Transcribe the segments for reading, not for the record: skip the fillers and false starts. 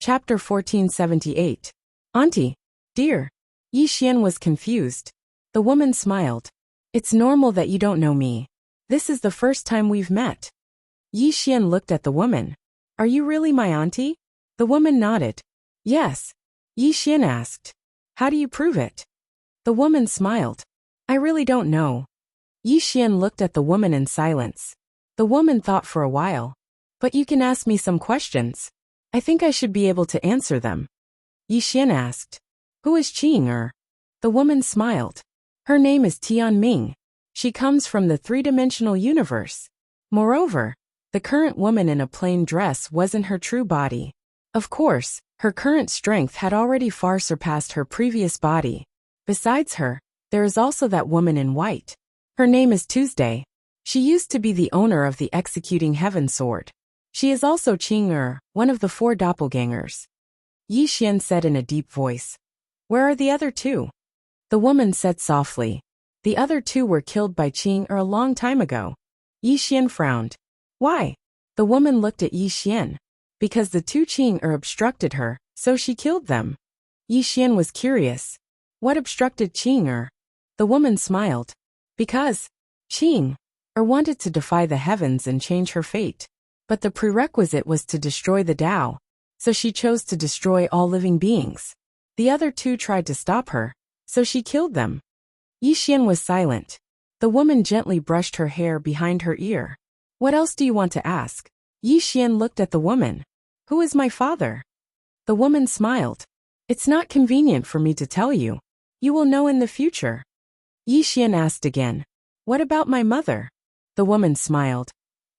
Chapter 1478. Auntie. Dear. Yi Xian was confused. The woman smiled. It's normal that you don't know me. This is the first time we've met. Yi Xian looked at the woman. Are you really my auntie? The woman nodded. Yes. Yi Xian asked. How do you prove it? The woman smiled. I really don't know. Yi Xian looked at the woman in silence. The woman thought for a while. But you can ask me some questions. I think I should be able to answer them. Yi Xian asked. Who is Qing? The woman smiled. Her name is Tian Ming. She comes from the three-dimensional universe. Moreover, the current woman in a plain dress wasn't her true body. Of course, her current strength had already far surpassed her previous body. Besides her, there is also that woman in white. Her name is Tuesday. She used to be the owner of the Executing Heaven sword. She is also Qing, one of the 4 doppelgangers. Yi Xian said in a deep voice. Where are the other 2? The woman said softly. The other 2 were killed by Qing a long time ago. Yi Xian frowned. Why? The woman looked at Yi Xian. Because the 2 Qing obstructed her, so she killed them. Yi Xian was curious. What obstructed Qing? The woman smiled. Because Qing wanted to defy the heavens and change her fate. But the prerequisite was to destroy the Tao. So she chose to destroy all living beings. The other 2 tried to stop her, so she killed them. Yi Xian was silent. The woman gently brushed her hair behind her ear. What else do you want to ask? Yi Xian looked at the woman. Who is my father? The woman smiled. It's not convenient for me to tell you. You will know in the future. Yi Xian asked again. What about my mother? The woman smiled.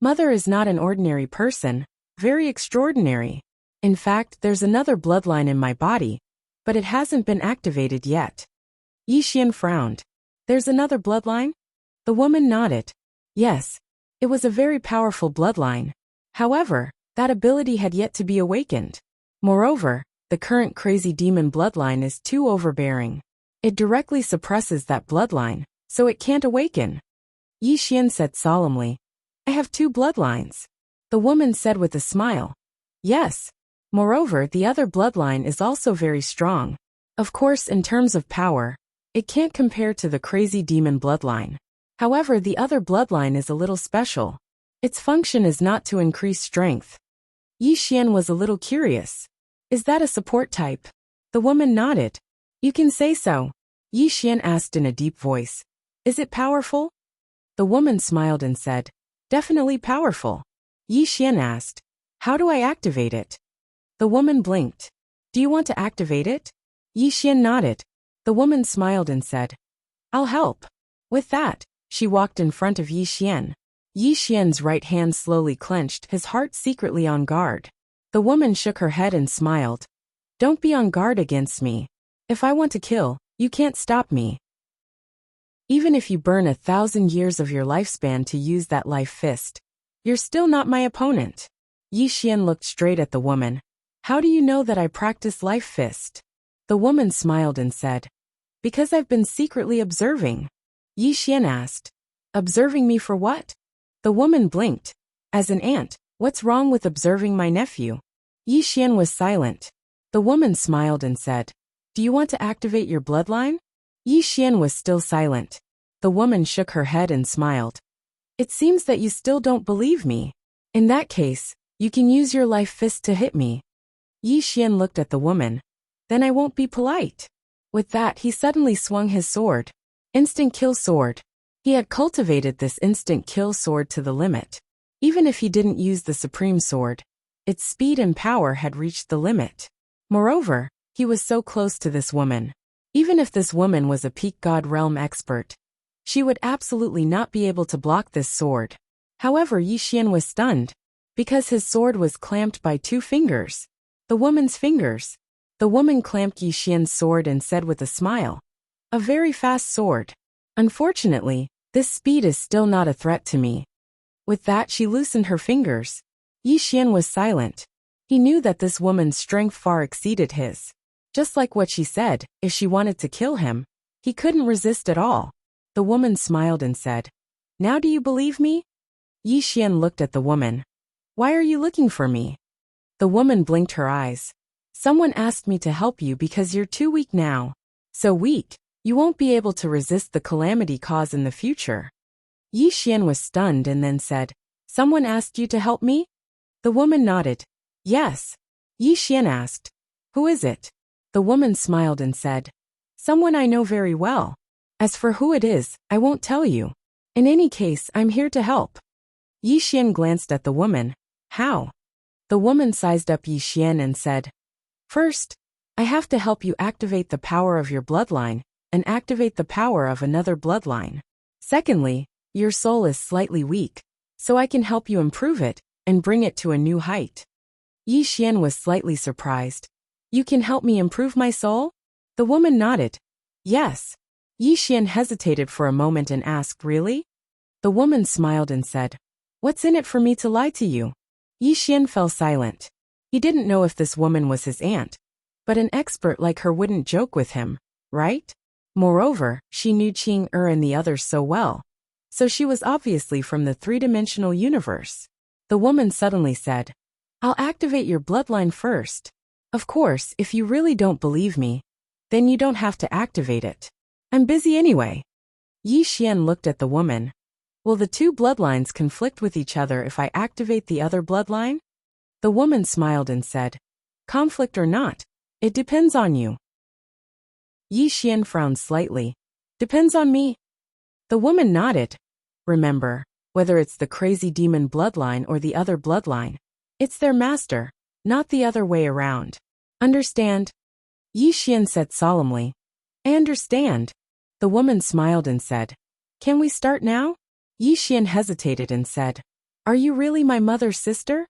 Mother is not an ordinary person, very extraordinary. In fact, there's another bloodline in my body, but it hasn't been activated yet. Yi Xian frowned. There's another bloodline? The woman nodded. Yes. It was a very powerful bloodline. However, that ability had yet to be awakened. Moreover, the current crazy demon bloodline is too overbearing. It directly suppresses that bloodline, so it can't awaken. Yi Xian said solemnly. I have 2 bloodlines. The woman said with a smile. Yes. Moreover, the other bloodline is also very strong. Of course, in terms of power, it can't compare to the crazy demon bloodline. However, the other bloodline is a little special. Its function is not to increase strength. Yi Xian was a little curious. Is that a support type? The woman nodded. You can say so. Yi Xian asked in a deep voice. Is it powerful? The woman smiled and said, Definitely powerful. Yi Xian asked, How do I activate it? The woman blinked. Do you want to activate it? Yi Xian nodded. The woman smiled and said, I'll help. With that, she walked in front of Yi Xian. Yi Xian's right hand slowly clenched, his heart secretly on guard. The woman shook her head and smiled. Don't be on guard against me. If I want to kill, you can't stop me. Even if you burn 1,000 years of your lifespan to use that life fist, you're still not my opponent. Yi Xian looked straight at the woman. How do you know that I practice life fist? The woman smiled and said, Because I've been secretly observing. Yi Xian asked, Observing me for what? The woman blinked. As an aunt, what's wrong with observing my nephew? Yi Xian was silent. The woman smiled and said, Do you want to activate your bloodline? Yi Xian was still silent. The woman shook her head and smiled. It seems that you still don't believe me. In that case, you can use your life fist to hit me. Yi Xian looked at the woman. Then I won't be polite. With that, he suddenly swung his sword. Instant kill sword. He had cultivated this instant kill sword to the limit. Even if he didn't use the supreme sword, its speed and power had reached the limit. Moreover, he was so close to this woman. Even if this woman was a peak god realm expert, she would absolutely not be able to block this sword. However, Yi Xian was stunned, because his sword was clamped by 2 fingers. The woman's fingers. The woman clamped Yi Xian's sword and said with a smile, A very fast sword. Unfortunately, this speed is still not a threat to me. With that, she loosened her fingers. Yi Xian was silent. He knew that this woman's strength far exceeded his. Just like what she said, if she wanted to kill him, he couldn't resist at all. The woman smiled and said, Now do you believe me? Yi Xian looked at the woman. Why are you looking for me? The woman blinked her eyes. Someone asked me to help you because you're too weak now. So weak, you won't be able to resist the calamity cause in the future. Yi Xian was stunned and then said, Someone asked you to help me? The woman nodded. Yes. Yi Xian asked, Who is it? The woman smiled and said, Someone I know very well. As for who it is, I won't tell you. In any case, I'm here to help. Yi Xian glanced at the woman. How? The woman sized up Yi Xian and said, First, I have to help you activate the power of your bloodline and activate the power of another bloodline. Secondly, your soul is slightly weak, so I can help you improve it and bring it to a new height. Yi Xian was slightly surprised. You can help me improve my soul? The woman nodded. Yes. Yi Xian hesitated for a moment and asked, Really? The woman smiled and said, What's in it for me to lie to you? Yi Xian fell silent. He didn't know if this woman was his aunt, but an expert like her wouldn't joke with him, right? Moreover, she knew Qing and the others so well, so she was obviously from the three-dimensional universe. The woman suddenly said, I'll activate your bloodline first. Of course, if you really don't believe me, then you don't have to activate it. I'm busy anyway. Yi Xian looked at the woman. Will the two bloodlines conflict with each other if I activate the other bloodline? The woman smiled and said, Conflict or not, it depends on you. Yi Xian frowned slightly. Depends on me. The woman nodded. Remember, whether it's the crazy demon bloodline or the other bloodline, it's their master, not the other way around. Understand? Yi Xian said solemnly. I understand. The woman smiled and said, Can we start now? Yi Xian hesitated and said, Are you really my mother's sister?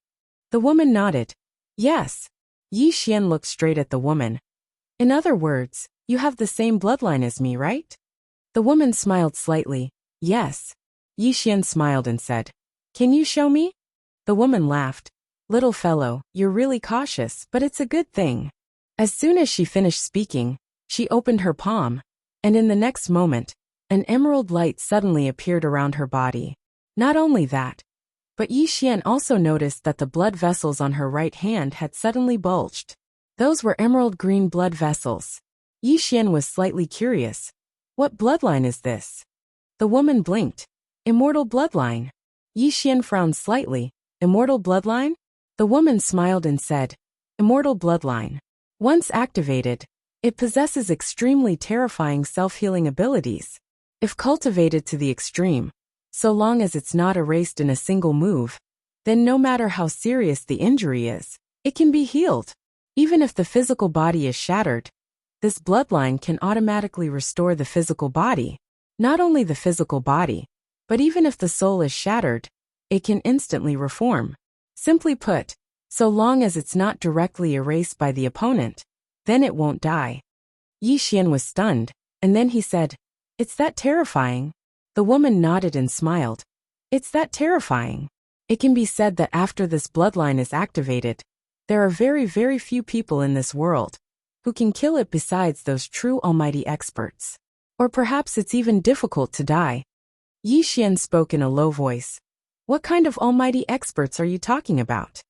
The woman nodded. Yes. Yi Xian looked straight at the woman. In other words, you have the same bloodline as me, right? The woman smiled slightly. Yes. Yi Xian smiled and said, Can you show me? The woman laughed. Little fellow, you're really cautious, but it's a good thing. As soon as she finished speaking, she opened her palm, and in the next moment, an emerald light suddenly appeared around her body. Not only that, but Yi Xian also noticed that the blood vessels on her right hand had suddenly bulged. Those were emerald green blood vessels. Yi Xian was slightly curious. What bloodline is this? The woman blinked. Immortal bloodline. Yi Xian frowned slightly. Immortal bloodline? The woman smiled and said, Immortal bloodline. Once activated, it possesses extremely terrifying self-healing abilities. If cultivated to the extreme, so long as it's not erased in a single move, then no matter how serious the injury is, it can be healed. Even if the physical body is shattered, this bloodline can automatically restore the physical body. Not only the physical body, but even if the soul is shattered, it can instantly reform. Simply put, so long as it's not directly erased by the opponent, then it won't die. Yi Xian was stunned, and then he said, It's that terrifying. The woman nodded and smiled. It's that terrifying. It can be said that after this bloodline is activated, there are very, very few people in this world who can kill it besides those true almighty experts. Or perhaps it's even difficult to die. Yi Xian spoke in a low voice. What kind of almighty experts are you talking about?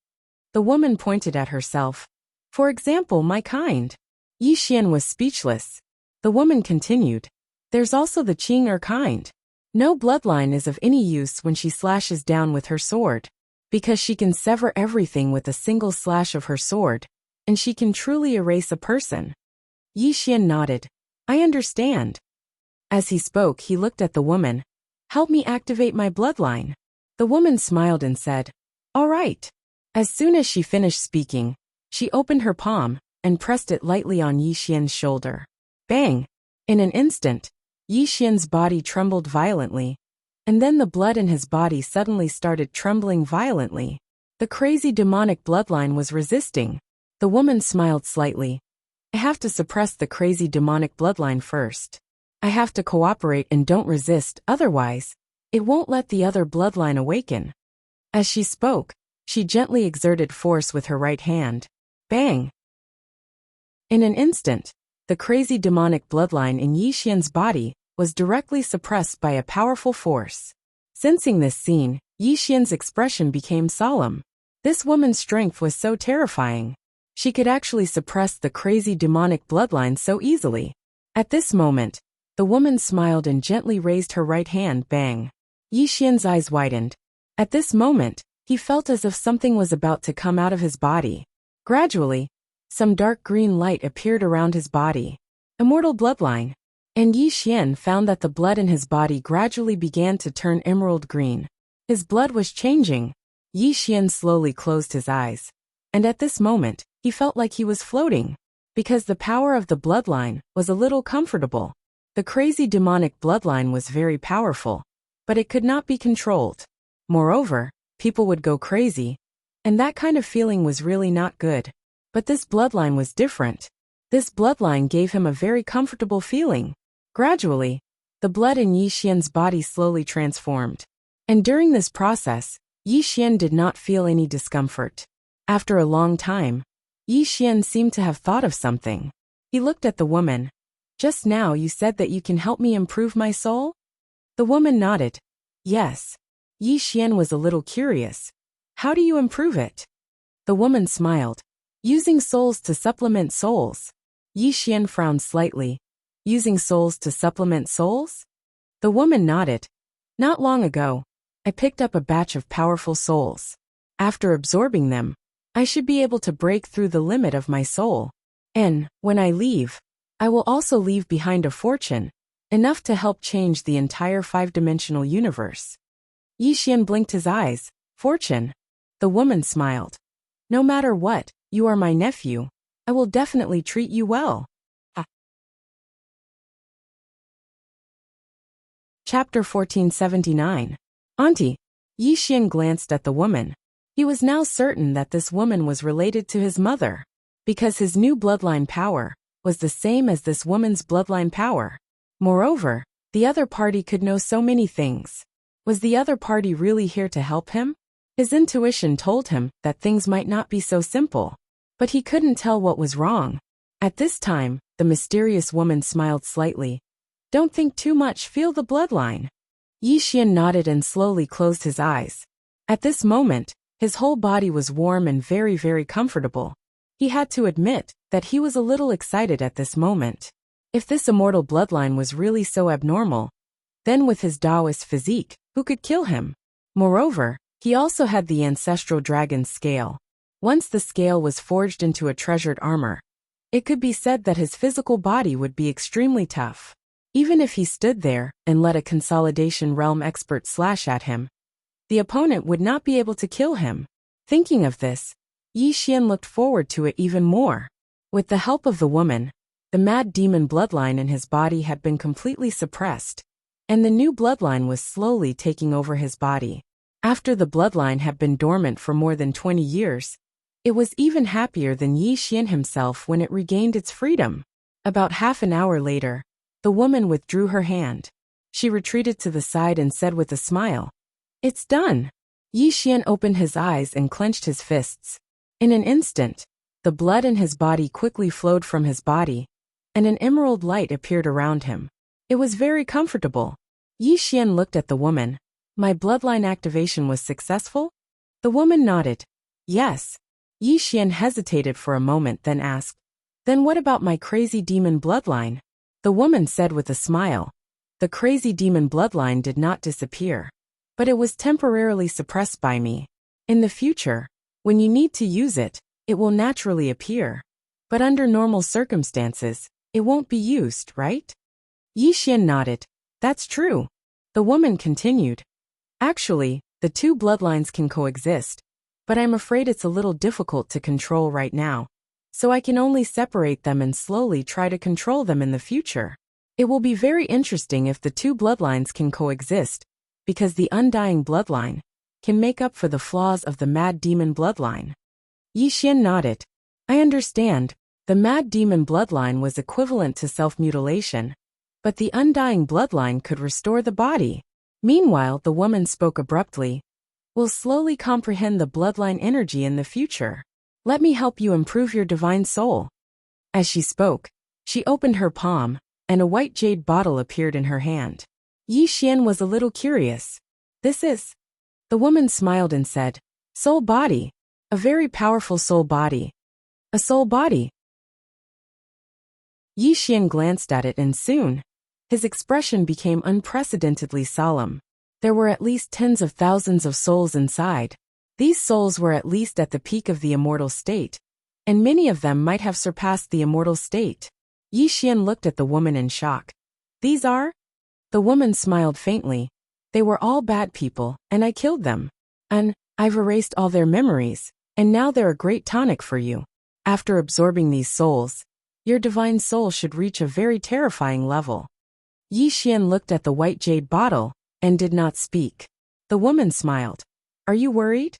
The woman pointed at herself. For example, my kind. Yi Xian was speechless. The woman continued. There's also the Qing kind. No bloodline is of any use when she slashes down with her sword, because she can sever everything with a single slash of her sword, and she can truly erase a person. Yi Xian nodded. I understand. As he spoke, he looked at the woman. Help me activate my bloodline. The woman smiled and said, All right. As soon as she finished speaking, she opened her palm and pressed it lightly on Yi Xian's shoulder. Bang! In an instant, Yi Xian's body trembled violently, and then the blood in his body suddenly started trembling violently. The crazy demonic bloodline was resisting. The woman smiled slightly. I have to suppress the crazy demonic bloodline first. I have to cooperate and don't resist, otherwise, it won't let the other bloodline awaken. As she spoke, she gently exerted force with her right hand. Bang! In an instant, the crazy demonic bloodline in Yi Xian's body was directly suppressed by a powerful force. Sensing this scene, Yi Xian's expression became solemn. This woman's strength was so terrifying. She could actually suppress the crazy demonic bloodline so easily. At this moment, the woman smiled and gently raised her right hand. Bang! Yi Xian's eyes widened. At this moment, he felt as if something was about to come out of his body. Gradually, some dark green light appeared around his body. Immortal bloodline. And Yi Xian found that the blood in his body gradually began to turn emerald green. His blood was changing. Yi Xian slowly closed his eyes. And at this moment, he felt like he was floating. Because the power of the bloodline was a little comfortable. The crazy demonic bloodline was very powerful. But it could not be controlled. Moreover, people would go crazy. And that kind of feeling was really not good. But this bloodline was different. This bloodline gave him a very comfortable feeling. Gradually, the blood in Yi Xian's body slowly transformed. And during this process, Yi Xian did not feel any discomfort. After a long time, Yi Xian seemed to have thought of something. He looked at the woman. Just now you said that you can help me improve my soul? The woman nodded. Yes. Yi Xian was a little curious. How do you improve it? The woman smiled. Using souls to supplement souls. Yi Xian frowned slightly. Using souls to supplement souls? The woman nodded. Not long ago, I picked up a batch of powerful souls. After absorbing them, I should be able to break through the limit of my soul. And, when I leave, I will also leave behind a fortune, enough to help change the entire five-dimensional universe. Yi Xian blinked his eyes. Fortune. The woman smiled. No matter what, you are my nephew. I will definitely treat you well. Chapter 1479. Auntie. Yi Xian glanced at the woman. He was now certain that this woman was related to his mother, because his new bloodline power was the same as this woman's bloodline power. Moreover, the other party could know so many things. Was the other party really here to help him? His intuition told him that things might not be so simple, but he couldn't tell what was wrong. At this time, the mysterious woman smiled slightly. Don't think too much, feel the bloodline. Yi Xian nodded and slowly closed his eyes. At this moment, his whole body was warm and very, very comfortable. He had to admit that he was a little excited at this moment. If this immortal bloodline was really so abnormal, then with his Taoist physique, who could kill him? Moreover, he also had the ancestral dragon scale. Once the scale was forged into a treasured armor, it could be said that his physical body would be extremely tough. Even if he stood there and let a consolidation realm expert slash at him, the opponent would not be able to kill him. Thinking of this, Yi Xian looked forward to it even more. With the help of the woman, the mad demon bloodline in his body had been completely suppressed, and the new bloodline was slowly taking over his body. After the bloodline had been dormant for more than 20 years, it was even happier than Yi Xian himself when it regained its freedom. About half an hour later, the woman withdrew her hand. She retreated to the side and said with a smile, It's done. Yi Xian opened his eyes and clenched his fists. In an instant, the blood in his body quickly flowed from his body, and an emerald light appeared around him. It was very comfortable. Yi Xian looked at the woman. My bloodline activation was successful? The woman nodded. Yes. Yi Xian hesitated for a moment, then asked, Then what about my crazy demon bloodline? The woman said with a smile. The crazy demon bloodline did not disappear, but it was temporarily suppressed by me. In the future, when you need to use it, it will naturally appear. But under normal circumstances, it won't be used, right? Yi Xian nodded. That's true. The woman continued. Actually, the two bloodlines can coexist, but I'm afraid it's a little difficult to control right now. So I can only separate them and slowly try to control them in the future. It will be very interesting if the two bloodlines can coexist, because the undying bloodline can make up for the flaws of the mad demon bloodline. Yi Xian nodded. I understand. The mad demon bloodline was equivalent to self-mutilation, but the undying bloodline could restore the body. Meanwhile, the woman spoke abruptly. We'll slowly comprehend the bloodline energy in the future. Let me help you improve your divine soul. As she spoke, she opened her palm, and a white jade bottle appeared in her hand. Yi Xian was a little curious. This is... The woman smiled and said, Soul body. A very powerful soul body. A soul body. Yi Xian glanced at it and soon, his expression became unprecedentedly solemn. There were at least tens of thousands of souls inside. These souls were at least at the peak of the immortal state, and many of them might have surpassed the immortal state. Yi Xian looked at the woman in shock. These are? The woman smiled faintly. They were all bad people, and I killed them. And I've erased all their memories, and now they're a great tonic for you. After absorbing these souls, your divine soul should reach a very terrifying level. Yi Xian looked at the white jade bottle and did not speak. The woman smiled. Are you worried?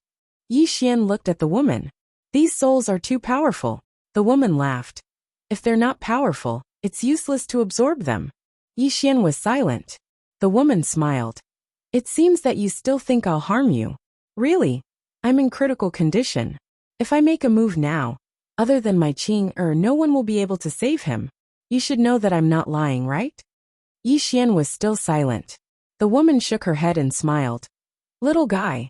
Yi Xian looked at the woman. These souls are too powerful. The woman laughed. If they're not powerful, it's useless to absorb them. Yi Xian was silent. The woman smiled. It seems that you still think I'll harm you. Really? I'm in critical condition. If I make a move now, other than my Qing no one will be able to save him. You should know that I'm not lying, right? Yi Xian was still silent. The woman shook her head and smiled. Little guy,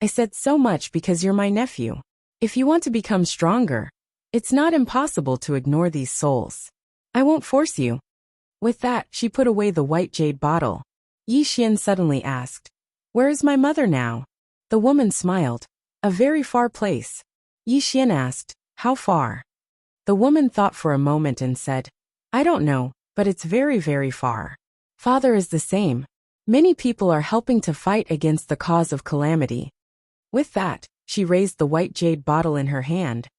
I said so much because you're my nephew. If you want to become stronger, it's not impossible to ignore these souls. I won't force you. With that, she put away the white jade bottle. Yi Xian suddenly asked, Where is my mother now? The woman smiled. A very far place. Yi Xian asked, How far? The woman thought for a moment and said, I don't know, but it's very, very far. Father is the same. Many people are helping to fight against the cause of calamity. With that, she raised the white jade bottle in her hand.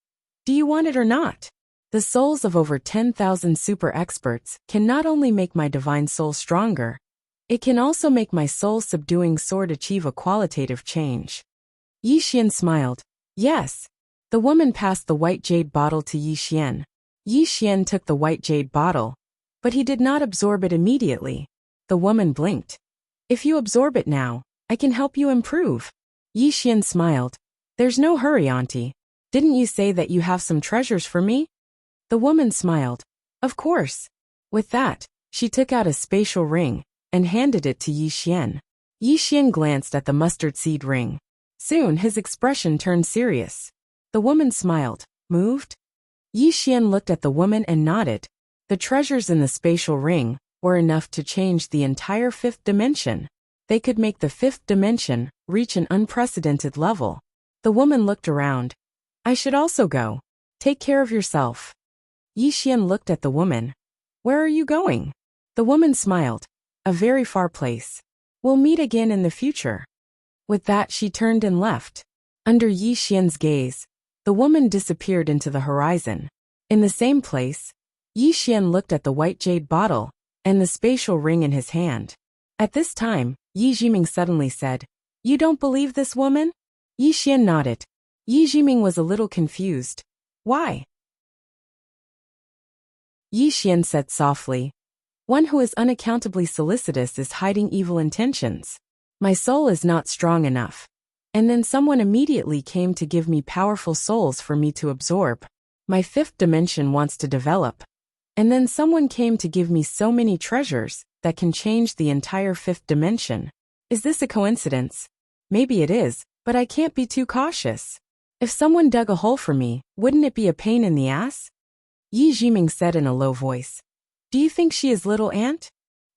Do you want it or not? The souls of over 10,000 super experts can not only make my divine soul stronger, it can also make my soul-subduing sword achieve a qualitative change. Yi Xian smiled. Yes. The woman passed the white jade bottle to Yi Xian. Yi Xian took the white jade bottle, but he did not absorb it immediately. The woman blinked. If you absorb it now, I can help you improve. Yi Xian smiled. There's no hurry, Auntie. Didn't you say that you have some treasures for me? The woman smiled. Of course. With that, she took out a spatial ring and handed it to Yi Xian. Yi Xian glanced at the mustard seed ring. Soon his expression turned serious. The woman smiled. Moved? Yi Xian looked at the woman and nodded. The treasures in the spatial ring were enough to change the entire fifth dimension. They could make the fifth dimension reach an unprecedented level. The woman looked around. I should also go. Take care of yourself. Yi Xian looked at the woman. Where are you going? The woman smiled. A very far place. We'll meet again in the future. With that, she turned and left. Under Yi Xian's gaze, the woman disappeared into the horizon. In the same place, Yi Xian looked at the white jade bottle and the spatial ring in his hand. At this time, Yi Jiming suddenly said, You don't believe this woman? Yi Xian nodded. Yi Jiming was a little confused. Why? Yi Xian said softly, One who is unaccountably solicitous is hiding evil intentions. My soul is not strong enough. And then someone immediately came to give me powerful souls for me to absorb. My fifth dimension wants to develop. And then someone came to give me so many treasures that can change the entire fifth dimension. Is this a coincidence? Maybe it is, but I can't be too cautious. If someone dug a hole for me, wouldn't it be a pain in the ass? Yi Jiming said in a low voice. Do you think she is little aunt?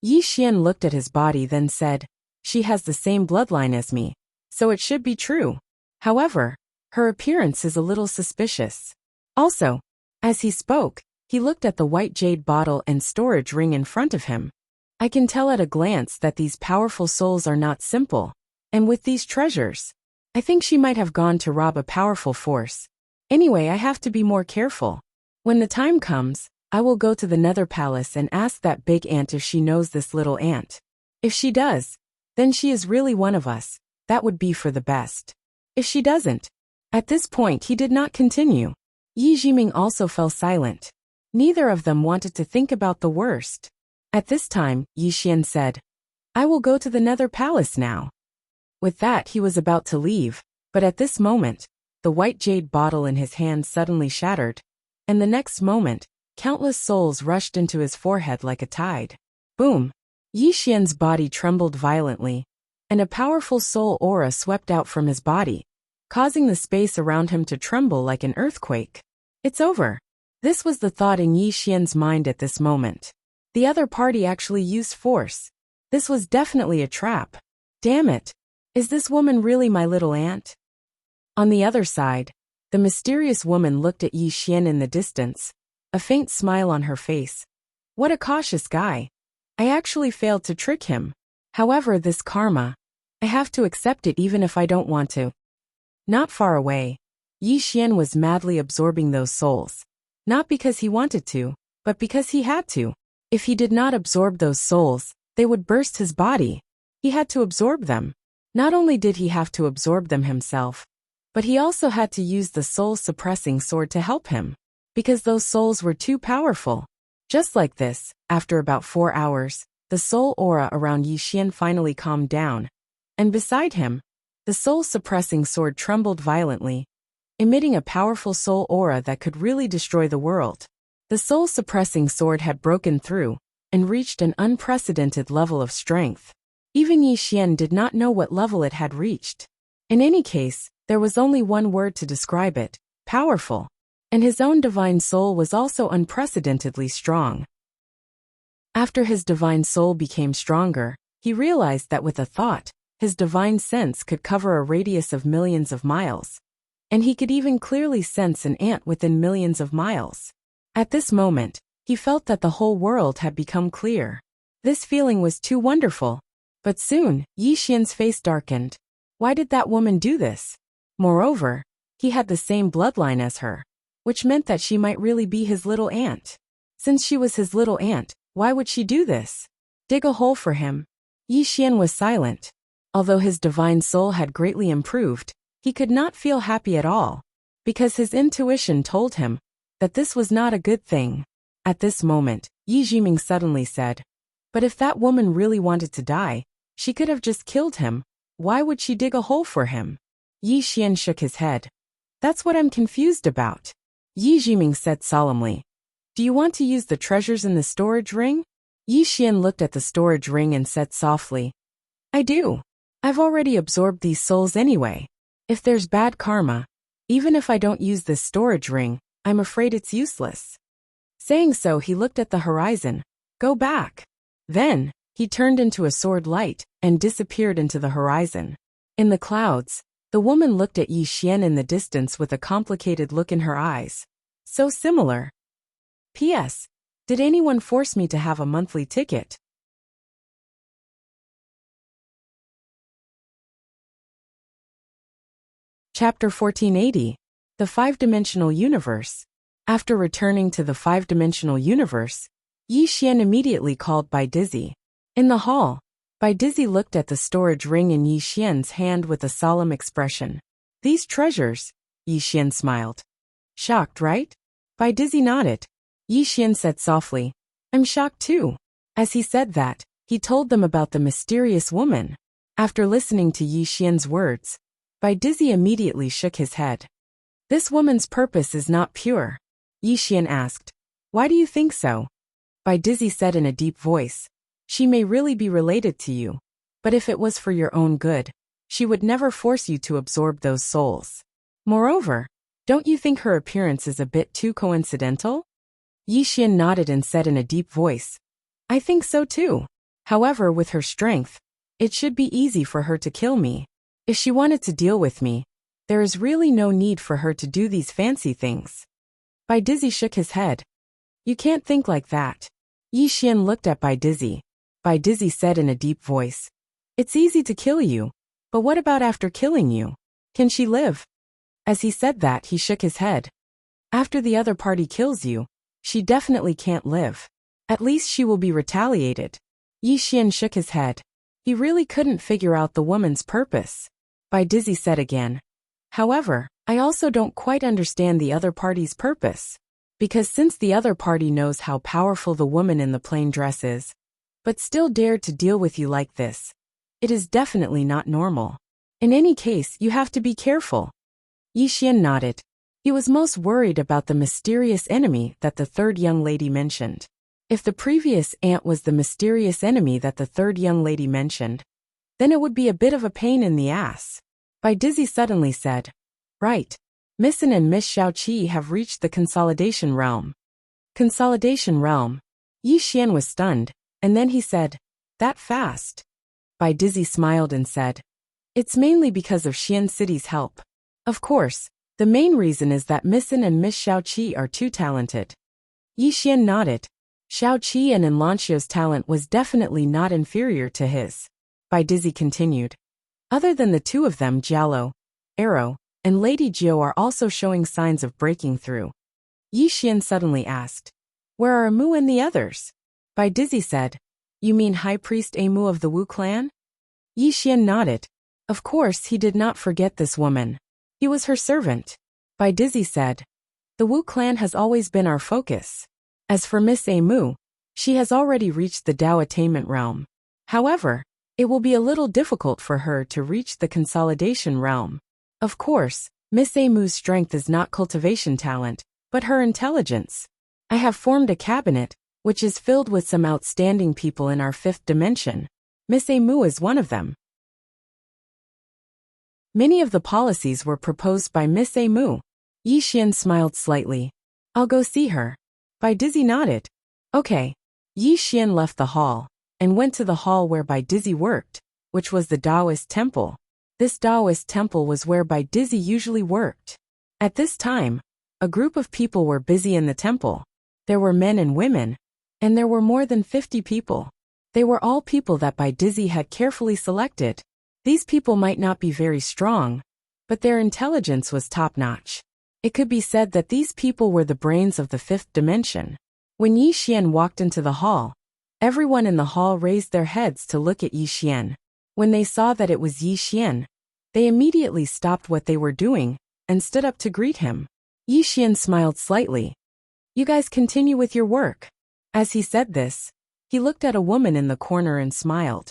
Yi Xian looked at his body then said, She has the same bloodline as me, so it should be true. However, her appearance is a little suspicious. Also, as he spoke, he looked at the white jade bottle and storage ring in front of him. I can tell at a glance that these powerful souls are not simple. And with these treasures, I think she might have gone to rob a powerful force. Anyway, I have to be more careful. When the time comes, I will go to the Nether Palace and ask that big ant if she knows this little ant. If she does, then she is really one of us. That would be for the best. If she doesn't. At this point he did not continue. Yi Jiming also fell silent. Neither of them wanted to think about the worst. At this time, Yi Xian said, I will go to the Nether Palace now. With that he was about to leave, but at this moment, the white jade bottle in his hand suddenly shattered, and the next moment, countless souls rushed into his forehead like a tide. Boom! Yi Xian's body trembled violently, and a powerful soul aura swept out from his body, causing the space around him to tremble like an earthquake. It's over. This was the thought in Yi Xian's mind at this moment. The other party actually used force. This was definitely a trap. Damn it. Is this woman really my little aunt? On the other side, the mysterious woman looked at Yi Xian in the distance, a faint smile on her face. What a cautious guy. I actually failed to trick him. However, this karma, I have to accept it even if I don't want to. Not far away, Yi Xian was madly absorbing those souls. Not because he wanted to, but because he had to. If he did not absorb those souls, they would burst his body. He had to absorb them. Not only did he have to absorb them himself, but he also had to use the soul-suppressing sword to help him, because those souls were too powerful. Just like this, after about 4 hours, the soul aura around Yi Xian finally calmed down, and beside him, the soul-suppressing sword trembled violently, emitting a powerful soul aura that could really destroy the world. The soul-suppressing sword had broken through and reached an unprecedented level of strength. Even Yi Xian did not know what level it had reached. In any case, there was only one word to describe it: powerful. And his own divine soul was also unprecedentedly strong. After his divine soul became stronger, he realized that with a thought, his divine sense could cover a radius of millions of miles. And he could even clearly sense an ant within millions of miles. At this moment, he felt that the whole world had become clear. This feeling was too wonderful. But soon, Yi Xian's face darkened. Why did that woman do this? Moreover, he had the same bloodline as her, which meant that she might really be his little aunt. Since she was his little aunt, why would she do this? Dig a hole for him. Yi Xian was silent. Although his divine soul had greatly improved, he could not feel happy at all, because his intuition told him that this was not a good thing. At this moment, Yi Jiming suddenly said, "But if that woman really wanted to die, she could have just killed him. Why would she dig a hole for him?" Yi Xian shook his head. "That's what I'm confused about." Yi Jiming said solemnly, "Do you want to use the treasures in the storage ring?" Yi Xian looked at the storage ring and said softly, "I do. I've already absorbed these souls anyway. If there's bad karma, even if I don't use this storage ring, I'm afraid it's useless." Saying so, he looked at the horizon. "Go back." Then, he turned into a sword light and disappeared into the horizon. In the clouds, the woman looked at Yi Xian in the distance with a complicated look in her eyes. So similar. P.S. Did anyone force me to have a monthly ticket? Chapter 1480. The Five-Dimensional Universe. After returning to the five-dimensional universe, Yi Xian immediately called Bai Dizzy. In the hall, Bai Dizzy looked at the storage ring in Yi Xian's hand with a solemn expression. "These treasures?" Yi Xian smiled. "Shocked, right?" Bai Dizzy nodded. Yi Xian said softly, "I'm shocked too." As he said that, he told them about the mysterious woman. After listening to Yi Xian's words, Bai Dizzy immediately shook his head. "This woman's purpose is not pure." Yi Xian asked, "Why do you think so?" Bai Dizzy said in a deep voice, "She may really be related to you, but if it was for your own good, she would never force you to absorb those souls. Moreover, don't you think her appearance is a bit too coincidental?" Yi Xian nodded and said in a deep voice, "I think so too. However, with her strength, it should be easy for her to kill me. If she wanted to deal with me, there is really no need for her to do these fancy things." Bai Dizzy shook his head. "You can't think like that." Yi Xian looked at Bai Dizzy. Bai Dizzy said in a deep voice, "It's easy to kill you, but what about after killing you? Can she live?" As he said that, he shook his head. "After the other party kills you, she definitely can't live. At least she will be retaliated." Yi Xian shook his head. He really couldn't figure out the woman's purpose. Bai Dizzy said again, "However, I also don't quite understand the other party's purpose. Because since the other party knows how powerful the woman in the plain dress is, but still dared to deal with you like this, it is definitely not normal. In any case, you have to be careful." Yi Xian nodded. He was most worried about the mysterious enemy that the third young lady mentioned. If the previous aunt was the mysterious enemy that the third young lady mentioned, then it would be a bit of a pain in the ass. Bai Dizzy suddenly said, "Right. Missin and Miss Xiaoqi have reached the consolidation realm. Consolidation realm. Yi Xian was stunned, and then he said, "That fast?" Bai Dizzy smiled and said, "It's mainly because of Xian City's help. Of course, the main reason is that Missin and Miss Xiaoqi are too talented." Yi Xian nodded. Xiaoqi and Enlanxio's talent was definitely not inferior to his. Bai Dizzy continued. Other than the two of them, Jialo, Arrow, and Lady Jiao are also showing signs of breaking through. Yi Xian suddenly asked, "Where are Amu and the others?" Bai Dizzy said, "You mean High Priest Amu of the Wu clan?" Yi Xian nodded. Of course he did not forget this woman. He was her servant. Bai Dizzy said, "The Wu clan has always been our focus. As for Miss Amu, she has already reached the Dao attainment realm. However, it will be a little difficult for her to reach the consolidation realm. Of course, Miss Amu's strength is not cultivation talent, but her intelligence. I have formed a cabinet, which is filled with some outstanding people in our fifth dimension. Miss Amu is one of them." Many of the policies were proposed by Miss Amu. Yi Xian smiled slightly. "I'll go see her." Bai Dizzy nodded. Okay. Yi Xian left the hall, and went to the hall where Bai Dizzy worked, which was the Taoist temple. This Taoist temple was where Bai Dizzy usually worked. At this time, a group of people were busy in the temple. There were men and women, and there were more than 50 people. They were all people that Bai Dizzy had carefully selected. These people might not be very strong, but their intelligence was top-notch. It could be said that these people were the brains of the fifth dimension. When Yi Xian walked into the hall, everyone in the hall raised their heads to look at Yi Xian. When they saw that it was Yi Xian, they immediately stopped what they were doing and stood up to greet him. Yi Xian smiled slightly. "You guys continue with your work." As he said this, he looked at a woman in the corner and smiled.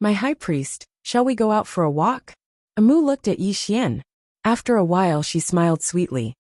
"My high priest, shall we go out for a walk?" Amu looked at Yi Xian. After a while she smiled sweetly.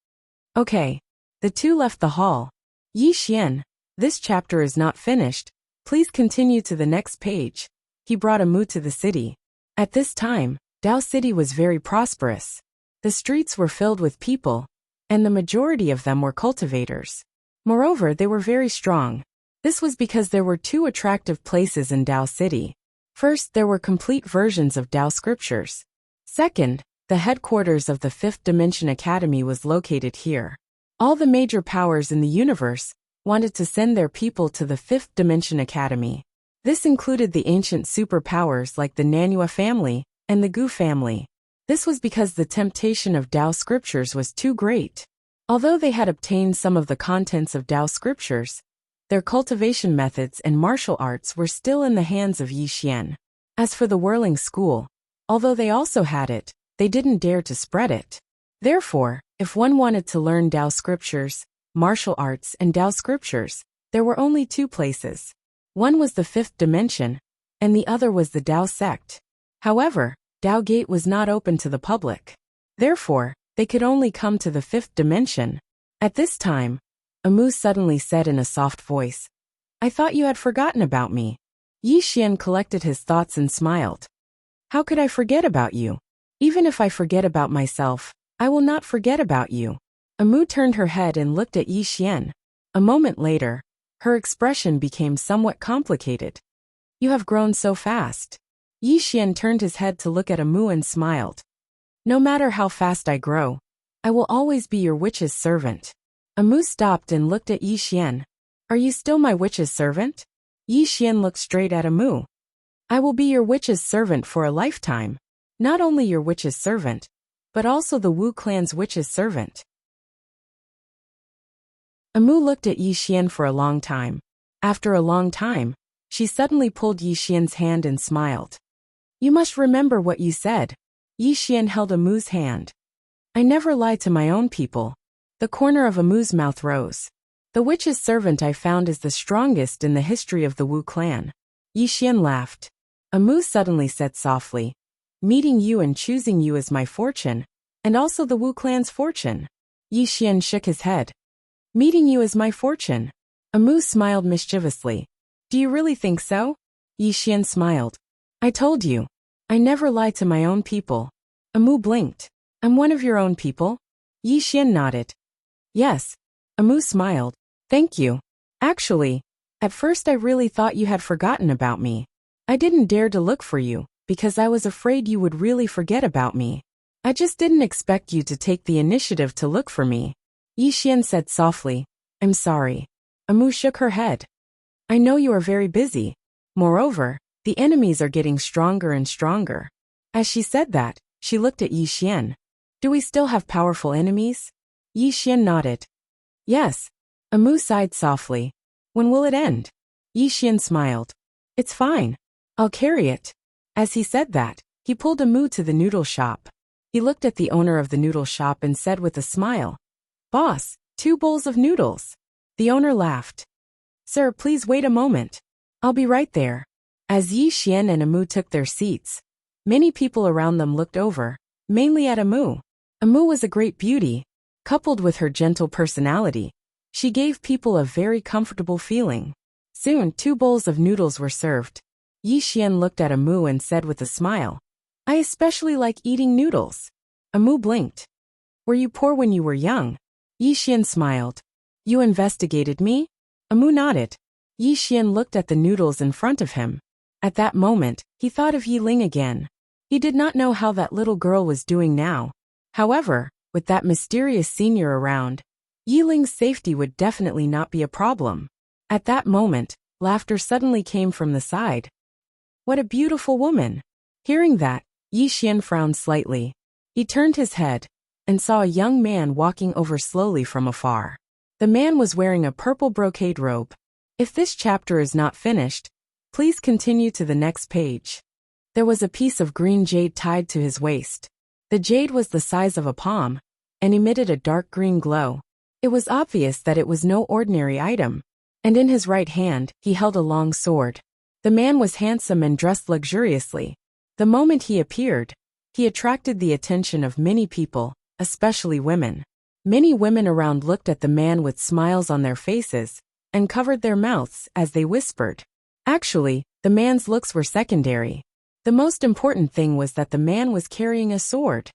Okay. The two left the hall. "Yi Xian, this chapter is not finished. Please continue to the next page." He brought Amu to the city. At this time, Dao City was very prosperous. The streets were filled with people, and the majority of them were cultivators. Moreover, they were very strong. This was because there were two attractive places in Dao City. First, there were complete versions of Dao scriptures. Second, the headquarters of the Fifth Dimension Academy was located here. All the major powers in the universe wanted to send their people to the Fifth Dimension Academy. This included the ancient superpowers like the Nanua family and the Gu family. This was because the temptation of Dao scriptures was too great. Although they had obtained some of the contents of Dao scriptures, their cultivation methods and martial arts were still in the hands of Yi Xian. As for the Whirling School, although they also had it, they didn't dare to spread it. Therefore, if one wanted to learn Dao scriptures, martial arts and Dao scriptures, there were only two places. One was the fifth dimension, and the other was the Dao sect. However, Dao Gate was not open to the public. Therefore, they could only come to the fifth dimension. At this time, Amu suddenly said in a soft voice, "I thought you had forgotten about me." Yi Xian collected his thoughts and smiled. "How could I forget about you? Even if I forget about myself, I will not forget about you." Amu turned her head and looked at Yi Xian. A moment later, her expression became somewhat complicated. "You have grown so fast." Yi Xian turned his head to look at Amu and smiled. "No matter how fast I grow, I will always be your witch's servant." Amu stopped and looked at Yi Xian. "Are you still my witch's servant?" Yi Xian looked straight at Amu. "I will be your witch's servant for a lifetime. Not only your witch's servant, but also the Wu clan's witch's servant." Amu looked at Yi Xian for a long time. After a long time, she suddenly pulled Yi Xian's hand and smiled. "You must remember what you said." Yi Xian held Amu's hand. "I never lie to my own people." The corner of Amu's mouth rose. "The witch's servant I found is the strongest in the history of the Wu clan." Yi Xian laughed. Amu suddenly said softly, "Meeting you and choosing you is my fortune, and also the Wu clan's fortune." Yi Xian shook his head. "Meeting you is my fortune." Amu smiled mischievously. "Do you really think so?" Yi Xian smiled. "I told you. I never lie to my own people." Amu blinked. "I'm one of your own people?" Yi Xian nodded. Yes. Amu smiled. Thank you. Actually, at first I really thought you had forgotten about me. I didn't dare to look for you, because I was afraid you would really forget about me. I just didn't expect you to take the initiative to look for me. Yi Xian said softly. I'm sorry. Amu shook her head. I know you are very busy. Moreover, the enemies are getting stronger and stronger. As she said that, she looked at Yi Xian. Do we still have powerful enemies? Yi Xian nodded. Yes. Amu sighed softly. When will it end? Yi Xian smiled. It's fine. I'll carry it. As he said that, he pulled Amu to the noodle shop. He looked at the owner of the noodle shop and said with a smile, Boss, 2 bowls of noodles. The owner laughed. Sir, please wait a moment. I'll be right there. As Yi Xian and Amu took their seats, many people around them looked over, mainly at Amu. Amu was a great beauty. Coupled with her gentle personality, she gave people a very comfortable feeling. Soon 2 bowls of noodles were served. Yi Xian looked at Amu and said with a smile, I especially like eating noodles. Amu blinked. Were you poor when you were young? Yi Xian smiled. You investigated me? Amu nodded. Yi Xian looked at the noodles in front of him. At that moment, he thought of Yi Ling again. He did not know how that little girl was doing now. However, with that mysterious senior around, Yi Ling's safety would definitely not be a problem. At that moment, laughter suddenly came from the side. What a beautiful woman! Hearing that, Yi Xian frowned slightly. He turned his head and saw a young man walking over slowly from afar. The man was wearing a purple brocade robe. If this chapter is not finished, please continue to the next page. There was a piece of green jade tied to his waist. The jade was the size of a palm and emitted a dark green glow. It was obvious that it was no ordinary item, and in his right hand, he held a long sword. The man was handsome and dressed luxuriously. The moment he appeared, he attracted the attention of many people, especially women. Many women around looked at the man with smiles on their faces and covered their mouths as they whispered. Actually, the man's looks were secondary. The most important thing was that the man was carrying a sword.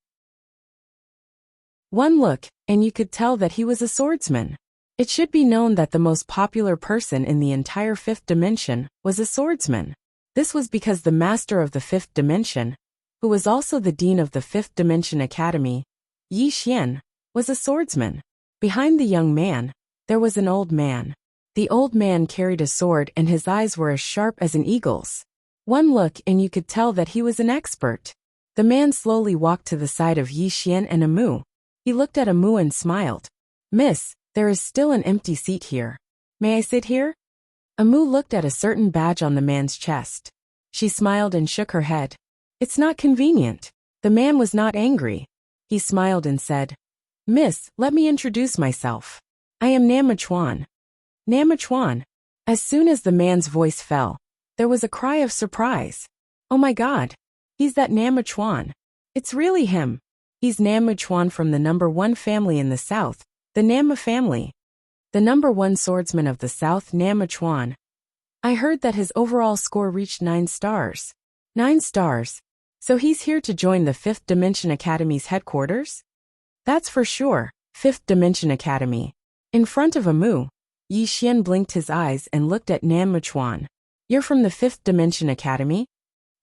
One look, and you could tell that he was a swordsman. It should be known that the most popular person in the entire 5th dimension was a swordsman. This was because the master of the 5th dimension, who was also the dean of the 5th dimension academy, Yi Xian, was a swordsman. Behind the young man, there was an old man. The old man carried a sword and his eyes were as sharp as an eagle's. One look and you could tell that he was an expert. The man slowly walked to the side of Yi Xian and Amu. He looked at Amu and smiled. Miss, there is still an empty seat here. May I sit here? Amu looked at a certain badge on the man's chest. She smiled and shook her head. It's not convenient. The man was not angry. He smiled and said, Miss, let me introduce myself. I am Namachuan. Namachuan. As soon as the man's voice fell, there was a cry of surprise. Oh my God. He's that Namachuan. It's really him. He's Namachuan from the number 1 family in the south, the Nama family. The number 1 swordsman of the south, Namachuan. I heard that his overall score reached 9 stars. 9 stars. So he's here to join the 5th Dimension Academy's headquarters? That's for sure, 5th Dimension Academy. In front of Amu, Yi Xian blinked his eyes and looked at Namachuan. You're from the 5th Dimension Academy?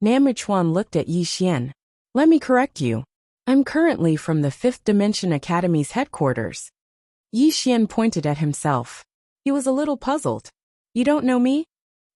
Namachuan looked at Yi Xian. Let me correct you. I'm currently from the 5th Dimension Academy's headquarters. Yi Xian pointed at himself. He was a little puzzled. You don't know me?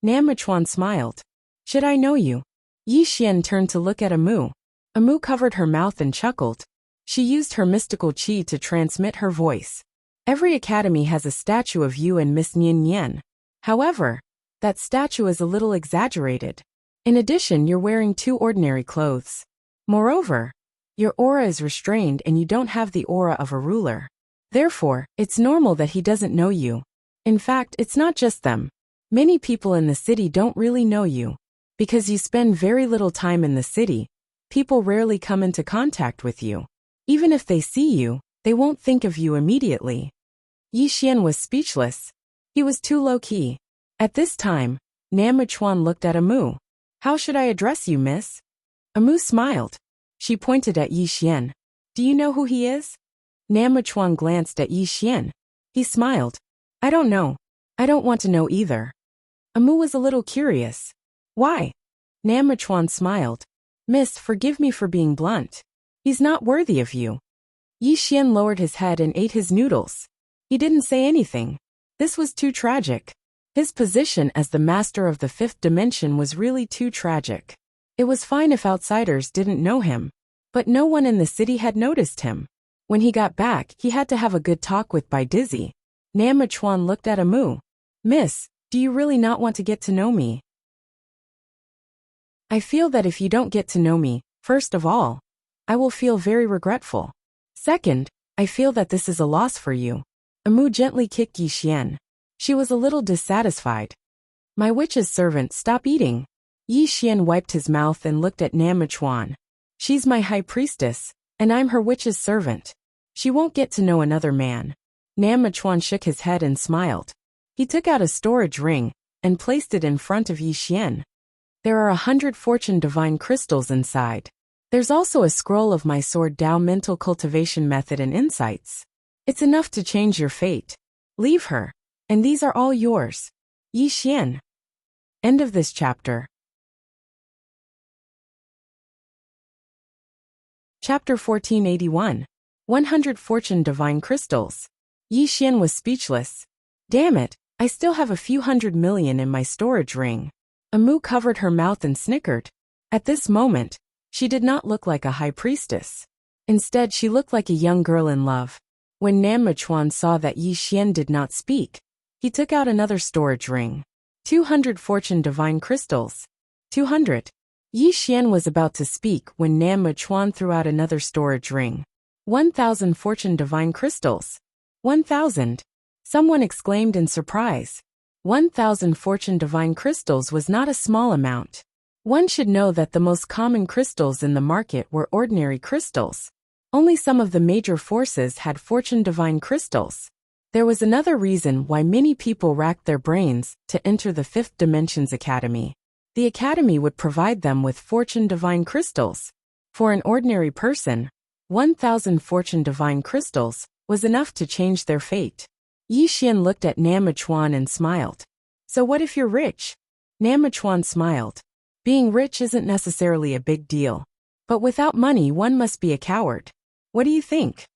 Namachuan smiled. Should I know you? Yi Xian turned to look at Amu. Amu covered her mouth and chuckled. She used her mystical qi to transmit her voice. Every academy has a statue of you and Miss Nian Nian. However, that statue is a little exaggerated. In addition, you're wearing 2 ordinary clothes. Moreover, your aura is restrained and you don't have the aura of a ruler. Therefore, it's normal that he doesn't know you. In fact, it's not just them. Many people in the city don't really know you. Because you spend very little time in the city, people rarely come into contact with you. Even if they see you, they won't think of you immediately. Yi Xian was speechless. He was too low-key. At this time, Namachuan looked at Amu. How should I address you, miss? Amu smiled. She pointed at Yi Xian. Do you know who he is? Nam Michuan glanced at Yi Xian. He smiled. I don't know. I don't want to know either. Amu was a little curious. Why? Nam Michuan smiled. Miss, forgive me for being blunt. He's not worthy of you. Yi Xian lowered his head and ate his noodles. He didn't say anything. This was too tragic. His position as the master of the fifth dimension was really too tragic. It was fine if outsiders didn't know him, but no one in the city had noticed him. When he got back, he had to have a good talk with Bai Dizzy. Nam Michuan looked at Amu. Miss, do you really not want to get to know me? I feel that if you don't get to know me, first of all, I will feel very regretful. Second, I feel that this is a loss for you. Amu gently kicked Yi Xian. She was a little dissatisfied. My witch's servant, stop eating. Yi Xian wiped his mouth and looked at Nam Michuan. She's my high priestess, and I'm her witch's servant. She won't get to know another man. Nam Michuan shook his head and smiled. He took out a storage ring and placed it in front of Yi Xian. There are 100 fortune divine crystals inside. There's also a scroll of my sword Dao mental cultivation method and insights. It's enough to change your fate. Leave her. And these are all yours. Yi Xian. End of this chapter. Chapter 1481. 100 Fortune Divine Crystals. Yi Xian was speechless. Damn it, I still have a few 100 million in my storage ring. Amu covered her mouth and snickered. At this moment, she did not look like a high priestess. Instead, she looked like a young girl in love. When Nam Michuan saw that Yi Xian did not speak, he took out another storage ring. 200 Fortune Divine Crystals. 200. Yi Xian was about to speak when Nam Michuan threw out another storage ring. 1,000 Fortune Divine Crystals. 1,000. Someone exclaimed in surprise. 1,000 Fortune Divine Crystals was not a small amount. One should know that the most common crystals in the market were ordinary crystals. Only some of the major forces had Fortune Divine Crystals. There was another reason why many people racked their brains to enter the Fifth Dimensions Academy. The Academy would provide them with Fortune Divine Crystals. For an ordinary person, 1,000 Fortune Divine Crystals was enough to change their fate. Yi Xian looked at Nam Michuan and smiled. So what if you're rich? Nam Michuan smiled. Being rich isn't necessarily a big deal. But without money one must be a coward. What do you think?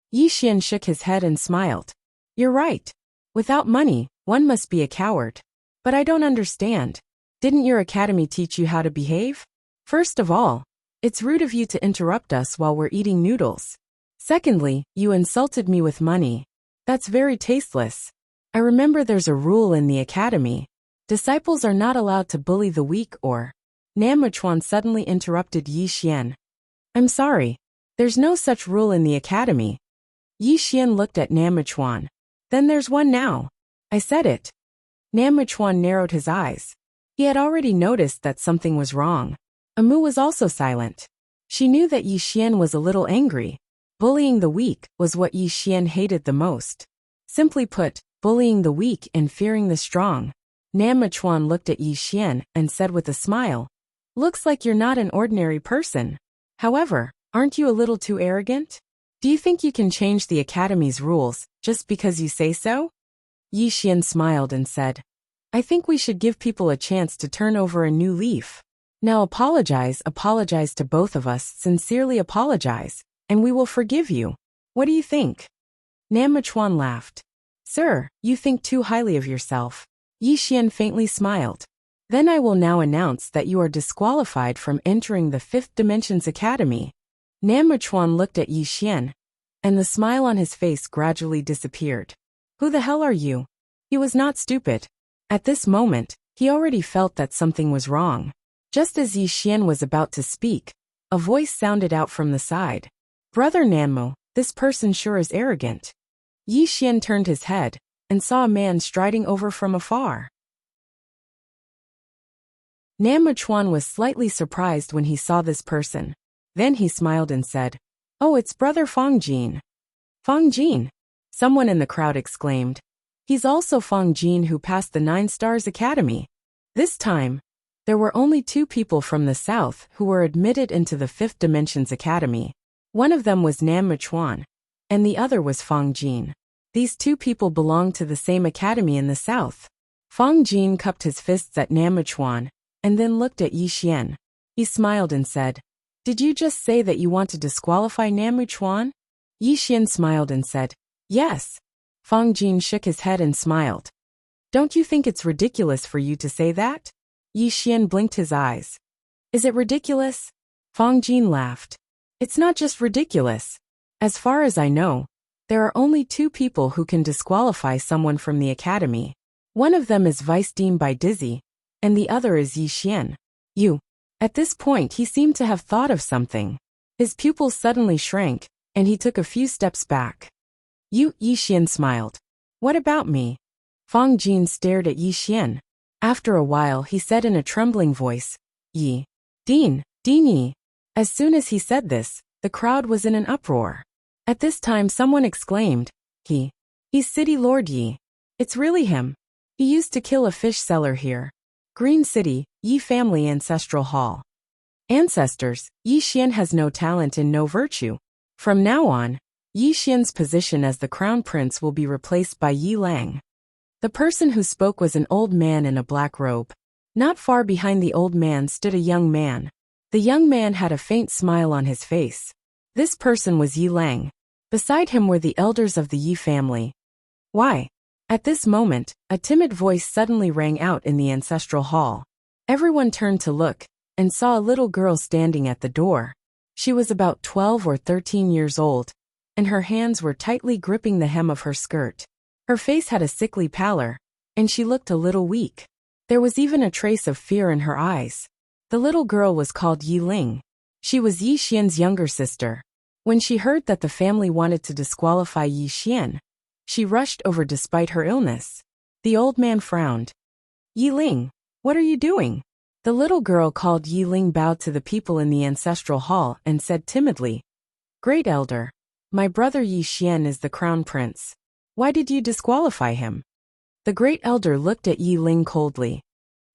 Yi Xian shook his head and smiled. You're right. Without money, one must be a coward. But I don't understand. Didn't your academy teach you how to behave? First of all, it's rude of you to interrupt us while we're eating noodles. Secondly, you insulted me with money. That's very tasteless. I remember there's a rule in the academy. Disciples are not allowed to bully the weak or... Nam Michuan suddenly interrupted Yi Xian. I'm sorry. There's no such rule in the academy. Yi Xian looked at Nam Michuan. Then there's one now. I said it. Nam Michuan narrowed his eyes. He had already noticed that something was wrong. Amu was also silent. She knew that Yi Xian was a little angry. Bullying the weak was what Yi Xian hated the most. Simply put, bullying the weak and fearing the strong. Nam Michuan looked at Yi Xian and said with a smile, Looks like you're not an ordinary person. However, aren't you a little too arrogant? Do you think you can change the academy's rules just because you say so? Yi Xian smiled and said, I think we should give people a chance to turn over a new leaf. Now apologize to both of us, sincerely apologize, and we will forgive you. What do you think? Nam Michuan laughed. Sir, you think too highly of yourself. Yi Xian faintly smiled. Then I will now announce that you are disqualified from entering the Fifth Dimensions Academy. Nam Michuan looked at Yi Xian, and the smile on his face gradually disappeared. Who the hell are you? He was not stupid. At this moment, he already felt that something was wrong. Just as Yi Xian was about to speak, a voice sounded out from the side. Brother Nanmo, this person sure is arrogant. Yi Xian turned his head and saw a man striding over from afar. Nam Michuan was slightly surprised when he saw this person. Then he smiled and said, Oh, it's Brother Fang Jin. Fang Jin? Someone in the crowd exclaimed. He's also Fang Jin who passed the 9 Stars Academy. This time, there were only 2 people from the south who were admitted into the Fifth Dimensions Academy. One of them was Nam Michuan. and the other was Fang Jin. These two people belonged to the same academy in the south. Fang Jin cupped his fists at Namuchuan, and then looked at Yi Xian. He smiled and said, "Did you just say that you want to disqualify Namuchuan?" Yi Xian smiled and said, "Yes." Fang Jin shook his head and smiled. "Don't you think it's ridiculous for you to say that?" Yi Xian blinked his eyes. "Is it ridiculous?" Fang Jin laughed. "It's not just ridiculous. As far as I know, there are only two people who can disqualify someone from the academy. One of them is Vice Dean by Dizzy, and the other is Yi Xian. You." At this point he seemed to have thought of something. His pupils suddenly shrank, and he took a few steps back. "You," Yi Xian smiled. "What about me?" Fang Jin stared at Yi Xian. After a while he said in a trembling voice, "Yi. Dean Yi." As soon as he said this, the crowd was in an uproar. At this time someone exclaimed, He's City Lord Yi. It's really him. He used to kill a fish seller here. Green City, Yi Family Ancestral Hall. Ancestors, Yi Xian has no talent and no virtue. From now on, Yi Xian's position as the crown prince will be replaced by Yi Lang. The person who spoke was an old man in a black robe. Not far behind the old man stood a young man. The young man had a faint smile on his face. This person was Yi Lang. Beside him were the elders of the Yi family. "Why?" At this moment, a timid voice suddenly rang out in the ancestral hall. Everyone turned to look, and saw a little girl standing at the door. She was about 12 or 13 years old, and her hands were tightly gripping the hem of her skirt. Her face had a sickly pallor, and she looked a little weak. There was even a trace of fear in her eyes. The little girl was called Yi Ling. She was Yi Xian's younger sister. When she heard that the family wanted to disqualify Yi Xian, she rushed over despite her illness. The old man frowned. "Yi Ling, what are you doing?" The little girl called Yi Ling bowed to the people in the ancestral hall and said timidly, "Great elder, my brother Yi Xian is the crown prince. Why did you disqualify him?" The great elder looked at Yi Ling coldly.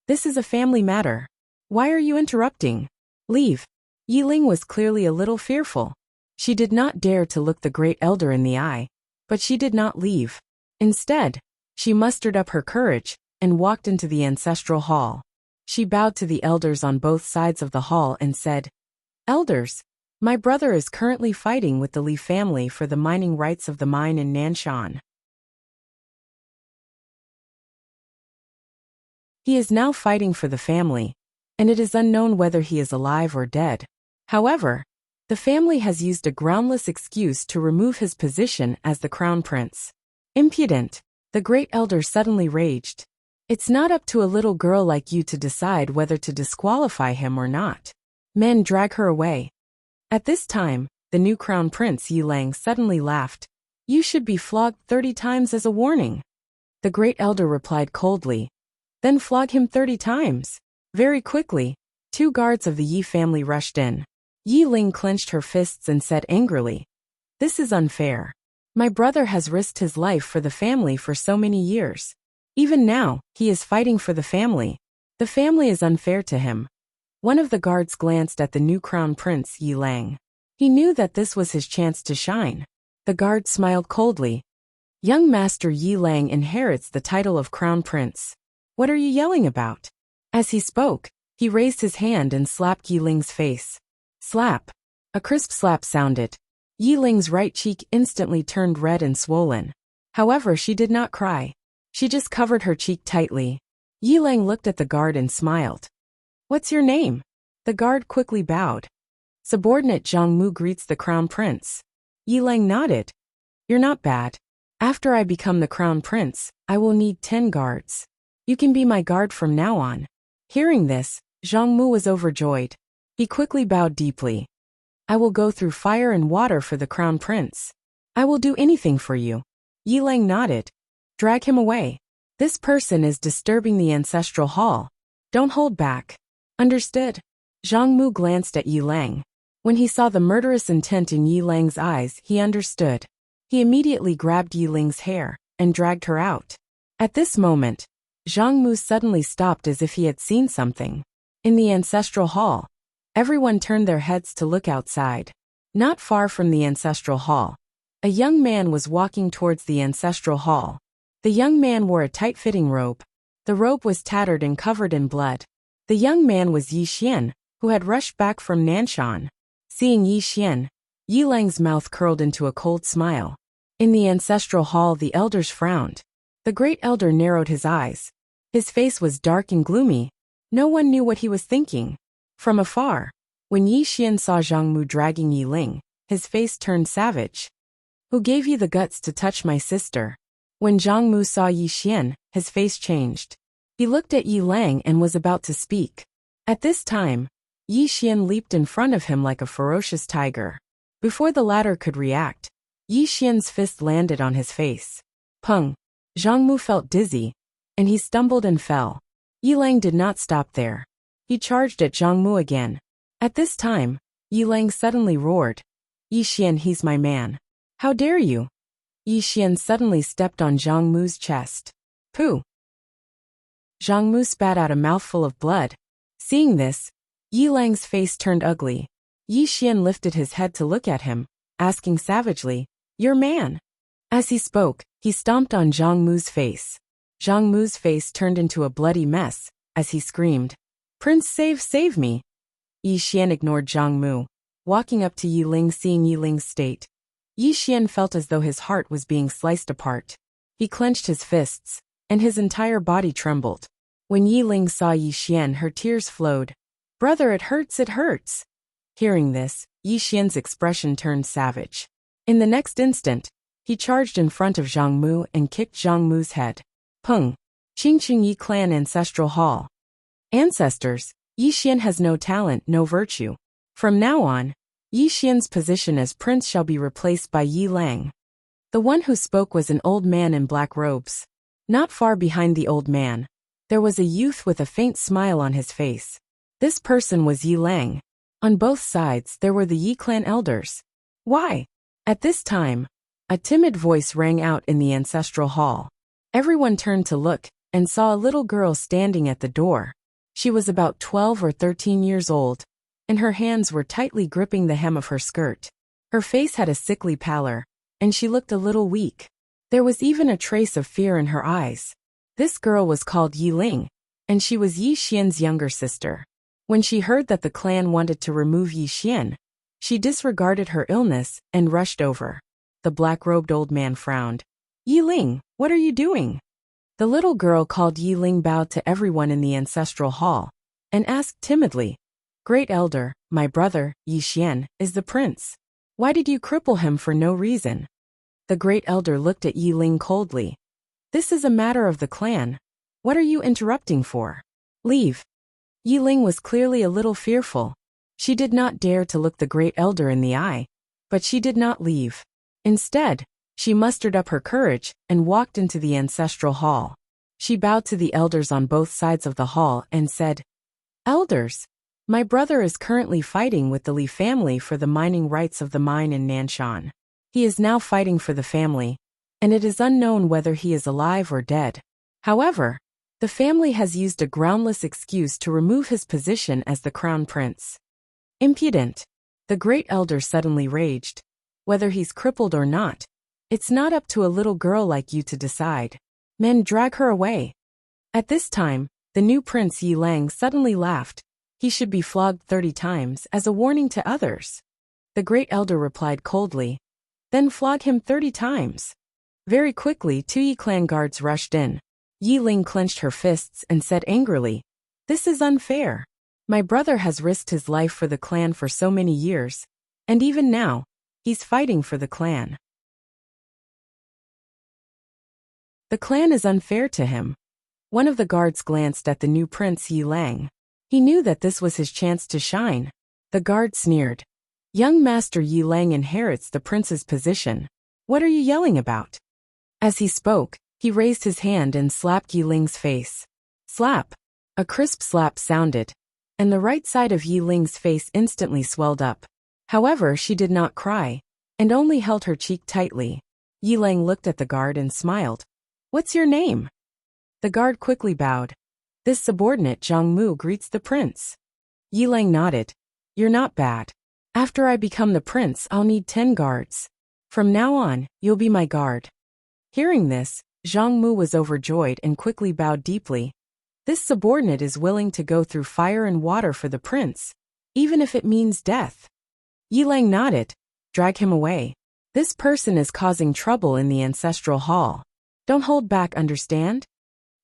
"This is a family matter. Why are you interrupting? Leave." Yi Ling was clearly a little fearful. She did not dare to look the great elder in the eye, but she did not leave. Instead, she mustered up her courage and walked into the ancestral hall. She bowed to the elders on both sides of the hall and said, "Elders, my brother is currently fighting with the Li family for the mining rights of the mine in Nanshan. He is now fighting for the family, and it is unknown whether he is alive or dead. However, the family has used a groundless excuse to remove his position as the crown prince." "Impudent," the great elder suddenly raged. "It's not up to a little girl like you to decide whether to disqualify him or not. Men, drag her away." At this time, the new crown prince Yi Lang suddenly laughed. "You should be flogged 30 times as a warning." The great elder replied coldly, "Then flog him 30 times. Very quickly, 2 guards of the Yi family rushed in. Yi Ling clenched her fists and said angrily, "This is unfair. My brother has risked his life for the family for so many years. Even now, he is fighting for the family. The family is unfair to him." One of the guards glanced at the new crown prince Yi Lang. He knew that this was his chance to shine. The guard smiled coldly. "Young Master Yi Lang inherits the title of crown prince. What are you yelling about?" As he spoke, he raised his hand and slapped Yi Ling's face. Slap. A crisp slap sounded. Yi Ling's right cheek instantly turned red and swollen. However, she did not cry. She just covered her cheek tightly. Yi Lang looked at the guard and smiled. "What's your name?" The guard quickly bowed. "Subordinate Zhang Mu greets the crown prince." Yi Lang nodded. "You're not bad. After I become the crown prince, I will need 10 guards. You can be my guard from now on." Hearing this, Zhang Mu was overjoyed. He quickly bowed deeply. "I will go through fire and water for the crown prince. I will do anything for you." Yi Lang nodded. "Drag him away. This person is disturbing the ancestral hall. Don't hold back." "Understood." Zhang Mu glanced at Yi Lang. When he saw the murderous intent in Yi Lang's eyes, he understood. He immediately grabbed Yi Ling's hair and dragged her out. At this moment, Zhang Mu suddenly stopped as if he had seen something. In the ancestral hall, everyone turned their heads to look outside. Not far from the ancestral hall, A young man was walking towards the ancestral hall. The young man wore a tight-fitting robe. The robe was tattered and covered in blood. The young man was Yi Xian, who had rushed back from Nanshan. Seeing Yi Xian, Yi Lang's mouth curled into a cold smile. In the ancestral hall, the elders frowned. The great elder narrowed his eyes. His face was dark and gloomy. No one knew what he was thinking. From afar, when Yi Xian saw Zhang Mu dragging Yi Ling, his face turned savage. Who gave you the guts to touch my sister? When Zhang Mu saw Yi Xian, his face changed. He looked at Yi Lang and was about to speak. At this time, Yi Xian leaped in front of him like a ferocious tiger. Before the latter could react, Yi Xian's fist landed on his face. Pung! Zhang Mu felt dizzy, and he stumbled and fell. Yi Lang did not stop there. He charged at Zhang Mu again. At this time, Yi Lang suddenly roared. Yi Xian, he's my man. How dare you? Yi Xian suddenly stepped on Zhang Mu's chest. Pooh! Zhang Mu spat out a mouthful of blood. Seeing this, Yi Lang's face turned ugly. Yi Xian lifted his head to look at him, asking savagely, Your man? As he spoke, he stomped on Zhang Mu's face. Zhang Mu's face turned into a bloody mess, as he screamed, Prince, save me! Yi Xian ignored Zhang Mu. Walking up to Yi Ling, seeing Yi Ling's state, Yi Xian felt as though his heart was being sliced apart. He clenched his fists, and his entire body trembled. When Yi Ling saw Yi Xian, her tears flowed. Brother, it hurts, it hurts. Hearing this, Yi Xian's expression turned savage. In the next instant, he charged in front of Zhang Mu and kicked Zhang Mu's head. Pung! Qingqing Yi Clan Ancestral Hall. Ancestors, Yi Xian has no talent, no virtue. From now on, Yi Xian's position as prince shall be replaced by Yi Lang. The one who spoke was an old man in black robes. Not far behind the old man, there was a youth with a faint smile on his face. This person was Yi Lang. On both sides there were the Yi clan elders. Why? At this time, a timid voice rang out in the ancestral hall. Everyone turned to look, and saw a little girl standing at the door. She was about 12 or 13 years old, and her hands were tightly gripping the hem of her skirt. Her face had a sickly pallor, and she looked a little weak. There was even a trace of fear in her eyes. This girl was called Yi Ling, and she was Yi Xian's younger sister. When she heard that the clan wanted to remove Yi Xian, she disregarded her illness and rushed over. The black-robed old man frowned. Yi Ling, what are you doing? The little girl called Yi Ling bowed to everyone in the ancestral hall, and asked timidly, Great Elder, my brother, Yi Xian, is the prince. Why did you cripple him for no reason? The Great Elder looked at Yi Ling coldly. This is a matter of the clan. What are you interrupting for? Leave. Yi Ling was clearly a little fearful. She did not dare to look the Great Elder in the eye, but she did not leave. Instead, she mustered up her courage and walked into the ancestral hall. She bowed to the elders on both sides of the hall and said, Elders, my brother is currently fighting with the Li family for the mining rights of the mine in Nanshan. He is now fighting for the family, and it is unknown whether he is alive or dead. However, the family has used a groundless excuse to remove his position as the crown prince. Impudent! The Great Elder suddenly raged. Whether he's crippled or not, it's not up to a little girl like you to decide. Men, drag her away. At this time, the new prince Yi Lang suddenly laughed. He should be flogged 30 times as a warning to others. The Great Elder replied coldly. Then flog him 30 times. Very quickly 2 Yi clan guards rushed in. Yi Ling clenched her fists and said angrily, This is unfair. My brother has risked his life for the clan for so many years, and even now, he's fighting for the clan. The clan is unfair to him. One of the guards glanced at the new prince Yi Lang. He knew that this was his chance to shine. The guard sneered. Young Master Yi Lang inherits the prince's position. What are you yelling about? As he spoke, he raised his hand and slapped Yi Ling's face. Slap! A crisp slap sounded, and the right side of Yi Ling's face instantly swelled up. However, she did not cry, and only held her cheek tightly. Yi Lang looked at the guard and smiled. What's your name? The guard quickly bowed. This subordinate Zhang Mu greets the prince. Yi Lang nodded. You're not bad. After I become the prince, I'll need 10 guards. From now on, you'll be my guard. Hearing this, Zhang Mu was overjoyed and quickly bowed deeply. This subordinate is willing to go through fire and water for the prince, even if it means death. Yilang nodded. Drag him away. This person is causing trouble in the ancestral hall. Don't hold back, understand?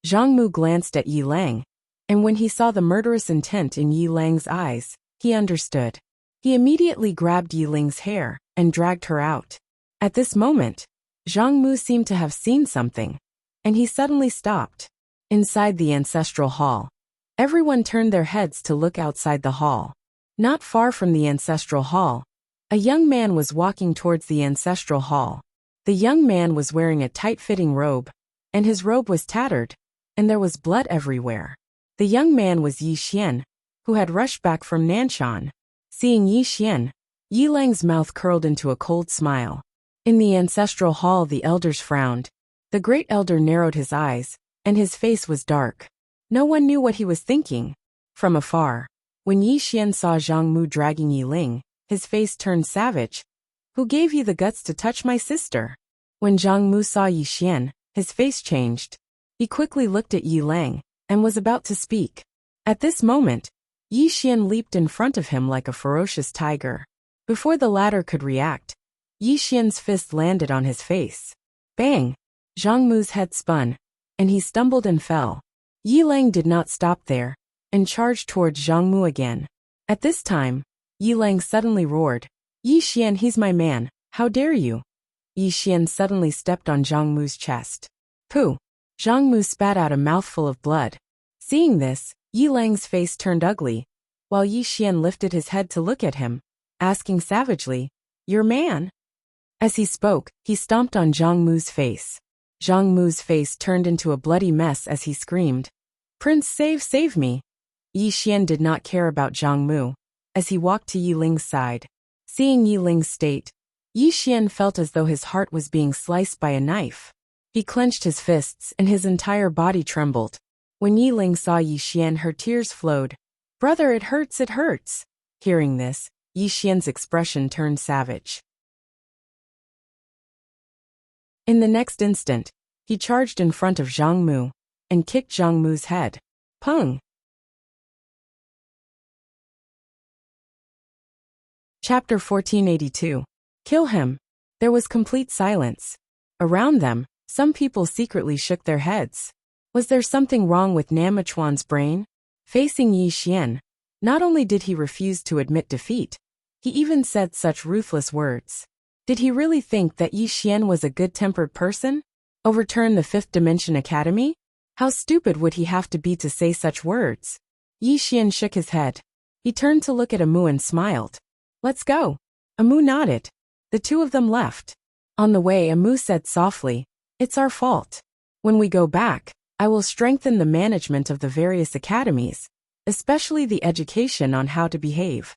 Zhang Mu glanced at Yilang, and when he saw the murderous intent in Yilang's eyes, he understood. He immediately grabbed Yiling's hair and dragged her out. At this moment, Zhang Mu seemed to have seen something, and he suddenly stopped. Inside the ancestral hall, everyone turned their heads to look outside the hall. Not far from the ancestral hall, a young man was walking towards the ancestral hall. The young man was wearing a tight-fitting robe, and his robe was tattered, and there was blood everywhere. The young man was Yi Xian, who had rushed back from Nanshan. Seeing Yi Xian, Yilang's mouth curled into a cold smile. In the ancestral hall, the elders frowned. The great elder narrowed his eyes, and his face was dark. No one knew what he was thinking. From afar, when Yi Xian saw Zhang Mu dragging Yiling, his face turned savage. Who gave you the guts to touch my sister? When Zhang Mu saw Yi Xian, his face changed. He quickly looked at Yilang, and was about to speak. At this moment, Yi Xian leaped in front of him like a ferocious tiger. Before the latter could react, Yi Xian's fist landed on his face. Bang! Zhang Mu's head spun, and he stumbled and fell. Yilang did not stop there, and charged towards Zhang Mu again. At this time, Yilang suddenly roared, Yi Xian, he's my man, how dare you? Yi Xian suddenly stepped on Zhang Mu's chest. Pooh! Zhang Mu spat out a mouthful of blood. Seeing this, Yilang's face turned ugly, while Yi Xian lifted his head to look at him, asking savagely, your man? As he spoke, he stomped on Zhang Mu's face. Zhang Mu's face turned into a bloody mess as he screamed, Prince, save me! Yi Xian did not care about Zhang Mu, as he walked to Yiling's side. Seeing Yiling's state, Yi Xian felt as though his heart was being sliced by a knife. He clenched his fists and his entire body trembled. When Yiling saw Yi Xian, her tears flowed. Brother, it hurts, it hurts. Hearing this, Yi Xian's expression turned savage. In the next instant, he charged in front of Zhang Mu and kicked Zhang Mu's head. Pung! Chapter 1482. Kill him. There was complete silence. Around them, some people secretly shook their heads. Was there something wrong with Namichuan's brain? Facing Yi Xian, not only did he refuse to admit defeat, he even said such ruthless words. Did he really think that Yi Xian was a good-tempered person? Overturn the Fifth Dimension Academy? How stupid would he have to be to say such words? Yi Xian shook his head. He turned to look at Amu and smiled. Let's go. Amu nodded. The two of them left. On the way, Amu said softly, It's our fault. When we go back, I will strengthen the management of the various academies, especially the education on how to behave.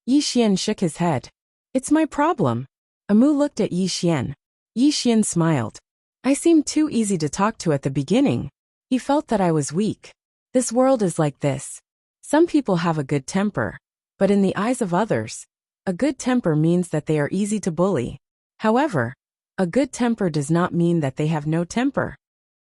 Yi Xian shook his head. It's my problem. Amu looked at Yi Xian. Yi Xian smiled. I seemed too easy to talk to at the beginning. He felt that I was weak. This world is like this. Some people have a good temper, but in the eyes of others, a good temper means that they are easy to bully. However, a good temper does not mean that they have no temper.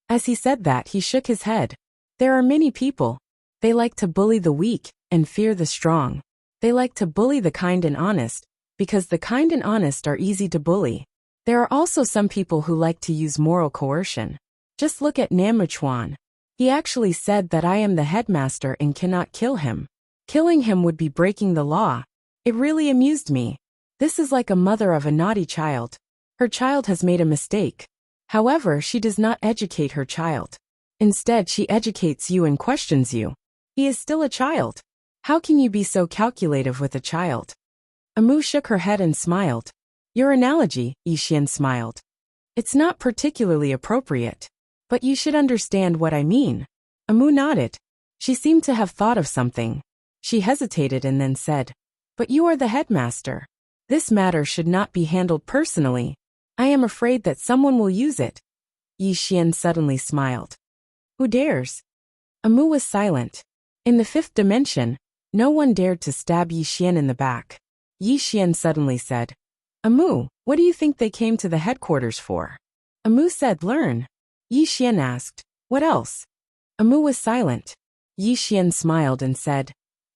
As he said that, he shook his head. There are many people. They like to bully the weak and fear the strong. They like to bully the kind and honest, because the kind and honest are easy to bully. There are also some people who like to use moral coercion. Just look at Namichuan. He actually said that I am the headmaster and cannot kill him. Killing him would be breaking the law. It really amused me. This is like a mother of a naughty child. Her child has made a mistake. However, she does not educate her child. Instead, she educates you and questions you. He is still a child. How can you be so calculative with a child? Amu shook her head and smiled. Your analogy, Yi Xian smiled. It's not particularly appropriate. But you should understand what I mean. Amu nodded. She seemed to have thought of something. She hesitated and then said, But you are the headmaster. This matter should not be handled personally. I am afraid that someone will use it. Yi Xian suddenly smiled. Who dares? Amu was silent. In the fifth dimension, no one dared to stab Yi Xian in the back. Yi Xian suddenly said, Amu, what do you think they came to the headquarters for? Amu said learn. Yi Xian asked, what else? Amu was silent. Yi Xian smiled and said,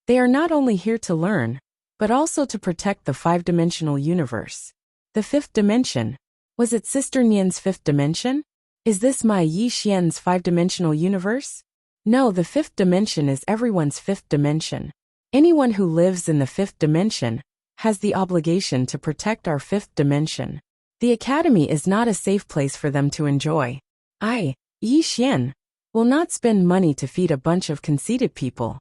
they are not only here to learn, but also to protect the five-dimensional universe. The fifth dimension. Was it Sister Nian's fifth dimension? Is this my Yi Xian's five-dimensional universe? No, the fifth dimension is everyone's fifth dimension. Anyone who lives in the fifth dimension has the obligation to protect our fifth dimension. The academy is not a safe place for them to enjoy. I, Yi Xian, will not spend money to feed a bunch of conceited people.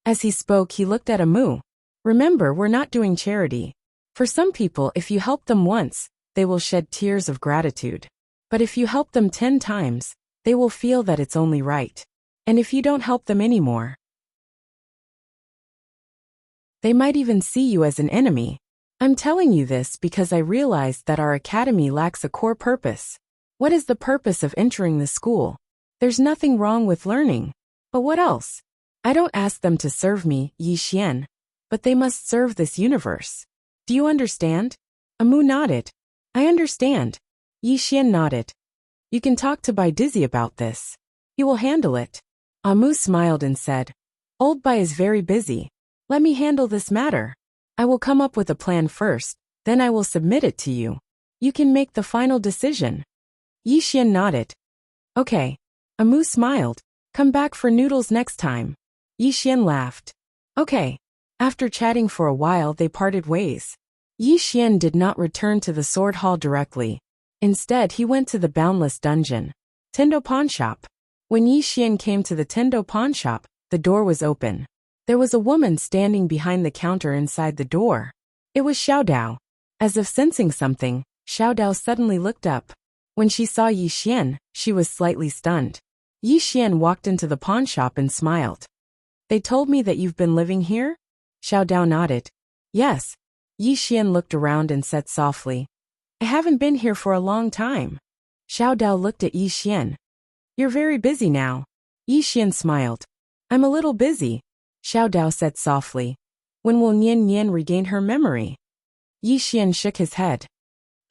As he spoke, he looked at Amu. Remember, we're not doing charity. For some people, if you help them once, they will shed tears of gratitude. But if you help them 10 times, they will feel that it's only right. And if you don't help them anymore, they might even see you as an enemy. I'm telling you this because I realized that our academy lacks a core purpose. What is the purpose of entering the school? There's nothing wrong with learning. But what else? I don't ask them to serve me, Yi Xian, but they must serve this universe. Do you understand? Amu nodded. I understand. Yi Xian nodded. You can talk to Bai Dizzy about this. He will handle it. Amu smiled and said, Old Bai is very busy. Let me handle this matter. I will come up with a plan first, then I will submit it to you. You can make the final decision. Yi Xian nodded. Okay. Amu smiled. Come back for noodles next time. Yi Xian laughed. Okay. After chatting for a while, they parted ways. Yi Xian did not return to the sword hall directly. Instead, he went to the boundless dungeon. Tendo pawn shop. When Yi Xian came to the Tendo pawn shop, the door was open. There was a woman standing behind the counter inside the door. It was Xiao Dao. As if sensing something, Xiao Dao suddenly looked up. When she saw Yi Xian, she was slightly stunned. Yi Xian walked into the pawn shop and smiled. They told me that you've been living here? Xiao Dao nodded. Yes. Yi Xian looked around and said softly, I haven't been here for a long time. Xiao Dao looked at Yi Xian. You're very busy now. Yi Xian smiled. I'm a little busy. Xiao Dao said softly. When will Nian Nian regain her memory? Yi Xian shook his head.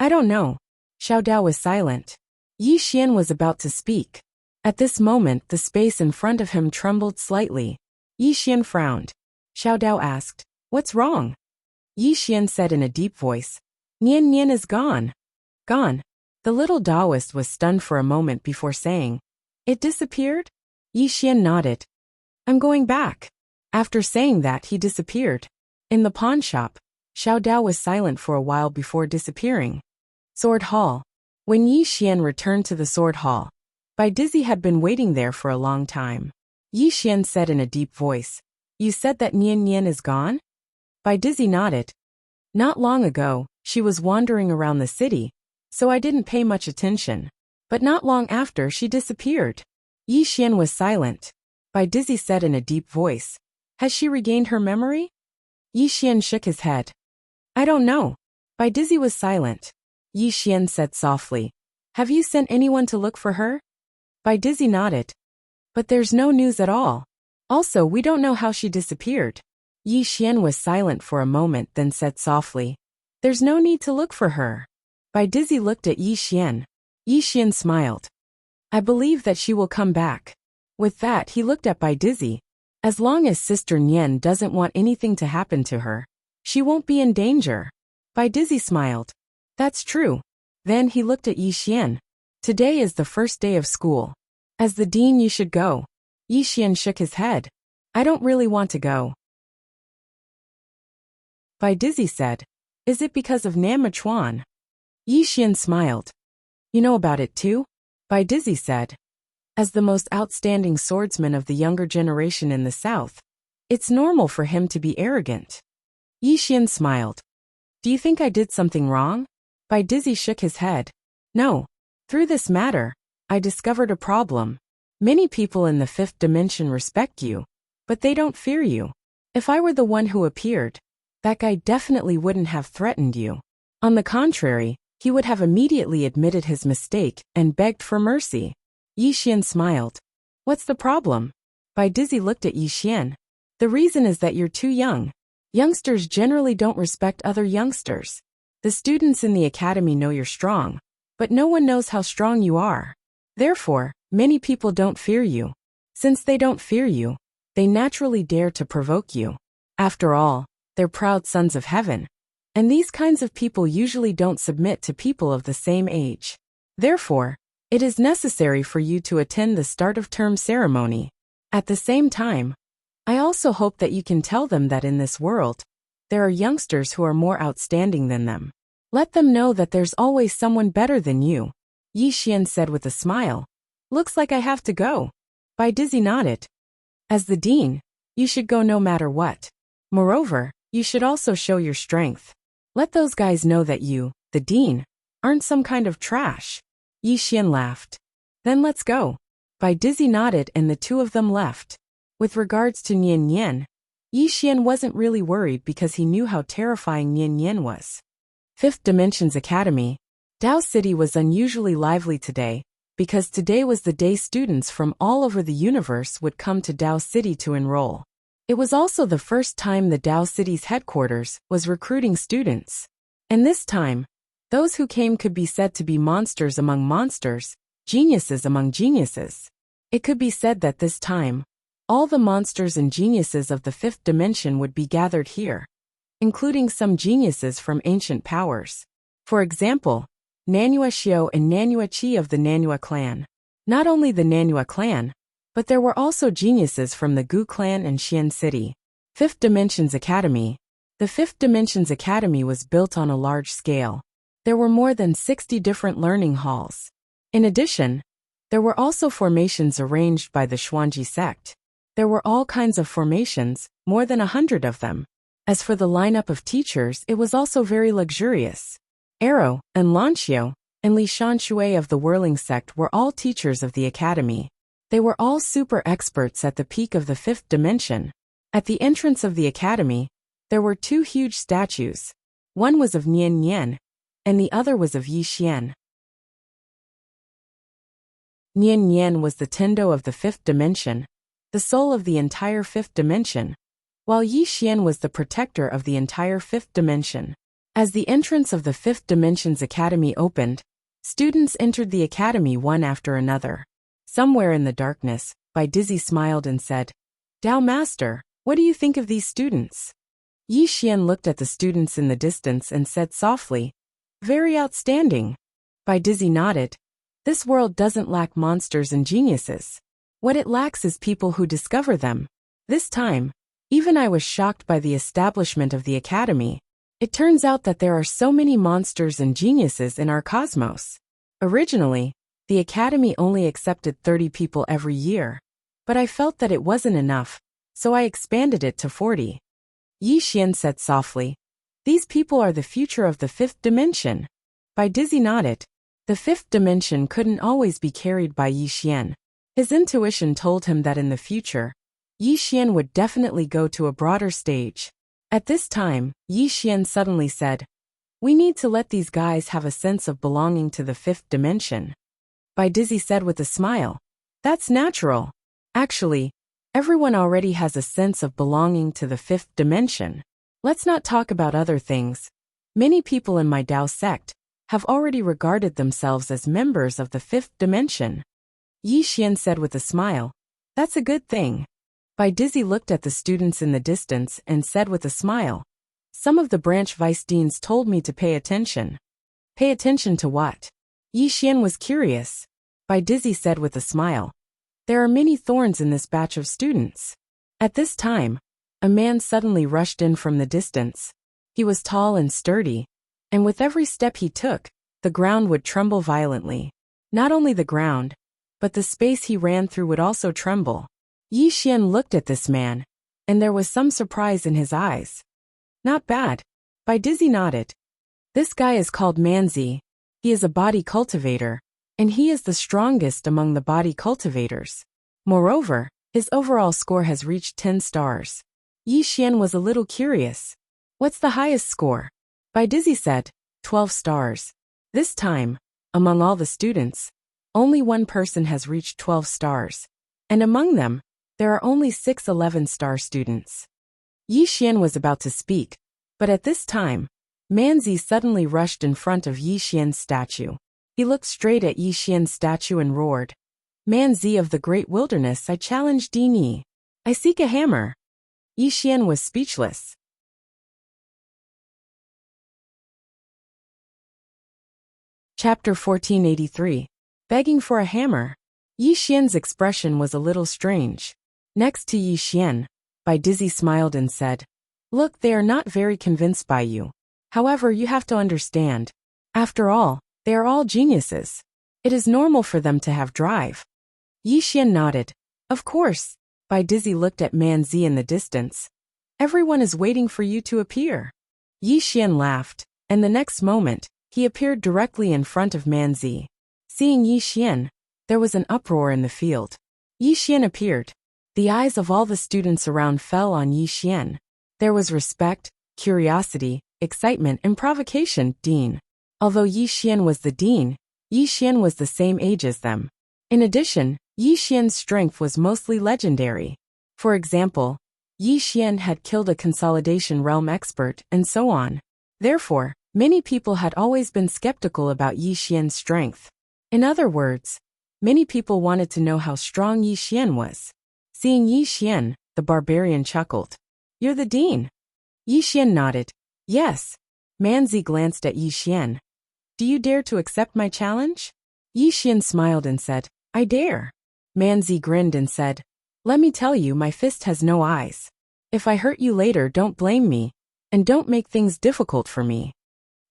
I don't know. Xiao Dao was silent. Yi Xian was about to speak. At this moment, the space in front of him trembled slightly. Yi Xian frowned. Xiao Dao asked, What's wrong? Yi Xian said in a deep voice, Nian Nian is gone. Gone. The little Taoist was stunned for a moment before saying, It disappeared? Yi Xian nodded. I'm going back. After saying that, he disappeared. In the pawn shop, Xiao Dao was silent for a while before disappearing. Sword Hall. When Yi Xian returned to the Sword Hall, Bai Dizzy had been waiting there for a long time. Yi Xian said in a deep voice, You said that Nian Nian is gone? Bai Dizzy nodded. Not long ago, she was wandering around the city, so I didn't pay much attention. But not long after, she disappeared. Yi Xian was silent. Bai Dizzy said in a deep voice, Has she regained her memory? Yi Xian shook his head. I don't know. Bai Dizzy was silent. Yi Xian said softly, Have you sent anyone to look for her? Bai Dizzy nodded. But there's no news at all. Also, we don't know how she disappeared. Yi Xian was silent for a moment, then said softly, There's no need to look for her. Bai Dizzy looked at Yi Xian. Yi Xian smiled. I believe that she will come back. With that, he looked at Bai Dizzy. As long as Sister Nian doesn't want anything to happen to her, she won't be in danger. Bai Dizzy smiled. That's true. Then he looked at Yi Xian. Today is the first day of school. As the dean, you should go. Yi Xian shook his head. I don't really want to go. Bai Dizzy said, Is it because of Nam Chuan? Yi Xian smiled. You know about it too? Bai Dizzy said. As the most outstanding swordsman of the younger generation in the south, it's normal for him to be arrogant. Yi Xian smiled. Do you think I did something wrong? Bai Dizzy shook his head. No. Through this matter, I discovered a problem. Many people in the fifth dimension respect you, but they don't fear you. If I were the one who appeared, that guy definitely wouldn't have threatened you. On the contrary, he would have immediately admitted his mistake and begged for mercy. Yi Xian smiled. What's the problem? Bai Dizzy looked at Yi Xian. The reason is that you're too young. Youngsters generally don't respect other youngsters. The students in the academy know you're strong, but no one knows how strong you are. Therefore, many people don't fear you. Since they don't fear you, they naturally dare to provoke you. After all, they're proud sons of heaven. And these kinds of people usually don't submit to people of the same age. Therefore, it is necessary for you to attend the start of term ceremony. At the same time, I also hope that you can tell them that in this world, there are youngsters who are more outstanding than them. Let them know that there's always someone better than you. Yi Xian said with a smile. Looks like I have to go. Bai Dizzy nodded. As the dean, you should go no matter what. Moreover, you should also show your strength. Let those guys know that you, the dean, aren't some kind of trash. Yi Xian laughed. Then let's go. Bai Dizzy nodded and the two of them left. With regards to Nian Yan, Yi Xian wasn't really worried because he knew how terrifying Nian Yan was. Fifth Dimension's Academy. Dao City was unusually lively today, because today was the day students from all over the universe would come to Dao City to enroll. It was also the first time the Dao City's headquarters was recruiting students. And this time, those who came could be said to be monsters among monsters, geniuses among geniuses. It could be said that this time, all the monsters and geniuses of the fifth dimension would be gathered here, including some geniuses from ancient powers. For example, Nanua Xiao and Nanua Qi of the Nanua clan. Not only the Nanua clan, but there were also geniuses from the Gu clan and Xian City. Fifth Dimension's Academy. The Fifth Dimension's Academy was built on a large scale. There were more than 60 different learning halls. In addition, there were also formations arranged by the Xuanji sect. There were all kinds of formations, more than 100 of them. As for the lineup of teachers, it was also very luxurious. Arrow, and Lanxiu, and Li Shanshui of the Whirling sect were all teachers of the academy. They were all super experts at the peak of the fifth dimension. At the entrance of the academy, there were two huge statues. One was of Nian Yan, and the other was of Yi Xian. Nian Yan was the Tendo of the fifth dimension, the soul of the entire fifth dimension, while Yi Xian was the protector of the entire fifth dimension. As the entrance of the fifth dimension's academy opened, students entered the academy one after another. Somewhere in the darkness, Bai Dizzy smiled and said, Dao Master, what do you think of these students? Yi Xian looked at the students in the distance and said softly, Very outstanding. Bai Dizzy nodded. This world doesn't lack monsters and geniuses. What it lacks is people who discover them. This time, even I was shocked by the establishment of the academy. It turns out that there are so many monsters and geniuses in our cosmos. Originally, the academy only accepted 30 people every year, but I felt that it wasn't enough, so I expanded it to 40. Yi Xian said softly, These people are the future of the fifth dimension. Bai Dizzy nodded. The fifth dimension couldn't always be carried by Yi Xian. His intuition told him that in the future, Yi Xian would definitely go to a broader stage. At this time, Yi Xian suddenly said, We need to let these guys have a sense of belonging to the fifth dimension. Bai Dizzy said with a smile, That's natural. Actually, everyone already has a sense of belonging to the fifth dimension. Let's not talk about other things. Many people in my Dao sect have already regarded themselves as members of the fifth dimension. Yi Xian said with a smile, That's a good thing. Bai Dizzy looked at the students in the distance and said with a smile, Some of the branch vice deans told me to pay attention. Pay attention to what? Yi Xian was curious. Bai Dizzy said with a smile, There are many thorns in this batch of students. At this time, a man suddenly rushed in from the distance. He was tall and sturdy, and with every step he took, the ground would tremble violently. Not only the ground, but the space he ran through would also tremble. Yi Xian looked at this man, and there was some surprise in his eyes. Not bad. Bai Dizzy nodded. This guy is called Manzi. He is a body cultivator, and he is the strongest among the body cultivators. Moreover, his overall score has reached 10 stars. Yi Xian was a little curious. What's the highest score? Bai Dizzy said, 12 stars. This time, among all the students, only one person has reached 12 stars, and among them, there are only 6 11-star students. Yi Xian was about to speak, but at this time, Manzi suddenly rushed in front of Yi Xian's statue. He looked straight at Yi Xian's statue and roared, "Manzi of the great wilderness, I challenge Dini. I seek a hammer." Yi Xian was speechless. Chapter 1483. Begging for a hammer. Yi Xian's expression was a little strange. Next to Yi Xian, Bai Dizzy smiled and said, "Look, they are not very convinced by you. However, you have to understand. After all, they are all geniuses. It is normal for them to have drive." Yi Xian nodded. "Of course." Bai Dizzy looked at Manzi in the distance. "Everyone is waiting for you to appear." Yi Xian laughed, and the next moment, he appeared directly in front of Manzi. Seeing Yi Xian, there was an uproar in the field. Yi Xian appeared. The eyes of all the students around fell on Yi Xian. There was respect, curiosity, excitement, and provocation. Dean. Although Yi Xian was the dean, Yi Xian was the same age as them. In addition, Yi Xian's strength was mostly legendary. For example, Yi Xian had killed a consolidation realm expert, and so on. Therefore, many people had always been skeptical about Yi Xian's strength. In other words, many people wanted to know how strong Yi Xian was. Seeing Yi Xian, the barbarian chuckled. "You're the dean?" Yi Xian nodded. "Yes." Manzi glanced at Yi Xian. "Do you dare to accept my challenge?" Yi Xian smiled and said, "I dare." Manzi grinned and said, "Let me tell you, my fist has no eyes. If I hurt you later, don't blame me, and don't make things difficult for me."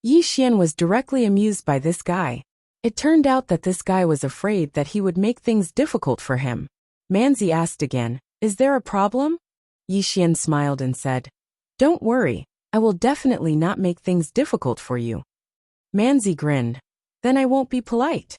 Yi Xian was directly amused by this guy. It turned out that this guy was afraid that he would make things difficult for him. Manzi asked again, "Is there a problem?" Yi Xian smiled and said, "Don't worry, I will definitely not make things difficult for you." Manzi grinned. "Then I won't be polite."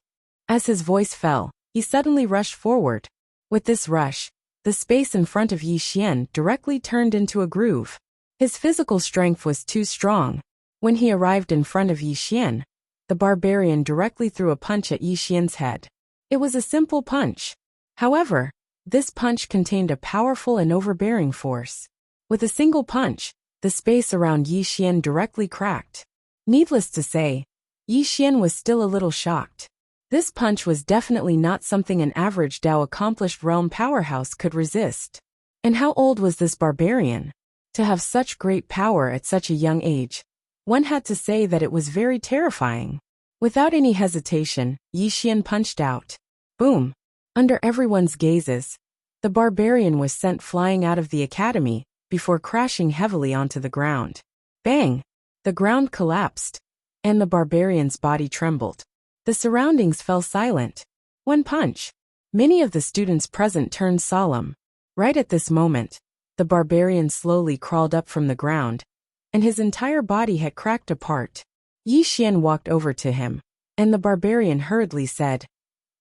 As his voice fell, he suddenly rushed forward. With this rush, the space in front of Yi Xian directly turned into a groove. His physical strength was too strong. When he arrived in front of Yi Xian, the barbarian directly threw a punch at Yi Xian's head. It was a simple punch. However, this punch contained a powerful and overbearing force. With a single punch, the space around Yi Xian directly cracked. Needless to say, Yi Xian was still a little shocked. This punch was definitely not something an average Dao accomplished realm powerhouse could resist. And how old was this barbarian? To have such great power at such a young age, one had to say that it was very terrifying. Without any hesitation, Yi Xian punched out. Boom! Under everyone's gazes, the barbarian was sent flying out of the academy, before crashing heavily onto the ground. Bang! The ground collapsed, and the barbarian's body trembled. The surroundings fell silent. One punch. Many of the students present turned solemn. Right at this moment, the barbarian slowly crawled up from the ground, and his entire body had cracked apart. Yi Xian walked over to him, and the barbarian hurriedly said,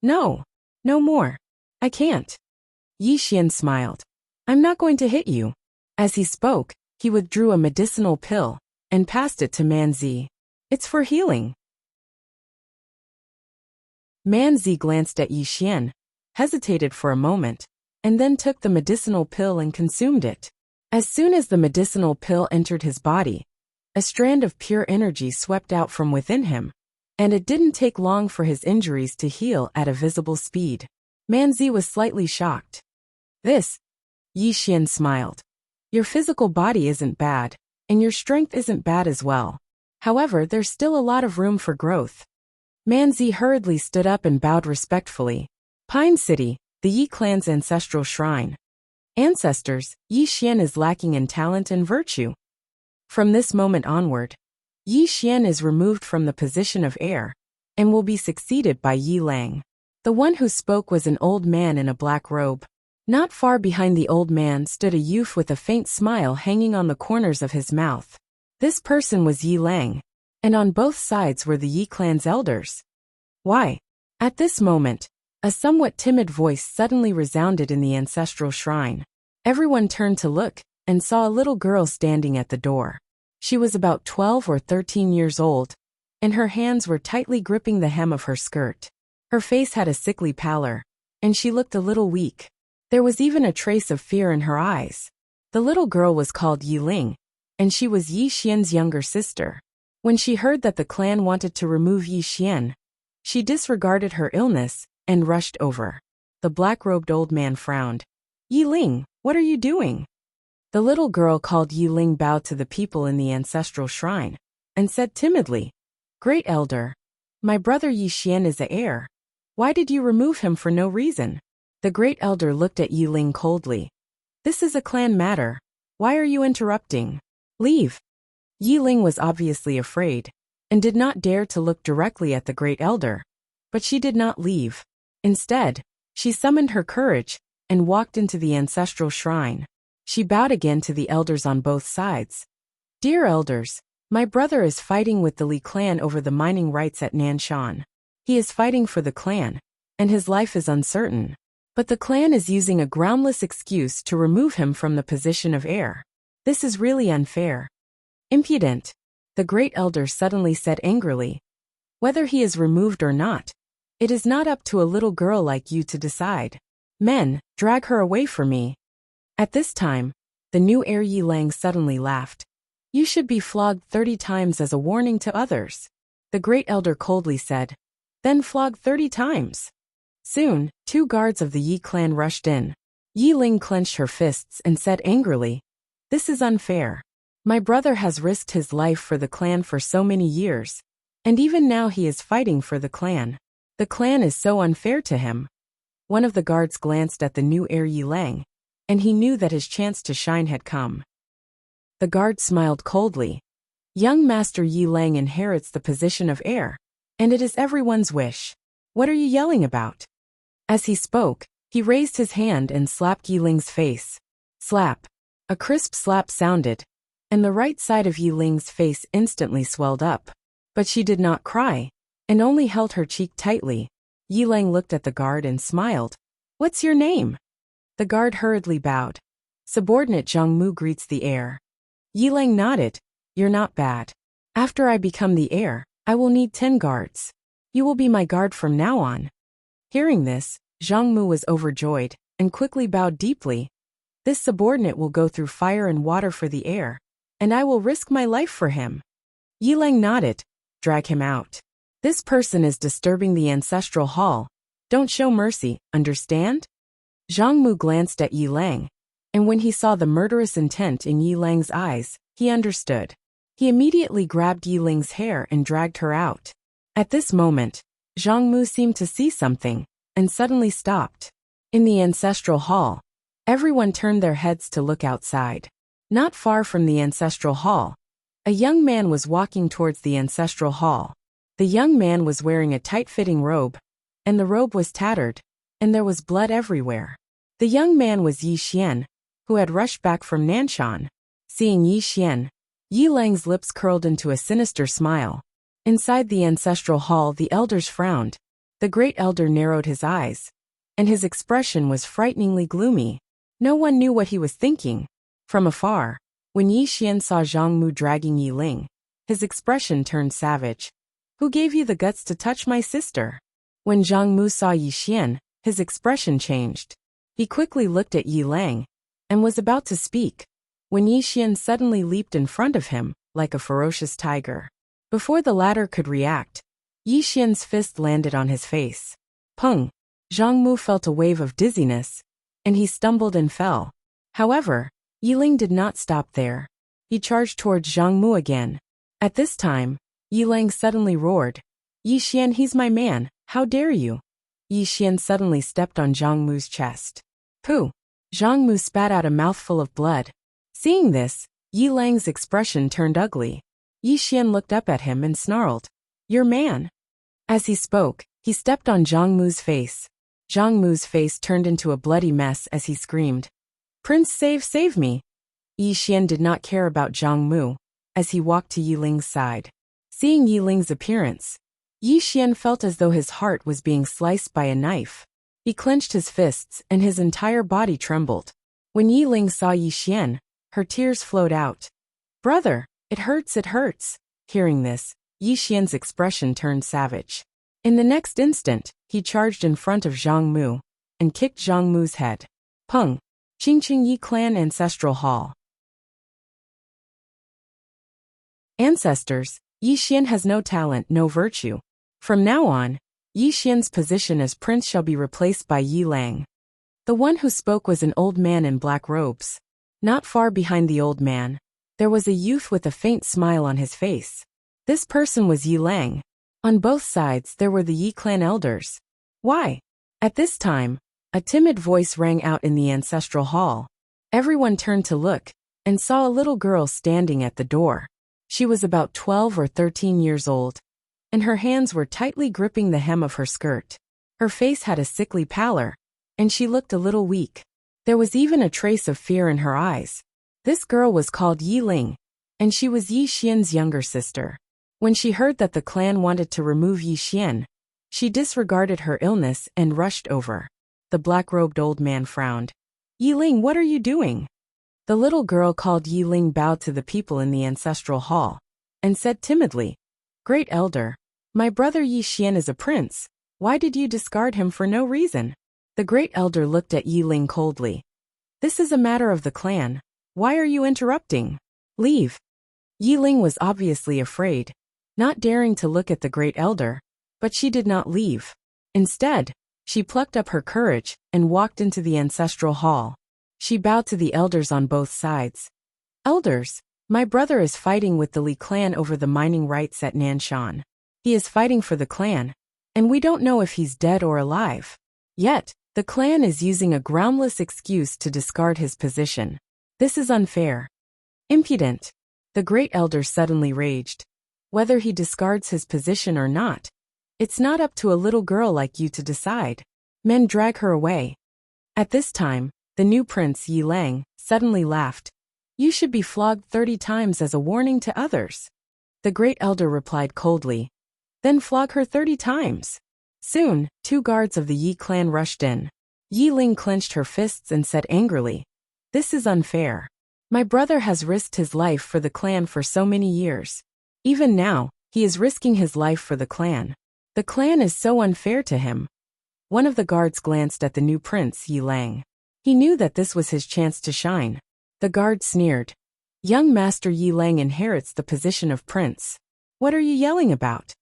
"No, no more. I can't." Yi Xian smiled. "I'm not going to hit you." As he spoke, he withdrew a medicinal pill and passed it to Manzi. "It's for healing." Manzi glanced at Yi Xian, hesitated for a moment, and then took the medicinal pill and consumed it. As soon as the medicinal pill entered his body, a strand of pure energy swept out from within him, and it didn't take long for his injuries to heal at a visible speed. Manzi was slightly shocked. "This," Yi Xian smiled. "Your physical body isn't bad, and your strength isn't bad as well. However, there's still a lot of room for growth." Manzi hurriedly stood up and bowed respectfully. Pine City, the Yi clan's ancestral shrine. Ancestors, Yi Xian is lacking in talent and virtue. From this moment onward, Yi Xian is removed from the position of heir, and will be succeeded by Yi Lang. The one who spoke was an old man in a black robe. Not far behind the old man stood a youth with a faint smile hanging on the corners of his mouth. This person was Yi Lang, and on both sides were the Yi clan's elders. "Why?" At this moment, a somewhat timid voice suddenly resounded in the ancestral shrine. Everyone turned to look, and saw a little girl standing at the door. She was about 12 or 13 years old, and her hands were tightly gripping the hem of her skirt. Her face had a sickly pallor, and she looked a little weak. There was even a trace of fear in her eyes. The little girl was called Yi Ling, and she was Yi Xian's younger sister. When she heard that the clan wanted to remove Yi Xian, she disregarded her illness and rushed over. The black-robed old man frowned. Yi Ling, what are you doing? The little girl called Yi Ling bowed to the people in the ancestral shrine and said timidly, Great Elder, my brother Yi Xian is the heir. Why did you remove him for no reason? The Great Elder looked at Yi Ling coldly. This is a clan matter. Why are you interrupting? Leave. Yi Ling was obviously afraid and did not dare to look directly at the Great Elder, but she did not leave. Instead, she summoned her courage and walked into the ancestral shrine. She bowed again to the elders on both sides. Dear elders, my brother is fighting with the Li clan over the mining rights at Nanshan. He is fighting for the clan, and his life is uncertain. But the clan is using a groundless excuse to remove him from the position of heir. This is really unfair. Impudent, the Great Elder suddenly said angrily. Whether he is removed or not, it is not up to a little girl like you to decide. Men, drag her away from me. At this time, the new heir Yi Lang suddenly laughed. You should be flogged 30 times as a warning to others. The Great Elder coldly said. Then flog 30 times. Soon, 2 guards of the Yi clan rushed in. Yi Ling clenched her fists and said angrily, This is unfair. My brother has risked his life for the clan for so many years, and even now he is fighting for the clan. The clan is so unfair to him. One of the guards glanced at the new heir Yi Lang, and he knew that his chance to shine had come. The guard smiled coldly. Young Master Yi Lang inherits the position of heir, and it is everyone's wish. What are you yelling about? As he spoke, he raised his hand and slapped Yi Ling's face. Slap. A crisp slap sounded, and the right side of Yi Ling's face instantly swelled up. But she did not cry, and only held her cheek tightly. Yi Lang looked at the guard and smiled. What's your name? The guard hurriedly bowed. Subordinate Zhang Mu greets the heir. Yi Lang nodded. You're not bad. After I become the heir, I will need 10 guards. You will be my guard from now on. Hearing this, Zhang Mu was overjoyed and quickly bowed deeply. This subordinate will go through fire and water for the heir, and I will risk my life for him. Yi Lang nodded. Drag him out. This person is disturbing the ancestral hall. Don't show mercy, understand? Zhang Mu glanced at Yi Lang, and when he saw the murderous intent in Yi Lang's eyes, he understood. He immediately grabbed Yi Ling's hair and dragged her out. At this moment, Zhang Mu seemed to see something, and suddenly stopped. In the ancestral hall, everyone turned their heads to look outside. Not far from the ancestral hall, a young man was walking towards the ancestral hall. The young man was wearing a tight-fitting robe, and the robe was tattered, and there was blood everywhere. The young man was Yi Xian, who had rushed back from Nanshan. Seeing Yi Xian, Yi Lang's lips curled into a sinister smile. Inside the ancestral hall, the elders frowned. The Great Elder narrowed his eyes, and his expression was frighteningly gloomy. No one knew what he was thinking. From afar, when Yi Xian saw Zhang Mu dragging Yi Ling, his expression turned savage. Who gave you the guts to touch my sister? When Zhang Mu saw Yi Xian, his expression changed. He quickly looked at Yi Lang, and was about to speak, when Yi Xian suddenly leaped in front of him, like a ferocious tiger. Before the latter could react, Yi Xian's fist landed on his face. Pung! Zhang Mu felt a wave of dizziness, and he stumbled and fell. However, Yi Ling did not stop there. He charged towards Zhang Mu again. At this time, Yi Lang suddenly roared. Yi Xian, he's my man, how dare you? Yi Xian suddenly stepped on Zhang Mu's chest. Pooh! Zhang Mu spat out a mouthful of blood. Seeing this, Yi Lang's expression turned ugly. Yi Xian looked up at him and snarled. Your man. As he spoke, he stepped on Zhang Mu's face. Zhang Mu's face turned into a bloody mess as he screamed. Prince, save me! Yi Xian did not care about Zhang Mu, as he walked to Yi Ling's side. Seeing Yi Ling's appearance, Yi Xian felt as though his heart was being sliced by a knife. He clenched his fists and his entire body trembled. When Yi Ling saw Yi Xian, her tears flowed out. Brother, it hurts. Hearing this, Yi Xian's expression turned savage. In the next instant, he charged in front of Zhang Mu, and kicked Zhang Mu's head. Pung! Qingqing Yi Clan Ancestral Hall. Ancestors, Yi Xian has no talent, no virtue. From now on, Yi Xian's position as prince shall be replaced by Yi Lang. The one who spoke was an old man in black robes. Not far behind the old man, there was a youth with a faint smile on his face. This person was Yi Lang. On both sides there were the Yi clan elders. Why? At this time, a timid voice rang out in the ancestral hall. Everyone turned to look, and saw a little girl standing at the door. She was about 12 or 13 years old, and her hands were tightly gripping the hem of her skirt. Her face had a sickly pallor, and she looked a little weak. There was even a trace of fear in her eyes. This girl was called Yi Ling, and she was Yi Xian's younger sister. When she heard that the clan wanted to remove Yi Xian, she disregarded her illness and rushed over. The black-robed old man frowned. Yi Ling, what are you doing? The little girl called Yi Ling bowed to the people in the ancestral hall, and said timidly, Great Elder, my brother Yi Xian is a prince. Why did you discard him for no reason? The Great Elder looked at Yi Ling coldly. This is a matter of the clan. Why are you interrupting? Leave. Yi Ling was obviously afraid, not daring to look at the Great Elder, but she did not leave. Instead, she plucked up her courage and walked into the ancestral hall. She bowed to the elders on both sides. Elders, my brother is fighting with the Li clan over the mining rights at Nanshan. He is fighting for the clan, and we don't know if he's dead or alive. Yet, the clan is using a groundless excuse to discard his position. This is unfair. Impudent. The Great Elder suddenly raged. Whether he discards his position or not, it's not up to a little girl like you to decide. Men drag her away. At this time, the new prince Yi Lang suddenly laughed. You should be flogged 30 times as a warning to others. The Great Elder replied coldly. Then flog her 30 times. Soon, 2 guards of the Yi clan rushed in. Yi Ling clenched her fists and said angrily, This is unfair. My brother has risked his life for the clan for so many years. Even now, he is risking his life for the clan. The clan is so unfair to him. One of the guards glanced at the new prince Yi Lang. He knew that this was his chance to shine. The guard sneered. Young Master Yi Lang inherits the position of prince. What are you yelling about?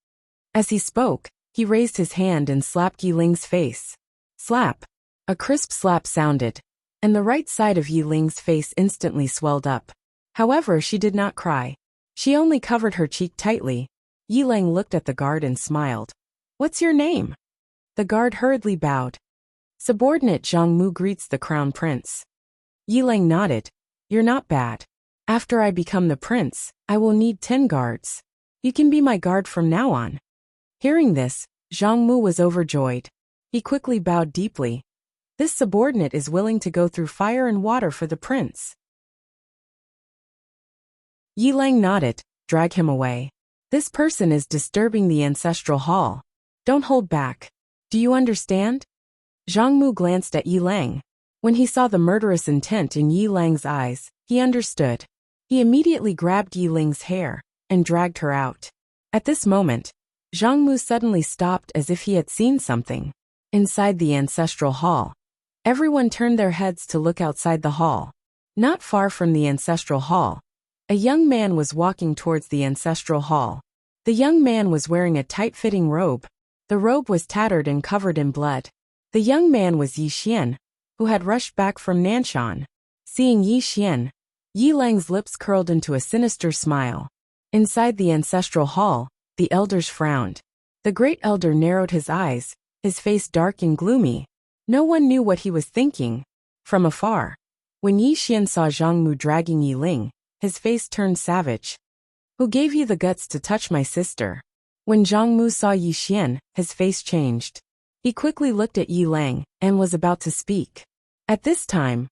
As he spoke, he raised his hand and slapped Yi Ling's face. Slap. A crisp slap sounded, and the right side of Yi Ling's face instantly swelled up. However, she did not cry. She only covered her cheek tightly. Yi Lang looked at the guard and smiled. What's your name? The guard hurriedly bowed. Subordinate Zhang Mu greets the crown prince. Yi Lang nodded. You're not bad. After I become the prince, I will need 10 guards. You can be my guard from now on. Hearing this, Zhang Mu was overjoyed. He quickly bowed deeply. This subordinate is willing to go through fire and water for the prince. Yi Lang nodded. Drag him away. This person is disturbing the ancestral hall. Don't hold back. Do you understand? Zhang Mu glanced at Yi Lang. When he saw the murderous intent in Yi Lang's eyes, he understood. He immediately grabbed Yi Ling's hair and dragged her out. At this moment, Zhang Mu suddenly stopped as if he had seen something. Inside the ancestral hall, everyone turned their heads to look outside the hall. Not far from the ancestral hall, a young man was walking towards the ancestral hall. The young man was wearing a tight-fitting robe. The robe was tattered and covered in blood. The young man was Yi Xian, who had rushed back from Nanshan. Seeing Yi Xian, Yi Lang's lips curled into a sinister smile. Inside the ancestral hall, the elders frowned. The Great Elder narrowed his eyes, his face dark and gloomy. No one knew what he was thinking. From afar, when Yi Xian saw Zhang Mu dragging Yi Ling, his face turned savage. Who gave you the guts to touch my sister? When Zhang Mu saw Yi Xian, his face changed. He quickly looked at Yi Lang and was about to speak. At this time,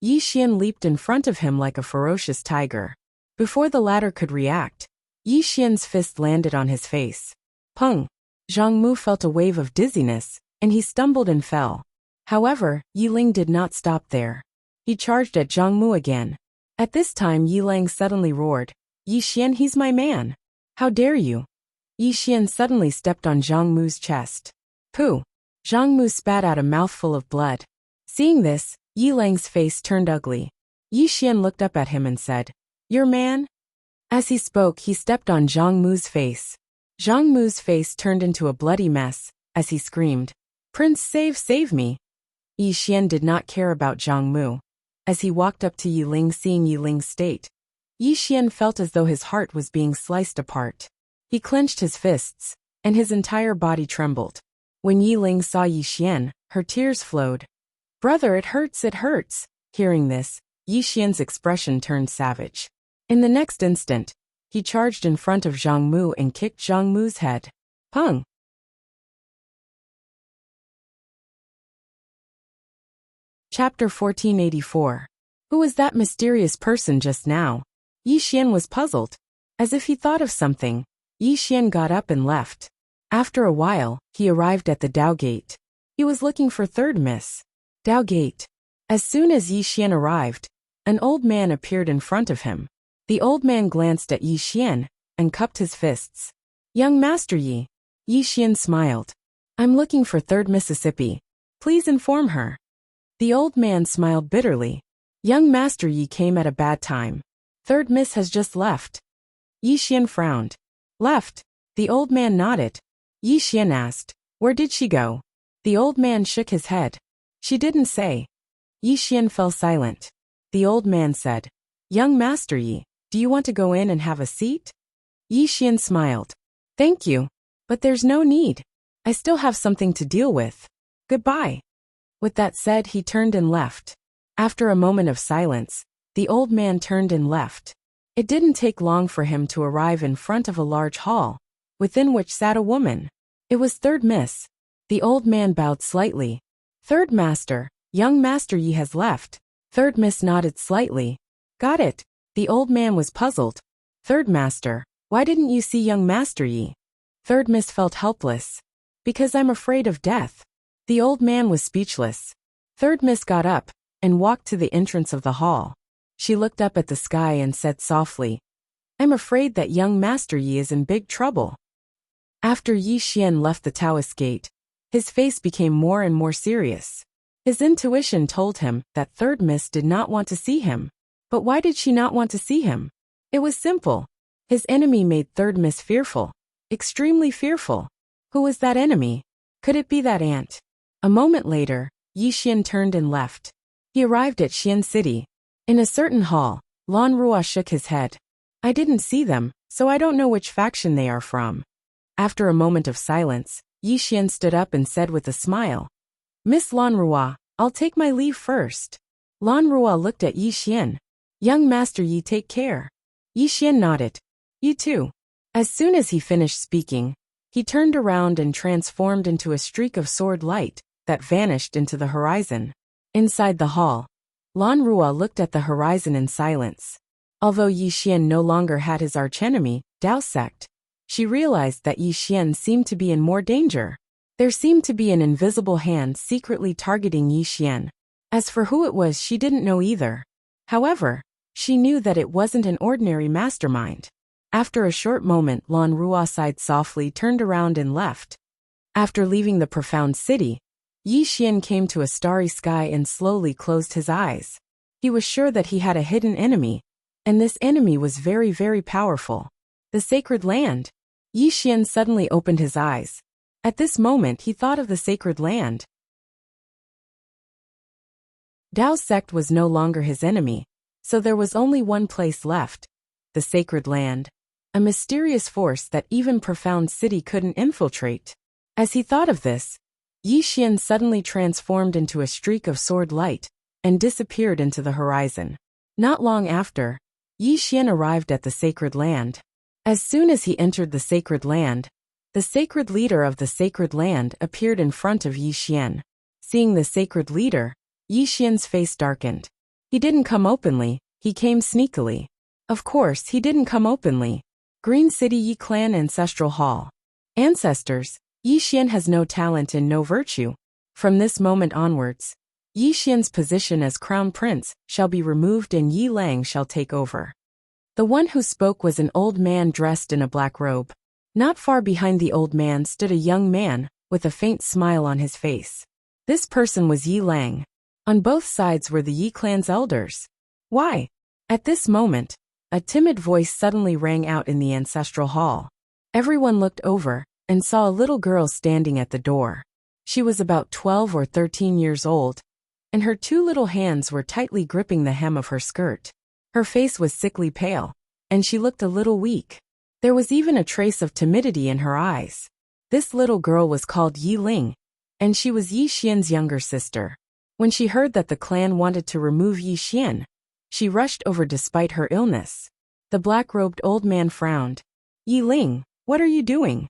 Yi Xian leaped in front of him like a ferocious tiger. Before the latter could react, Yi Xian's fist landed on his face. Pung! Zhang Mu felt a wave of dizziness, and he stumbled and fell. However, Yi Ling did not stop there. He charged at Zhang Mu again. At this time Yi Lang suddenly roared, Yi Xian, he's my man. How dare you? Yi Xian suddenly stepped on Zhang Mu's chest. Pooh! Zhang Mu spat out a mouthful of blood. Seeing this, Yi Lang's face turned ugly. Yi Xian looked up at him and said, Your man? As he spoke, he stepped on Zhang Mu's face. Zhang Mu's face turned into a bloody mess, as he screamed, "Prince, save me!" Yi Xian did not care about Zhang Mu. As he walked up to Yi Ling, seeing Yi Ling's state, Yi Xian felt as though his heart was being sliced apart. He clenched his fists, and his entire body trembled. When Yi Ling saw Yi Xian, her tears flowed. "Brother, it hurts, it hurts." Hearing this, Yi Xian's expression turned savage. In the next instant, he charged in front of Zhang Mu and kicked Zhang Mu's head. Pung! Chapter 1484. Who was that mysterious person just now? Yi Xian was puzzled. As if he thought of something, Yi Xian got up and left. After a while, he arrived at the Dao Gate. He was looking for third Miss. Dao Gate. As soon as Yi Xian arrived, an old man appeared in front of him. The old man glanced at Yi Xian and cupped his fists. "Young Master Yi." Yi Xian smiled. "I'm looking for third Mississippi. Please inform her." The old man smiled bitterly. "Young Master Yi came at a bad time. Third Miss has just left." Yi Xian frowned. "Left?" The old man nodded. Yi Xian asked, "Where did she go?" The old man shook his head. "She didn't say." Yi Xian fell silent. The old man said, "Young Master Yi, do you want to go in and have a seat?" Yi Xian smiled. "Thank you, but there's no need. I still have something to deal with. Goodbye." With that said, he turned and left. After a moment of silence, the old man turned and left. It didn't take long for him to arrive in front of a large hall, within which sat a woman. It was third Miss. The old man bowed slightly. "Third Master, young Master Yi has left." Third Miss nodded slightly. "Got it." The old man was puzzled. "Third Master, why didn't you see young Master Yi?" Third Miss felt helpless. "Because I'm afraid of death." The old man was speechless. Third Miss got up and walked to the entrance of the hall. She looked up at the sky and said softly, "I'm afraid that young Master Yi is in big trouble." After Yi Xian left the Taoist gate, his face became more and more serious. His intuition told him that third Miss did not want to see him. But why did she not want to see him? It was simple. His enemy made third Miss fearful. Extremely fearful. Who was that enemy? Could it be that ant? A moment later, Yi Xian turned and left. He arrived at Xian City. In a certain hall, Lan Rua shook his head. "I didn't see them, so I don't know which faction they are from." After a moment of silence, Yi Xian stood up and said with a smile, "Miss Lan Rua, I'll take my leave first." Lan Rua looked at Yi Xian. "Young Master Yi, take care." Yi Xian nodded. "You too." As soon as he finished speaking, he turned around and transformed into a streak of sword light that vanished into the horizon. Inside the hall, Lan Rua looked at the horizon in silence. Although Yi Xian no longer had his archenemy, Dao sect, she realized that Yi Xian seemed to be in more danger. There seemed to be an invisible hand secretly targeting Yi Xian. As for who it was, she didn't know either. However, she knew that it wasn't an ordinary mastermind. After a short moment, Lan Rua sighed softly, turned around and left. After leaving the profound city, Yi Xian came to a starry sky and slowly closed his eyes. He was sure that he had a hidden enemy, and this enemy was very, very powerful. The sacred land. Yi Xian suddenly opened his eyes. At this moment, he thought of the sacred land. Dao's sect was no longer his enemy, so there was only one place left: the sacred land. A mysterious force that even profound city couldn't infiltrate. As he thought of this, Yi Xian suddenly transformed into a streak of sword light and disappeared into the horizon. Not long after, Yi Xian arrived at the sacred land. As soon as he entered the sacred land, the sacred leader of the sacred land appeared in front of Yi Xian. Seeing the sacred leader, Yi Xian's face darkened. He didn't come openly, he came sneakily. Of course, he didn't come openly. Green City Yi Clan Ancestral Hall. Ancestors, Yi Xian has no talent and no virtue. From this moment onwards, Yi Xian's position as crown prince shall be removed and Yi Lang shall take over. The one who spoke was an old man dressed in a black robe. Not far behind the old man stood a young man with a faint smile on his face. This person was Yi Lang. On both sides were the Yi clan's elders. Why? At this moment, A timid voice suddenly rang out in the ancestral hall. Everyone looked over and saw a little girl standing at the door. She was about 12 or 13 years old, and her two little hands were tightly gripping the hem of her skirt. Her face was sickly pale, and she looked a little weak. There was even a trace of timidity in her eyes. This little girl was called Yi Ling, and she was Yi Xian's younger sister. When she heard that the clan wanted to remove Yi Xian, she rushed over despite her illness. The black-robed old man frowned. "Yi Ling, what are you doing?"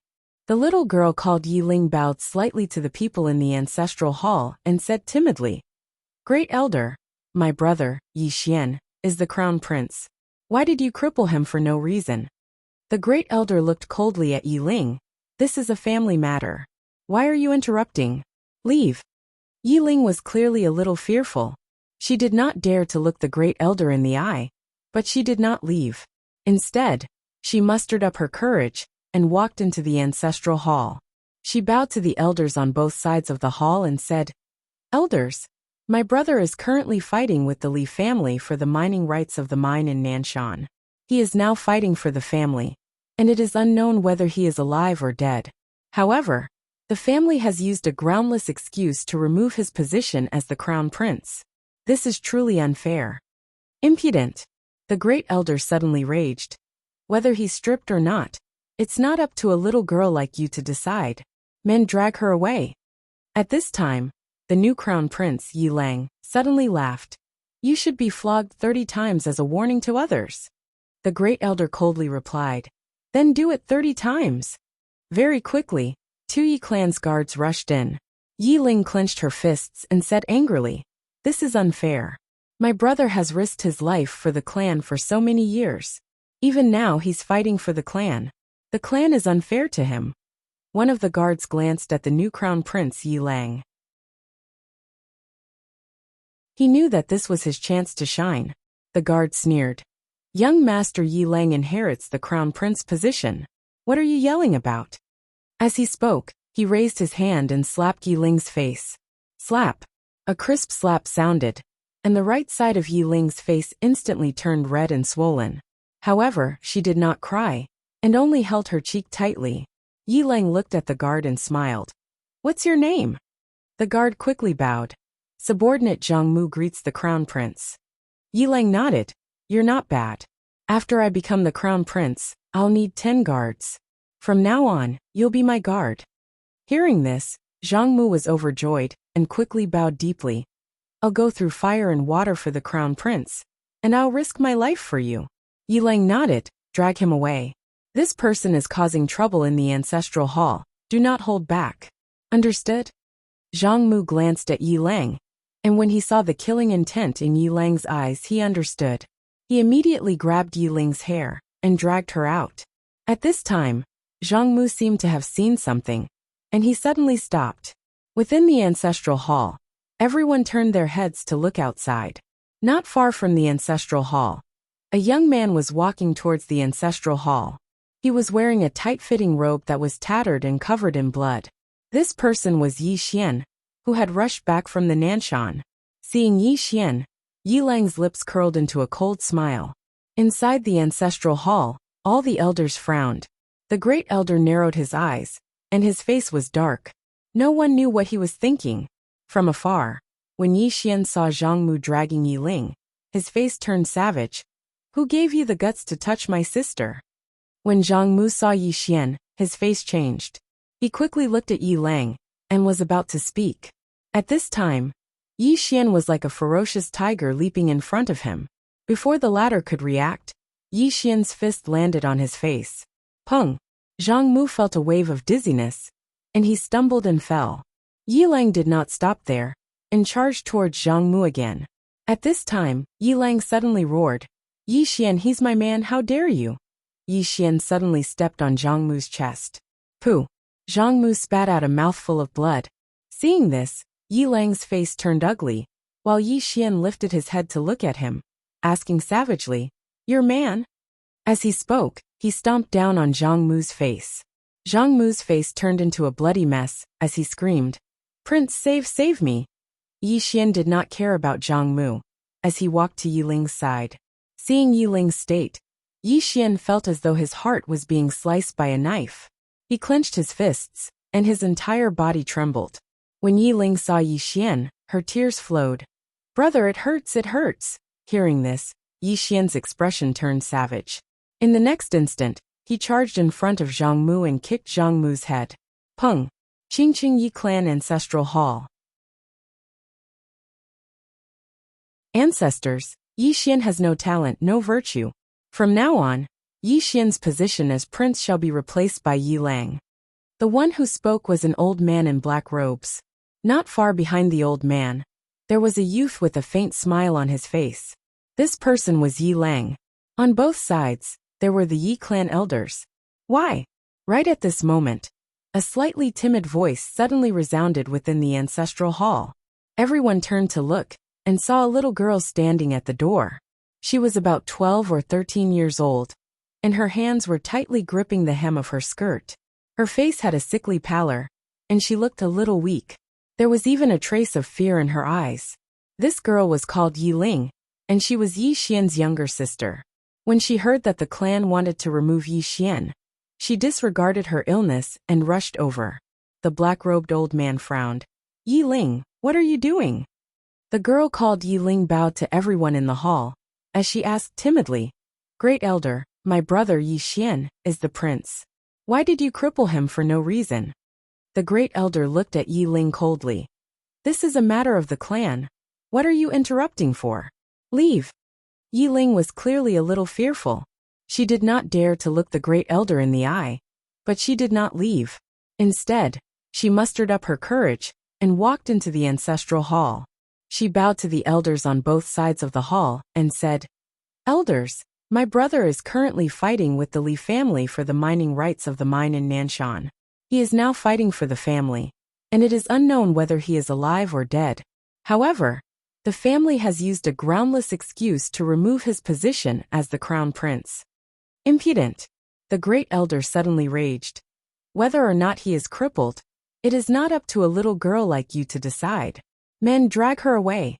The little girl called Yi Ling bowed slightly to the people in the ancestral hall and said timidly, "Great Elder, my brother, Yi Xian, is the crown prince. Why did you cripple him for no reason?" The Great Elder looked coldly at Yi Ling. "This is a family matter. Why are you interrupting? Leave." Yi Ling was clearly a little fearful. She did not dare to look the Great Elder in the eye, but she did not leave. Instead, she mustered up her courage and walked into the ancestral hall. She bowed to the elders on both sides of the hall and said, "Elders, my brother is currently fighting with the Li family for the mining rights of the mine in Nanshan. He is now fighting for the family, and it is unknown whether he is alive or dead. However, the family has used a groundless excuse to remove his position as the crown prince. This is truly unfair." "Impudent!" the Great Elder suddenly raged. "Whether he's stripped or not, it's not up to a little girl like you to decide. Men drag her away." At this time, the new crown prince, Yi Lang, suddenly laughed. "You should be flogged 30 times as a warning to others." The Great Elder coldly replied, "Then do it 30 times. Very quickly, 2 Yi clan's guards rushed in. Yi Ling clenched her fists and said angrily, "This is unfair. My brother has risked his life for the clan for so many years. Even now he's fighting for the clan. The clan is unfair to him." One of the guards glanced at the new crown prince Yi Lang. He knew that this was his chance to shine. The guard sneered. "Young Master Yi Lang inherits the crown prince position. What are you yelling about?" As he spoke, he raised his hand and slapped Yi Ling's face. Slap! A crisp slap sounded, and the right side of Yi Ling's face instantly turned red and swollen. However, she did not cry, and only held her cheek tightly. Yi Lang looked at the guard and smiled. "What's your name?" The guard quickly bowed. "Subordinate Zhang Mu greets the crown prince." Yi Lang nodded. "You're not bad. After I become the crown prince, I'll need 10 guards. From now on, you'll be my guard." Hearing this, Zhang Mu was overjoyed and quickly bowed deeply. "I'll go through fire and water for the crown prince, and I'll risk my life for you." Yi Lang nodded. "Drag him away. This person is causing trouble in the ancestral hall. Do not hold back. Understood?" Zhang Mu glanced at Yi Lang, and when he saw the killing intent in Yi Lang's eyes, he understood. He immediately grabbed Yi Ling's hair and dragged her out. At this time, Zhang Mu seemed to have seen something, and he suddenly stopped. Within the ancestral hall, everyone turned their heads to look outside. Not far from the ancestral hall, a young man was walking towards the ancestral hall. He was wearing a tight-fitting robe that was tattered and covered in blood. This person was Yi Xian, who had rushed back from the Nanshan. Seeing Yi Xian, Yi Lang's lips curled into a cold smile. Inside the ancestral hall, all the elders frowned. The Great Elder narrowed his eyes, and his face was dark. No one knew what he was thinking. From afar, when Yi Xian saw Zhang Mu dragging Yi Ling, his face turned savage. "Who gave you the guts to touch my sister?" When Zhang Mu saw Yi Xian, his face changed. He quickly looked at Yi Lang, and was about to speak. At this time, Yi Xian was like a ferocious tiger leaping in front of him. Before the latter could react, Yi Xian's fist landed on his face. Pung! Zhang Mu felt a wave of dizziness, and he stumbled and fell. Yi Lang did not stop there, and charged towards Zhang Mu again. At this time, Yi Lang suddenly roared, "Yi Xian, he's my man, how dare you!" Yi Xian suddenly stepped on Zhang Mu's chest. Pooh! Zhang Mu spat out a mouthful of blood. Seeing this, Yi Lang's face turned ugly, while Yi Xian lifted his head to look at him, asking savagely, "Your man?" As he spoke, he stomped down on Zhang Mu's face. Zhang Mu's face turned into a bloody mess, as he screamed, "Prince, save me!" Yi Xian did not care about Zhang Mu, as he walked to Yi Ling's side. Seeing Yi Ling's state, Yi Xian felt as though his heart was being sliced by a knife. He clenched his fists, and his entire body trembled. When Yi Ling saw Yi Xian, her tears flowed. "Brother, it hurts, it hurts." Hearing this, Yi Xian's expression turned savage. In the next instant, he charged in front of Zhang Mu and kicked Zhang Mu's head. Peng. Qingqing Yi Clan Ancestral Hall. Ancestors, Yi Xian has no talent, no virtue. From now on, Yi Xian's position as prince shall be replaced by Yi Lang. The one who spoke was an old man in black robes. Not far behind the old man, there was a youth with a faint smile on his face. This person was Yi Lang. On both sides, there were the Yi clan elders. Why? Right at this moment, a slightly timid voice suddenly resounded within the ancestral hall. Everyone turned to look, and saw a little girl standing at the door. She was about 12 or 13 years old, and her hands were tightly gripping the hem of her skirt. Her face had a sickly pallor, and she looked a little weak. There was even a trace of fear in her eyes. This girl was called Yi Ling, and she was Yi Xian's younger sister. When she heard that the clan wanted to remove Yi Xian, she disregarded her illness and rushed over. The black-robed old man frowned. "Yi Ling, what are you doing?" The girl called Yi Ling bowed to everyone in the hall, as she asked timidly, "Great elder, my brother Yi Xian is the prince. Why did you cripple him for no reason?" The great elder looked at Yi Ling coldly. "This is a matter of the clan. What are you interrupting for? Leave." Yi Ling was clearly a little fearful. She did not dare to look the great elder in the eye, but she did not leave. Instead, she mustered up her courage and walked into the ancestral hall. She bowed to the elders on both sides of the hall and said, "Elders, my brother is currently fighting with the Li family for the mining rights of the mine in Nanshan. He is now fighting for the family, and it is unknown whether he is alive or dead. However, the family has used a groundless excuse to remove his position as the crown prince." Impudent! The great elder suddenly raged. "Whether or not he is crippled, it is not up to a little girl like you to decide. Men, drag her away."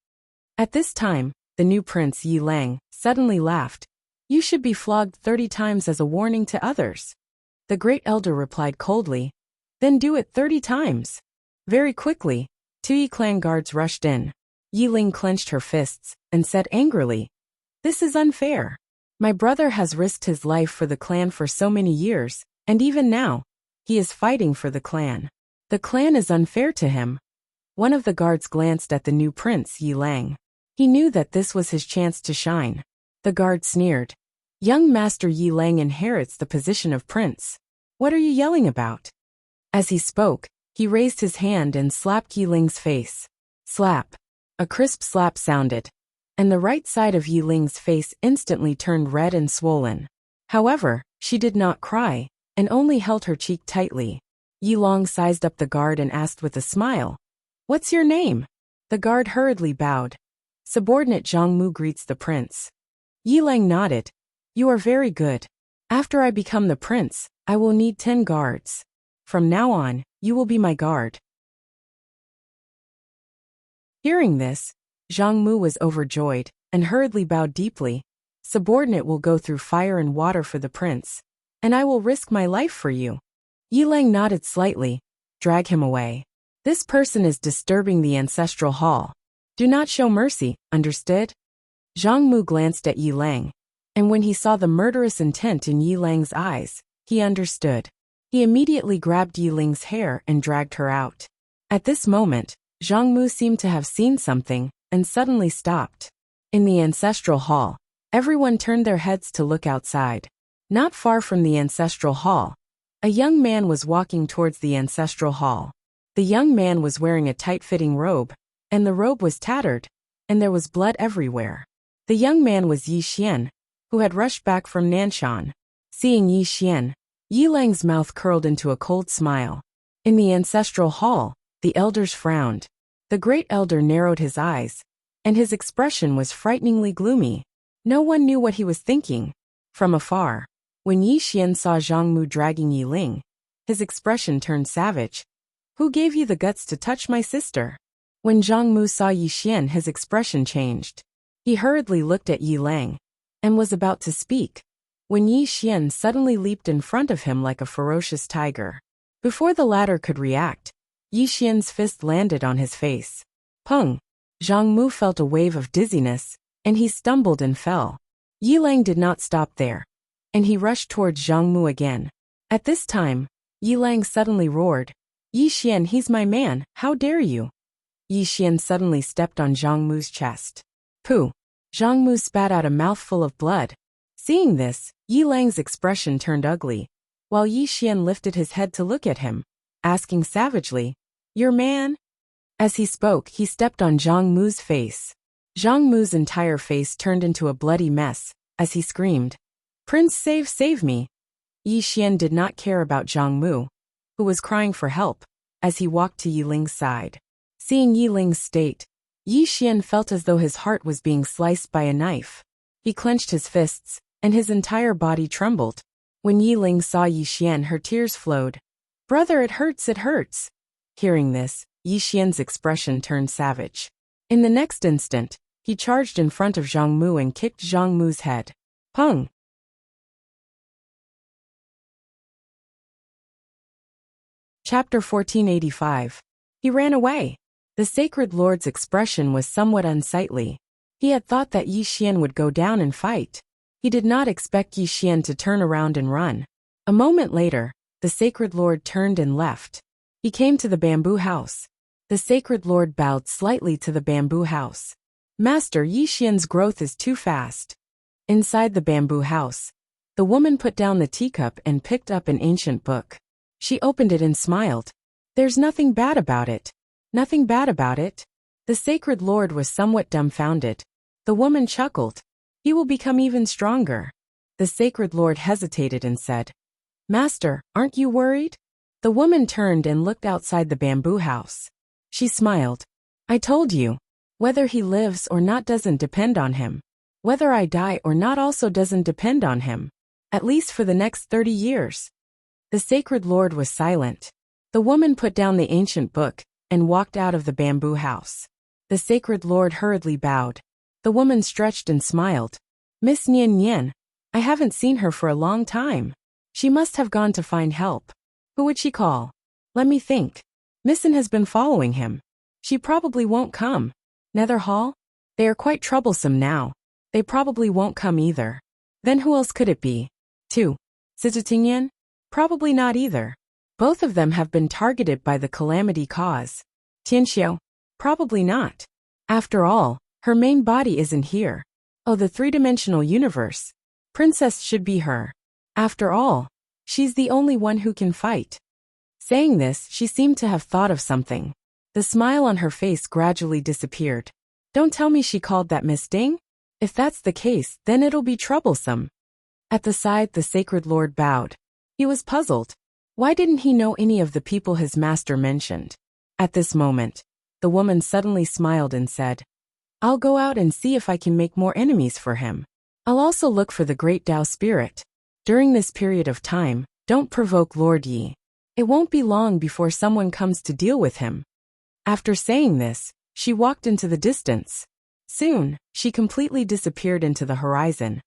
At this time, the new prince Yi Lang suddenly laughed. "You should be flogged 30 times as a warning to others." The great elder replied coldly, "Then do it 30 times. Very quickly, 2 Yi clan guards rushed in. Yi Ling clenched her fists and said angrily, "This is unfair. My brother has risked his life for the clan for so many years, and even now, he is fighting for the clan. The clan is unfair to him." One of the guards glanced at the new prince Yi Lang. He knew that this was his chance to shine. The guard sneered, "Young Master Yi Lang inherits the position of prince. What are you yelling about?" As he spoke, he raised his hand and slapped Yi Ling's face. Slap. A crisp slap sounded, and the right side of Yi Ling's face instantly turned red and swollen. However, she did not cry, and only held her cheek tightly. Yi Long sized up the guard and asked with a smile, "What's your name?" The guard hurriedly bowed. "Subordinate Zhang Mu greets the prince." Yi Lang nodded. "You are very good. After I become the prince, I will need 10 guards. From now on, you will be my guard." Hearing this, Zhang Mu was overjoyed, and hurriedly bowed deeply. "Subordinate will go through fire and water for the prince, and I will risk my life for you." Yi Lang nodded slightly. "Drag him away. This person is disturbing the ancestral hall. Do not show mercy, understood?" Zhang Mu glanced at Yi Lang, and when he saw the murderous intent in Yi Lang's eyes, he understood. He immediately grabbed Yi Ling's hair and dragged her out. At this moment, Zhang Mu seemed to have seen something, and suddenly stopped. In the ancestral hall, everyone turned their heads to look outside. Not far from the ancestral hall, a young man was walking towards the ancestral hall. The young man was wearing a tight-fitting robe, and the robe was tattered, and there was blood everywhere. The young man was Yi Xian, who had rushed back from Nanshan. Seeing Yi Xian, Yi Lang's mouth curled into a cold smile. In the ancestral hall, the elders frowned. The great elder narrowed his eyes, and his expression was frighteningly gloomy. No one knew what he was thinking. From afar, when Yi Xian saw Zhang Mu dragging Yi Ling, his expression turned savage. "Who gave you the guts to touch my sister?" When Zhang Mu saw Yi Xian, his expression changed. He hurriedly looked at Yi Lang, and was about to speak. when Yi Xian suddenly leaped in front of him like a ferocious tiger. Before the latter could react, Yi Xian's fist landed on his face. Peng! Zhang Mu felt a wave of dizziness, and he stumbled and fell. Yi Lang did not stop there, and he rushed towards Zhang Mu again. At this time, Yi Lang suddenly roared, "Yi Xian, he's my man, how dare you!" Yi Xian suddenly stepped on Zhang Mu's chest. Pooh! Zhang Mu spat out a mouthful of blood. Seeing this, Yi Lang's expression turned ugly, while Yi Xian lifted his head to look at him, asking savagely, "Your man?" As he spoke, he stepped on Zhang Mu's face. Zhang Mu's entire face turned into a bloody mess, as he screamed, "Prince, save me!" Yi Xian did not care about Zhang Mu, who was crying for help, as he walked to Yi Ling's side. Seeing Yi Ling's state, Yi Xian felt as though his heart was being sliced by a knife. He clenched his fists, and his entire body trembled. When Yi Ling saw Yi Xian, her tears flowed. "Brother, it hurts, it hurts." Hearing this, Yi Xian's expression turned savage. In the next instant, he charged in front of Zhang Mu and kicked Zhang Mu's head. Peng! Chapter 1485. He ran away. The Sacred Lord's expression was somewhat unsightly. He had thought that Yi Xian would go down and fight. He did not expect Yi Xian to turn around and run. A moment later, the Sacred Lord turned and left. He came to the bamboo house. The Sacred Lord bowed slightly to the bamboo house. "Master, Yi Xian's growth is too fast." Inside the bamboo house, the woman put down the teacup and picked up an ancient book. She opened it and smiled. "There's nothing bad about it." "Nothing bad about it?" The Sacred Lord was somewhat dumbfounded. The woman chuckled. "He will become even stronger." The Sacred Lord hesitated and said, "Master, aren't you worried?" The woman turned and looked outside the bamboo house. She smiled. "I told you. Whether he lives or not doesn't depend on him. Whether I die or not also doesn't depend on him. At least for the next 30 years. The Sacred Lord was silent. The woman put down the ancient book and walked out of the bamboo house. The Sacred Lord hurriedly bowed. The woman stretched and smiled. "Miss Nian Nian. I haven't seen her for a long time. She must have gone to find help. Who would she call? Let me think. Missin has been following him. She probably won't come. Nether Hall? They are quite troublesome now. They probably won't come either. Then who else could it be? 2. Sizutingyan? Probably not either. Both of them have been targeted by the calamity cause. Tianxiao? Probably not. After all, her main body isn't here. Oh, the three-dimensional universe. Princess should be her. After all, she's the only one who can fight." Saying this, she seemed to have thought of something. The smile on her face gradually disappeared. "Don't tell me she called that Miss Ding? If that's the case, then it'll be troublesome." At the side, the Sacred Lord bowed. He was puzzled. Why didn't he know any of the people his master mentioned? At this moment, the woman suddenly smiled and said, "I'll go out and see if I can make more enemies for him. I'll also look for the great Tao spirit. During this period of time, don't provoke Lord Yi. It won't be long before someone comes to deal with him." After saying this, she walked into the distance. Soon, she completely disappeared into the horizon.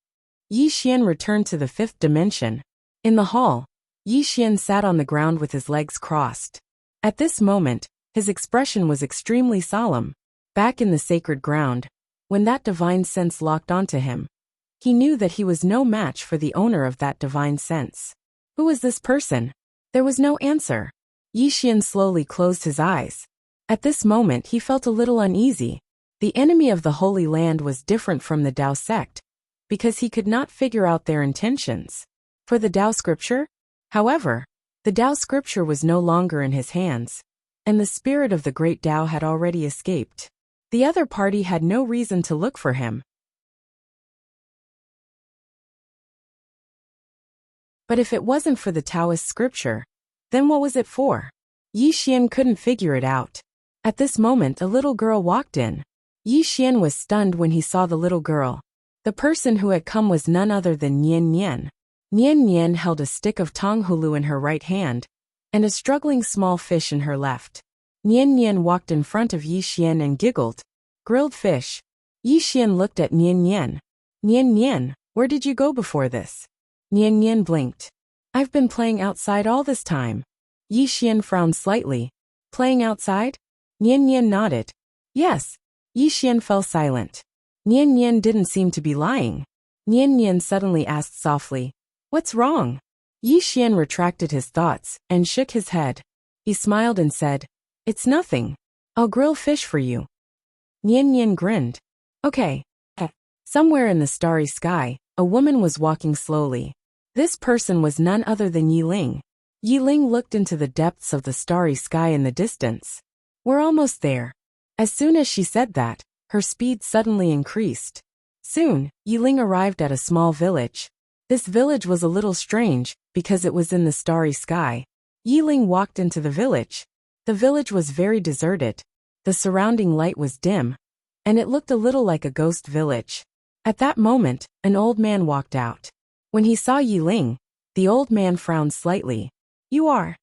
Yi Xian returned to the 5th dimension. In the hall, Yi Xian sat on the ground with his legs crossed. At this moment, his expression was extremely solemn. Back in the sacred ground, when that divine sense locked onto him, he knew that he was no match for the owner of that divine sense. Who was this person? There was no answer. Yi Xian slowly closed his eyes. At this moment he felt a little uneasy. The enemy of the Holy Land was different from the Tao sect, because he could not figure out their intentions. For the Tao scripture? However, the Tao scripture was no longer in his hands, and the spirit of the great Tao had already escaped. The other party had no reason to look for him. But if it wasn't for the Taoist scripture, then what was it for? Yi Xian couldn't figure it out. At this moment a little girl walked in. Yi Xian was stunned when he saw the little girl. The person who had come was none other than Nian Nian. Nian Nian held a stick of tonghulu in her right hand, and a struggling small fish in her left. Nian Nian walked in front of Yi Xian and giggled. "Grilled fish." Yi Xian looked at Nian Nian. "Nian Nian, where did you go before this?" Nian Nian blinked. I've been playing outside all this time. Yi Xian frowned slightly. Playing outside? Nian Nian nodded. Yes. Yi Xian fell silent. Nian Nian didn't seem to be lying. Nian Nian suddenly asked softly, "What's wrong?" Yi Xian retracted his thoughts and shook his head. He smiled and said, "It's nothing. I'll grill fish for you." Nian Nian grinned. Okay. Somewhere in the starry sky, a woman was walking slowly. This person was none other than Yi Ling. Yi Ling looked into the depths of the starry sky in the distance. We're almost there. As soon as she said that, her speed suddenly increased. Soon, Yi Ling arrived at a small village. This village was a little strange, because it was in the starry sky. Yi Ling walked into the village. The village was very deserted. The surrounding light was dim, and it looked a little like a ghost village. At that moment, an old man walked out. When he saw Yi Ling, the old man frowned slightly. You are?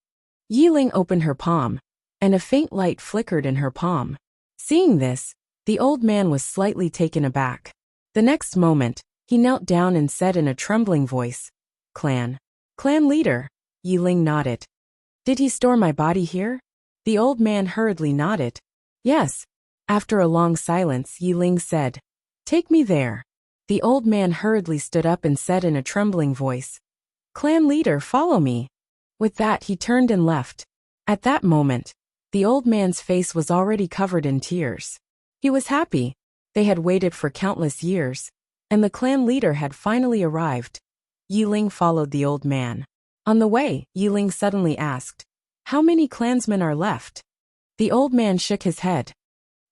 Yi Ling opened her palm, and a faint light flickered in her palm. Seeing this, the old man was slightly taken aback. The next moment, he knelt down and said in a trembling voice, Clan leader. Yi Ling nodded. Did he store my body here? The old man hurriedly nodded. Yes. After a long silence, Yi Ling said, Take me there. The old man hurriedly stood up and said in a trembling voice, Clan leader, follow me. With that, he turned and left. At that moment, the old man's face was already covered in tears. He was happy. They had waited for countless years, and the clan leader had finally arrived. Yi Ling followed the old man. On the way, Yi Ling suddenly asked, How many clansmen are left? The old man shook his head.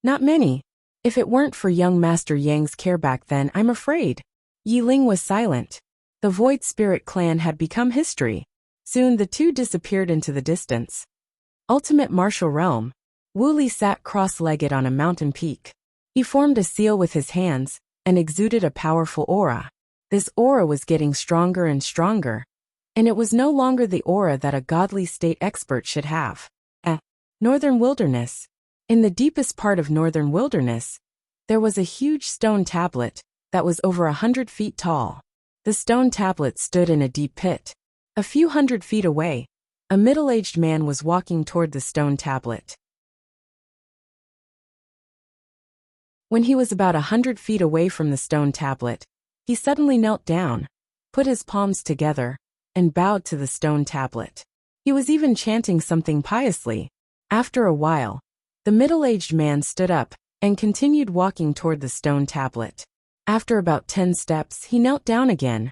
Not many. If it weren't for young Master Yang's care back then, I'm afraid. Yi Ling was silent. The Void Spirit clan had become history. Soon the two disappeared into the distance. Ultimate Martial Realm. Wu Li sat cross-legged on a mountain peak. He formed a seal with his hands and exuded a powerful aura. This aura was getting stronger and stronger, and it was no longer the aura that a godly state expert should have. Northern Wilderness. In the deepest part of Northern Wilderness, there was a huge stone tablet that was over 100 feet tall. The stone tablet stood in a deep pit. A few hundred feet away, a middle-aged man was walking toward the stone tablet. When he was about 100 feet away from the stone tablet, he suddenly knelt down, put his palms together, and bowed to the stone tablet. He was even chanting something piously. After a while, the middle-aged man stood up and continued walking toward the stone tablet. After about 10 steps, he knelt down again.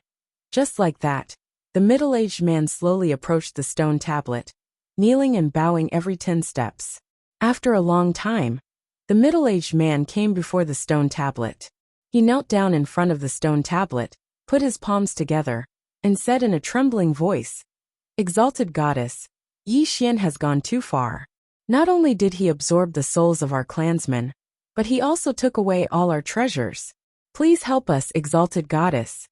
Just like that, the middle-aged man slowly approached the stone tablet, kneeling and bowing every 10 steps. After a long time, the middle-aged man came before the stone tablet. He knelt down in front of the stone tablet, put his palms together, and said in a trembling voice, Exalted Goddess, Yi Xian has gone too far. Not only did he absorb the souls of our clansmen, but he also took away all our treasures. Please help us, Exalted Goddess.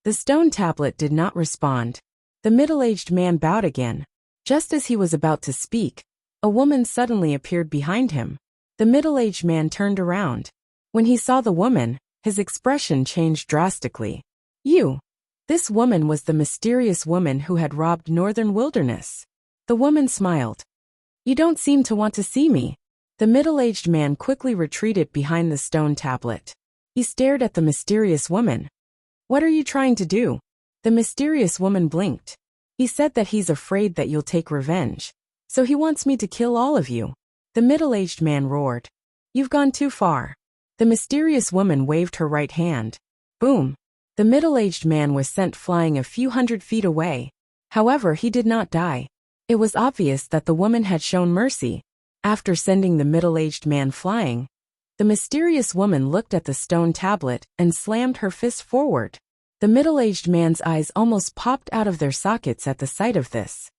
The stone tablet did not respond. The middle-aged man bowed again. Just as he was about to speak, a woman suddenly appeared behind him. The middle-aged man turned around. When he saw the woman, his expression changed drastically. This woman was the mysterious woman who had robbed Northern Wilderness. The woman smiled. You don't seem to want to see me. The middle-aged man quickly retreated behind the stone tablet. He stared at the mysterious woman. What are you trying to do? The mysterious woman blinked. He said that he's afraid that you'll take revenge, so he wants me to kill all of you. The middle-aged man roared. You've gone too far. The mysterious woman waved her right hand. Boom. The middle-aged man was sent flying a few hundred feet away. However, he did not die. It was obvious that the woman had shown mercy. After sending the middle-aged man flying, the mysterious woman looked at the stone tablet and slammed her fist forward. The middle-aged man's eyes almost popped out of their sockets at the sight of this.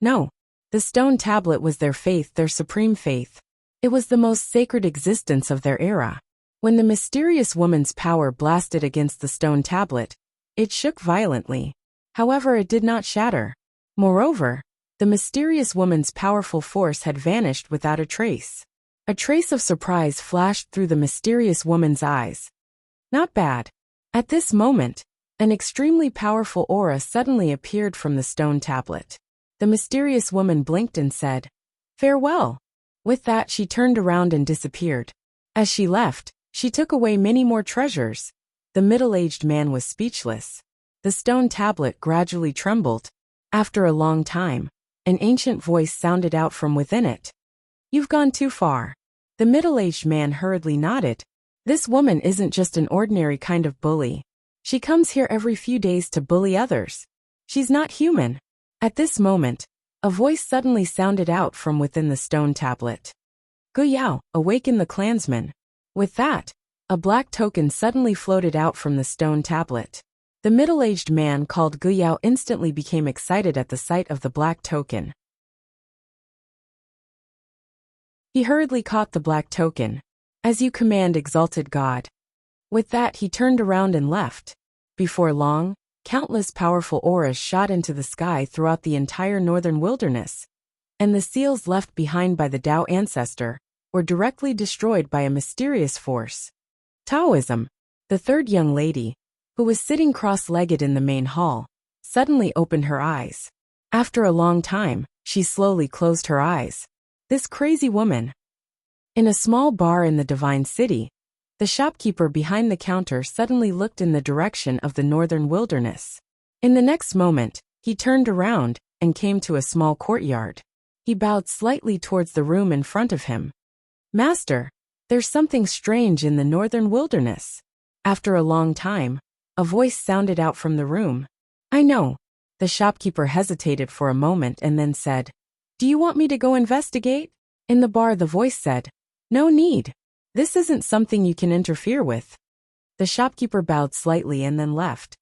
No. The stone tablet was their faith, their supreme faith. It was the most sacred existence of their era. When the mysterious woman's power blasted against the stone tablet, it shook violently. However, it did not shatter. Moreover, the mysterious woman's powerful force had vanished without a trace. A trace of surprise flashed through the mysterious woman's eyes. Not bad. At this moment, An extremely powerful aura suddenly appeared from the stone tablet. The mysterious woman blinked and said, "Farewell." With that, she turned around and disappeared. As she left, she took away many more treasures. The middle-aged man was speechless. The stone tablet gradually trembled. After a long time, an ancient voice sounded out from within it. "You've gone too far." The middle-aged man hurriedly nodded. "This woman isn't just an ordinary kind of bully. She comes here every few days to bully others. She's not human." At this moment, a voice suddenly sounded out from within the stone tablet. "Guyao, awaken the clansmen." With that, a black token suddenly floated out from the stone tablet. The middle-aged man called Guyao instantly became excited at the sight of the black token. He hurriedly caught the black token. "As you command, exalted God." With that, he turned around and left. Before long, countless powerful auras shot into the sky throughout the entire northern wilderness, and the seals left behind by the Tao ancestor were directly destroyed by a mysterious force. Taoism. The third young lady, who was sitting cross-legged in the main hall, suddenly opened her eyes. After a long time, she slowly closed her eyes. This crazy woman. In a small bar in the Divine City, the shopkeeper behind the counter suddenly looked in the direction of the northern wilderness. In the next moment, he turned around and came to a small courtyard. He bowed slightly towards the room in front of him. "Master, there's something strange in the northern wilderness." After a long time, a voice sounded out from the room. "I know." The shopkeeper hesitated for a moment and then said, "Do you want me to go investigate?" In the bar, the voice said, "No need. This isn't something you can interfere with." The shopkeeper bowed slightly and then left.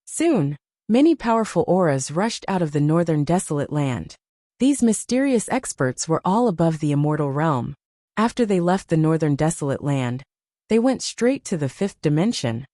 Soon, many powerful auras rushed out of the northern desolate land. These mysterious experts were all above the immortal realm. After they left the northern desolate land, they went straight to the fifth dimension.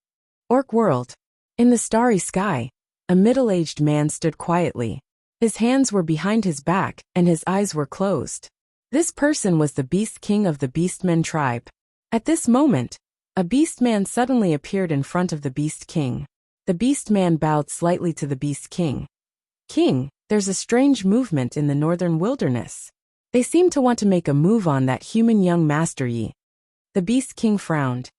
Orc world. In the starry sky, a middle-aged man stood quietly. His hands were behind his back and his eyes were closed. This person was the Beast King of the Beastmen tribe. At this moment, a Beastman suddenly appeared in front of the Beast King. The Beastman bowed slightly to the Beast King. "King, there's a strange movement in the northern wilderness. They seem to want to make a move on that human young Master Yi." The Beast King frowned.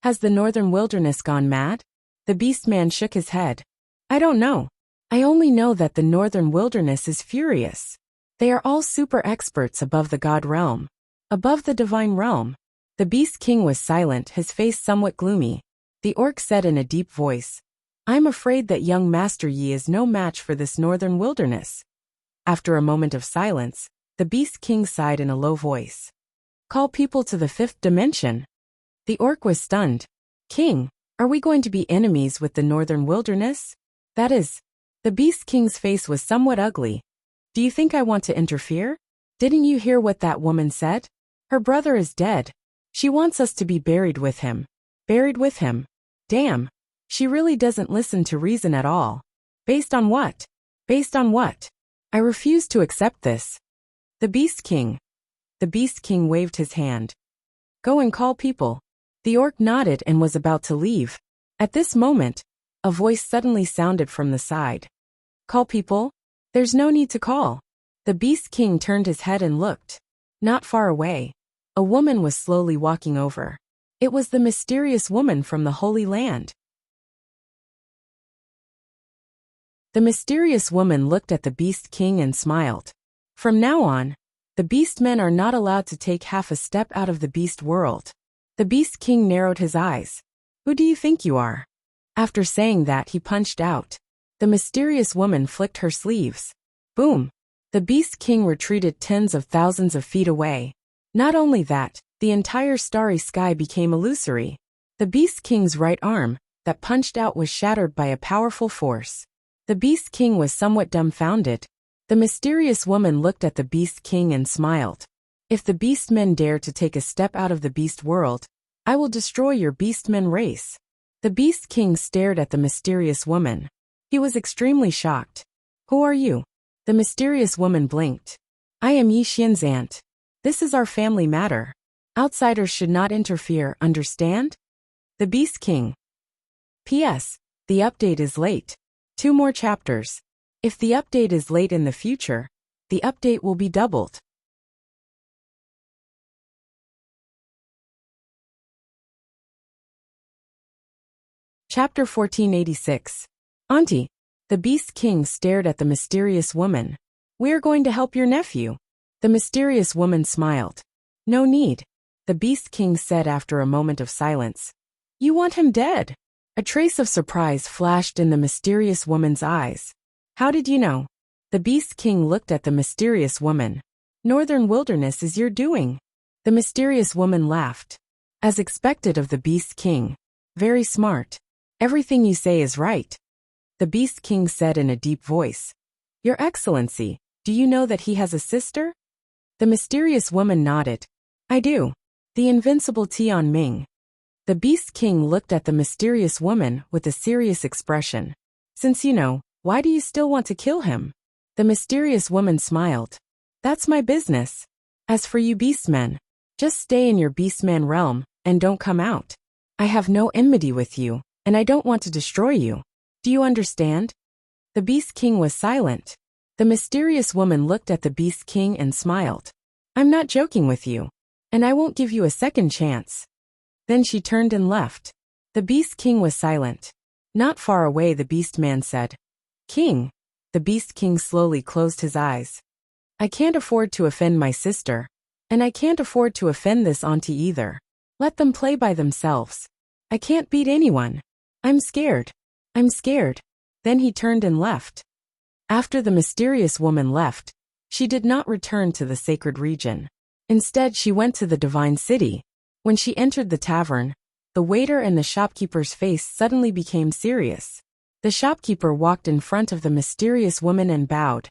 "Has the northern wilderness gone mad?" The Beastman shook his head. "I don't know. I only know that the northern wilderness is furious. They are all super experts above the god realm, above the divine realm." The Beast King was silent, his face somewhat gloomy. The orc said in a deep voice, "I'm afraid that young Master Yi is no match for this northern wilderness." After a moment of silence, the Beast King sighed in a low voice. "Call people to the fifth dimension." The orc was stunned. "King, are we going to be enemies with the northern wilderness? That is..." The Beast King's face was somewhat ugly. "Do you think I want to interfere? Didn't you hear what that woman said? Her brother is dead. She wants us to be buried with him." Buried with him? Damn. She really doesn't listen to reason at all. Based on what? Based on what? I refuse to accept this. The Beast King. The Beast King waved his hand. "Go and call people." The orc nodded and was about to leave. At this moment, a voice suddenly sounded from the side. "Call people? There's no need to call." The Beast King turned his head and looked. Not far away, a woman was slowly walking over. It was the mysterious woman from the Holy Land. The mysterious woman looked at the Beast King and smiled. From now on, the Beastmen are not allowed to take half a step out of the Beast world. The Beast King narrowed his eyes. "Who do you think you are?" After saying that, he punched out. The mysterious woman flicked her sleeves. Boom! The Beast King retreated tens of thousands of feet away. Not only that, the entire starry sky became illusory. The Beast King's right arm, that punched out, was shattered by a powerful force. The Beast King was somewhat dumbfounded. The mysterious woman looked at the Beast King and smiled. "If the Beastmen dare to take a step out of the Beast world, I will destroy your Beastmen race." The Beast King stared at the mysterious woman. He was extremely shocked. "Who are you?" The mysterious woman blinked. "I am Yi Xian's aunt. This is our family matter. Outsiders should not interfere, understand?" The Beast King. P.S. The update is late. 2 more chapters. If the update is late in the future, the update will be doubled. Chapter 1486. Auntie. The Beast King stared at the mysterious woman. We are going to help your nephew. The mysterious woman smiled. No need. The Beast King said after a moment of silence. You want him dead? A trace of surprise flashed in the mysterious woman's eyes. How did you know? The Beast King looked at the mysterious woman. Northern Wilderness is your doing. The mysterious woman laughed. As expected of the Beast King. Very smart. Everything you say is right. The Beast King said in a deep voice. Your Excellency, do you know that he has a sister? The mysterious woman nodded. I do. The invincible Tian Ming. The Beast King looked at the mysterious woman with a serious expression. Since you know, why do you still want to kill him? The mysterious woman smiled. That's my business. As for you beastmen, just stay in your beastman realm and don't come out. I have no enmity with you, and I don't want to destroy you. Do you understand? The Beast King was silent. The mysterious woman looked at the Beast King and smiled. I'm not joking with you, and I won't give you a second chance. Then she turned and left. The Beast King was silent. Not far away the Beast Man said, King. The Beast King slowly closed his eyes. I can't afford to offend my sister, and I can't afford to offend this auntie either. Let them play by themselves. I can't beat anyone. I'm scared. I'm scared. Then he turned and left. After the mysterious woman left, she did not return to the sacred region. Instead, she went to the divine city. When she entered the tavern, the waiter and the shopkeeper's face suddenly became serious. The shopkeeper walked in front of the mysterious woman and bowed.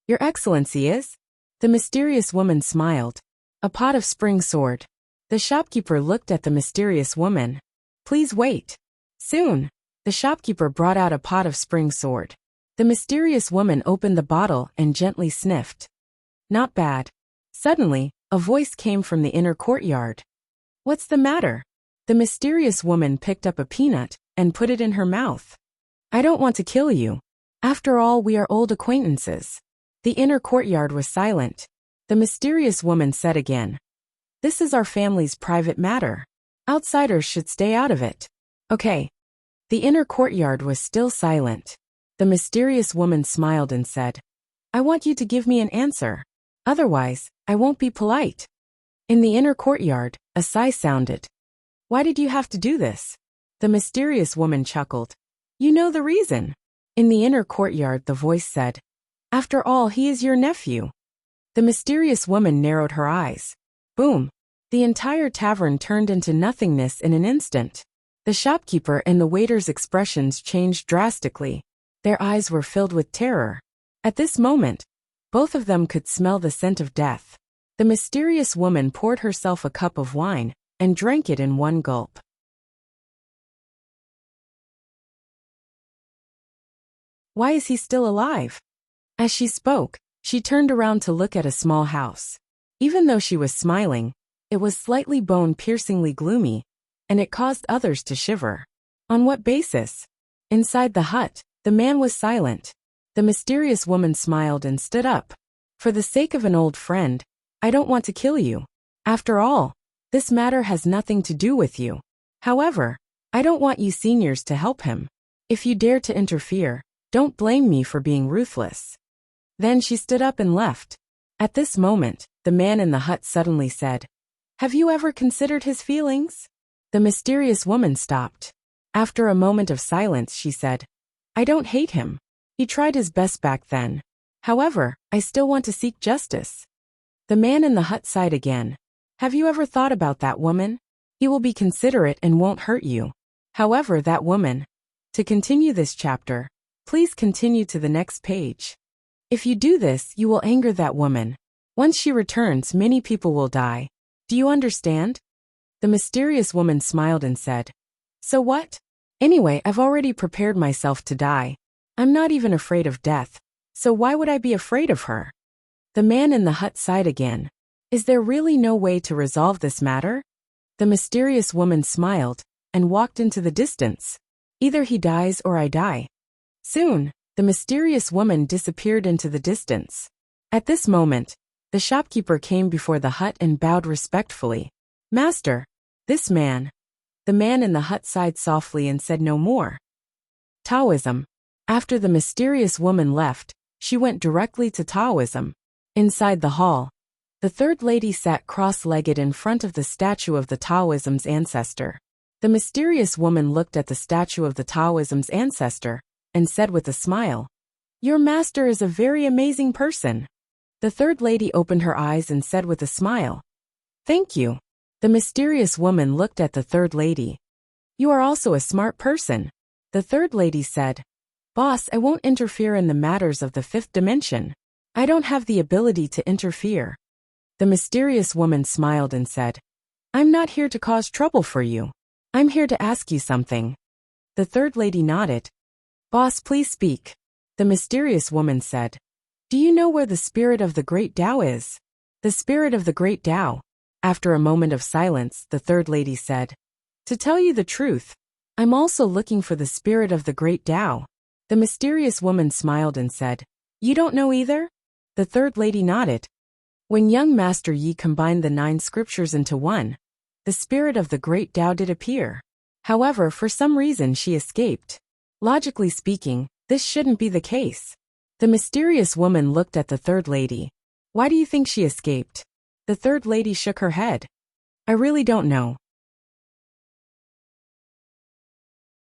Your Excellency is? The mysterious woman smiled. A pot of spring sword. The shopkeeper looked at the mysterious woman. Please wait. Soon. The shopkeeper brought out a pot of spring sword. The mysterious woman opened the bottle and gently sniffed. Not bad. Suddenly, a voice came from the inner courtyard. What's the matter? The mysterious woman picked up a peanut and put it in her mouth. I don't want to kill you. After all, we are old acquaintances. The inner courtyard was silent. The mysterious woman said again. This is our family's private matter. Outsiders should stay out of it. Okay. The inner courtyard was still silent. The mysterious woman smiled and said, I want you to give me an answer. Otherwise, I won't be polite. In the inner courtyard, a sigh sounded. Why did you have to do this? The mysterious woman chuckled. You know the reason. In the inner courtyard, the voice said, After all, he is your nephew. The mysterious woman narrowed her eyes. Boom. The entire tavern turned into nothingness in an instant. The shopkeeper and the waiter's expressions changed drastically. Their eyes were filled with terror. At this moment, both of them could smell the scent of death. The mysterious woman poured herself a cup of wine and drank it in one gulp. Why is he still alive? As she spoke, she turned around to look at a small house. Even though she was smiling, it was slightly bone-piercingly gloomy, and it caused others to shiver. On what basis? Inside the hut, the man was silent. The mysterious woman smiled and stood up. For the sake of an old friend, I don't want to kill you. After all, this matter has nothing to do with you. However, I don't want you seniors to help him. If you dare to interfere, don't blame me for being ruthless. Then she stood up and left. At this moment, the man in the hut suddenly said, Have you ever considered his feelings? The mysterious woman stopped. After a moment of silence, she said, I don't hate him. He tried his best back then. However, I still want to seek justice. The man in the hut sighed again. Have you ever thought about that woman? He will be considerate and won't hurt you. However, that woman. To continue this chapter, please continue to the next page. If you do this, you will anger that woman. Once she returns, many people will die. Do you understand? The mysterious woman smiled and said, So what? Anyway, I've already prepared myself to die. I'm not even afraid of death, so why would I be afraid of her? The man in the hut sighed again. Is there really no way to resolve this matter? The mysterious woman smiled and walked into the distance. Either he dies or I die. Soon, the mysterious woman disappeared into the distance. At this moment, the shopkeeper came before the hut and bowed respectfully. Master, this man. The man in the hut sighed softly and said no more. Taoism. After the mysterious woman left, she went directly to Taoism. Inside the hall, the third lady sat cross-legged in front of the statue of the Taoism's ancestor. The mysterious woman looked at the statue of the Taoism's ancestor and said with a smile, "Your master is a very amazing person." The third lady opened her eyes and said with a smile, "Thank you." The mysterious woman looked at the third lady. "You are also a smart person." The third lady said, "Boss, I won't interfere in the matters of the fifth dimension. I don't have the ability to interfere." The mysterious woman smiled and said, "I'm not here to cause trouble for you. I'm here to ask you something." The third lady nodded. "Boss, please speak." The mysterious woman said, "Do you know where the spirit of the great Tao is?" The spirit of the great Tao. After a moment of silence, the third lady said, "To tell you the truth, I'm also looking for the spirit of the great Tao." The mysterious woman smiled and said, "You don't know either?" The third lady nodded. When young Master Yi combined the 9 scriptures into one, the spirit of the great Tao did appear. However, for some reason she escaped. Logically speaking, this shouldn't be the case. The mysterious woman looked at the third lady. "Why do you think she escaped?" The third lady shook her head. "I really don't know."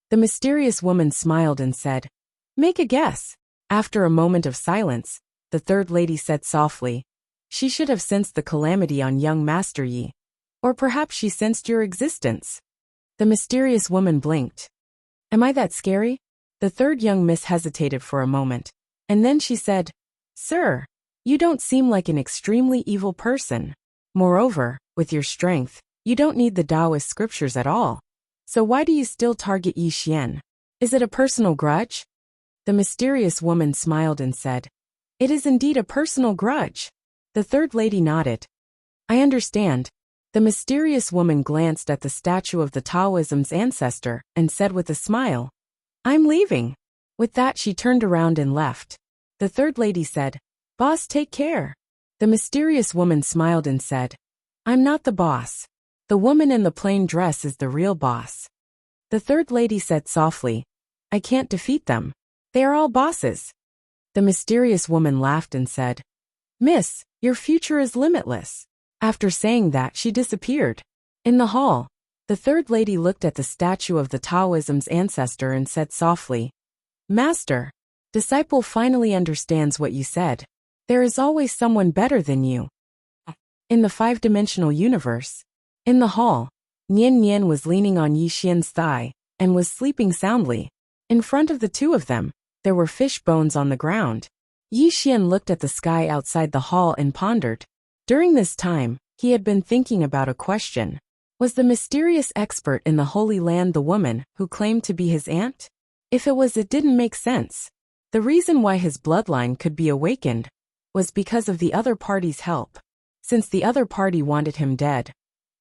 The mysterious woman smiled and said, "Make a guess." After a moment of silence, the third lady said softly, "She should have sensed the calamity on young Master Yi. Or perhaps she sensed your existence." The mysterious woman blinked. "Am I that scary?" The third young miss hesitated for a moment, and then she said, "Sir, you don't seem like an extremely evil person. Moreover, with your strength, you don't need the Taoist scriptures at all. So why do you still target Yi Xian? Is it a personal grudge?" The mysterious woman smiled and said, "It is indeed a personal grudge." The third lady nodded. "I understand." The mysterious woman glanced at the statue of the Taoism's ancestor and said with a smile, "I'm leaving." With that she turned around and left. The third lady said, "Boss, take care." The mysterious woman smiled and said, "I'm not the boss. The woman in the plain dress is the real boss." The third lady said softly, "I can't defeat them. They are all bosses." The mysterious woman laughed and said, "Miss, your future is limitless." After saying that, she disappeared. In the hall, the third lady looked at the statue of the Taoism's ancestor and said softly, "Master, disciple finally understands what you said. There is always someone better than you." In the 5-dimensional universe. In the hall, Nian Nian was leaning on Yi Xian's thigh and was sleeping soundly. In front of the two of them, there were fish bones on the ground. Yi Xian looked at the sky outside the hall and pondered. During this time, he had been thinking about a question. Was the mysterious expert in the Holy Land the woman who claimed to be his aunt? If it was, it didn't make sense. The reason why his bloodline could be awakened was because of the other party's help. Since the other party wanted him dead,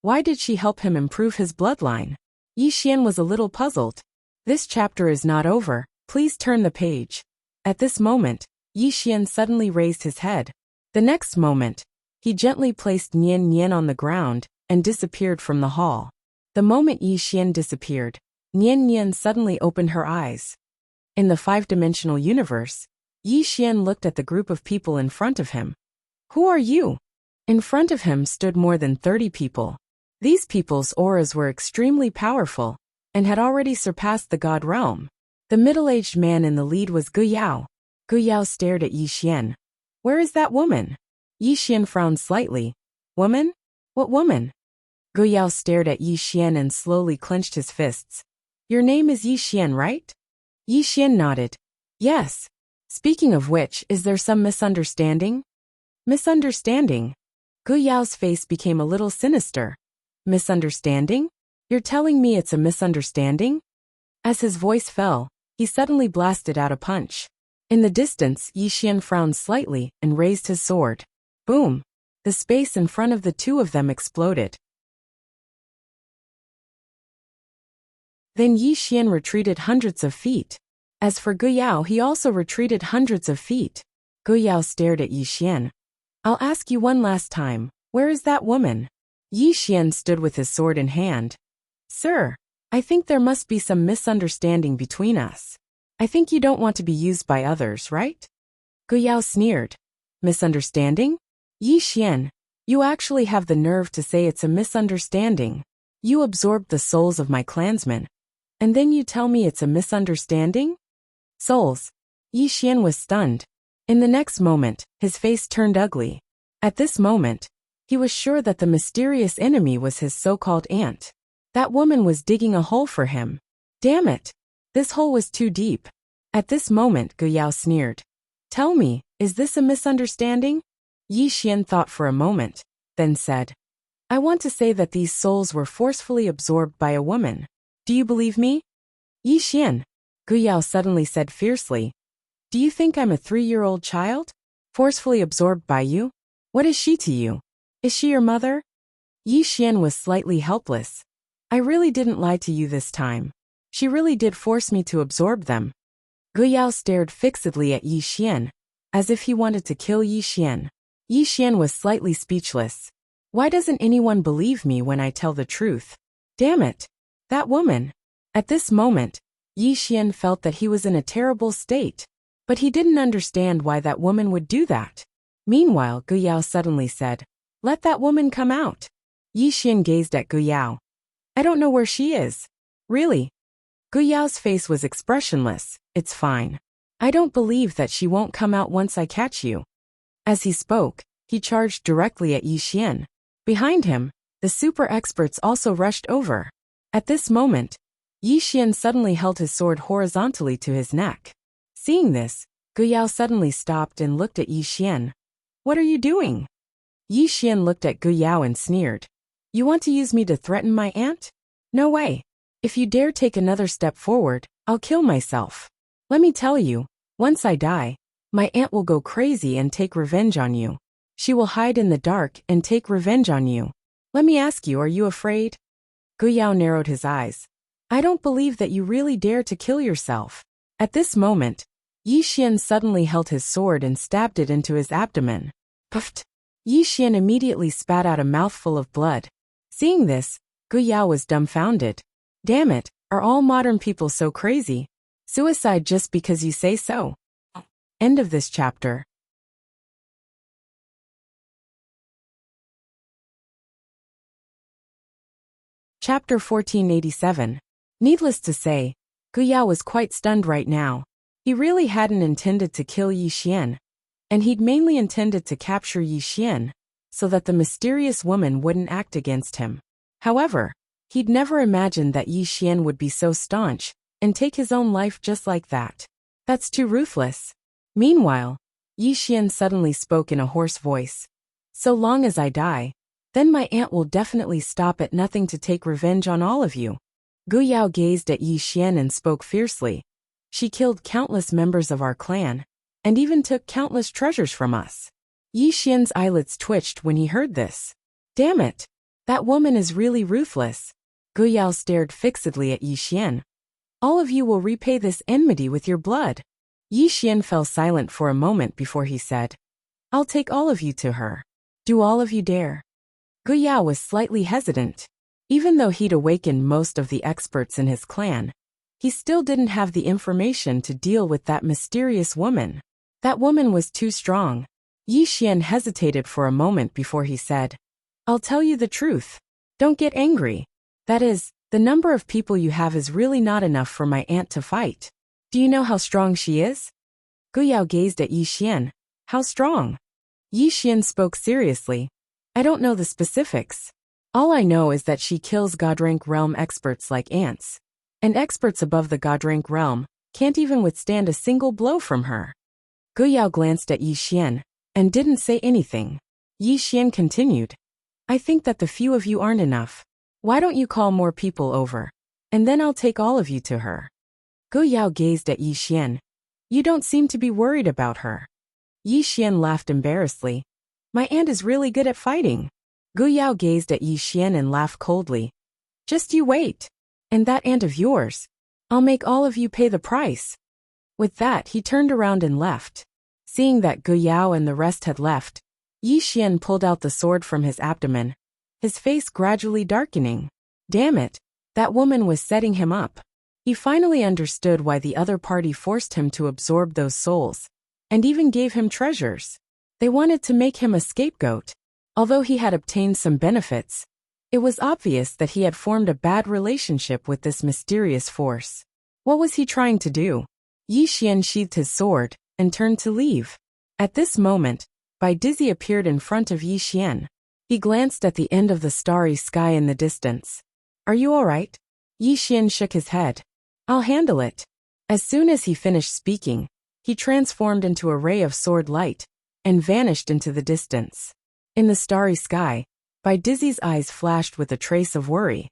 why did she help him improve his bloodline? Yi Xian was a little puzzled. This chapter is not over. Please turn the page. At this moment, Yi Xian suddenly raised his head. The next moment, he gently placed Nian Nian on the ground and disappeared from the hall. The moment Yi Xian disappeared, Nian Nian suddenly opened her eyes. In the 5-dimensional universe, Yi Xian looked at the group of people in front of him. "Who are you?" In front of him stood more than 30 people. These people's auras were extremely powerful and had already surpassed the god realm. The middle-aged man in the lead was Gu Yao. Gu Yao stared at Yi Xian. "Where is that woman?" Yi Xian frowned slightly. "Woman? What woman?" Gu Yao stared at Yi Xian and slowly clenched his fists. "Your name is Yi Xian, right?" Yi Xian nodded. "Yes. Speaking of which, is there some misunderstanding?" "Misunderstanding?" Gu Yao's face became a little sinister. "Misunderstanding? You're telling me it's a misunderstanding?" As his voice fell, he suddenly blasted out a punch. In the distance, Yi Xian frowned slightly and raised his sword. Boom! The space in front of the two of them exploded. Then Yi Xian retreated hundreds of feet. As for Gu Yao, he also retreated hundreds of feet. Gu Yao stared at Yi Xian. I'll ask you one last time, where is that woman? Yi Xian stood with his sword in hand. Sir, I think there must be some misunderstanding between us. I think you don't want to be used by others, right? Gu Yao sneered. Misunderstanding? Yi Xian, you actually have the nerve to say it's a misunderstanding. You absorbed the souls of my clansmen. And then you tell me it's a misunderstanding? Souls. Yi Xian was stunned. In the next moment, his face turned ugly. At this moment, he was sure that the mysterious enemy was his so-called aunt. That woman was digging a hole for him. Damn it! This hole was too deep. At this moment, Gu Yao sneered. Tell me, is this a misunderstanding? Yi Xian thought for a moment, then said, I want to say that these souls were forcefully absorbed by a woman. Do you believe me? Yi Xian, Gu Yao suddenly said fiercely. Do you think I'm a 3-year-old child? Forcefully absorbed by you? What is she to you? Is she your mother? Yi Xian was slightly helpless. I really didn't lie to you this time. She really did force me to absorb them. Gu Yao stared fixedly at Yi Xian, as if he wanted to kill Yi Xian. Yi Xian was slightly speechless. Why doesn't anyone believe me when I tell the truth? Damn it! That woman! At this moment, Yi Xian felt that he was in a terrible state. But he didn't understand why that woman would do that. Meanwhile, Gu Yao suddenly said, Let that woman come out. Yi Xian gazed at Gu Yao. I don't know where she is. Really? Gu Yao's face was expressionless. It's fine. I don't believe that she won't come out once I catch you. As he spoke, he charged directly at Yi Xian. Behind him, the super experts also rushed over. At this moment, Yi Xian suddenly held his sword horizontally to his neck. Seeing this, Gu Yao suddenly stopped and looked at Yi Xian. What are you doing? Yi Xian looked at Gu Yao and sneered. You want to use me to threaten my aunt? No way. If you dare take another step forward, I'll kill myself. Let me tell you, once I die, my aunt will go crazy and take revenge on you. She will hide in the dark and take revenge on you. Let me ask you, are you afraid? Gu Yao narrowed his eyes. I don't believe that you really dare to kill yourself. At this moment, Yi Xian suddenly held his sword and stabbed it into his abdomen. Puffed! Yi Xian immediately spat out a mouthful of blood. Seeing this, Gu Yao was dumbfounded. Damn it, are all modern people so crazy? Suicide just because you say so. End of this chapter. Chapter 1487. Needless to say, Gu Yao was quite stunned right now. He really hadn't intended to kill Yi Xian, and he'd mainly intended to capture Yi Xian, so that the mysterious woman wouldn't act against him. However, he'd never imagined that Yi Xian would be so staunch, and take his own life just like that. That's too ruthless. Meanwhile, Yi Xian suddenly spoke in a hoarse voice. So long as I die, then my aunt will definitely stop at nothing to take revenge on all of you. Gu Yao gazed at Yi Xian and spoke fiercely. She killed countless members of our clan, and even took countless treasures from us. Yi Xian's eyelids twitched when he heard this. Damn it! That woman is really ruthless. Gu Yao stared fixedly at Yi Xian. All of you will repay this enmity with your blood. Yi Xian fell silent for a moment before he said, I'll take all of you to her. Do all of you dare? Gu Yao was slightly hesitant. Even though he'd awakened most of the experts in his clan, he still didn't have the information to deal with that mysterious woman. That woman was too strong. Yi Xian hesitated for a moment before he said, I'll tell you the truth. Don't get angry. That is, the number of people you have is really not enough for my aunt to fight. Do you know how strong she is? Gu Yao gazed at Yi Xian. How strong? Yi Xian spoke seriously. I don't know the specifics. All I know is that she kills God-rank realm experts like ants. And experts above the God-rank realm can't even withstand a single blow from her. Gu Yao glanced at Yi Xian and didn't say anything. Yi Xian continued. I think that the few of you aren't enough. Why don't you call more people over? And then I'll take all of you to her. Gu Yao gazed at Yi Xian. You don't seem to be worried about her. Yi Xian laughed embarrassedly. My aunt is really good at fighting. Gu Yao gazed at Yi Xian and laughed coldly. Just you wait. And that aunt of yours. I'll make all of you pay the price. With that, he turned around and left. Seeing that Gu Yao and the rest had left, Yi Xian pulled out the sword from his abdomen, his face gradually darkening. Damn it, that woman was setting him up. He finally understood why the other party forced him to absorb those souls, and even gave him treasures. They wanted to make him a scapegoat. Although he had obtained some benefits, it was obvious that he had formed a bad relationship with this mysterious force. What was he trying to do? Yi Xian sheathed his sword and turned to leave. At this moment, Bai Dizzy appeared in front of Yi Xian. He glanced at the end of the starry sky in the distance. Are you all right? Yi Xian shook his head. I'll handle it. As soon as he finished speaking, he transformed into a ray of sword light and vanished into the distance. In the starry sky, Bai Dizzy's eyes flashed with a trace of worry.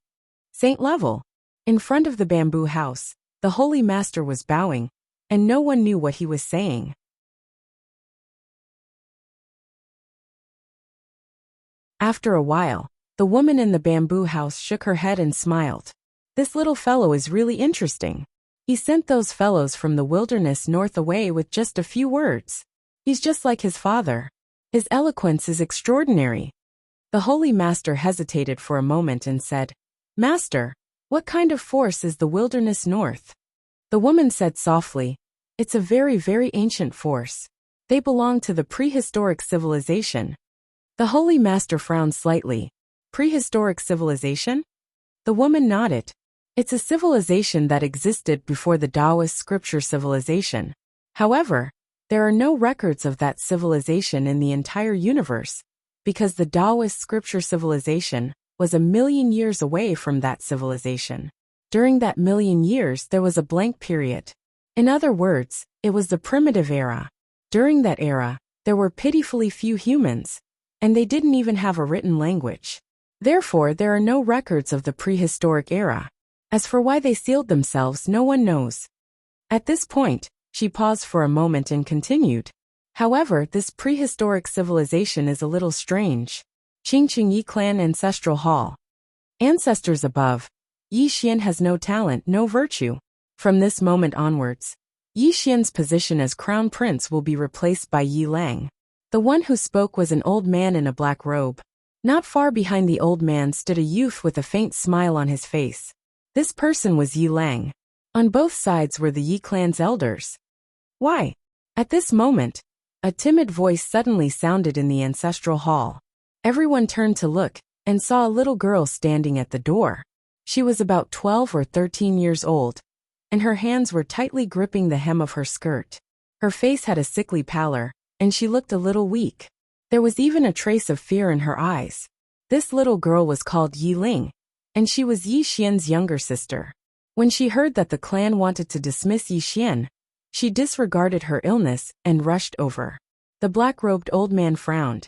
Saint Level. In front of the bamboo house, the Holy Master was bowing, and no one knew what he was saying. After a while, the woman in the bamboo house shook her head and smiled. This little fellow is really interesting. He sent those fellows from the wilderness north away with just a few words. He's just like his father. His eloquence is extraordinary. The Holy Master hesitated for a moment and said, Master, what kind of force is the wilderness north? The woman said softly, It's a very, very ancient force. They belong to the prehistoric civilization. The Holy Master frowned slightly. Prehistoric civilization? The woman nodded. It's a civilization that existed before the Taoist scripture civilization. However, there are no records of that civilization in the entire universe, because the Taoist scripture civilization was 1,000,000 years away from that civilization. During that 1,000,000 years there was a blank period. In other words, it was the primitive era. During that era, there were pitifully few humans, and they didn't even have a written language. Therefore, there are no records of the prehistoric era. As for why they sealed themselves, no one knows. At this point, she paused for a moment and continued. However, this prehistoric civilization is a little strange. Qingqing Yi Clan Ancestral Hall. Ancestors above. Yi Xian has no talent, no virtue. From this moment onwards, Yi Xian's position as crown prince will be replaced by Yi Lang. The one who spoke was an old man in a black robe. Not far behind the old man stood a youth with a faint smile on his face. This person was Yi Lang. On both sides were the Yi clan's elders. Why? At this moment, a timid voice suddenly sounded in the ancestral hall. Everyone turned to look, and saw a little girl standing at the door. She was about 12 or 13 years old, and her hands were tightly gripping the hem of her skirt. Her face had a sickly pallor, and she looked a little weak. There was even a trace of fear in her eyes. This little girl was called Yi Ling, and she was Yi Xian's younger sister. When she heard that the clan wanted to dismiss Yi Xian, she disregarded her illness and rushed over. The black-robed old man frowned.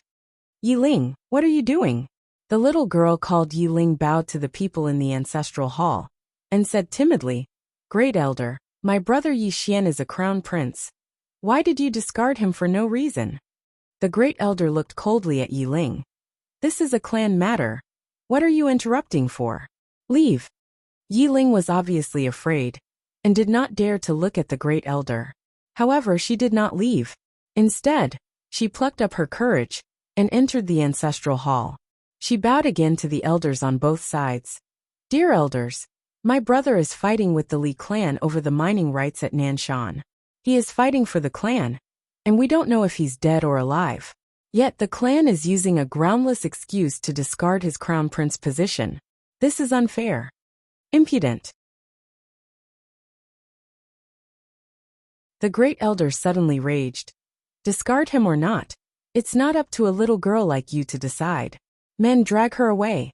Yi Ling, what are you doing? The little girl called Yi Ling bowed to the people in the ancestral hall, and said timidly, Great Elder, my brother Yi Xian is a crown prince. Why did you discard him for no reason? The Great Elder looked coldly at Yi Ling. This is a clan matter. What are you interrupting for? Leave. Yi Ling was obviously afraid, and did not dare to look at the Great Elder. However, she did not leave. Instead, she plucked up her courage, and entered the ancestral hall. She bowed again to the elders on both sides. Dear elders, my brother is fighting with the Li clan over the mining rights at Nanshan. He is fighting for the clan, and we don't know if he's dead or alive. Yet the clan is using a groundless excuse to discard his crown prince position. This is unfair. Impudent. The Great Elder suddenly raged. Discard him or not, it's not up to a little girl like you to decide. Men, drag her away.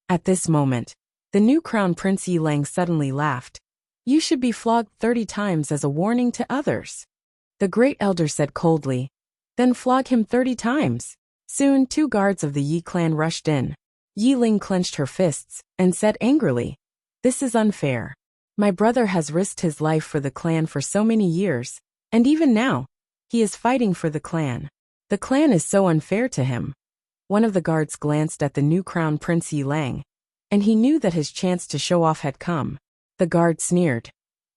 At this moment, the new crown prince Yi Lang suddenly laughed. You should be flogged 30 times as a warning to others. The Great Elder said coldly. Then flog him 30 times. Soon 2 guards of the Yi clan rushed in. Yi Ling clenched her fists, and said angrily, This is unfair. My brother has risked his life for the clan for so many years, and even now, he is fighting for the clan. The clan is so unfair to him. One of the guards glanced at the new crown prince Yi Lang. and he knew that his chance to show off had come. The guard sneered.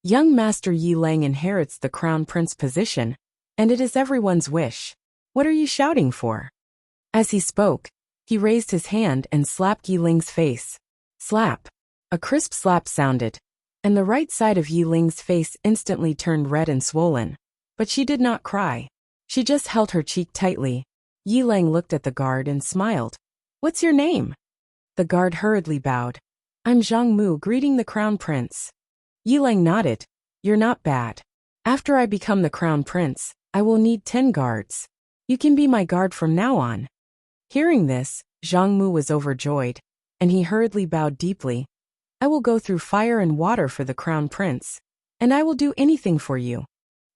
Young Master Yi Lang inherits the crown prince position, and it is everyone's wish. What are you shouting for? As he spoke, he raised his hand and slapped Yi Ling's face. Slap. A crisp slap sounded, and the right side of Yi Ling's face instantly turned red and swollen. But she did not cry. She just held her cheek tightly. Yi Lang looked at the guard and smiled. What's your name? The guard hurriedly bowed. I'm Zhang Mu, greeting the crown prince. Yi Lang nodded. You're not bad. After I become the crown prince, I will need 10 guards. You can be my guard from now on. Hearing this, Zhang Mu was overjoyed, and he hurriedly bowed deeply. I will go through fire and water for the crown prince, and I will do anything for you.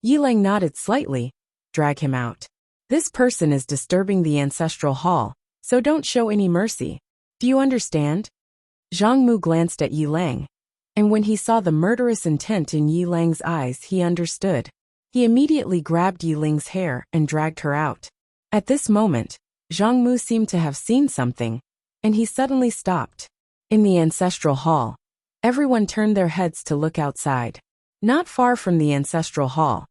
Yi Lang nodded slightly. Drag him out. This person is disturbing the ancestral hall, so don't show any mercy. Do you understand? Zhang Mu glanced at Yi Lang, and when he saw the murderous intent in Yi Lang's eyes, he understood. He immediately grabbed Yi Ling's hair and dragged her out. At this moment, Zhang Mu seemed to have seen something, and he suddenly stopped. In the ancestral hall, everyone turned their heads to look outside. Not far from the ancestral hall,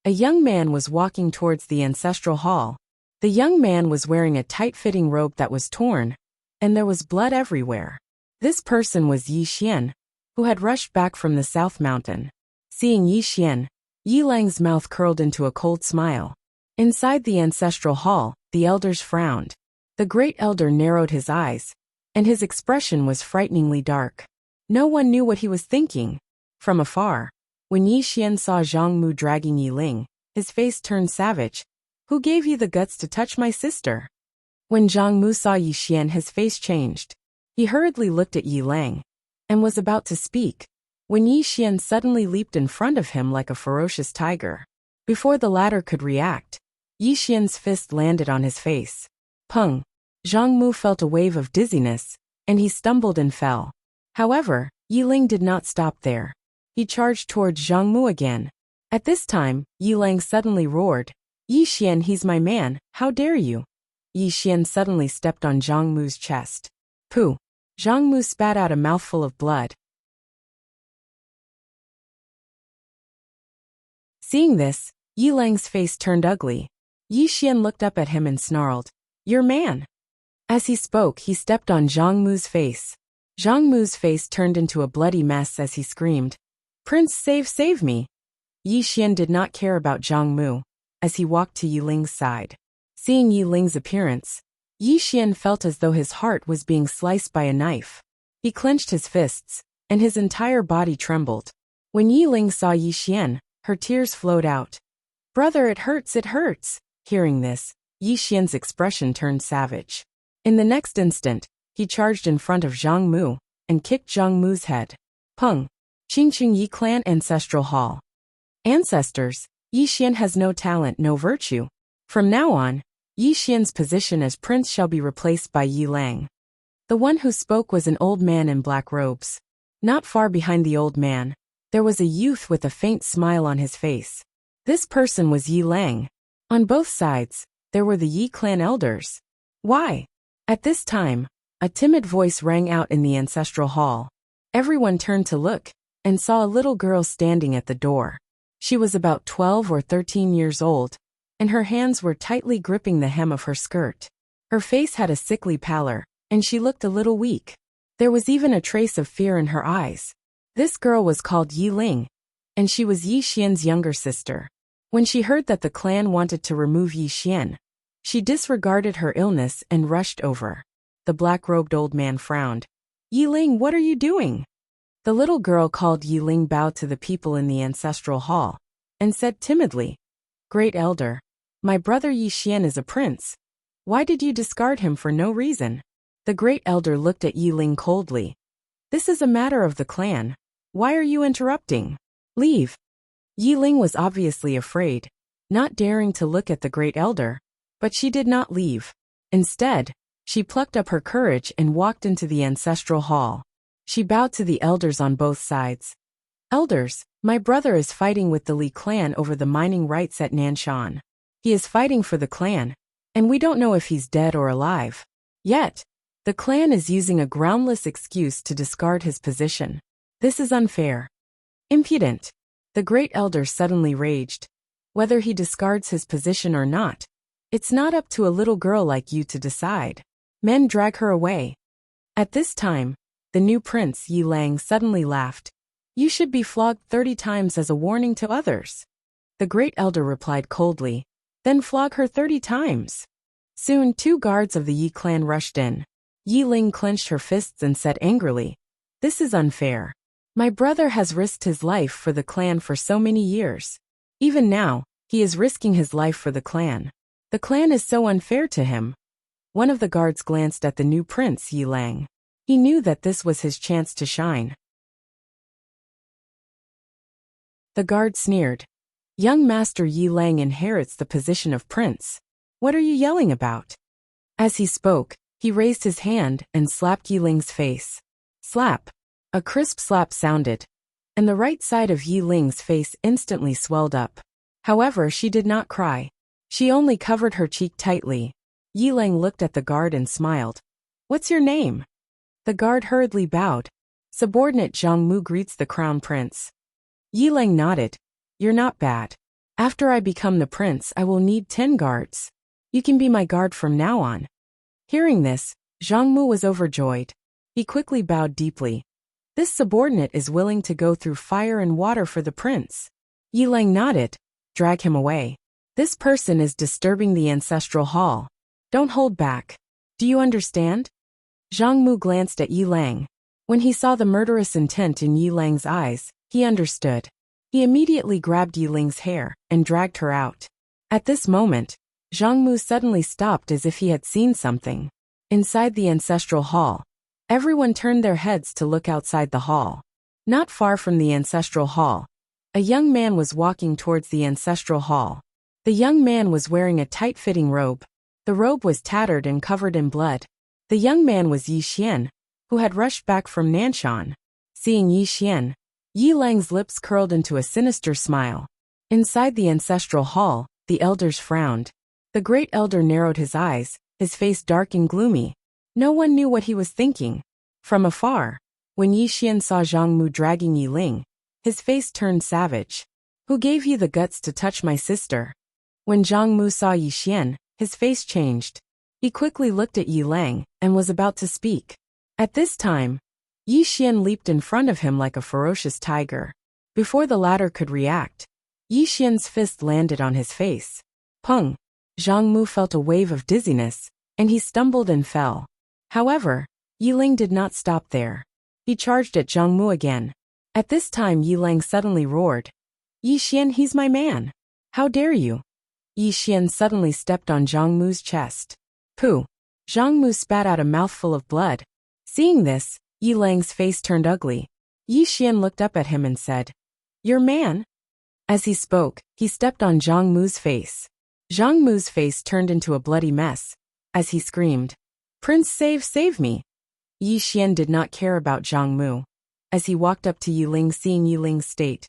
a young man was walking towards the ancestral hall. The young man was wearing a tight-fitting robe that was torn, and there was blood everywhere. This person was Yi Xian, who had rushed back from the South Mountain. Seeing Yi Xian, Yi Lang's mouth curled into a cold smile. Inside the ancestral hall, the elders frowned. The great elder narrowed his eyes, and his expression was frighteningly dark. No one knew what he was thinking. From afar, when Yi Xian saw Zhang Mu dragging Yi Ling, his face turned savage. Who gave you the guts to touch my sister? When Zhang Mu saw Yi Xian, his face changed. He hurriedly looked at Yi Lang, and was about to speak, when Yi Xian suddenly leaped in front of him like a ferocious tiger. Before the latter could react, Yi Xian's fist landed on his face. Pung! Zhang Mu felt a wave of dizziness, and he stumbled and fell. However, Yi Ling did not stop there. He charged towards Zhang Mu again. At this time, Yi Lang suddenly roared, Yi Xian, he's my man, how dare you? Yi Xian suddenly stepped on Zhang Mu's chest. Pooh! Zhang Mu spat out a mouthful of blood. Seeing this, Yi Lang's face turned ugly. Yi Xian looked up at him and snarled, Your man! As he spoke, he stepped on Zhang Mu's face. Zhang Mu's face turned into a bloody mess as he screamed, Prince, save me! Yi Xian did not care about Zhang Mu, as he walked to Yi Ling's side. Seeing Yi Ling's appearance, Yi Xian felt as though his heart was being sliced by a knife. He clenched his fists, and his entire body trembled. When Yi Ling saw Yi Xian, her tears flowed out. Brother, it hurts, it hurts! Hearing this, Yi Xian's expression turned savage. In the next instant, he charged in front of Zhang Mu, and kicked Zhang Mu's head. Pung! Qingqing Yi Clan Ancestral Hall. Ancestors, Yi Xian has no talent, no virtue. From now on, Yi Xian's position as prince shall be replaced by Yi Lang. The one who spoke was an old man in black robes. Not far behind the old man, there was a youth with a faint smile on his face. This person was Yi Lang. On both sides, there were the Yi clan elders. Why? At this time, a timid voice rang out in the ancestral hall. Everyone turned to look, and saw a little girl standing at the door. She was about 12 or 13 years old, and her hands were tightly gripping the hem of her skirt. Her face had a sickly pallor, and she looked a little weak. There was even a trace of fear in her eyes. This girl was called Yi Ling, and she was Yi Xian's younger sister. When she heard that the clan wanted to remove Yi Xian, she disregarded her illness and rushed over. The black-robed old man frowned. Yi Ling, what are you doing? The little girl called Yi Ling bowed to the people in the ancestral hall, and said timidly, Great elder, my brother Yi Xian is a prince. Why did you discard him for no reason? The great elder looked at Yi Ling coldly. This is a matter of the clan. Why are you interrupting? Leave. Yi Ling was obviously afraid, not daring to look at the great elder, but she did not leave. Instead, she plucked up her courage and walked into the ancestral hall. She bowed to the elders on both sides. Elders, my brother is fighting with the Li clan over the mining rights at Nanshan. He is fighting for the clan, and we don't know if he's dead or alive. Yet, The clan is using a groundless excuse to discard his position. This is unfair. Impudent. The great elder suddenly raged. Whether he discards his position or not, it's not up to a little girl like you to decide. Men drag her away. At this time, the new prince Yi Lang suddenly laughed. You should be flogged 30 times as a warning to others. The great elder replied coldly. Then flog her 30 times. Soon 2 guards of the Yi clan rushed in. Yi Ling clenched her fists and said angrily, "This is unfair. My brother has risked his life for the clan for so many years. Even now, he is risking his life for the clan. The clan is so unfair to him." One of the guards glanced at the new prince Yi Lang. He knew that this was his chance to shine. The guard sneered. Young Master Yi Lang inherits the position of prince. What are you yelling about? As he spoke, he raised his hand and slapped Yi Ling's face. Slap. A crisp slap sounded, and the right side of Yi Ling's face instantly swelled up. However, she did not cry. She only covered her cheek tightly. Yi Lang looked at the guard and smiled. What's your name? The guard hurriedly bowed. Subordinate Zhang Mu greets the crown prince. Yi Lang nodded. You're not bad. After I become the prince, I will need 10 guards. You can be my guard from now on. Hearing this, Zhang Mu was overjoyed. He quickly bowed deeply. This subordinate is willing to go through fire and water for the prince. Yi Lang nodded. Drag him away. This person is disturbing the ancestral hall. Don't hold back. Do you understand? Zhang Mu glanced at Yi Lang. When he saw the murderous intent in Yi Lang's eyes, he understood. He immediately grabbed Yi Ling's hair and dragged her out. At this moment, Zhang Mu suddenly stopped as if he had seen something. Inside the ancestral hall, everyone turned their heads to look outside the hall. Not far from the ancestral hall, a young man was walking towards the ancestral hall. The young man was wearing a tight-fitting robe. The robe was tattered and covered in blood. The young man was Yi Xian, who had rushed back from Nanshan. Seeing Yi Xian, Yi Lang's lips curled into a sinister smile. Inside the ancestral hall, the elders frowned. The great elder narrowed his eyes, his face dark and gloomy. No one knew what he was thinking. From afar, when Yi Xian saw Zhang Mu dragging Yi Ling, his face turned savage. Who gave you the guts to touch my sister? When Zhang Mu saw Yi Xian, his face changed. He quickly looked at Yi Lang and was about to speak. At this time, Yi Xian leaped in front of him like a ferocious tiger. Before the latter could react, Yi Xian's fist landed on his face. Pung! Zhang Mu felt a wave of dizziness, and he stumbled and fell. However, Yi Ling did not stop there. He charged at Zhang Mu again. At this time Yi Lang suddenly roared. Yi Xian, he's my man. How dare you? Yi Xian suddenly stepped on Zhang Mu's chest. Pooh! Zhang Mu spat out a mouthful of blood. Seeing this, Yi Lang's face turned ugly. Yi Xian looked up at him and said, Your man? As he spoke, he stepped on Zhang Mu's face. Zhang Mu's face turned into a bloody mess. As he screamed, Prince, save me! Yi Xian did not care about Zhang Mu. As he walked up to Yi Ling, seeing Yi Ling's state,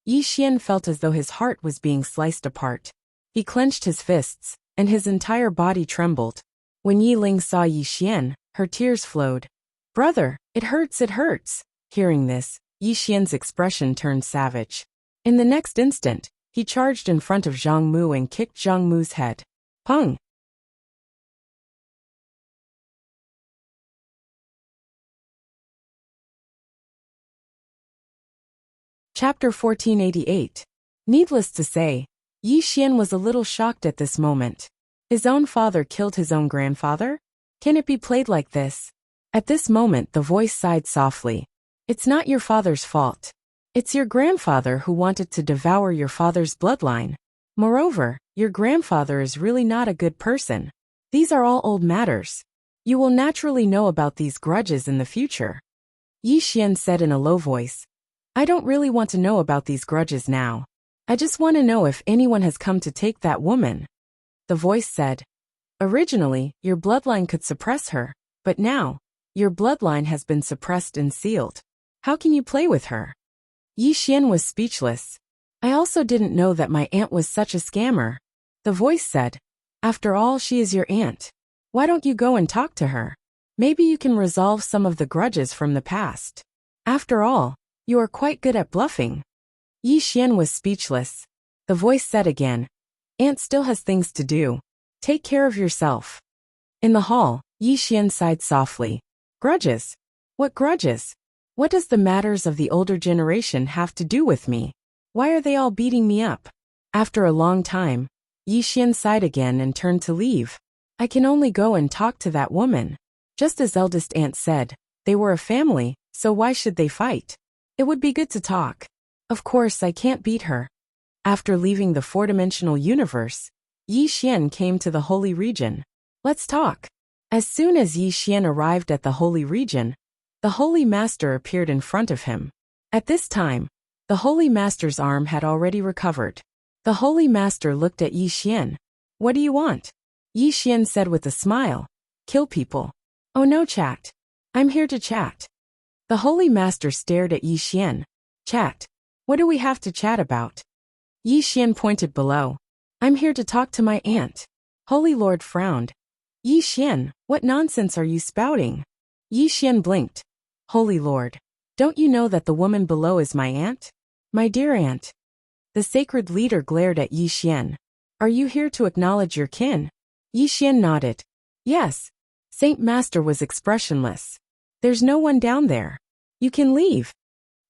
Yi Xian felt as though his heart was being sliced apart. He clenched his fists, and his entire body trembled. When Yi Ling saw Yi Xian, her tears flowed. Brother, it hurts. Hearing this, Yi Xian's expression turned savage. In the next instant, he charged in front of Zhang Mu and kicked Zhang Mu's head. Pung! Chapter 1488. Needless to say, Yi Xian was a little shocked at this moment. His own father killed his own grandfather? Can it be played like this? At this moment the voice sighed softly. It's not your father's fault. It's your grandfather who wanted to devour your father's bloodline. Moreover, your grandfather is really not a good person. These are all old matters. You will naturally know about these grudges in the future. Yi Xian said in a low voice. I don't really want to know about these grudges now. I just want to know if anyone has come to take that woman. The voice said. Originally, your bloodline could suppress her, but now, your bloodline has been suppressed and sealed. How can you play with her? Yi Xian was speechless. I also didn't know that my aunt was such a scammer. The voice said. After all, she is your aunt. Why don't you go and talk to her? Maybe you can resolve some of the grudges from the past. After all, you are quite good at bluffing. Yi Xian was speechless. The voice said again, Aunt still has things to do. Take care of yourself. In the hall, Yi Xian sighed softly. Grudges? What grudges? What does the matters of the older generation have to do with me? Why are they all beating me up? After a long time, Yi Xian sighed again and turned to leave. I can only go and talk to that woman. Just as eldest aunt said, they were a family, so why should they fight? It would be good to talk. Of course I can't beat her. After leaving the four-dimensional universe, Yi Xian came to the holy region. Let's talk. As soon as Yi Xian arrived at the holy region, the holy master appeared in front of him. At this time, the holy master's arm had already recovered. The holy master looked at Yi Xian. What do you want? Yi Xian said with a smile. Kill people. Oh no, chat. I'm here to chat. The holy master stared at Yi Xian. Chat. What do we have to chat about? Yi Xian pointed below. I'm here to talk to my aunt. Holy Lord frowned. Yi Xian, what nonsense are you spouting? Yi Xian blinked. Holy Lord, don't you know that the woman below is my aunt? My dear aunt. The sacred leader glared at Yi Xian. Are you here to acknowledge your kin? Yi Xian nodded. Yes. Saint Master was expressionless. There's no one down there. You can leave.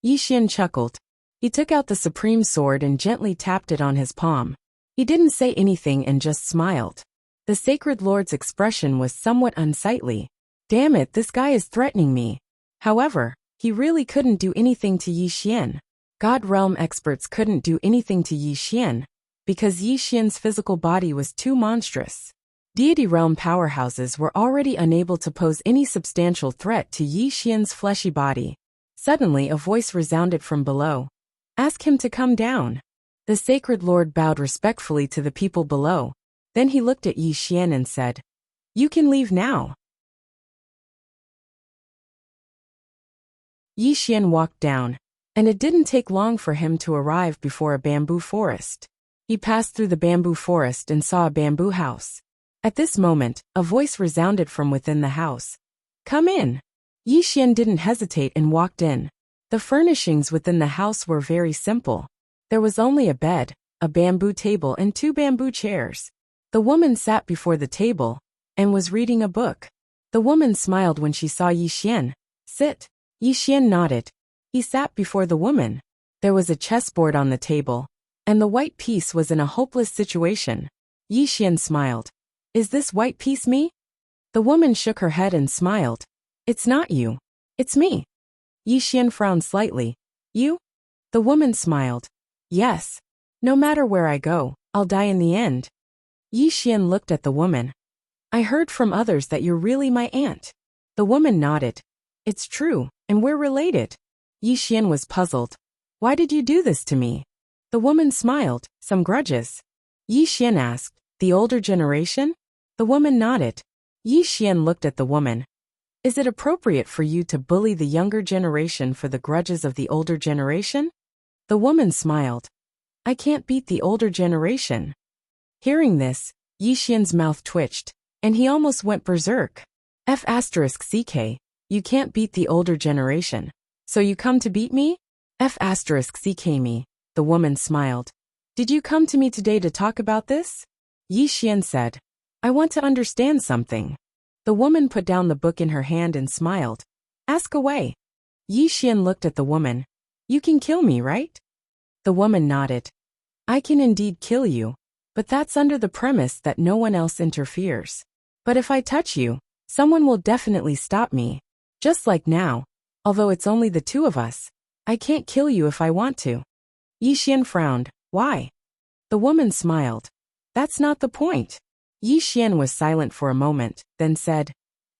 Yi Xian chuckled. He took out the supreme sword and gently tapped it on his palm. He didn't say anything and just smiled. The sacred lord's expression was somewhat unsightly. Damn it, this guy is threatening me. However, he really couldn't do anything to Yi Xian. God realm experts couldn't do anything to Yi Xian, because Yi Xian's physical body was too monstrous. Deity realm powerhouses were already unable to pose any substantial threat to Yi Xian's fleshy body. Suddenly a voice resounded from below. Ask him to come down. The sacred lord bowed respectfully to the people below. Then he looked at Yi Xian and said, You can leave now. Yi Xian walked down, and it didn't take long for him to arrive before a bamboo forest. He passed through the bamboo forest and saw a bamboo house. At this moment, a voice resounded from within the house. Come in. Yi Xian didn't hesitate and walked in. The furnishings within the house were very simple. There was only a bed, a bamboo table and 2 bamboo chairs. The woman sat before the table and was reading a book. The woman smiled when she saw Yi Xian. Sit. Yi Xian nodded. He sat before the woman. There was a chessboard on the table, and the white piece was in a hopeless situation. Yi Xian smiled. Is this white piece me? The woman shook her head and smiled. It's not you. It's me. Yi Xian frowned slightly. You? The woman smiled. Yes. No matter where I go, I'll die in the end. Yi Xian looked at the woman. I heard from others that you're really my aunt. The woman nodded. It's true, and we're related. Yi Xian was puzzled. Why did you do this to me? The woman smiled. Some grudges. Yi Xian asked, the older generation? The woman nodded. Yi Xian looked at the woman. Is it appropriate for you to bully the younger generation for the grudges of the older generation? The woman smiled. I can't beat the older generation. Hearing this, Yi Xian's mouth twitched, and he almost went berserk. F***ck, you can't beat the older generation. So you come to beat me? F***ck me, the woman smiled. Did you come to me today to talk about this? Yi Xian said. I want to understand something. The woman put down the book in her hand and smiled. Ask away. Yi Xian looked at the woman. You can kill me, right? The woman nodded. I can indeed kill you, but that's under the premise that no one else interferes. But if I touch you, someone will definitely stop me. Just like now, although it's only the 2 of us, I can't kill you if I want to. Yi Xian frowned. Why? The woman smiled. That's not the point. Yi Xian was silent for a moment, then said,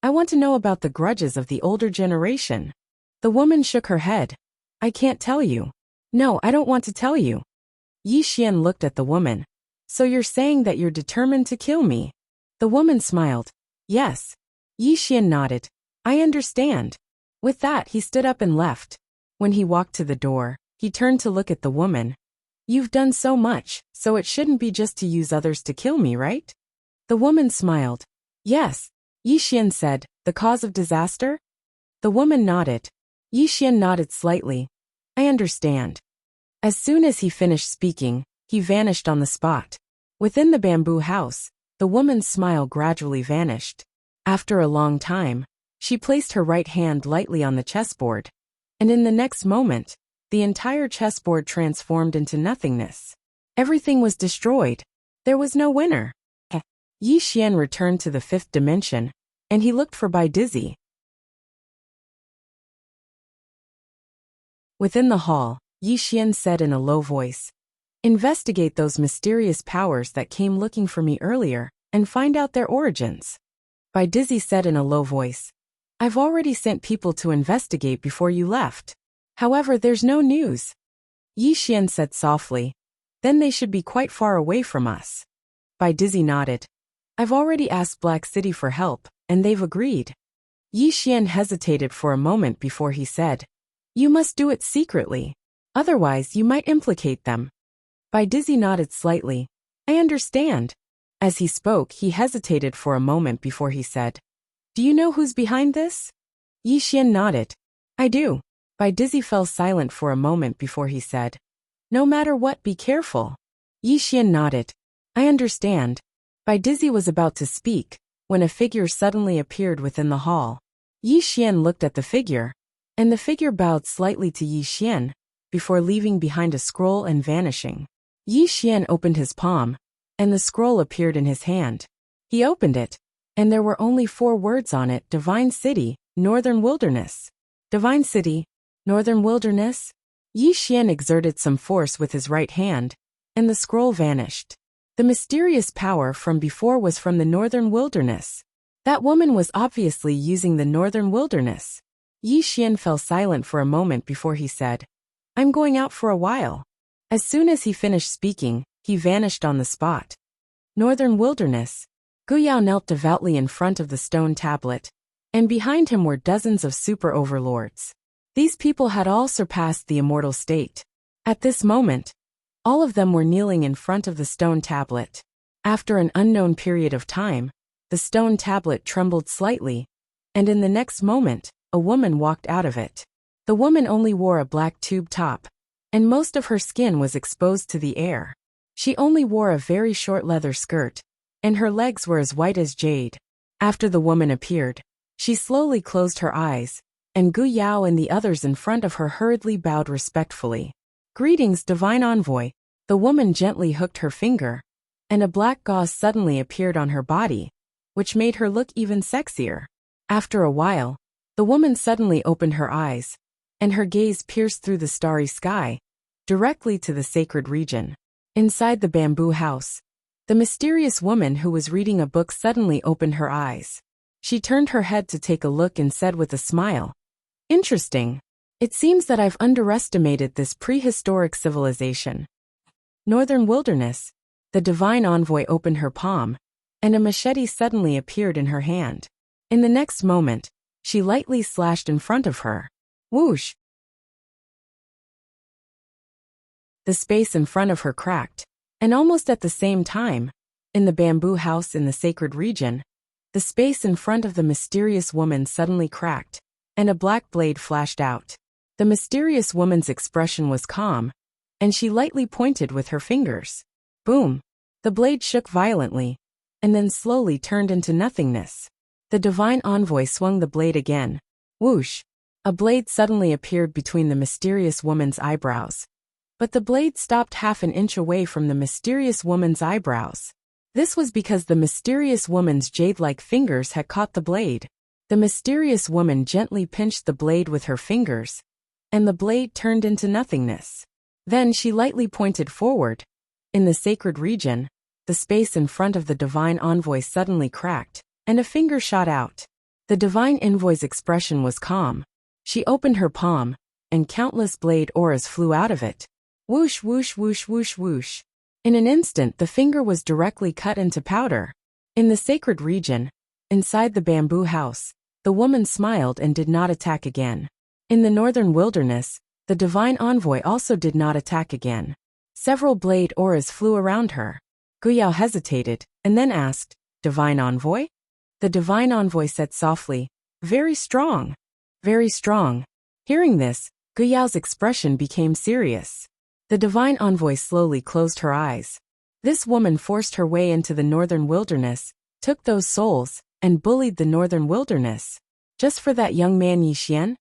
I want to know about the grudges of the older generation. The woman shook her head. I can't tell you. No, I don't want to tell you. Yi Xian looked at the woman. So you're saying that you're determined to kill me? The woman smiled. Yes. Yi Xian nodded. I understand. With that, he stood up and left. When he walked to the door, he turned to look at the woman. You've done so much, so it shouldn't be just to use others to kill me, right? The woman smiled. Yes. Yi Xian said, The cause of disaster? The woman nodded. Yi Xian nodded slightly. I understand. As soon as he finished speaking, he vanished on the spot. Within the bamboo house, the woman's smile gradually vanished. After a long time, she placed her right hand lightly on the chessboard. And in the next moment, the entire chessboard transformed into nothingness. Everything was destroyed. There was no winner. Yi Xian returned to the fifth dimension, and he looked for Bai Dizzy. Within the hall, Yi Xian said in a low voice, investigate those mysterious powers that came looking for me earlier, and find out their origins. Bai Dizzy said in a low voice, I've already sent people to investigate before you left. However, there's no news. Yi Xian said softly, then they should be quite far away from us. Bai Dizzy nodded. I've already asked Black City for help, and they've agreed. Yi Xian hesitated for a moment before he said, you must do it secretly. Otherwise, you might implicate them. Bai Dizzy nodded slightly. I understand. As he spoke, he hesitated for a moment before he said, do you know who's behind this? Yi Xian nodded. I do. Bai Dizzy fell silent for a moment before he said, no matter what, be careful. Yi Xian nodded. I understand. Bai Dizzy was about to speak, when a figure suddenly appeared within the hall. Yi Xian looked at the figure, and the figure bowed slightly to Yi Xian, before leaving behind a scroll and vanishing. Yi Xian opened his palm, and the scroll appeared in his hand. He opened it, and there were only 4 words on it: Divine City, Northern Wilderness. Divine City, Northern Wilderness? Yi Xian exerted some force with his right hand, and the scroll vanished. The mysterious power from before was from the Northern Wilderness. That woman was obviously using the Northern Wilderness. Yi Xian fell silent for a moment before he said, I'm going out for a while. As soon as he finished speaking, he vanished on the spot. Northern Wilderness. Gu Yao knelt devoutly in front of the stone tablet, and behind him were dozens of super overlords. These people had all surpassed the immortal state. At this moment, all of them were kneeling in front of the stone tablet. After an unknown period of time, the stone tablet trembled slightly, and in the next moment, a woman walked out of it. The woman only wore a black tube top, and most of her skin was exposed to the air. She only wore a very short leather skirt, and her legs were as white as jade. After the woman appeared, she slowly closed her eyes, and Gu Yao and the others in front of her hurriedly bowed respectfully. Greetings, Divine Envoy. The woman gently hooked her finger, and a black gauze suddenly appeared on her body, which made her look even sexier. After a while, the woman suddenly opened her eyes, and her gaze pierced through the starry sky, directly to the sacred region. Inside the bamboo house, the mysterious woman who was reading a book suddenly opened her eyes. She turned her head to take a look and said with a smile, interesting. It seems that I've underestimated this prehistoric civilization. Northern Wilderness. The Divine Envoy opened her palm, and a machete suddenly appeared in her hand. In the next moment, she lightly slashed in front of her. Whoosh! The space in front of her cracked, and almost at the same time, in the bamboo house in the sacred region, the space in front of the mysterious woman suddenly cracked, and a black blade flashed out. The mysterious woman's expression was calm, and she lightly pointed with her fingers. Boom! The blade shook violently, and then slowly turned into nothingness. The Divine Envoy swung the blade again. Whoosh! A blade suddenly appeared between the mysterious woman's eyebrows. But the blade stopped half an inch away from the mysterious woman's eyebrows. This was because the mysterious woman's jade-like fingers had caught the blade. The mysterious woman gently pinched the blade with her fingers, and the blade turned into nothingness. Then she lightly pointed forward. In the sacred region, the space in front of the Divine Envoy suddenly cracked, and a finger shot out. The Divine Envoy's expression was calm. She opened her palm, and countless blade auras flew out of it. Whoosh, whoosh, whoosh, whoosh, whoosh. In an instant, the finger was directly cut into powder. In the sacred region, inside the bamboo house, the woman smiled and did not attack again. In the Northern Wilderness, the Divine Envoy also did not attack again. Several blade auras flew around her. Gu Yao hesitated, and then asked, Divine Envoy? The Divine Envoy said softly, Very strong. Very strong. Hearing this, Guyao's expression became serious. The divine envoy slowly closed her eyes. This woman forced her way into the northern wilderness, took those souls, and bullied the northern wilderness. Just for that young man Yi Xian?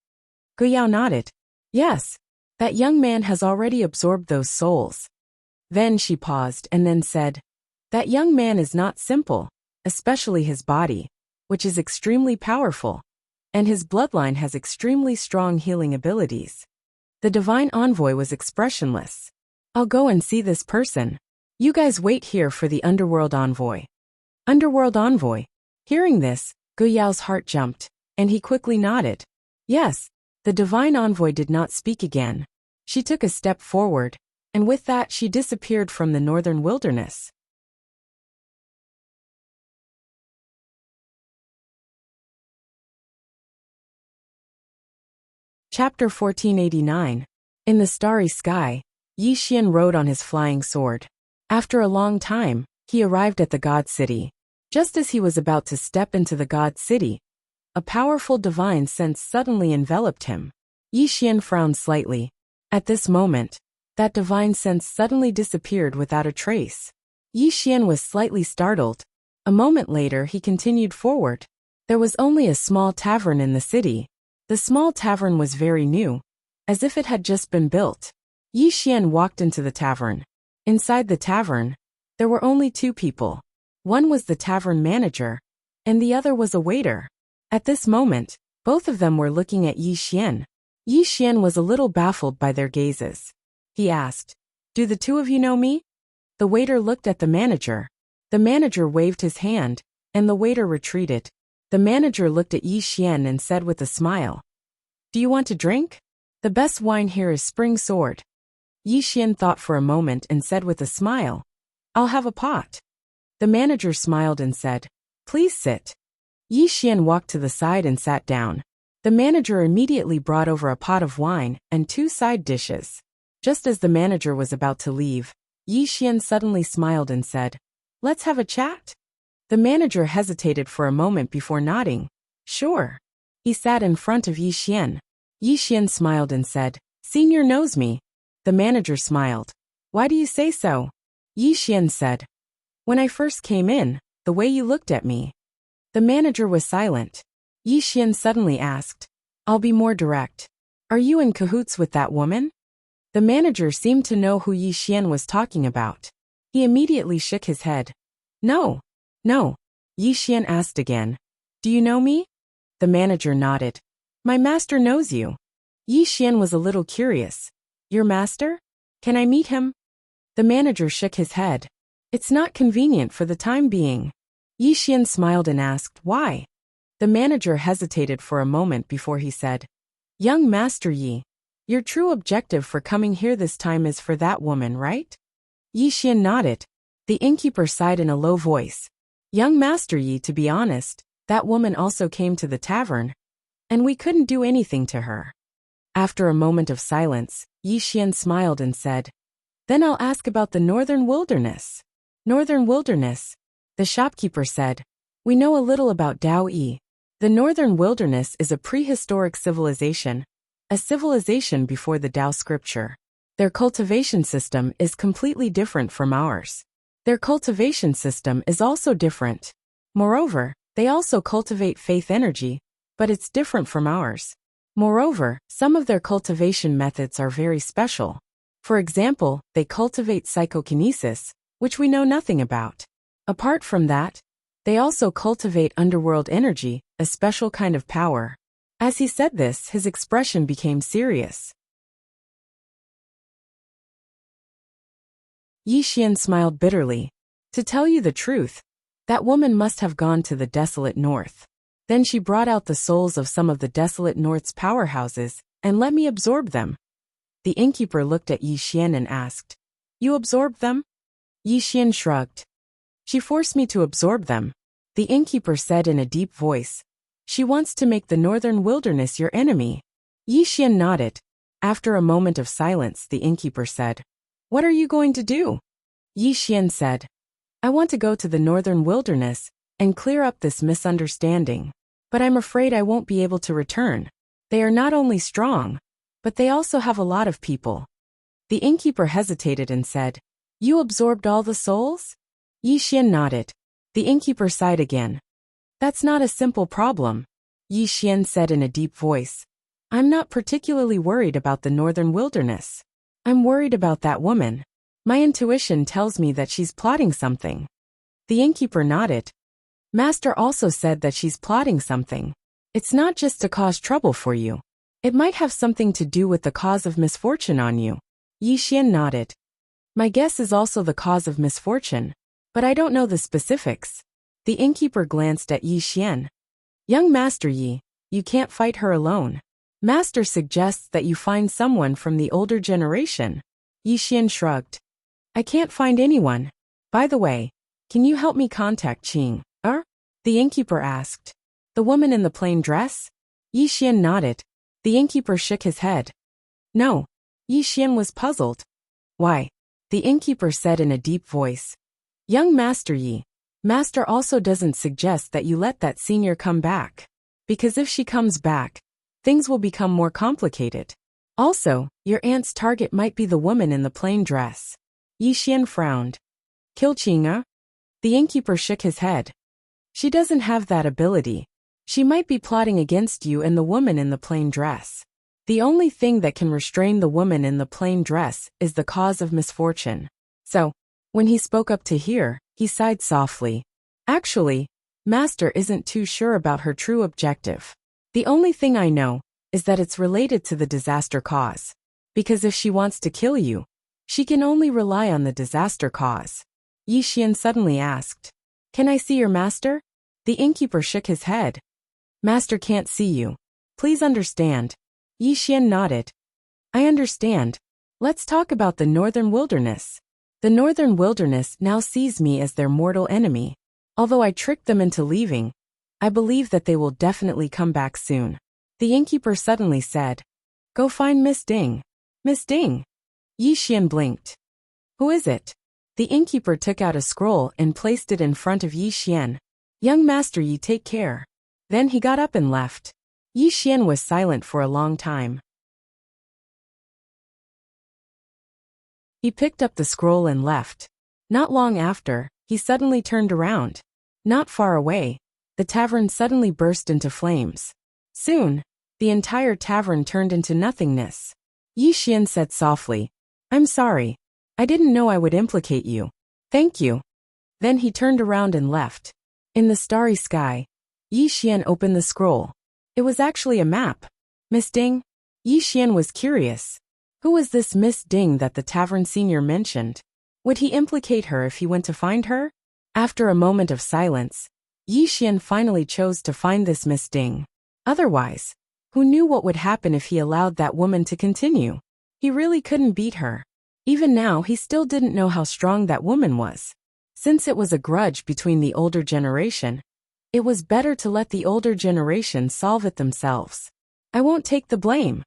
Guyao nodded. Yes, that young man has already absorbed those souls. Then she paused and then said, that young man is not simple, especially his body, which is extremely powerful, and his bloodline has extremely strong healing abilities. The divine envoy was expressionless. I'll go and see this person. You guys wait here for the underworld envoy. Underworld envoy. Hearing this, Guyao's heart jumped, and he quickly nodded. Yes, the divine envoy did not speak again. She took a step forward, and with that she disappeared from the northern wilderness. Chapter 1489. In the starry sky, Yi Xian rode on his flying sword. After a long time, he arrived at the God City. Just as he was about to step into the God City, a powerful divine sense suddenly enveloped him. Yi Xian frowned slightly. At this moment, that divine sense suddenly disappeared without a trace. Yi Xian was slightly startled. A moment later he continued forward. There was only a small tavern in the city. The small tavern was very new, as if it had just been built. Yi Xian walked into the tavern. Inside the tavern, there were only two people. One was the tavern manager, and the other was a waiter. At this moment, both of them were looking at Yi Xian. Yi Xian was a little baffled by their gazes. He asked, "Do the two of you know me?" The waiter looked at the manager. The manager waved his hand, and the waiter retreated. The manager looked at Yi Xian and said with a smile, "Do you want to drink? The best wine here is Spring Sword." Yi Xian thought for a moment and said with a smile, "I'll have a pot." The manager smiled and said, "Please sit." Yi Xian walked to the side and sat down. The manager immediately brought over a pot of wine and two side dishes. Just as the manager was about to leave, Yi Xian suddenly smiled and said, "Let's have a chat?" The manager hesitated for a moment before nodding. "Sure." He sat in front of Yi Xian. Yi Xian smiled and said, "Senior knows me." The manager smiled. "Why do you say so?" Yi Xian said, "When I first came in, the way you looked at me." The manager was silent. Yi Xian suddenly asked, "I'll be more direct. Are you in cahoots with that woman?" The manager seemed to know who Yi Xian was talking about. He immediately shook his head. "No. No." Yi Xian asked again, "Do you know me?" The manager nodded. "My master knows you." Yi Xian was a little curious. "Your master? Can I meet him?" The manager shook his head. "It's not convenient for the time being." Yi Xian smiled and asked, "Why?" The manager hesitated for a moment before he said, "Young Master Yi, your true objective for coming here this time is for that woman, right?" Yi Xian nodded. The innkeeper sighed in a low voice. "Young Master Yi, to be honest, that woman also came to the tavern, and we couldn't do anything to her." After a moment of silence, Yi Xian smiled and said, "Then I'll ask about the northern wilderness." "Northern wilderness?" The shopkeeper said, "We know a little about Dao Yi. The northern wilderness is a prehistoric civilization, a civilization before the Dao scripture. Their cultivation system is completely different from ours. Their cultivation system is also different. Moreover, they also cultivate faith energy, but it's different from ours. Moreover, some of their cultivation methods are very special. For example, they cultivate psychokinesis, which we know nothing about. Apart from that, they also cultivate underworld energy, a special kind of power." As he said this, his expression became serious. Yi Xian smiled bitterly. "To tell you the truth, that woman must have gone to the desolate north. Then she brought out the souls of some of the desolate north's powerhouses and let me absorb them." The innkeeper looked at Yi Xian and asked, "You absorbed them?" Yi Xian shrugged. "She forced me to absorb them," the innkeeper said in a deep voice. "She wants to make the northern wilderness your enemy." Yi Xian nodded. After a moment of silence, the innkeeper said, "What are you going to do?" Yi Xian said, "I want to go to the northern wilderness and clear up this misunderstanding." But I'm afraid I won't be able to return. They are not only strong, but they also have a lot of people. The innkeeper hesitated and said, You absorbed all the souls? Yi Xian nodded. The innkeeper sighed again. That's not a simple problem, Yi Xian said in a deep voice. I'm not particularly worried about the northern wilderness. I'm worried about that woman. My intuition tells me that she's plotting something. The innkeeper nodded. Master also said that she's plotting something. It's not just to cause trouble for you. It might have something to do with the cause of misfortune on you. Yi Xian nodded. My guess is also the cause of misfortune, but I don't know the specifics. The innkeeper glanced at Yi Xian. Young Master Yi, you can't fight her alone. Master suggests that you find someone from the older generation. Yi Xian shrugged. I can't find anyone. By the way, can you help me contact Qing? The innkeeper asked. The woman in the plain dress? Yi Xian nodded. The innkeeper shook his head. No. Yi Xian was puzzled. Why? The innkeeper said in a deep voice. Young Master Yi, Master also doesn't suggest that you let that senior come back. Because if she comes back, things will become more complicated. Also, your aunt's target might be the woman in the plain dress. Yi Xian frowned. Kill Qing? The innkeeper shook his head. She doesn't have that ability. She might be plotting against you and the woman in the plain dress. The only thing that can restrain the woman in the plain dress is the cause of misfortune. So, when he spoke up to hear, he sighed softly. Actually, Master isn't too sure about her true objective. The only thing I know is that it's related to the disaster cause. Because if she wants to kill you, she can only rely on the disaster cause. Yi Xian suddenly asked. Can I see your master? The innkeeper shook his head. Master can't see you. Please understand. Yi Xian nodded. I understand. Let's talk about the northern wilderness. The northern wilderness now sees me as their mortal enemy. Although I tricked them into leaving, I believe that they will definitely come back soon. The innkeeper suddenly said. Go find Miss Ding. Miss Ding. Yi Xian blinked. Who is it? The innkeeper took out a scroll and placed it in front of Yi Xian. Young Master Yi, take care. Then he got up and left. Yi Xian was silent for a long time. He picked up the scroll and left. Not long after, he suddenly turned around. Not far away, the tavern suddenly burst into flames. Soon, the entire tavern turned into nothingness. Yi Xian said softly, I'm sorry. I didn't know I would implicate you. Thank you. Then he turned around and left. In the starry sky, Yi Xian opened the scroll. It was actually a map. Miss Ding? Yi Xian was curious. Who was this Miss Ding that the tavern senior mentioned? Would he implicate her if he went to find her? After a moment of silence, Yi Xian finally chose to find this Miss Ding. Otherwise, who knew what would happen if he allowed that woman to continue? He really couldn't beat her. Even now, he still didn't know how strong that woman was. Since it was a grudge between the older generation, it was better to let the older generation solve it themselves. I won't take the blame.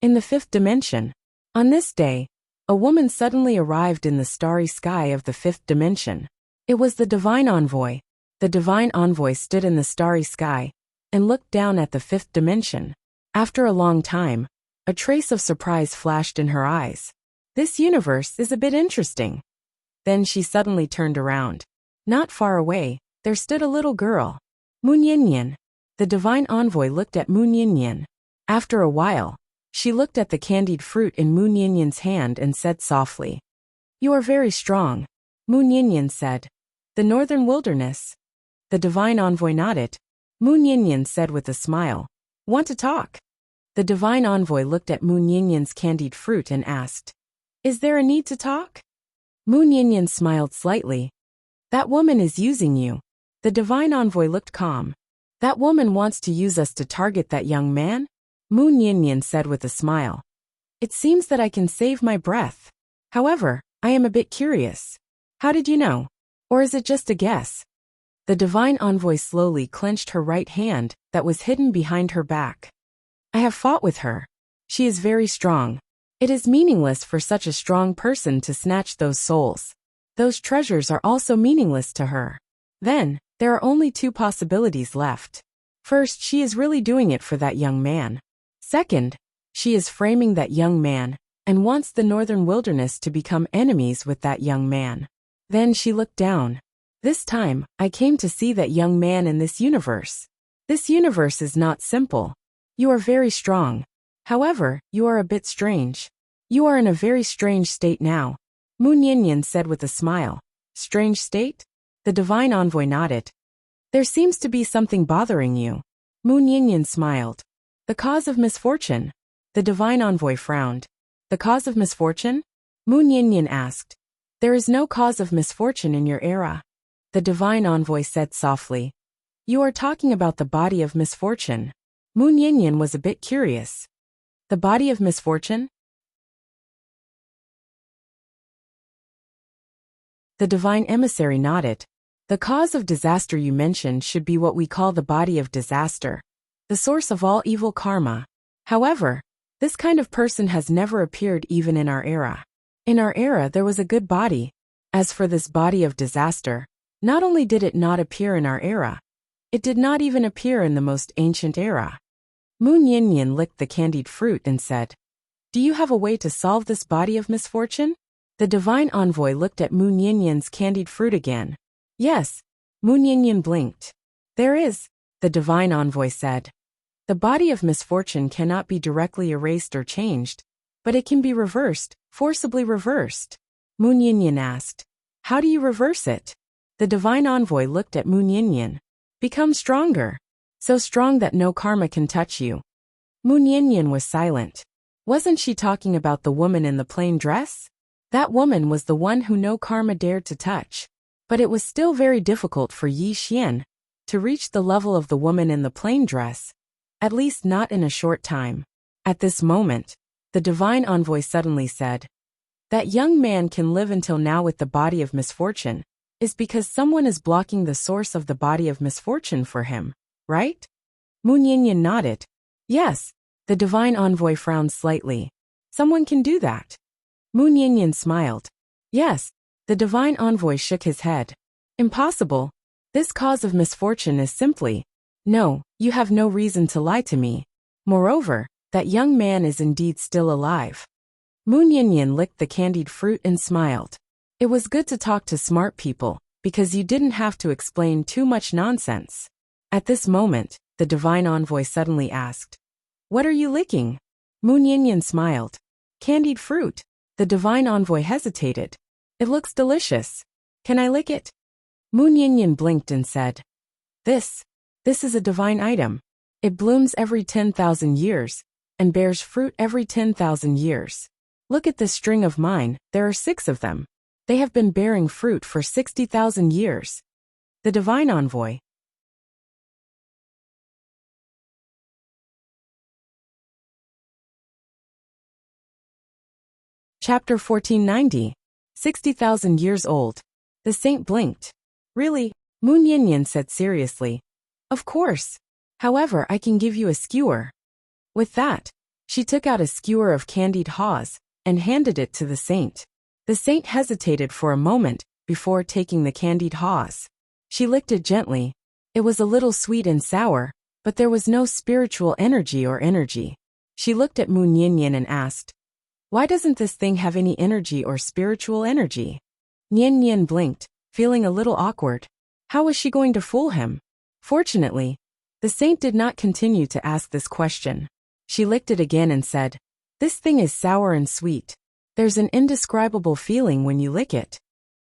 In the fifth dimension, on this day, a woman suddenly arrived in the starry sky of the fifth dimension. It was the divine envoy. The divine envoy stood in the starry sky and looked down at the fifth dimension. After a long time, a trace of surprise flashed in her eyes. This universe is a bit interesting. Then she suddenly turned around. Not far away, there stood a little girl. Mu Nian. The divine envoy looked at Mu Nian. After a while, she looked at the candied fruit in Mu Nian's hand and said softly, You are very strong. Mu Nian said. The northern wilderness. The divine envoy nodded. Mu Nian said with a smile, Want to talk? The divine envoy looked at Mu Nian's candied fruit and asked, Is there a need to talk? Mu Nian smiled slightly. That woman is using you. The divine envoy looked calm. That woman wants to use us to target that young man? Mu Nian said with a smile. It seems that I can save my breath. However, I am a bit curious. How did you know? Or is it just a guess? The divine envoy slowly clenched her right hand that was hidden behind her back. I have fought with her. She is very strong. It is meaningless for such a strong person to snatch those souls. Those treasures are also meaningless to her. Then, there are only two possibilities left. First, she is really doing it for that young man. Second, she is framing that young man and wants the northern wilderness to become enemies with that young man. Then she looked down. This time, I came to see that young man in this universe. This universe is not simple. You are very strong. However, you are a bit strange. You are in a very strange state now. Moon Yin said with a smile. Strange state? The divine envoy nodded. There seems to be something bothering you. Moon Yin smiled. The cause of misfortune? The divine envoy frowned. The cause of misfortune? Moon Yin asked. There is no cause of misfortune in your era. The divine envoy said softly. You are talking about the body of misfortune. Moon Yin was a bit curious. The body of misfortune? The divine emissary nodded. The cause of disaster you mentioned should be what we call the body of disaster, the source of all evil karma. However, this kind of person has never appeared even in our era. In our era there was a good body. As for this body of disaster, not only did it not appear in our era, it did not even appear in the most ancient era. Moon Yin licked the candied fruit and said, Do you have a way to solve this body of misfortune? The divine envoy looked at Moon Yin's candied fruit again. Yes, Moon Yin blinked. There is, the divine envoy said. The body of misfortune cannot be directly erased or changed, but it can be reversed, forcibly reversed. Moon Yin asked, How do you reverse it? The divine envoy looked at Moon Yin. Become stronger. So strong that no karma can touch you. Moon Yin was silent. Wasn't she talking about the woman in the plain dress? That woman was the one who no karma dared to touch. But it was still very difficult for Yi Xian to reach the level of the woman in the plain dress, at least not in a short time. At this moment, the divine envoy suddenly said, That young man can live until now with the body of misfortune, is because someone is blocking the source of the body of misfortune for him, right? Moon Yin nodded. Yes, the divine envoy frowned slightly. Someone can do that. Moon Yin smiled. Yes, the divine envoy shook his head. Impossible. This cause of misfortune is simply, no, you have no reason to lie to me. Moreover, that young man is indeed still alive. Moon Yin licked the candied fruit and smiled. It was good to talk to smart people, because you didn't have to explain too much nonsense. At this moment, the divine envoy suddenly asked, What are you licking? Moon Yin smiled. Candied fruit. The divine envoy hesitated. It looks delicious. Can I lick it? Moon Yin blinked and said, This is a divine item. It blooms every 10,000 years, and bears fruit every 10,000 years. Look at this string of mine, there are 6 of them. They have been bearing fruit for 60,000 years. The divine envoy. Chapter 1490. 60,000 years old. The saint blinked. Really? Moon Yin said seriously. Of course. However, I can give you a skewer. With that, she took out a skewer of candied haws and handed it to the saint. The saint hesitated for a moment before taking the candied haws. She licked it gently. It was a little sweet and sour, but there was no spiritual energy or energy. She looked at Moon Yin and asked, Why doesn't this thing have any energy or spiritual energy? Yin blinked, feeling a little awkward. How was she going to fool him? Fortunately, the saint did not continue to ask this question. She licked it again and said, This thing is sour and sweet. There's an indescribable feeling when you lick it.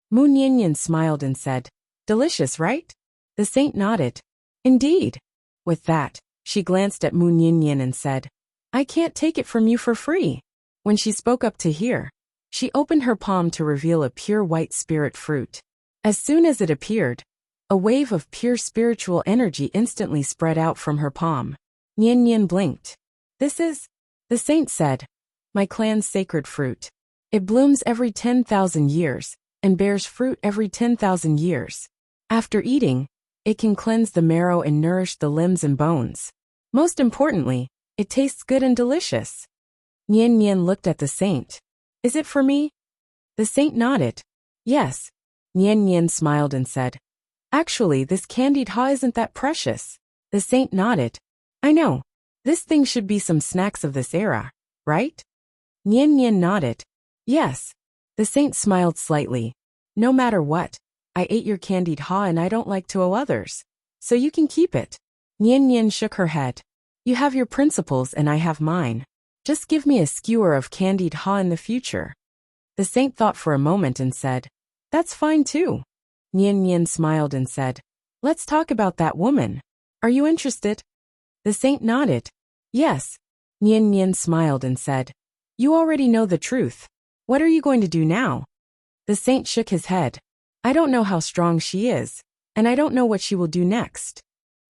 Moon Yin smiled and said, Delicious, right? The saint nodded. Indeed. With that, she glanced at Moon Yin and said, I can't take it from you for free. When she spoke up to hear, she opened her palm to reveal a pure white spirit fruit. As soon as it appeared, a wave of pure spiritual energy instantly spread out from her palm. Yin blinked. This is, the saint said, my clan's sacred fruit. It blooms every 10,000 years, and bears fruit every 10,000 years. After eating, it can cleanse the marrow and nourish the limbs and bones. Most importantly, it tastes good and delicious. Yin looked at the saint. Is it for me? The saint nodded. Yes. Yin smiled and said, Actually, this candied haw isn't that precious. The saint nodded. I know. This thing should be some snacks of this era, right? Nian Nian nodded. Yes. The saint smiled slightly. No matter what, I ate your candied ha and I don't like to owe others. So you can keep it. Nian Nian shook her head. You have your principles and I have mine. Just give me a skewer of candied ha in the future. The saint thought for a moment and said, That's fine too. Nian Nian smiled and said, Let's talk about that woman. Are you interested? The saint nodded. Yes. Nian Nian smiled and said, You already know the truth. What are you going to do now? The saint shook his head. I don't know how strong she is, and I don't know what she will do next.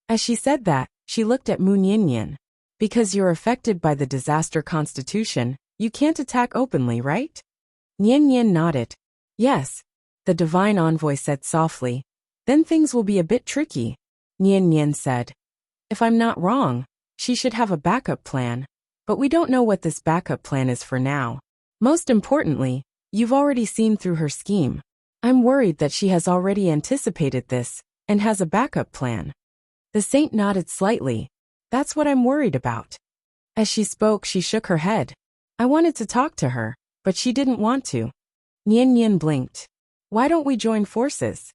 As she said that, she looked at Mu Nian. Because you're affected by the disaster constitution, you can't attack openly, right? Nian Nian nodded. Yes. The divine envoy said softly. Then things will be a bit tricky. Nian Nian said. If I'm not wrong, she should have a backup plan. But we don't know what this backup plan is for now. Most importantly, you've already seen through her scheme. I'm worried that she has already anticipated this, and has a backup plan. The saint nodded slightly. That's what I'm worried about. As she spoke, she shook her head. I wanted to talk to her, but she didn't want to. Nian Nian blinked. Why don't we join forces?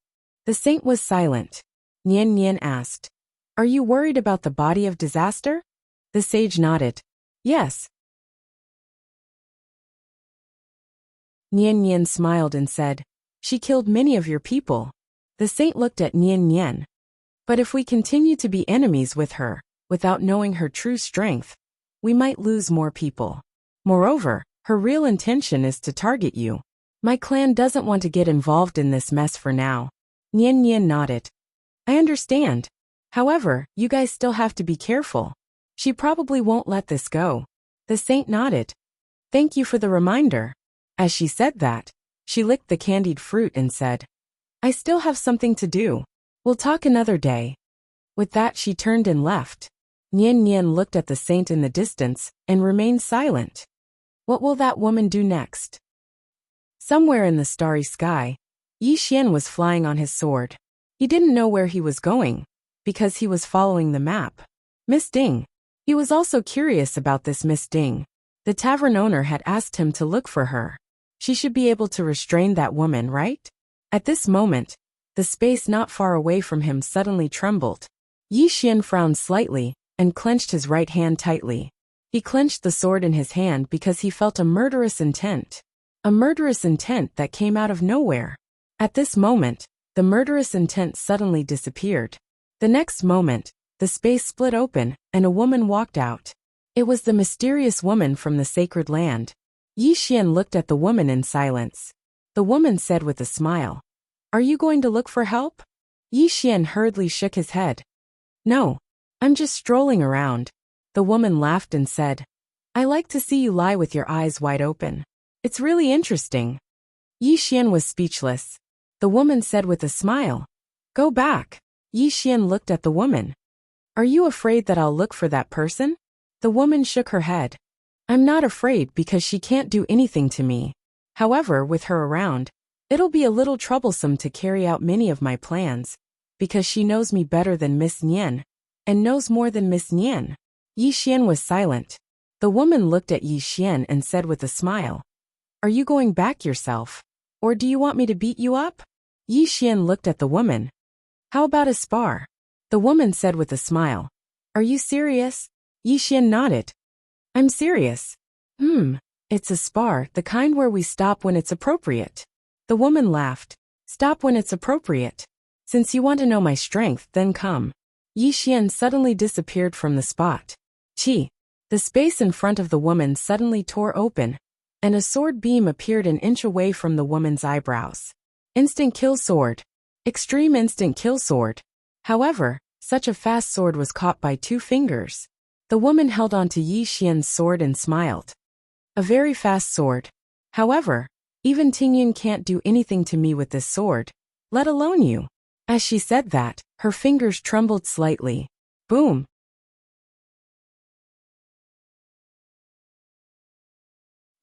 The saint was silent. Nian Nian asked. Are you worried about the body of disaster? The sage nodded. Yes. Nian Nian smiled and said, She killed many of your people. The saint looked at Nian Nian. But if we continue to be enemies with her, without knowing her true strength, we might lose more people. Moreover, her real intention is to target you. My clan doesn't want to get involved in this mess for now. Nian Nian nodded. I understand. However, you guys still have to be careful. She probably won't let this go. The saint nodded. Thank you for the reminder. As she said that, she licked the candied fruit and said, I still have something to do. We'll talk another day. With that she turned and left. Nian Nian looked at the saint in the distance and remained silent. What will that woman do next? Somewhere in the starry sky, Yi Xian was flying on his sword. He didn't know where he was going, because he was following the map. Miss Ding. He was also curious about this Miss Ding. The tavern owner had asked him to look for her. She should be able to restrain that woman, right? At this moment, the space not far away from him suddenly trembled. Yi Xian frowned slightly and clenched his right hand tightly. He clenched the sword in his hand because he felt a murderous intent. A murderous intent that came out of nowhere. At this moment, the murderous intent suddenly disappeared. The next moment, the space split open and a woman walked out. It was the mysterious woman from the sacred land. Yi Xian looked at the woman in silence. The woman said with a smile, Are you going to look for help? Yi Xian hurriedly shook his head. No, I'm just strolling around. The woman laughed and said, I like to see you lie with your eyes wide open. It's really interesting. Yi Xian was speechless. The woman said with a smile, Go back. Yi Xian looked at the woman. Are you afraid that I'll look for that person? The woman shook her head. I'm not afraid because she can't do anything to me. However, with her around, it'll be a little troublesome to carry out many of my plans, because she knows me better than Miss Nian, and knows more than Miss Nian. Yi Xian was silent. The woman looked at Yi Xian and said with a smile, Are you going back yourself? Or do you want me to beat you up? Yi Xian looked at the woman. How about a spar? The woman said with a smile. Are you serious? Yi Xian nodded. I'm serious. It's a spar, the kind where we stop when it's appropriate. The woman laughed. Stop when it's appropriate. Since you want to know my strength, then come. Yi Xian suddenly disappeared from the spot. Chi. The space in front of the woman suddenly tore open, and a sword beam appeared an inch away from the woman's eyebrows. Instant kill sword. Extreme instant kill sword. However, such a fast sword was caught by 2 fingers. The woman held onto Yi Xian's sword and smiled. A very fast sword. However, even Tingyun can't do anything to me with this sword, let alone you. As she said that, her fingers trembled slightly. Boom.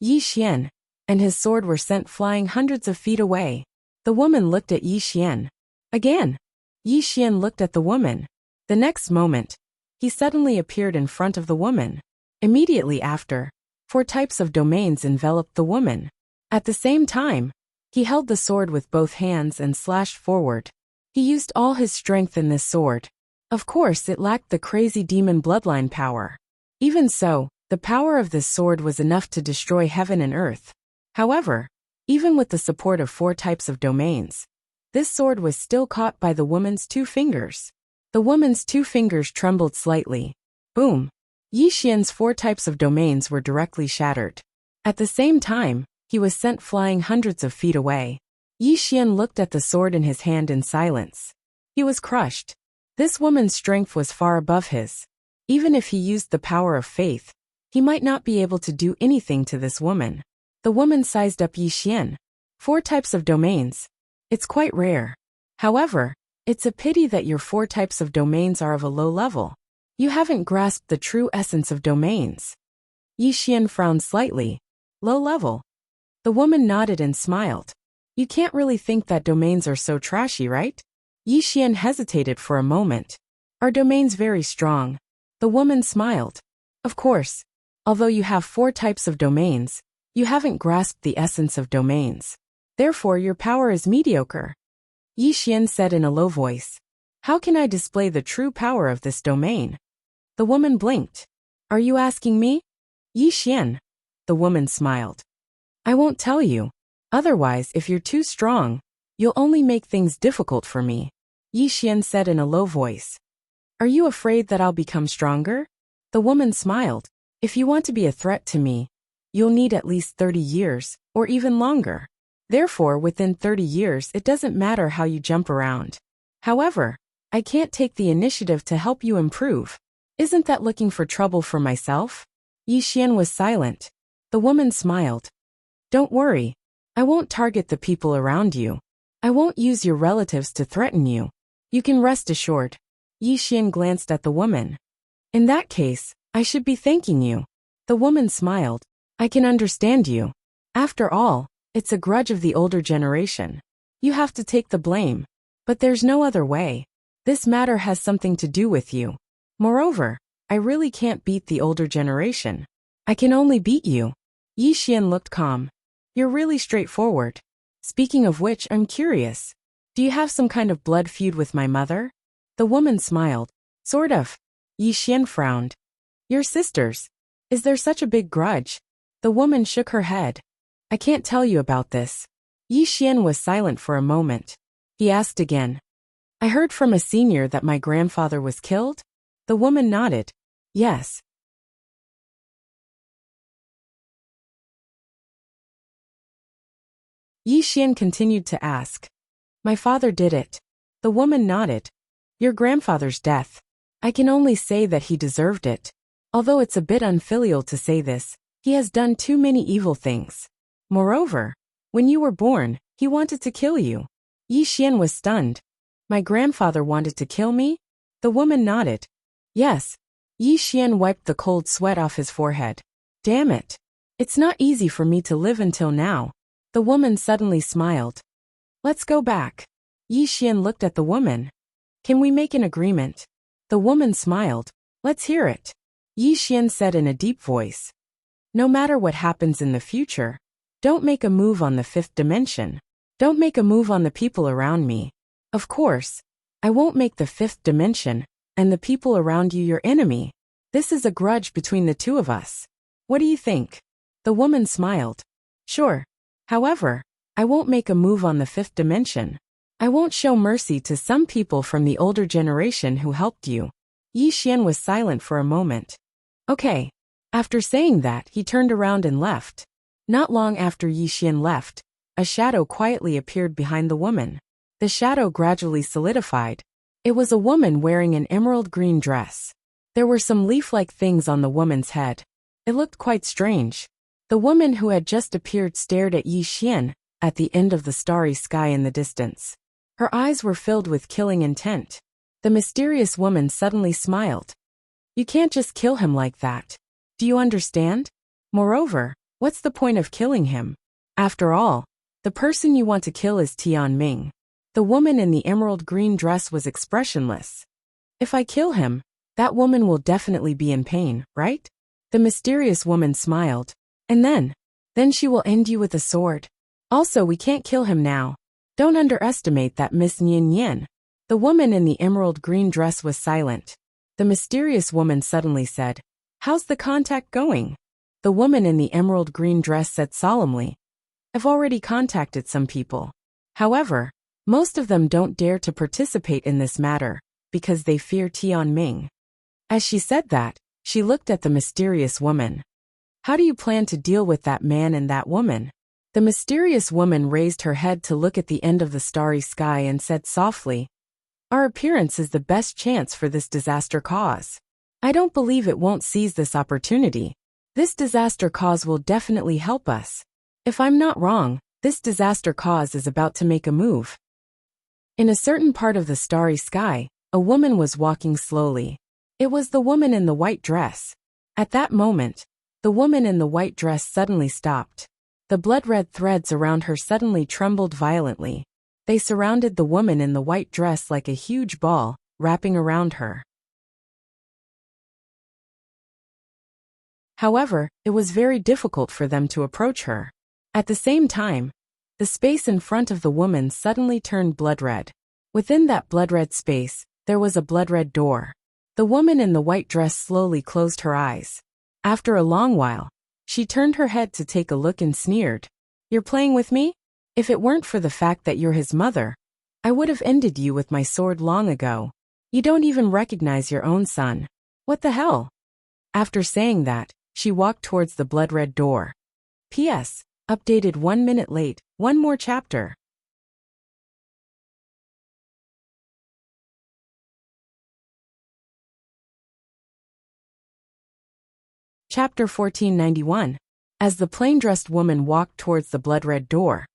Yi Xian and his sword were sent flying hundreds of feet away. The woman looked at Yi Xian. Again. Yi Xian looked at the woman. The next moment, he suddenly appeared in front of the woman. Immediately after, 4 types of domains enveloped the woman. At the same time, he held the sword with both hands and slashed forward. He used all his strength in this sword. Of course, it lacked the crazy demon bloodline power. Even so, the power of this sword was enough to destroy heaven and earth. However, even with the support of 4 types of domains, this sword was still caught by the woman's 2 fingers. The woman's 2 fingers trembled slightly. Boom! Yi Xian's 4 types of domains were directly shattered. At the same time, he was sent flying hundreds of feet away. Yi Xian looked at the sword in his hand in silence. He was crushed. This woman's strength was far above his. Even if he used the power of faith, he might not be able to do anything to this woman. The woman sized up Yi Xian. 4 types of domains. It's quite rare. However, it's a pity that your 4 types of domains are of a low level. You haven't grasped the true essence of domains. Yi Xian frowned slightly. Low level. The woman nodded and smiled. You can't really think that domains are so trashy, right? Yi Xian hesitated for a moment. Are domains very strong? The woman smiled. Of course. Although you have 4 types of domains, you haven't grasped the essence of domains. Therefore, your power is mediocre. Yi Xian said in a low voice. How can I display the true power of this domain? The woman blinked. Are you asking me? Yi Xian. The woman smiled. I won't tell you. Otherwise, if you're too strong, you'll only make things difficult for me. Yi Xian said in a low voice. Are you afraid that I'll become stronger? The woman smiled. If you want to be a threat to me, you'll need at least 30 years, or even longer. Therefore, within 30 years, it doesn't matter how you jump around. However, I can't take the initiative to help you improve. Isn't that looking for trouble for myself? Yi Xian was silent. The woman smiled. Don't worry. I won't target the people around you. I won't use your relatives to threaten you. You can rest assured. Yi Xian glanced at the woman. In that case, I should be thanking you. The woman smiled. I can understand you. After all, it's a grudge of the older generation. You have to take the blame. But there's no other way. This matter has something to do with you. Moreover, I really can't beat the older generation. I can only beat you. Yi Xian looked calm. You're really straightforward. Speaking of which, I'm curious. Do you have some kind of blood feud with my mother? The woman smiled. Sort of. Yi Xian frowned. You're sisters. Is there such a big grudge? The woman shook her head. I can't tell you about this. Yi Xian was silent for a moment. He asked again. I heard from a senior that my grandfather was killed? The woman nodded. Yes. Yi Xian continued to ask. My father did it. The woman nodded. Your grandfather's death. I can only say that he deserved it. Although it's a bit unfilial to say this, he has done too many evil things. Moreover, when you were born, he wanted to kill you. Yi Xian was stunned. My grandfather wanted to kill me? The woman nodded. Yes. Yi Xian wiped the cold sweat off his forehead. Damn it. It's not easy for me to live until now. The woman suddenly smiled. Let's go back. Yi Xian looked at the woman. Can we make an agreement? The woman smiled. Let's hear it. Yi Xian said in a deep voice. No matter what happens in the future, don't make a move on the 5th dimension. Don't make a move on the people around me. Of course, I won't make the 5th dimension, and the people around you your enemy. This is a grudge between the 2 of us. What do you think? The woman smiled. Sure. However, I won't make a move on the 5th dimension. I won't show mercy to some people from the older generation who helped you. Yi Xian was silent for a moment. Okay. After saying that, he turned around and left. Not long after Yi Xian left, a shadow quietly appeared behind the woman. The shadow gradually solidified. It was a woman wearing an emerald green dress. There were some leaf-like things on the woman's head. It looked quite strange. The woman who had just appeared stared at Yi Xian, at the end of the starry sky in the distance. Her eyes were filled with killing intent. The mysterious woman suddenly smiled. You can't just kill him like that. Do you understand? Moreover, what's the point of killing him? After all, the person you want to kill is Tian Ming. The woman in the emerald green dress was expressionless. If I kill him, that woman will definitely be in pain, right? The mysterious woman smiled. And then she will end you with a sword. Also, we can't kill him now. Don't underestimate that, Miss Nian Nian. The woman in the emerald green dress was silent. The mysterious woman suddenly said, "How's the contact going?" The woman in the emerald green dress said solemnly, "I've already contacted some people. However, most of them don't dare to participate in this matter, because they fear Tianming." As she said that, she looked at the mysterious woman. "How do you plan to deal with that man and that woman?" The mysterious woman raised her head to look at the end of the starry sky and said softly, "Our appearance is the best chance for this disaster cause. I don't believe it won't seize this opportunity. This disaster cause will definitely help us. If I'm not wrong, this disaster cause is about to make a move." In a certain part of the starry sky, a woman was walking slowly. It was the woman in the white dress. At that moment, the woman in the white dress suddenly stopped. The blood-red threads around her suddenly trembled violently. They surrounded the woman in the white dress like a huge ball, wrapping around her. However, it was very difficult for them to approach her. At the same time, the space in front of the woman suddenly turned blood-red. Within that blood-red space, there was a blood-red door. The woman in the white dress slowly closed her eyes. After a long while, she turned her head to take a look and sneered. "You're playing with me? If it weren't for the fact that you're his mother, I would have ended you with my sword long ago. You don't even recognize your own son. What the hell?" After saying that, she walked towards the blood-red door. P.S. Updated 1 minute late, one more chapter. Chapter 1491. As the plain-dressed woman walked towards the blood-red door,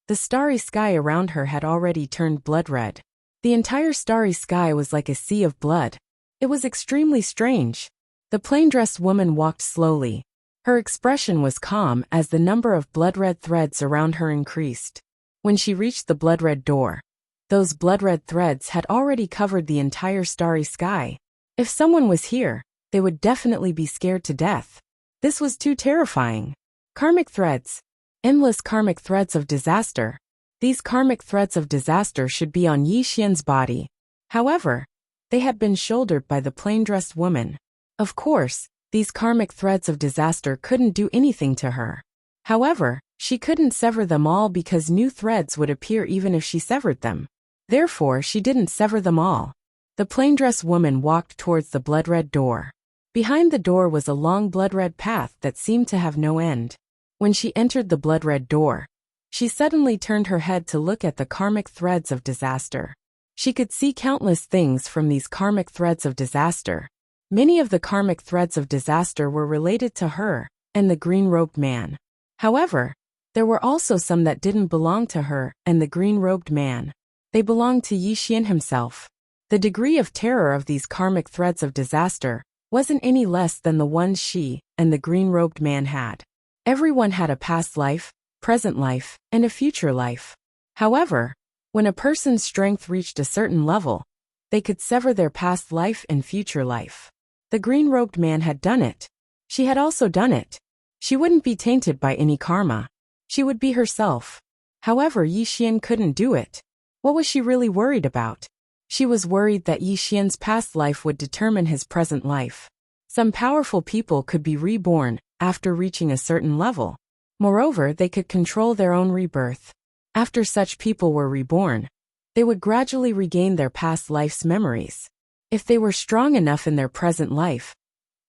the starry sky around her had already turned blood-red. The entire starry sky was like a sea of blood. It was extremely strange. The plain-dressed woman walked slowly. Her expression was calm as the number of blood-red threads around her increased. When she reached the blood-red door, those blood-red threads had already covered the entire starry sky. If someone was here, they would definitely be scared to death. This was too terrifying. Karmic threads. Endless karmic threads of disaster. These karmic threads of disaster should be on Yi Xian's body. However, they had been shouldered by the plain-dressed woman. Of course, these karmic threads of disaster couldn't do anything to her. However, she couldn't sever them all because new threads would appear even if she severed them. Therefore, she didn't sever them all. The plain-dressed woman walked towards the blood-red door. Behind the door was a long blood-red path that seemed to have no end. When she entered the blood-red door, she suddenly turned her head to look at the karmic threads of disaster. She could see countless things from these karmic threads of disaster. Many of the karmic threads of disaster were related to her and the green-robed man. However, there were also some that didn't belong to her and the green-robed man. They belonged to Yi Xian himself. The degree of terror of these karmic threads of disaster wasn't any less than the ones she and the green-robed man had. Everyone had a past life, present life, and a future life. However, when a person's strength reached a certain level, they could sever their past life and future life. The green-robed man had done it. She had also done it. She wouldn't be tainted by any karma. She would be herself. However, Yi Xian couldn't do it. What was she really worried about? She was worried that Yi Xian's past life would determine his present life. Some powerful people could be reborn after reaching a certain level. Moreover, they could control their own rebirth. After such people were reborn, they would gradually regain their past life's memories. If they were strong enough in their present life,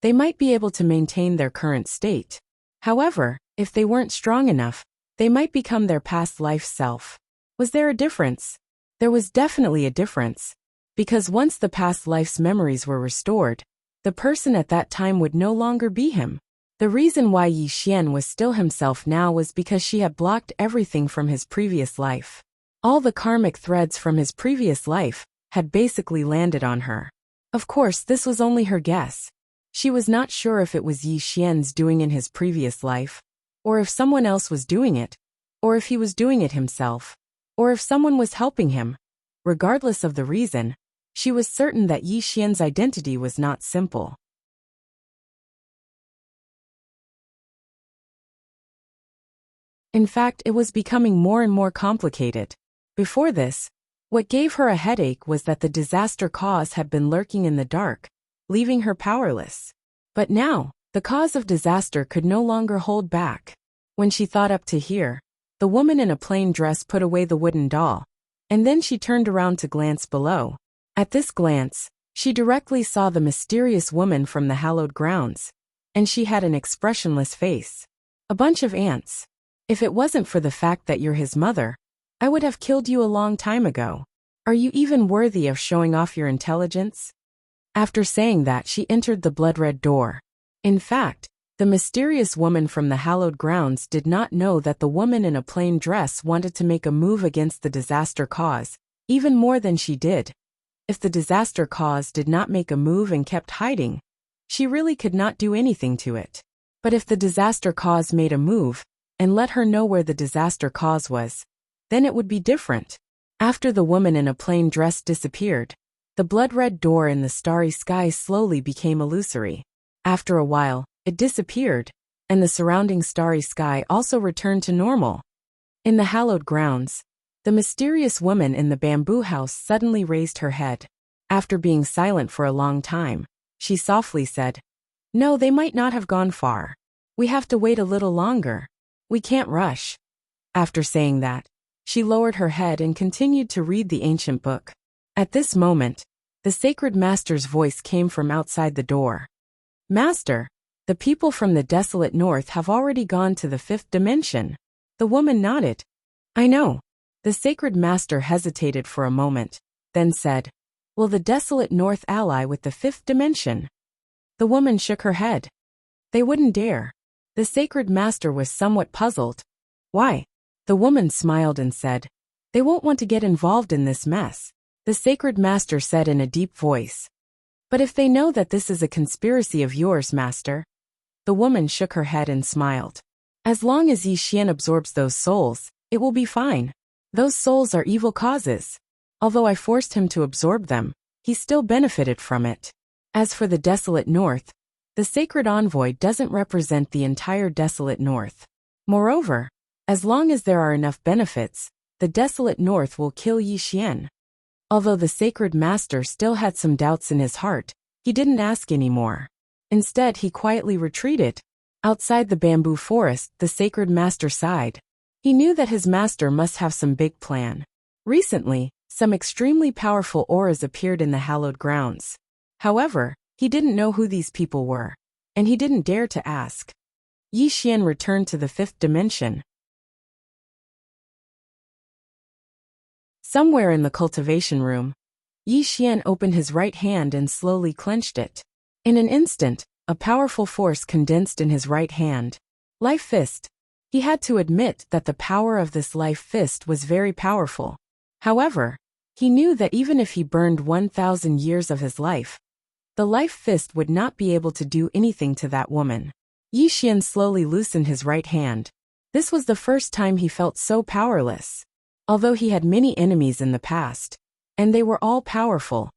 they might be able to maintain their current state. However, if they weren't strong enough, they might become their past life self. Was there a difference? There was definitely a difference. Because once the past life's memories were restored, the person at that time would no longer be him. The reason why Yi Xian was still himself now was because she had blocked everything from his previous life. All the karmic threads from his previous life had basically landed on her. Of course, this was only her guess. She was not sure if it was Yi Xian's doing in his previous life, or if someone else was doing it, or if he was doing it himself, or if someone was helping him. Regardless of the reason, She was certain that Yi Xian's identity was not simple. In fact, it was becoming more and more complicated. Before this, what gave her a headache was that the disaster cause had been lurking in the dark, leaving her powerless. But now, the cause of disaster could no longer hold back. When she thought up to here, the woman in a plain dress put away the wooden doll, and then she turned around to glance below. At this glance, she directly saw the mysterious woman from the hallowed grounds, and she had an expressionless face. A bunch of ants. If it wasn't for the fact that you're his mother, I would have killed you a long time ago. Are you even worthy of showing off your intelligence? After saying that, she entered the blood-red door. In fact, the mysterious woman from the hallowed grounds did not know that the woman in a plain dress wanted to make a move against the disaster cause, even more than she did. If the disaster cause did not make a move and kept hiding, she really could not do anything to it. But if the disaster cause made a move, and let her know where the disaster cause was, then it would be different. After the woman in a plain dress disappeared, the blood-red door in the starry sky slowly became illusory. After a while, it disappeared, and the surrounding starry sky also returned to normal. In the hallowed grounds, the mysterious woman in the bamboo house suddenly raised her head. After being silent for a long time, she softly said, "No, they might not have gone far. We have to wait a little longer. We can't rush." After saying that, she lowered her head and continued to read the ancient book. At this moment, the sacred master's voice came from outside the door. "Master, the people from the desolate north have already gone to the fifth dimension." The woman nodded. "I know." The sacred master hesitated for a moment, then said, "Will the desolate north ally with the fifth dimension?" The woman shook her head. "They wouldn't dare." The sacred master was somewhat puzzled. "Why?" The woman smiled and said, "They won't want to get involved in this mess." The sacred master said in a deep voice, "But if they know that this is a conspiracy of yours, master?" The woman shook her head and smiled. "As long as Yi Xian absorbs those souls, it will be fine. Those souls are evil causes. Although I forced him to absorb them, he still benefited from it. As for the desolate north, the sacred envoy doesn't represent the entire desolate north. Moreover, as long as there are enough benefits, the desolate north will kill Yi Xian." Although the sacred master still had some doubts in his heart, he didn't ask anymore. Instead, he quietly retreated. Outside the bamboo forest, the sacred master sighed. He knew that his master must have some big plan. Recently, some extremely powerful auras appeared in the hallowed grounds. However, he didn't know who these people were, and he didn't dare to ask. Yi Xian returned to the fifth dimension. Somewhere in the cultivation room, Yi Xian opened his right hand and slowly clenched it. In an instant, a powerful force condensed in his right hand. Life Fist. He had to admit that the power of this Life Fist was very powerful. However, he knew that even if he burned 1,000 years of his life, the Life Fist would not be able to do anything to that woman. Yi Xian slowly loosened his right hand. This was the first time he felt so powerless. Although he had many enemies in the past, and they were all powerful,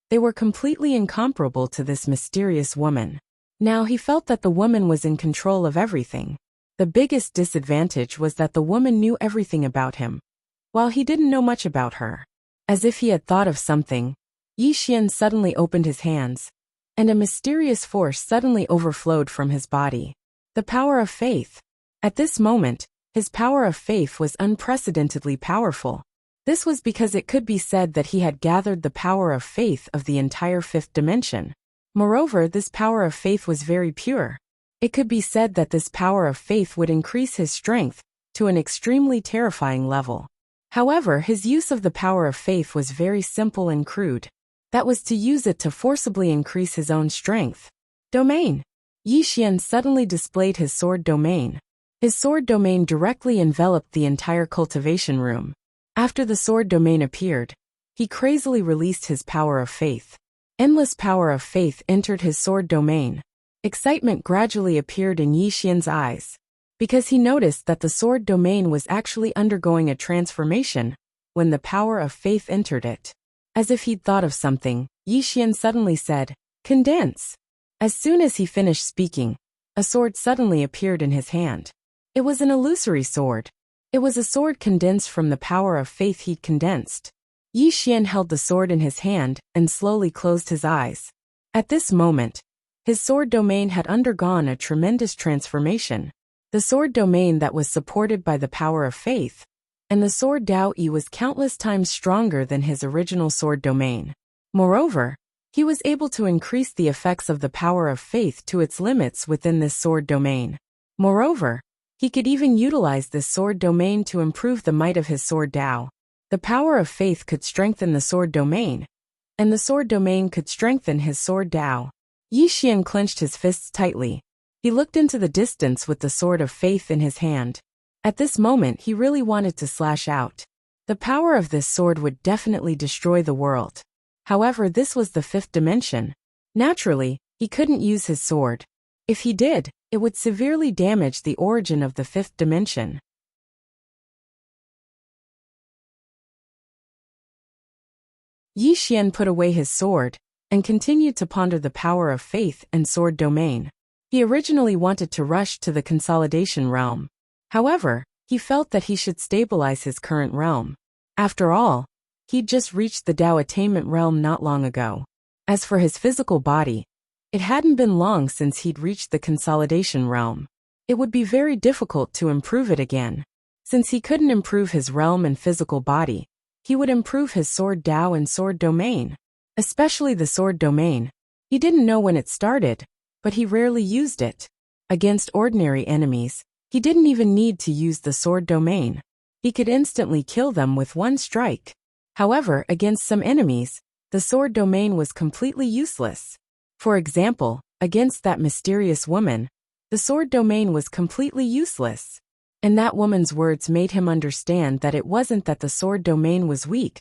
they were completely incomparable to this mysterious woman. Now he felt that the woman was in control of everything. The biggest disadvantage was that the woman knew everything about him, while he didn't know much about her. As if he had thought of something, Yi Xian suddenly opened his hands, and a mysterious force suddenly overflowed from his body. The power of faith. At this moment, his power of faith was unprecedentedly powerful. This was because it could be said that he had gathered the power of faith of the entire fifth dimension. Moreover, this power of faith was very pure. It could be said that this power of faith would increase his strength to an extremely terrifying level. However, his use of the power of faith was very simple and crude. That was to use it to forcibly increase his own strength. Domain. Yi Xian suddenly displayed his sword domain. His sword domain directly enveloped the entire cultivation room. After the sword domain appeared, he crazily released his power of faith. Endless power of faith entered his sword domain. Excitement gradually appeared in Yi Xian's eyes, because he noticed that the sword domain was actually undergoing a transformation when the power of faith entered it. As if he'd thought of something, Yi Xian suddenly said, "Condense." As soon as he finished speaking, a sword suddenly appeared in his hand. It was an illusory sword. It was a sword condensed from the power of faith he'd condensed. Yi Xian held the sword in his hand and slowly closed his eyes. At this moment, his sword domain had undergone a tremendous transformation. The sword domain that was supported by the power of faith, and the sword Dao Yi was countless times stronger than his original sword domain. Moreover, he was able to increase the effects of the power of faith to its limits within this sword domain. Moreover, he could even utilize this sword domain to improve the might of his sword Dao. The power of faith could strengthen the sword domain, and the sword domain could strengthen his sword Dao. Yi Xian clenched his fists tightly. He looked into the distance with the sword of faith in his hand. At this moment he really wanted to slash out. The power of this sword would definitely destroy the world. However, this was the fifth dimension. Naturally, he couldn't use his sword. If he did, it would severely damage the origin of the fifth dimension. Yi Xian put away his sword and continued to ponder the power of faith and sword domain. He originally wanted to rush to the consolidation realm. However, he felt that he should stabilize his current realm. After all, he'd just reached the Dao attainment realm not long ago. As for his physical body, it hadn't been long since he'd reached the consolidation realm. It would be very difficult to improve it again. Since he couldn't improve his realm and physical body, he would improve his sword Dao and sword domain. Especially the sword domain. He didn't know when it started, but he rarely used it. Against ordinary enemies, he didn't even need to use the sword domain. He could instantly kill them with one strike. However, against some enemies, the sword domain was completely useless. For example, against that mysterious woman, the sword domain was completely useless. And that woman's words made him understand that it wasn't that the sword domain was weak,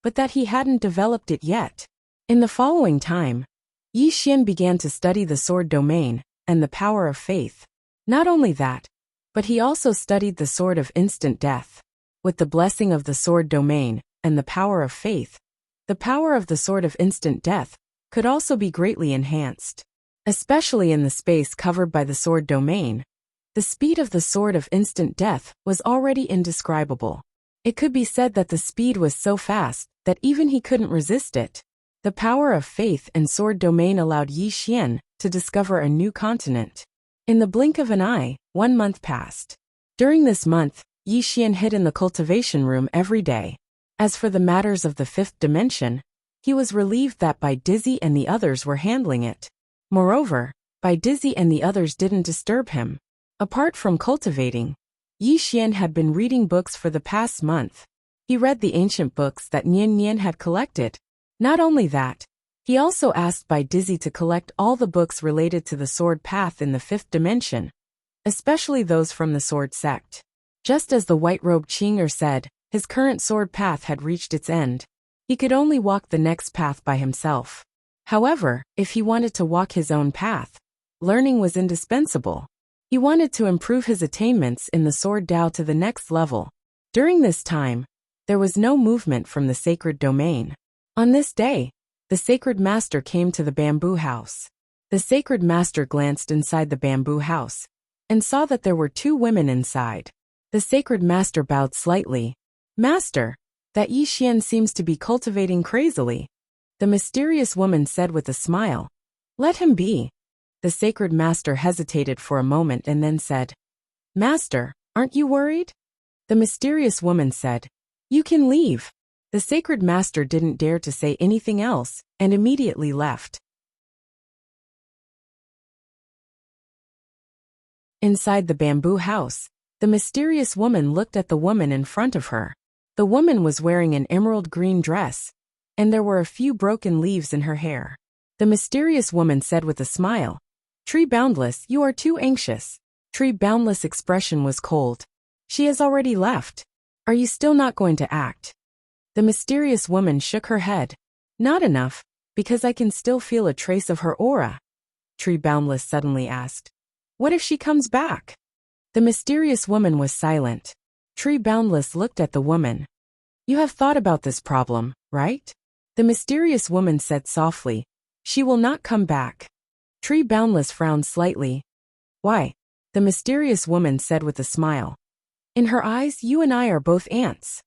but that he hadn't developed it yet. In the following time, Yi Xian began to study the sword domain and the power of faith. Not only that, but he also studied the sword of instant death. With the blessing of the sword domain and the power of faith, the power of the sword of instant death could also be greatly enhanced. Especially in the space covered by the sword domain, the speed of the sword of instant death was already indescribable. It could be said that the speed was so fast that even he couldn't resist it. The power of faith and sword domain allowed Yi Xian to discover a new continent. In the blink of an eye, 1 month passed. During this month, Yi Xian hid in the cultivation room every day. As for the matters of the fifth dimension, he was relieved that Bai Dizzy and the others were handling it. Moreover, Bai Dizzy and the others didn't disturb him. Apart from cultivating, Yi Xian had been reading books for the past month. He read the ancient books that Nian Nian had collected. Not only that, he also asked Bai Dizzy to collect all the books related to the sword path in the fifth dimension, especially those from the sword sect. Just as the white-robed Qing'er said, his current sword path had reached its end. He could only walk the next path by himself. However, if he wanted to walk his own path, learning was indispensable. He wanted to improve his attainments in the sword Dao to the next level. During this time, there was no movement from the sacred domain. On this day, the sacred master came to the bamboo house. The sacred master glanced inside the bamboo house and saw that there were 2 women inside. The sacred master bowed slightly. "Master, that Yi Xian seems to be cultivating crazily." The mysterious woman said with a smile, "Let him be." The sacred master hesitated for a moment and then said, "Master, aren't you worried?" The mysterious woman said, "You can leave." The sacred master didn't dare to say anything else and immediately left. Inside the bamboo house, the mysterious woman looked at the woman in front of her. The woman was wearing an emerald green dress, and there were a few broken leaves in her hair. The mysterious woman said with a smile, "Tree Boundless, you are too anxious." Tree Boundless' expression was cold. "She has already left. Are you still not going to act?" The mysterious woman shook her head. "Not enough, because I can still feel a trace of her aura." Tree Boundless suddenly asked, "What if she comes back?" The mysterious woman was silent. Tree Boundless looked at the woman. "You have thought about this problem, right?" The mysterious woman said softly, "She will not come back." Tree Boundless frowned slightly. "Why?" The mysterious woman said with a smile. "In her eyes, you and I are both ants."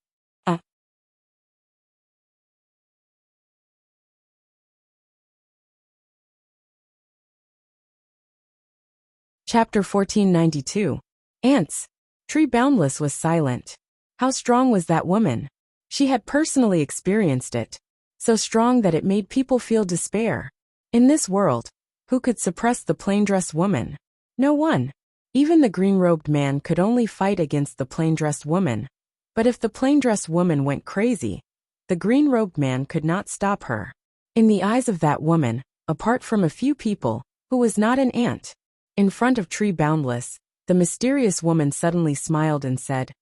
Chapter 1492. Ants. Tree Boundless was silent. How strong was that woman? She had personally experienced it. So strong that it made people feel despair. In this world, who could suppress the plain-dressed woman? No one. Even the green-robed man could only fight against the plain-dressed woman. But if the plain-dressed woman went crazy, the green-robed man could not stop her. In the eyes of that woman, apart from a few people, who was not an ant, in front of Tree Boundless, the mysterious woman suddenly smiled and said,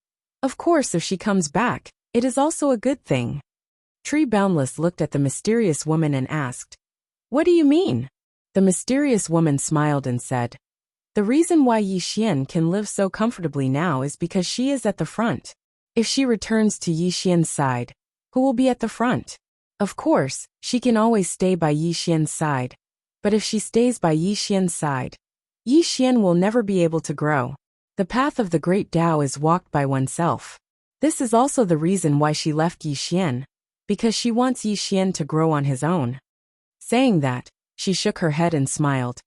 "Of course, if she comes back, it is also a good thing." Tree Boundless looked at the mysterious woman and asked, "What do you mean?" The mysterious woman smiled and said, "The reason why Yi Xian can live so comfortably now is because she is at the front. If she returns to Yi Xian's side, who will be at the front? Of course, she can always stay by Yi Xian's side. But if she stays by Yi Xian's side, Yi Xian will never be able to grow. The path of the great Tao is walked by oneself. This is also the reason why she left Yi Xian, because she wants Yi Xian to grow on his own." Saying that, she shook her head and smiled.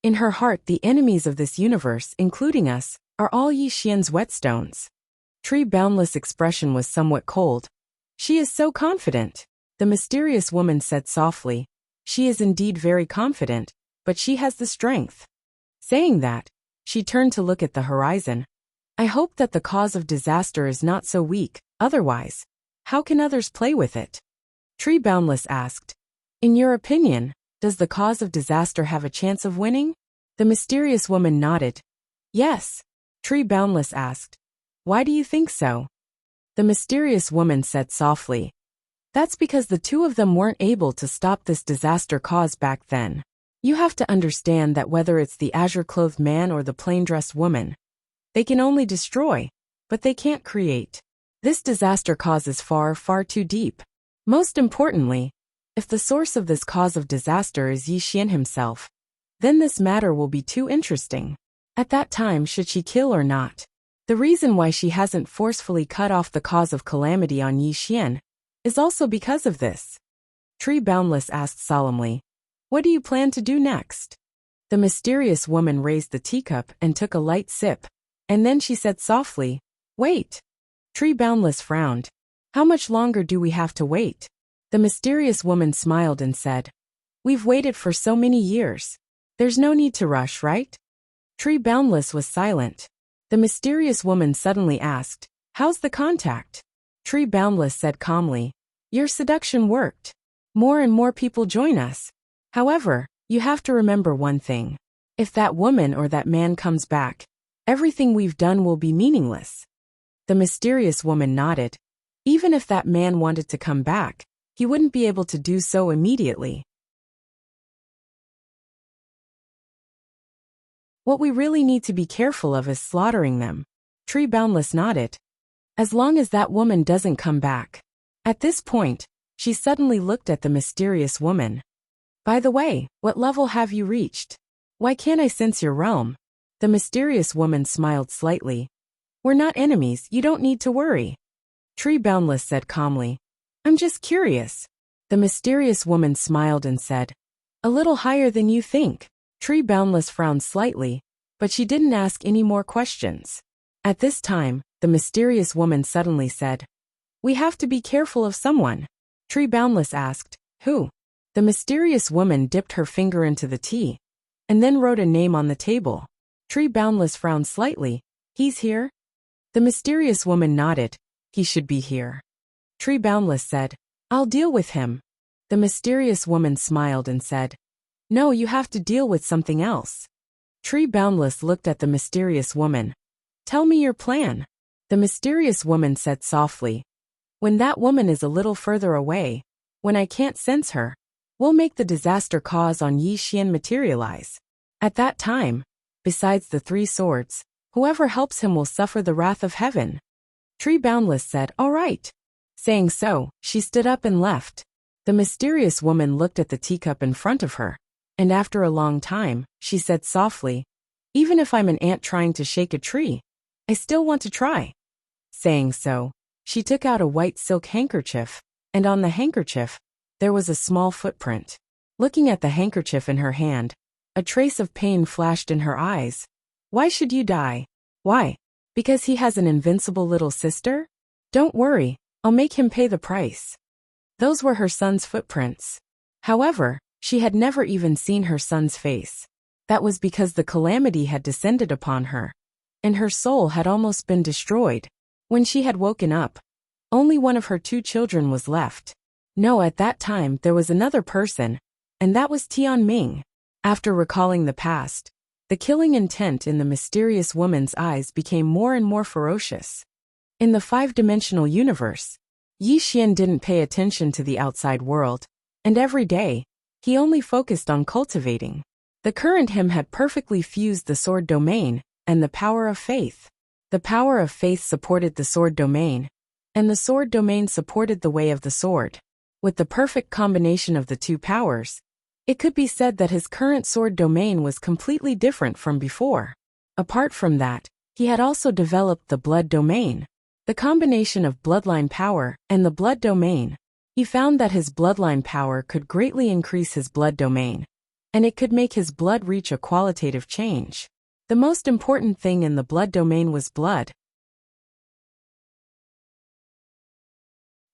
In her heart, the enemies of this universe, including us, are all Yi Xian's whetstones. Tree Boundless' expression was somewhat cold. "She is so confident." The mysterious woman said softly, "She is indeed very confident, but she has the strength." Saying that, she turned to look at the horizon. "I hope that the cause of disaster is not so weak, otherwise, how can others play with it?" Tree Boundless asked, "In your opinion, does the cause of disaster have a chance of winning?" The mysterious woman nodded. "Yes." Tree Boundless asked, "Why do you think so?" The mysterious woman said softly, "That's because the two of them weren't able to stop this disaster cause back then. You have to understand that whether it's the azure-clothed man or the plain-dressed woman, they can only destroy, but they can't create. This disaster cause is far, far too deep. Most importantly, if the source of this cause of disaster is Yi Xian himself, then this matter will be too interesting. At that time, should she kill or not? The reason why she hasn't forcefully cut off the cause of calamity on Yi Xian is also because of this." Tree Boundless asked solemnly, "What do you plan to do next?" The mysterious woman raised the teacup and took a light sip, and then she said softly, "Wait." Tree Boundless frowned. "How much longer do we have to wait?" The mysterious woman smiled and said, "We've waited for so many years. There's no need to rush, right?" Tree Boundless was silent. The mysterious woman suddenly asked, "How's the contact?" Tree Boundless said calmly, "Your seduction worked. More and more people join us. However, you have to remember one thing. If that woman or that man comes back, everything we've done will be meaningless." The mysterious woman nodded. Even if that man wanted to come back, he wouldn't be able to do so immediately. What we really need to be careful of is slaughtering them. Tree Boundless nodded. As long as that woman doesn't come back. At this point, she suddenly looked at the mysterious woman. "By the way, what level have you reached? Why can't I sense your realm?" The mysterious woman smiled slightly. "We're not enemies, you don't need to worry." Tree Boundless said calmly, "I'm just curious." The mysterious woman smiled and said, "A little higher than you think." Tree Boundless frowned slightly, but she didn't ask any more questions. At this time, the mysterious woman suddenly said, "We have to be careful of someone." Tree Boundless asked, "Who?" The mysterious woman dipped her finger into the tea, and then wrote a name on the table. Tree Boundless frowned slightly. "He's here?" The mysterious woman nodded. "He should be here." Tree Boundless said, "I'll deal with him." The mysterious woman smiled and said, "No, you have to deal with something else." Tree Boundless looked at the mysterious woman. "Tell me your plan." The mysterious woman said softly, "When that woman is a little further away, when I can't sense her, we'll make the disaster cause on Yi Xian materialize. At that time, besides the 3 swords, whoever helps him will suffer the wrath of heaven." Tree Boundless said, "All right." Saying so, she stood up and left. The mysterious woman looked at the teacup in front of her, and after a long time, she said softly, "Even if I'm an ant trying to shake a tree, I still want to try." Saying so, she took out a white silk handkerchief, and on the handkerchief, there was a small footprint. Looking at the handkerchief in her hand, a trace of pain flashed in her eyes. "Why should you die?" "Why? Because he has an invincible little sister? Don't worry, I'll make him pay the price." Those were her son's footprints. However, she had never even seen her son's face. That was because the calamity had descended upon her, and her soul had almost been destroyed. When she had woken up, only one of her 2 children was left. No, at that time there was another person, and that was Tian Ming. After recalling the past, the killing intent in the mysterious woman's eyes became more and more ferocious. In the 5-dimensional universe, Yi Xian didn't pay attention to the outside world, and every day, he only focused on cultivating. The current him had perfectly fused the sword domain and the power of faith. The power of faith supported the sword domain, and the sword domain supported the way of the sword. With the perfect combination of the 2 powers, it could be said that his current sword domain was completely different from before. Apart from that, he had also developed the blood domain. The combination of bloodline power and the blood domain. He found that his bloodline power could greatly increase his blood domain, and it could make his blood reach a qualitative change. The most important thing in the blood domain was blood.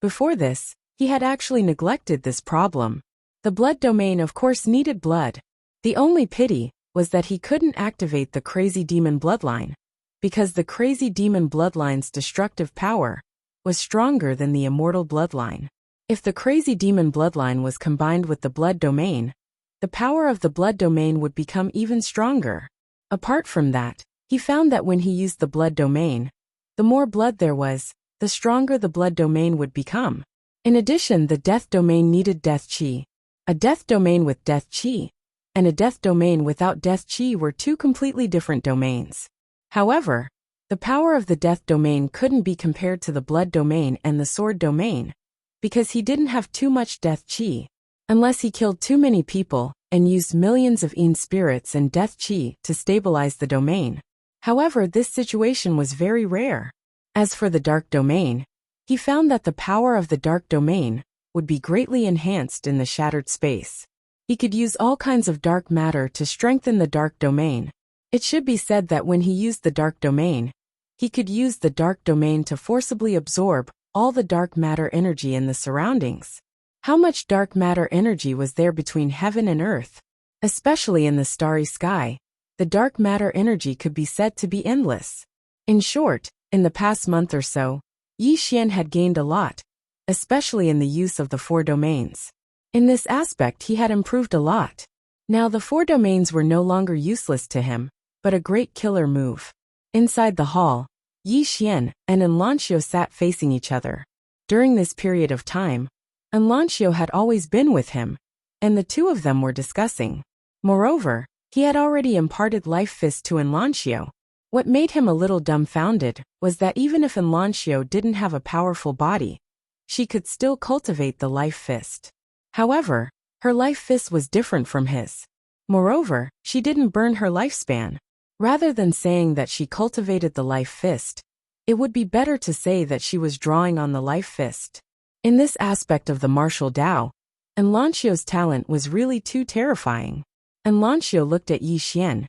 Before this, he had actually neglected this problem. The blood domain of course needed blood. The only pity was that he couldn't activate the crazy demon bloodline, because the crazy demon bloodline's destructive power was stronger than the immortal bloodline. If the crazy demon bloodline was combined with the blood domain, the power of the blood domain would become even stronger. Apart from that, he found that when he used the blood domain, the more blood there was, the stronger the blood domain would become. In addition, the death domain needed death chi. A death domain with death chi and a death domain without death chi were 2 completely different domains. However, the power of the death domain couldn't be compared to the blood domain and the sword domain, because he didn't have too much death chi, unless he killed too many people and used millions of yin spirits and death chi to stabilize the domain. However, this situation was very rare. As for the dark domain, he found that the power of the dark domain would be greatly enhanced in the shattered space. He could use all kinds of dark matter to strengthen the dark domain. It should be said that when he used the dark domain, he could use the dark domain to forcibly absorb all the dark matter energy in the surroundings. How much dark matter energy was there between heaven and earth? Especially in the starry sky, the dark matter energy could be said to be endless. In short, in the past month or so, Yi Xian had gained a lot, especially in the use of the 4 domains. In this aspect he had improved a lot. Now the 4 domains were no longer useless to him, but a great killer move. Inside the hall, Yi Xian and Enlancio sat facing each other. During this period of time, Enlancio had always been with him, and the 2 of them were discussing. Moreover, he had already imparted Life Fist to Enlancio. What made him a little dumbfounded was that even if Enlancio didn't have a powerful body, she could still cultivate the Life Fist. However, her Life Fist was different from his. Moreover, she didn't burn her lifespan. Rather than saying that she cultivated the Life Fist, it would be better to say that she was drawing on the Life Fist. In this aspect of the martial Tao, Enlancio's talent was really too terrifying. Enlancio looked at Yi Xian.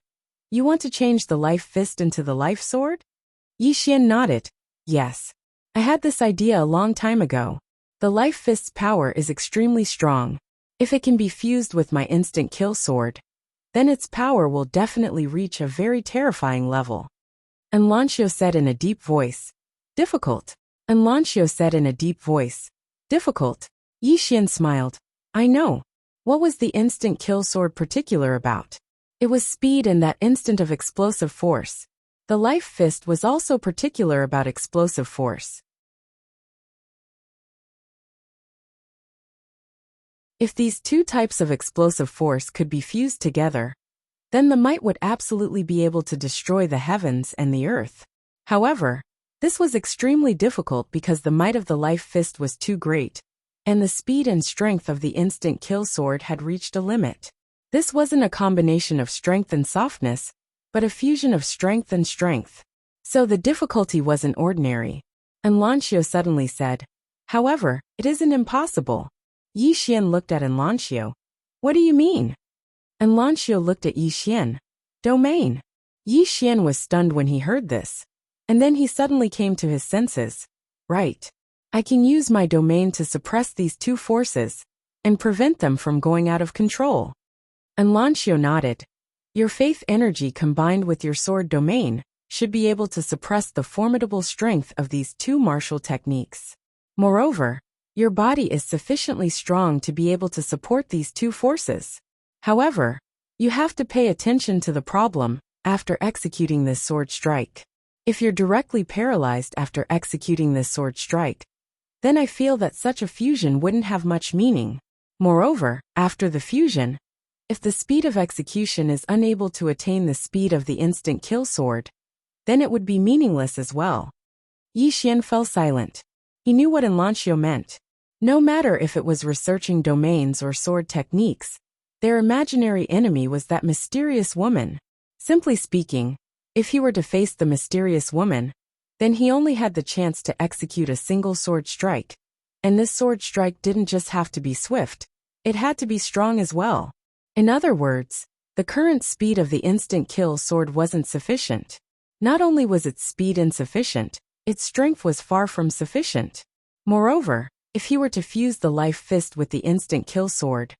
"You want to change the Life Fist into the Life Sword?" Yi Xian nodded. "Yes. I had this idea a long time ago. The Life Fist's power is extremely strong. If it can be fused with my instant kill sword, then its power will definitely reach a very terrifying level." Enlancio said in a deep voice. "Difficult." Enlancio said in a deep voice. "Difficult." Yi Xian smiled. "I know. What was the instant kill sword particular about?" "It was speed and that instant of explosive force. The Life Fist was also particular about explosive force. If these 2 types of explosive force could be fused together, then the might would absolutely be able to destroy the heavens and the earth. However, this was extremely difficult because the might of the Life Fist was too great, and the speed and strength of the instant kill sword had reached a limit. This wasn't a combination of strength and softness, but a fusion of strength and strength. So the difficulty wasn't ordinary. Enlancio suddenly said, "However, it isn't impossible." Yi Xian looked at Enlancio. "What do you mean?" Enlancio looked at Yi Xian. "Domain." Yi Xian was stunned when he heard this. And then he suddenly came to his senses. "Right. I can use my domain to suppress these two forces and prevent them from going out of control." Enlancio nodded. "Your faith energy combined with your sword domain should be able to suppress the formidable strength of these two martial techniques. Moreover, your body is sufficiently strong to be able to support these two forces. However, you have to pay attention to the problem after executing this sword strike. If you're directly paralyzed after executing this sword strike, then I feel that such a fusion wouldn't have much meaning. Moreover, after the fusion, if the speed of execution is unable to attain the speed of the instant kill sword, then it would be meaningless as well." Yi Xian fell silent. He knew what Enlancio meant. No matter if it was researching domains or sword techniques, their imaginary enemy was that mysterious woman. Simply speaking, if he were to face the mysterious woman, then he only had the chance to execute a single sword strike. And this sword strike didn't just have to be swift, it had to be strong as well. In other words, the current speed of the instant kill sword wasn't sufficient. Not only was its speed insufficient, its strength was far from sufficient. Moreover, if he were to fuse the life fist with the instant kill sword,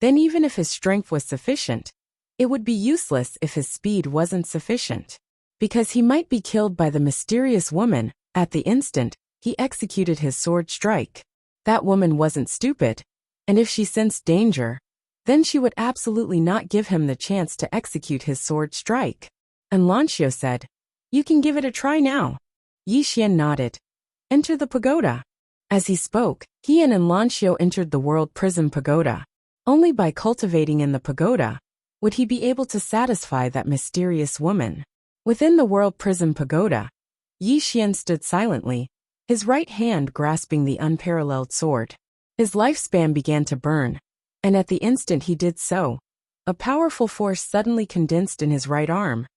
then even if his strength was sufficient, it would be useless if his speed wasn't sufficient. Because he might be killed by the mysterious woman at the instant he executed his sword strike. That woman wasn't stupid, and if she sensed danger, then she would absolutely not give him the chance to execute his sword strike. Enlancio said, "You can give it a try now." Yi Xian nodded. "Enter the pagoda." As he spoke, he and Enlancio entered the World Prism Pagoda. Only by cultivating in the pagoda would he be able to satisfy that mysterious woman. Within the World Prism Pagoda, Yi Xian stood silently, his right hand grasping the unparalleled sword. His lifespan began to burn, and at the instant he did so, a powerful force suddenly condensed in his right arm.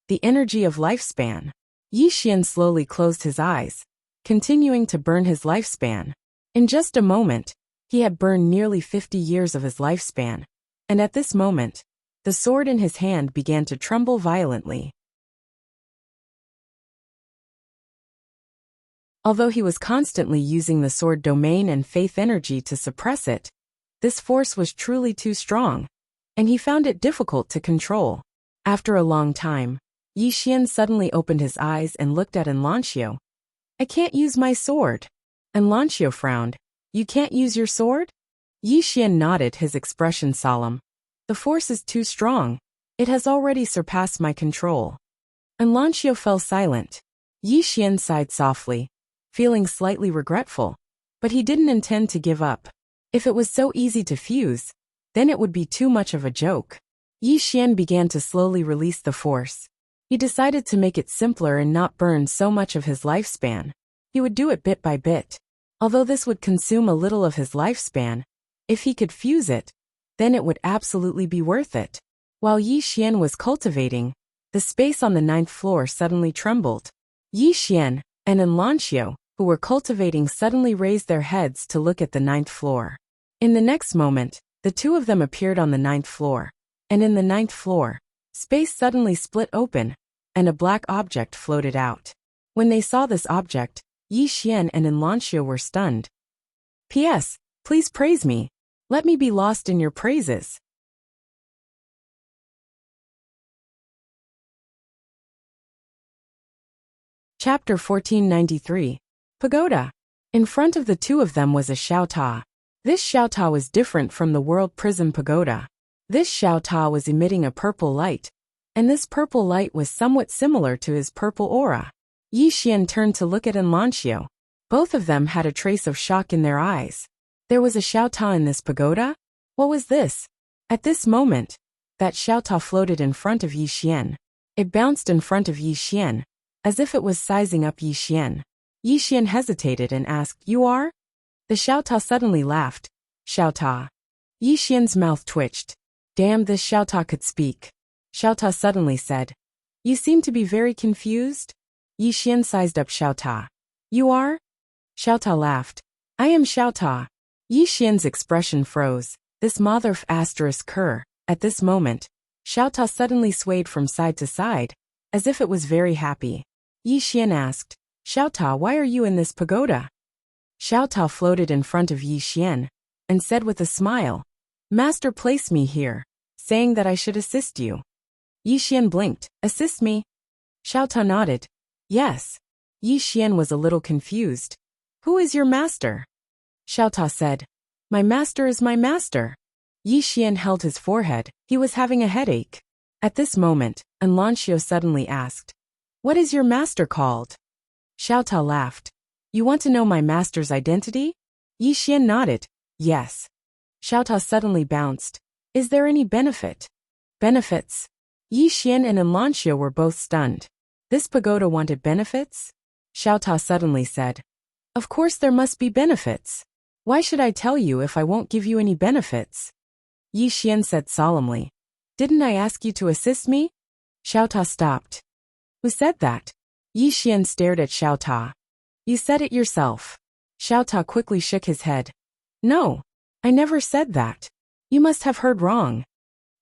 The energy of lifespan. Yi Xian slowly closed his eyes, continuing to burn his lifespan. In just a moment, he had burned nearly 50 years of his lifespan, and at this moment, the sword in his hand began to tremble violently. Although he was constantly using the sword domain and faith energy to suppress it, this force was truly too strong, and he found it difficult to control. After a long time, Yi Xian suddenly opened his eyes and looked at Enlancio. "I can't use my sword." Enlancio frowned. "You can't use your sword?" Yi Xian nodded, his expression solemn. "The force is too strong. It has already surpassed my control." Enlancio fell silent. Yi Xian sighed softly, feeling slightly regretful, but he didn't intend to give up. If it was so easy to fuse, then it would be too much of a joke. Yi Xian began to slowly release the force. He decided to make it simpler and not burn so much of his lifespan. He would do it bit by bit. Although this would consume a little of his lifespan, if he could fuse it, then it would absolutely be worth it. While Yi Xian was cultivating, the space on the 9th floor suddenly trembled. Yi Xian and Enlancio, who were cultivating, suddenly raised their heads to look at the 9th floor. In the next moment, the two of them appeared on the 9th floor, and in the 9th floor, space suddenly split open, and a black object floated out. When they saw this object, Yi Xian and Enlancio were stunned. "P.S. Please praise me. Let me be lost in your praises." Chapter 1493. Pagoda. In front of the two of them was a Xiaota. This Xiaota was different from the World Prism Pagoda. This Xiaota was emitting a purple light, and this purple light was somewhat similar to his purple aura. Yi Xian turned to look at Enlancio. Both of them had a trace of shock in their eyes. There was a Xiaota in this pagoda? What was this? At this moment, that Xiaota floated in front of Yi Xian. It bounced in front of Yi Xian, as if it was sizing up Yi Xian. Yi Xian hesitated and asked, "You are?" The Xiaota suddenly laughed. Xiaota. Yi Xian's mouth twitched. Damn, this Xiaota could speak. Xiaota suddenly said. You seem to be very confused? Yi Xian sized up Xiaota. You are? Xiaota laughed. I am Xiaota. Yi Xian's expression froze. This mother asterisk cur. At this moment, Xiaota suddenly swayed from side to side, as if it was very happy. Yi Xian asked, Xiaota, why are you in this pagoda? Xiaota floated in front of Yi Xian, and said with a smile, Master placed me here, saying that I should assist you. Yi Xian blinked. Assist me? Xiaota nodded. Yes. Yi Xian was a little confused. Who is your master? Xiaota said. My master is my master. Yi Xian held his forehead. He was having a headache. At this moment, Anlancio suddenly asked, What is your master called? Xiaota laughed. You want to know my master's identity? Yi Xian nodded. Yes. Xiaota suddenly bounced. Is there any benefit? Benefits? Yi Xian and Anlancio were both stunned. This pagoda wanted benefits? Xiaota suddenly said. Of course there must be benefits. Why should I tell you if I won't give you any benefits? Yi Xian said solemnly. Didn't I ask you to assist me? Xiaota stopped. Who said that? Yi Xian stared at Xiaota. You said it yourself. Xiaota quickly shook his head. No, I never said that. You must have heard wrong.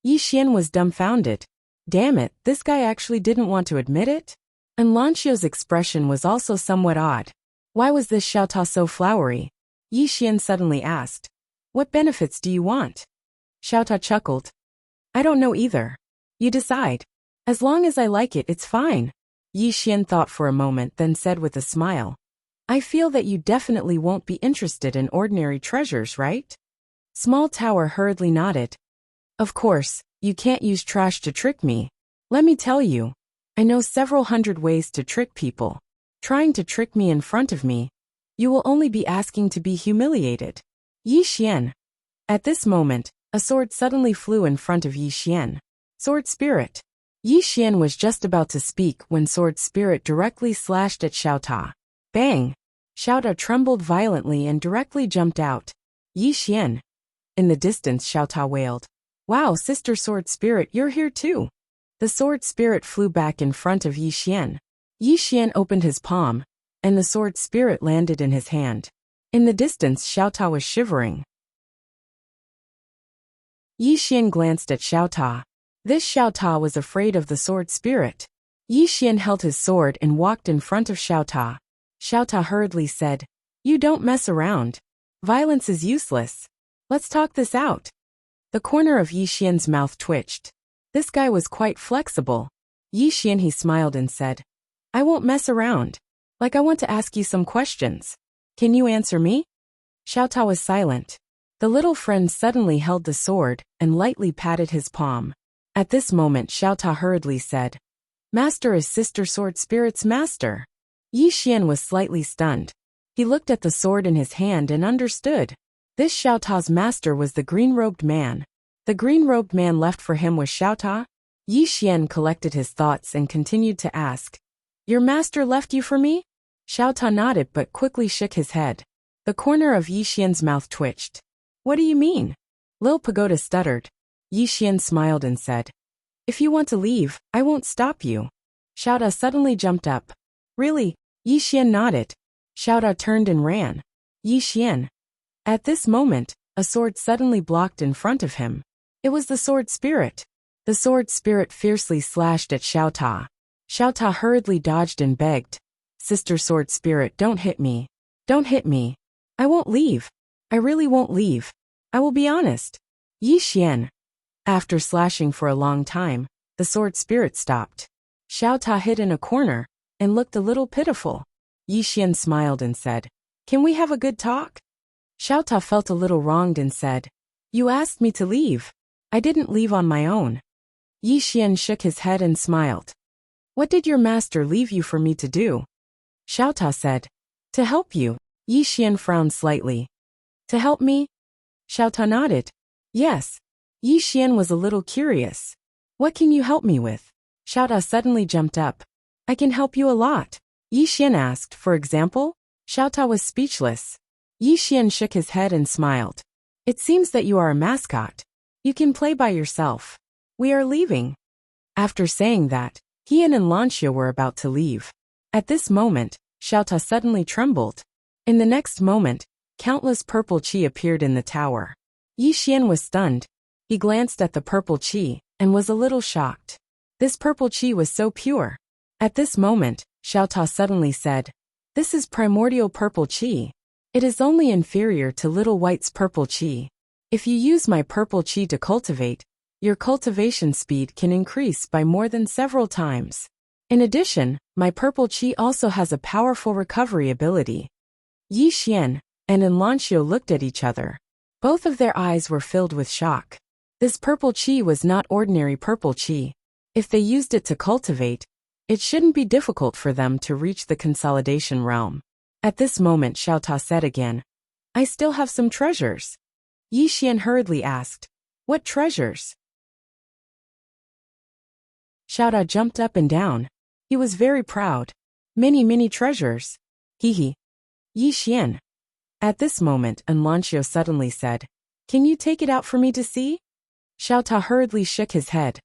Yi Xian was dumbfounded. Damn it, this guy actually didn't want to admit it? Anlancio's expression was also somewhat odd. Why was this Xiaota so flowery? Yi Xian suddenly asked. What benefits do you want? Xiaota chuckled. I don't know either. You decide. As long as I like it, it's fine. Yi Xian thought for a moment, then said with a smile. I feel that you definitely won't be interested in ordinary treasures, right? Small Tower hurriedly nodded. Of course, you can't use trash to trick me. Let me tell you. I know several hundred ways to trick people. Trying to trick me in front of me, you will only be asking to be humiliated. Yi Xian. At this moment, a sword suddenly flew in front of Yi Xian. Sword Spirit. Yi Xian was just about to speak when Sword Spirit directly slashed at Xiaota. Bang! Xiaota trembled violently and directly jumped out. Yi Xian. In the distance, Xiaota wailed. Wow, Sister Sword Spirit, you're here too. The Sword Spirit flew back in front of Yi Xian. Yi Xian opened his palm, and the Sword Spirit landed in his hand. In the distance, Xiaota was shivering. Yi Xian glanced at Xiaota. This Xiaota was afraid of the Sword Spirit. Yi Xian held his sword and walked in front of Xiaota. Xiaota hurriedly said, You don't mess around. Violence is useless. Let's talk this out. The corner of Yi Xian's mouth twitched. This guy was quite flexible. Yi Xian, he smiled and said, I won't mess around. Like, I want to ask you some questions. Can you answer me? Xiaota was silent. The little friend suddenly held the sword and lightly patted his palm. At this moment, Xiaota hurriedly said, Master is Sister Sword Spirit's master. Yi Xian was slightly stunned. He looked at the sword in his hand and understood. This Xiaota's master was the green-robed man. The green-robed man left for him was Xiaota? Yi Xian collected his thoughts and continued to ask, Your master left you for me? Xiaota nodded but quickly shook his head. The corner of Yi Xian's mouth twitched. What do you mean? Lil Pagoda stuttered. Yi Xian smiled and said, If you want to leave, I won't stop you. Xiaota suddenly jumped up. Really? Yi Xian nodded. Xiaota turned and ran. Yi Xian. At this moment, a sword suddenly blocked in front of him. It was the Sword Spirit. The Sword Spirit fiercely slashed at Xiaota. Xiaota hurriedly dodged and begged, Sister Sword Spirit, don't hit me. Don't hit me. I won't leave. I really won't leave. I will be honest. Yi Xian. After slashing for a long time, the Sword Spirit stopped. Xiaota hid in a corner and looked a little pitiful. Yi Xian smiled and said, Can we have a good talk? Xiaota felt a little wronged and said, You asked me to leave. I didn't leave on my own. Yi Xian shook his head and smiled. What did your master leave you for me to do? Xiaota said, To help you. Yi Xian frowned slightly. To help me? Xiaota nodded. Yes. Yi Xian was a little curious. What can you help me with? Xiaota suddenly jumped up. I can help you a lot. Yi Xian asked, For example? Xiaota was speechless. Yi Xian shook his head and smiled. It seems that you are a mascot. You can play by yourself. We are leaving. After saying that, Qian and Lanxia were about to leave. At this moment, Xiaota suddenly trembled. In the next moment, countless purple qi appeared in the tower. Yi Xian was stunned. He glanced at the purple qi and was a little shocked. This purple qi was so pure. At this moment, Xiaota suddenly said, "This is primordial purple qi. It is only inferior to Little White's purple qi. If you use my purple qi to cultivate, your cultivation speed can increase by more than several times. In addition, my purple qi also has a powerful recovery ability." Yi Xian and Lanxia looked at each other. Both of their eyes were filled with shock. This purple qi was not ordinary purple qi. If they used it to cultivate, it shouldn't be difficult for them to reach the consolidation realm. At this moment Xiaota said again, "I still have some treasures." Yi Xian hurriedly asked, "What treasures?" Xiaota jumped up and down. He was very proud. Many treasures. Hee. Yi Xian. At this moment Lanxia suddenly said, "Can you take it out for me to see?" Xiaota hurriedly shook his head.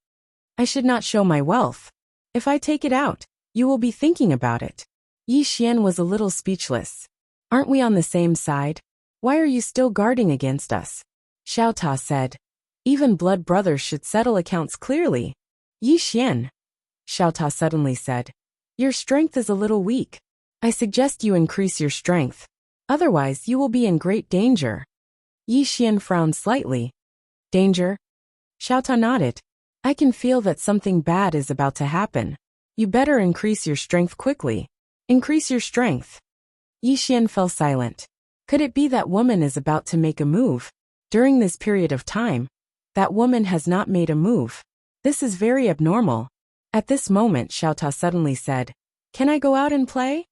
"I should not show my wealth. If I take it out, you will be thinking about it." Yi Xian was a little speechless. "Aren't we on the same side? Why are you still guarding against us?" Xiaota said, "Even blood brothers should settle accounts clearly." "Yi Xian," Xiaota suddenly said, "your strength is a little weak. I suggest you increase your strength. Otherwise you will be in great danger." Yi Xian frowned slightly. "Danger?" Xiaota nodded. "I can feel that something bad is about to happen. You better increase your strength quickly. Increase your strength." Yi Xian fell silent. Could it be that woman is about to make a move? During this period of time, that woman has not made a move. This is very abnormal. At this moment Xiaota suddenly said, "Can I go out and play?"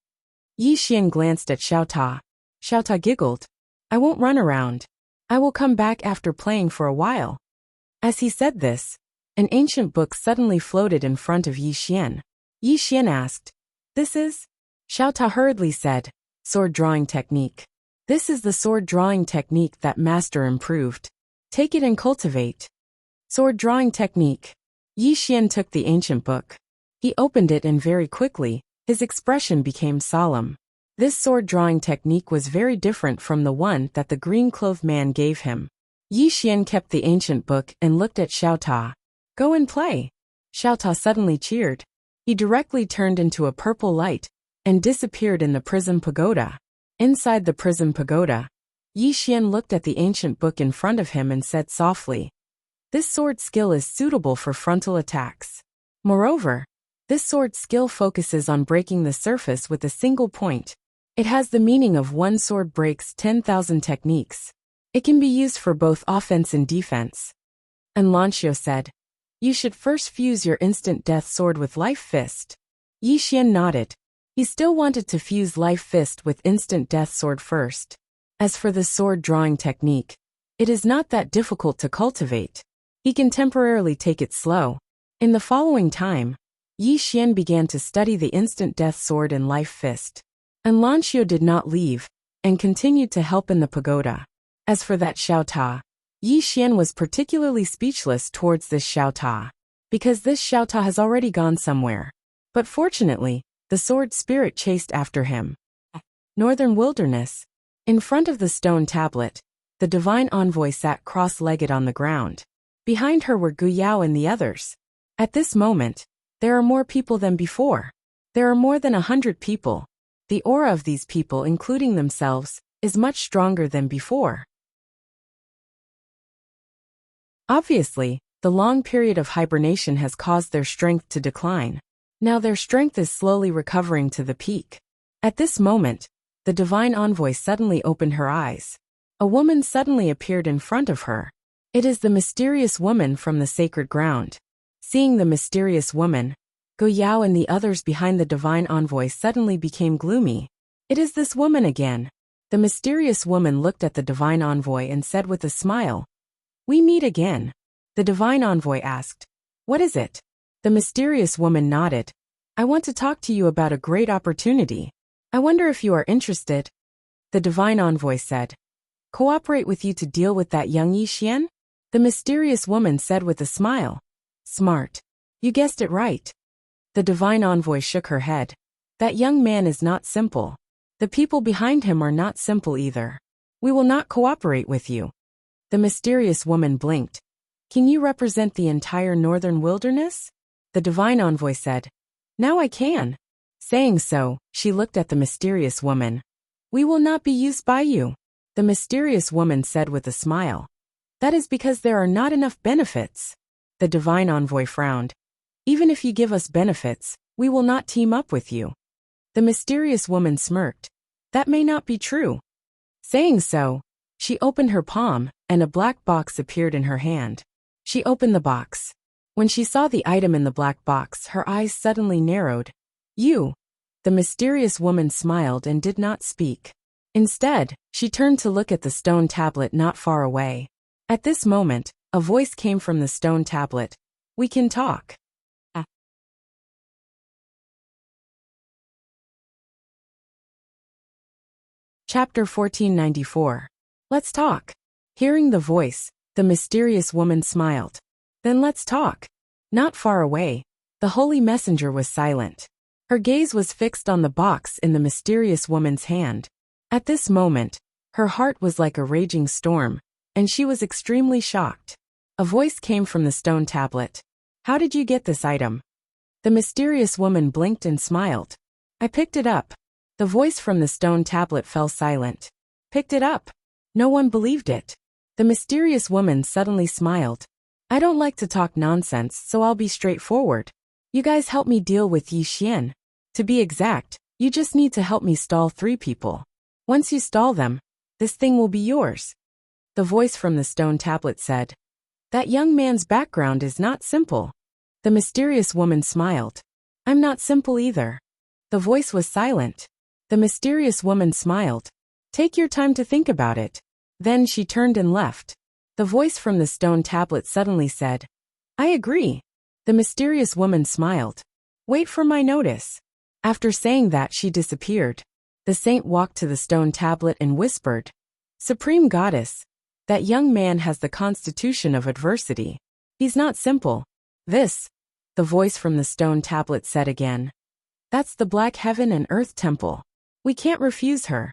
Yi Xian glanced at Xiaota. Xiaota giggled. "I won't run around. I will come back after playing for a while." As he said this, an ancient book suddenly floated in front of Yi Xian. Yi Xian asked, "This is?" Xiaota hurriedly said, "Sword drawing technique. This is the sword drawing technique that master improved. Take it and cultivate." Sword drawing technique. Yi Xian took the ancient book. He opened it and very quickly, his expression became solemn. This sword drawing technique was very different from the one that the green-clothed man gave him. Yi Xian kept the ancient book and looked at Xiaota. "Go and play." Xiaota suddenly cheered. He directly turned into a purple light and disappeared in the prism pagoda. Inside the prism pagoda, Yi Xian looked at the ancient book in front of him and said softly, "This sword skill is suitable for frontal attacks. Moreover, this sword skill focuses on breaking the surface with a single point. It has the meaning of one sword breaks 10,000 techniques. It can be used for both offense and defense." And Lanxia said, "You should first fuse your instant death sword with life fist." Yi Xian nodded. He still wanted to fuse life fist with instant death sword first. As for the sword drawing technique, it is not that difficult to cultivate. He can temporarily take it slow. In the following time, Yi Xian began to study the instant death sword and life fist. And Lanxia did not leave, and continued to help in the pagoda. As for that Xiaota, Yi Xian was particularly speechless towards this Xiaota, because this Xiaota has already gone somewhere. But fortunately, the sword spirit chased after him. Northern Wilderness. In front of the stone tablet, the divine envoy sat cross-legged on the ground. Behind her were Gu Yao and the others. At this moment, there are more people than before. There are more than 100 people. The aura of these people, including themselves, is much stronger than before. Obviously, the long period of hibernation has caused their strength to decline. Now their strength is slowly recovering to the peak. At this moment, the divine envoy suddenly opened her eyes. A woman suddenly appeared in front of her. It is the mysterious woman from the sacred ground. Seeing the mysterious woman, Gu Yao and the others behind the divine envoy suddenly became gloomy. "It is this woman again." The mysterious woman looked at the divine envoy and said with a smile, "We meet again." The divine envoy asked, "What is it?" The mysterious woman nodded. "I want to talk to you about a great opportunity. I wonder if you are interested." The divine envoy said. Cooperate with you to deal with that young Yi Xian? The mysterious woman said with a smile. Smart. You guessed it right. The divine envoy shook her head. That young man is not simple. The people behind him are not simple either. We will not cooperate with you. The mysterious woman blinked. Can you represent the entire northern wilderness? The divine envoy said. Now I can. Saying so, she looked at the mysterious woman. We will not be used by you. The mysterious woman said with a smile. That is because there are not enough benefits. The divine envoy frowned. Even if you give us benefits, we will not team up with you. The mysterious woman smirked. That may not be true. Saying so, she opened her palm, and a black box appeared in her hand. She opened the box. When she saw the item in the black box, her eyes suddenly narrowed. You. The mysterious woman smiled and did not speak. Instead, she turned to look at the stone tablet not far away. At this moment, a voice came from the stone tablet. We can talk. Chapter 1494. Let's talk. Hearing the voice, the mysterious woman smiled. Then let's talk. Not far away, the holy messenger was silent. Her gaze was fixed on the box in the mysterious woman's hand. At this moment, her heart was like a raging storm, and she was extremely shocked. A voice came from the stone tablet. How did you get this item? The mysterious woman blinked and smiled. I picked it up. The voice from the stone tablet fell silent. Picked it up. No one believed it. The mysterious woman suddenly smiled. I don't like to talk nonsense, so I'll be straightforward. You guys help me deal with Yi Xian. To be exact, you just need to help me stall 3 people. Once you stall them, this thing will be yours. The voice from the stone tablet said. That young man's background is not simple. The mysterious woman smiled. I'm not simple either. The voice was silent. The mysterious woman smiled. Take your time to think about it. Then she turned and left. The voice from the stone tablet suddenly said. I agree. The mysterious woman smiled. Wait for my notice. After saying that, she disappeared. The saint walked to the stone tablet and whispered. Supreme Goddess, that young man has the constitution of adversity. He's not simple. This, the voice from the stone tablet said again. That's the Black Heaven and Earth Temple. We can't refuse her.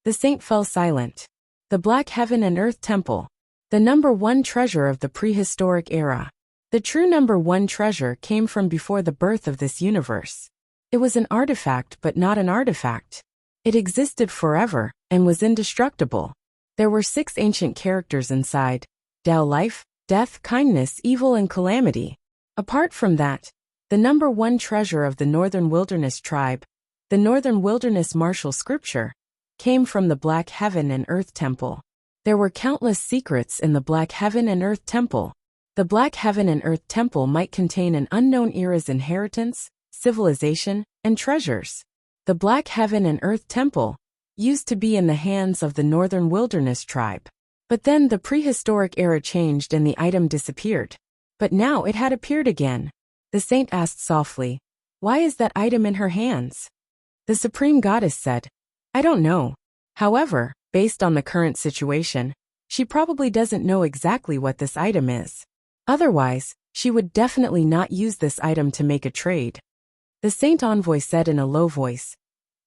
The saint fell silent. The Black Heaven and Earth Temple. The #1 treasure of the prehistoric era. The true #1 treasure came from before the birth of this universe. It was an artifact but not an artifact. It existed forever and was indestructible. There were 6 ancient characters inside. Tao: life, death, kindness, evil, and calamity. Apart from that, the #1 treasure of the Northern Wilderness tribe, the Northern Wilderness martial scripture, came from the Black Heaven and Earth Temple. There were countless secrets in the Black Heaven and Earth Temple. The Black Heaven and Earth Temple might contain an unknown era's inheritance, civilization, and treasures. The Black Heaven and Earth Temple used to be in the hands of the Northern Wilderness tribe. But then the prehistoric era changed and the item disappeared. But now it had appeared again. The saint asked softly, why is that item in her hands? The Supreme Goddess said, I don't know. However, based on the current situation, she probably doesn't know exactly what this item is. Otherwise, she would definitely not use this item to make a trade. The saint envoy said in a low voice,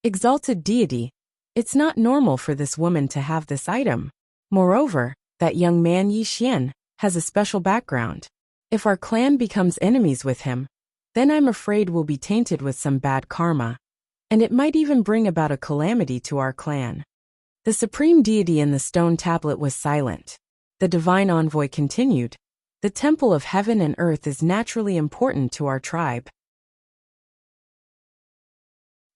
Exalted deity, it's not normal for this woman to have this item. Moreover, that young man Yi Xian has a special background. If our clan becomes enemies with him, then I'm afraid we'll be tainted with some bad karma. And it might even bring about a calamity to our clan. The supreme deity in the stone tablet was silent. The divine envoy continued. The temple of heaven and earth is naturally important to our tribe.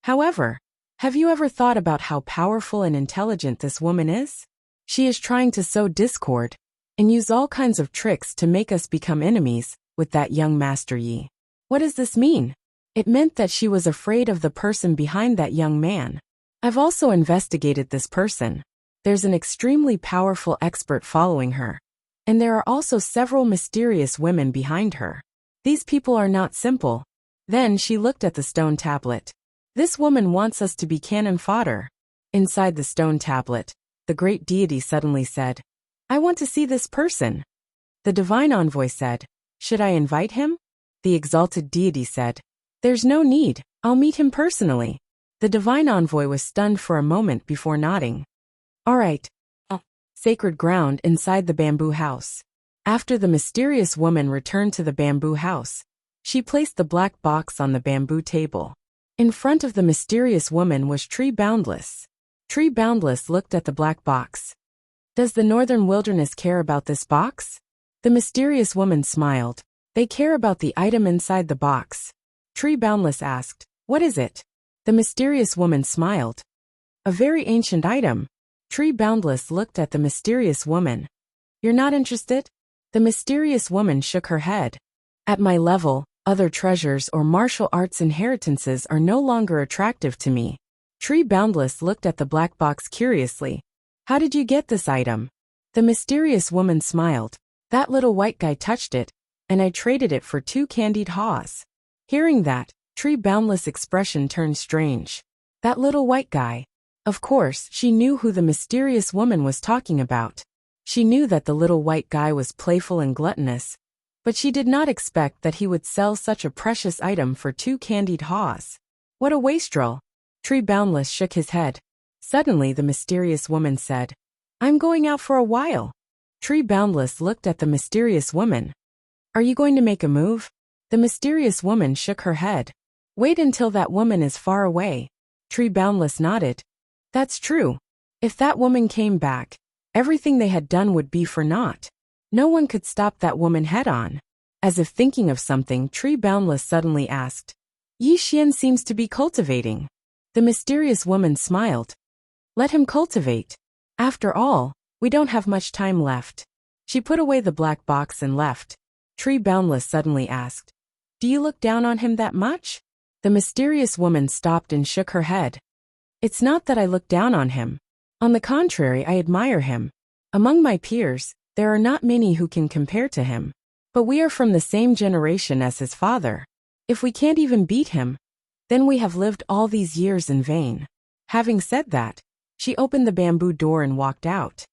However, have you ever thought about how powerful and intelligent this woman is? She is trying to sow discord and use all kinds of tricks to make us become enemies with that young Master Yi. What does this mean? It meant that she was afraid of the person behind that young man. I've also investigated this person. There's an extremely powerful expert following her. And there are also several mysterious women behind her. These people are not simple. Then she looked at the stone tablet. This woman wants us to be cannon fodder. Inside the stone tablet, the great deity suddenly said, "I want to see this person." The divine envoy said, "Should I invite him?" The exalted deity said, "There's no need, I'll meet him personally." The divine envoy was stunned for a moment before nodding. "All right." Sacred ground inside the bamboo house. After the mysterious woman returned to the bamboo house, she placed the black box on the bamboo table. In front of the mysterious woman was Tree Boundless. Tree Boundless looked at the black box. "Does the northern wilderness care about this box?" The mysterious woman smiled. "They care about the item inside the box." Tree Boundless asked, "What is it?" The mysterious woman smiled. "A very ancient item." Tree Boundless looked at the mysterious woman. "You're not interested?" The mysterious woman shook her head. "At my level, other treasures or martial arts inheritances are no longer attractive to me." Tree Boundless looked at the black box curiously. "How did you get this item?" The mysterious woman smiled. "That little white guy touched it, and I traded it for 2 candied haws." Hearing that, Tree Boundless' expression turned strange. That little white guy. Of course, she knew who the mysterious woman was talking about. She knew that the little white guy was playful and gluttonous, but she did not expect that he would sell such a precious item for 2 candied haws. What a wastrel! Tree Boundless shook his head. Suddenly the mysterious woman said, "I'm going out for a while." Tree Boundless looked at the mysterious woman. "Are you going to make a move?" The mysterious woman shook her head. "Wait until that woman is far away." Tree Boundless nodded. "That's true. If that woman came back, everything they had done would be for naught. No one could stop that woman head-on." As if thinking of something, Tree Boundless suddenly asked, "Yi Xian seems to be cultivating." The mysterious woman smiled. "Let him cultivate. After all, we don't have much time left." She put away the black box and left. Tree Boundless suddenly asked, "Do you look down on him that much?" The mysterious woman stopped and shook her head. "It's not that I look down on him. On the contrary, I admire him. Among my peers, there are not many who can compare to him. But we are from the same generation as his father. If we can't even beat him, then we have lived all these years in vain." Having said that, she opened the bamboo door and walked out.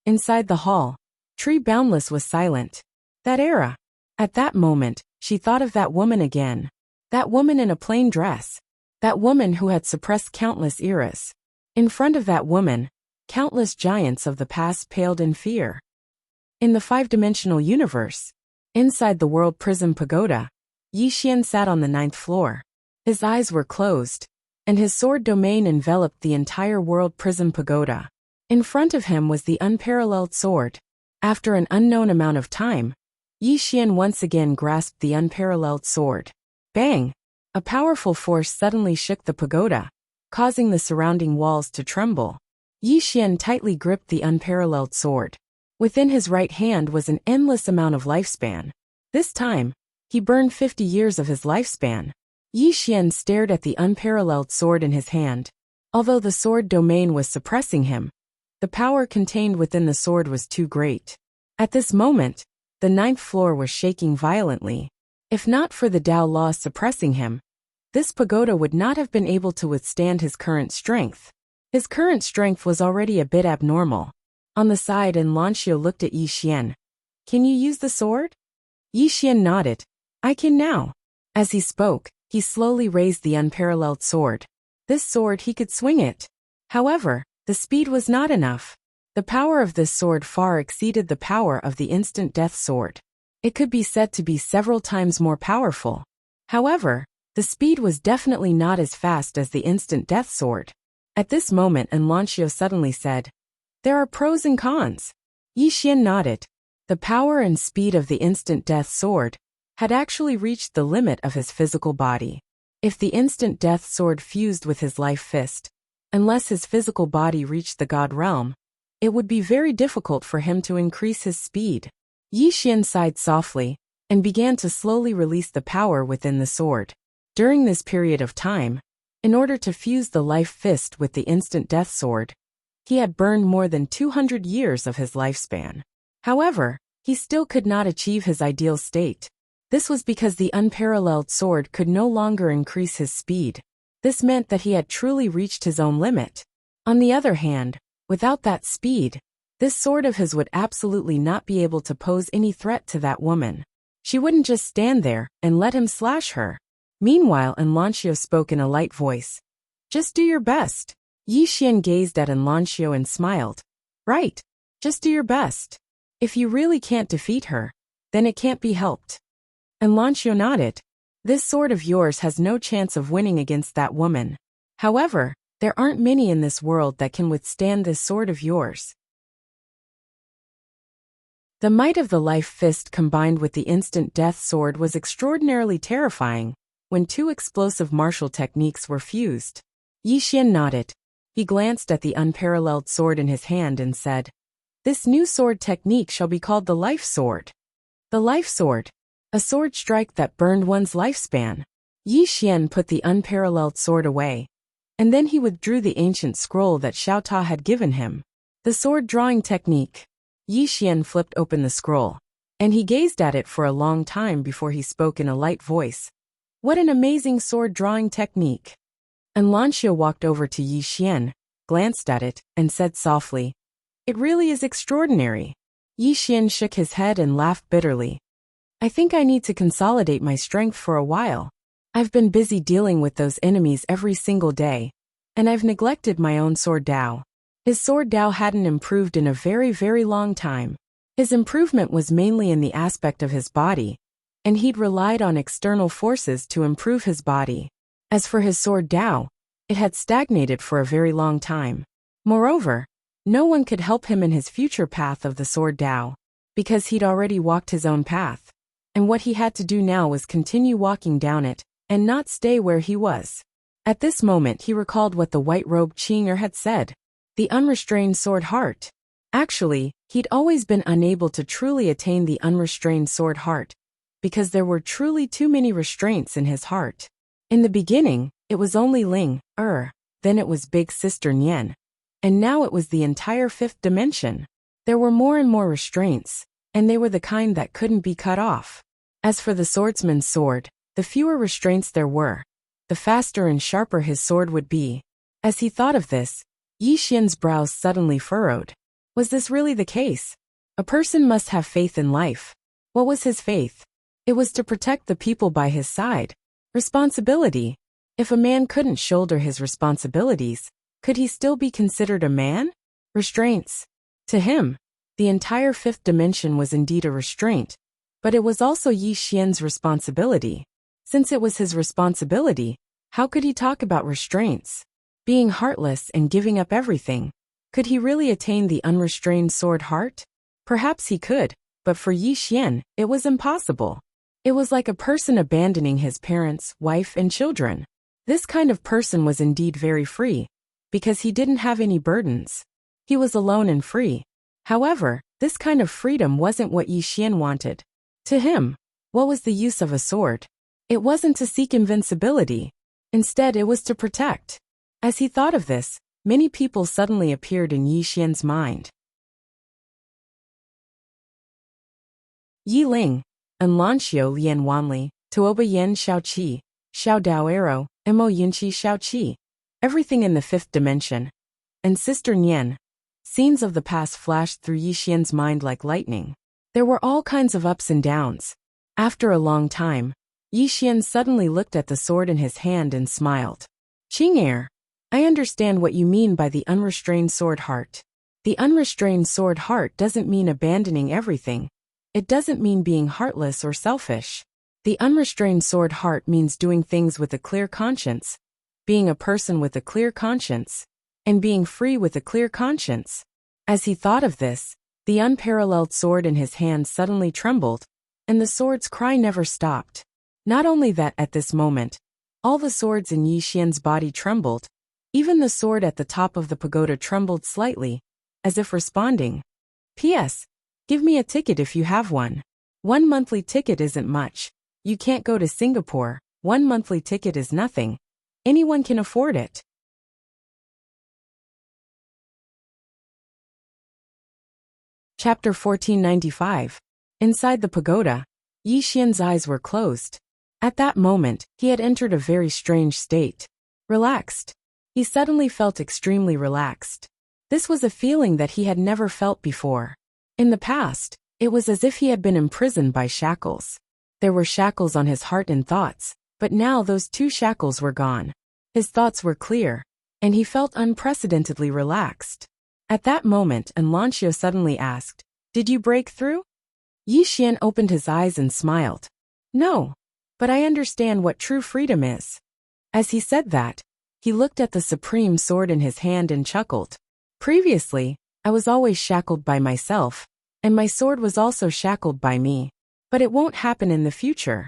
Inside the hall, Tree Boundless was silent. That era. At that moment, she thought of that woman again. That woman in a plain dress. That woman who had suppressed countless eras. In front of that woman, countless giants of the past paled in fear. In the 5-dimensional universe, inside the World Prism Pagoda, Yi Xian sat on the 9th floor. His eyes were closed, and his sword domain enveloped the entire World Prism Pagoda. In front of him was the unparalleled sword. After an unknown amount of time, Yi Xian once again grasped the unparalleled sword. Bang! A powerful force suddenly shook the pagoda, causing the surrounding walls to tremble. Yi Xian tightly gripped the unparalleled sword. Within his right hand was an endless amount of lifespan. This time, he burned 50 years of his lifespan. Yi Xian stared at the unparalleled sword in his hand. Although the sword domain was suppressing him, the power contained within the sword was too great. At this moment, the 9th floor was shaking violently. If not for the Tao law suppressing him, this pagoda would not have been able to withstand his current strength. His current strength was already a bit abnormal. On the side, Lancio looked at Yi Xian. "Can you use the sword?" Yi Xian nodded. "I can now." As he spoke, he slowly raised the unparalleled sword. This sword, he could swing it. However, the speed was not enough. The power of this sword far exceeded the power of the instant death sword. It could be said to be several times more powerful. However, the speed was definitely not as fast as the instant death sword. At this moment, Lancio suddenly said, "There are pros and cons." Yi Xian nodded. The power and speed of the instant death sword had actually reached the limit of his physical body. If the instant death sword fused with his life fist, unless his physical body reached the god realm, it would be very difficult for him to increase his speed. Yi Xian sighed softly, and began to slowly release the power within the sword. During this period of time, in order to fuse the life fist with the instant death sword, he had burned more than 200 years of his lifespan. However, he still could not achieve his ideal state. This was because the unparalleled sword could no longer increase his speed. This meant that he had truly reached his own limit. On the other hand, without that speed, this sword of his would absolutely not be able to pose any threat to that woman. She wouldn't just stand there and let him slash her. Meanwhile, Enlancio spoke in a light voice. Just do your best. Yi Xian gazed at Enlancio and smiled. Right. Just do your best. If you really can't defeat her, then it can't be helped. Enlancio nodded. This sword of yours has no chance of winning against that woman. However, there aren't many in this world that can withstand this sword of yours. The might of the life fist combined with the instant death sword was extraordinarily terrifying when two explosive martial techniques were fused. Yi Xian nodded. He glanced at the unparalleled sword in his hand and said, This new sword technique shall be called the life sword. The life sword. A sword strike that burned one's lifespan. Yi Xian put the unparalleled sword away, and then he withdrew the ancient scroll that Xiao Ta had given him. The sword drawing technique. Yi Xian flipped open the scroll, and he gazed at it for a long time before he spoke in a light voice. What an amazing sword drawing technique. Enlancio walked over to Yi Xian, glanced at it, and said softly, It really is extraordinary. Yi Xian shook his head and laughed bitterly. I think I need to consolidate my strength for a while. I've been busy dealing with those enemies every single day, and I've neglected my own sword Dao. His sword Dao hadn't improved in a very, very long time. His improvement was mainly in the aspect of his body, and he'd relied on external forces to improve his body. As for his sword Dao, it had stagnated for a very long time. Moreover, no one could help him in his future path of the sword Dao, because he'd already walked his own path. And what he had to do now was continue walking down it, and not stay where he was. At this moment he recalled what the white-robed Qing'er had said. The unrestrained sword heart. Actually, he'd always been unable to truly attain the unrestrained sword heart, because there were truly too many restraints in his heart. In the beginning, it was only Ling, then it was Big Sister Nian, and now it was the entire fifth dimension. There were more and more restraints, and they were the kind that couldn't be cut off. As for the swordsman's sword, the fewer restraints there were, the faster and sharper his sword would be. As he thought of this, Yi Xian's brows suddenly furrowed. Was this really the case? A person must have faith in life. What was his faith? It was to protect the people by his side. Responsibility. If a man couldn't shoulder his responsibilities, could he still be considered a man? Restraints. To him, the entire fifth dimension was indeed a restraint, but it was also Yi Xian's responsibility. Since it was his responsibility, how could he talk about restraints? Being heartless and giving up everything. Could he really attain the unrestrained sword heart? Perhaps he could, but for Yi Xian, it was impossible. It was like a person abandoning his parents, wife, and children. This kind of person was indeed very free, because he didn't have any burdens. He was alone and free. However, this kind of freedom wasn't what Yi Xian wanted. To him, what was the use of a sword? It wasn't to seek invincibility. Instead, it was to protect. As he thought of this, many people suddenly appeared in Yi Xian's mind. Yi Ling, Enlancio Lian Wanli, Tuoba Yen Xiaoqi, Xiao Dao Arrow, Mo Yinqi Xiaoqi. Everything in the fifth dimension. And Sister Nian. Scenes of the past flashed through Yi Xian's mind like lightning. There were all kinds of ups and downs. After a long time, Yi Xian suddenly looked at the sword in his hand and smiled. Qing'er, I understand what you mean by the unrestrained sword heart. The unrestrained sword heart doesn't mean abandoning everything. It doesn't mean being heartless or selfish. The unrestrained sword heart means doing things with a clear conscience, being a person with a clear conscience, and being free with a clear conscience. As he thought of this, the unparalleled sword in his hand suddenly trembled, and the sword's cry never stopped. Not only that, at this moment, all the swords in Yi Xian's body trembled. Even the sword at the top of the pagoda trembled slightly, as if responding. P.S. Give me a ticket if you have one. 1 monthly ticket isn't much. You can't go to Singapore. 1 monthly ticket is nothing. Anyone can afford it. Chapter 1495. Inside the pagoda, Yi Xian's eyes were closed. At that moment, he had entered a very strange state. Relaxed. He suddenly felt extremely relaxed. This was a feeling that he had never felt before. In the past, it was as if he had been imprisoned by shackles. There were shackles on his heart and thoughts, but now those two shackles were gone. His thoughts were clear, and he felt unprecedentedly relaxed. At that moment, Enlancio suddenly asked, "Did you break through?" Yi Xian opened his eyes and smiled. "No, but I understand what true freedom is." As he said that, he looked at the supreme sword in his hand and chuckled. "Previously, I was always shackled by myself, and my sword was also shackled by me. But it won't happen in the future."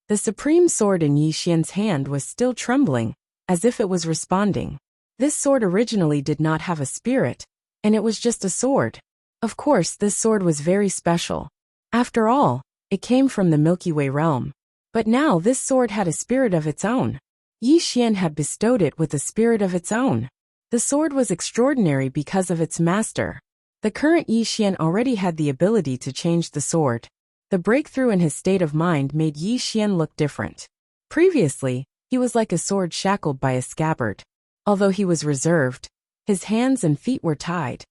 The supreme sword in Yi Xian's hand was still trembling, as if it was responding. This sword originally did not have a spirit, and it was just a sword. Of course, this sword was very special. After all, it came from the Milky Way realm. But now this sword had a spirit of its own. Yi Xian had bestowed it with a spirit of its own. The sword was extraordinary because of its master. The current Yi Xian already had the ability to change the sword. The breakthrough in his state of mind made Yi Xian look different. Previously, he was like a sword shackled by a scabbard. Although he was reserved, his hands and feet were tied,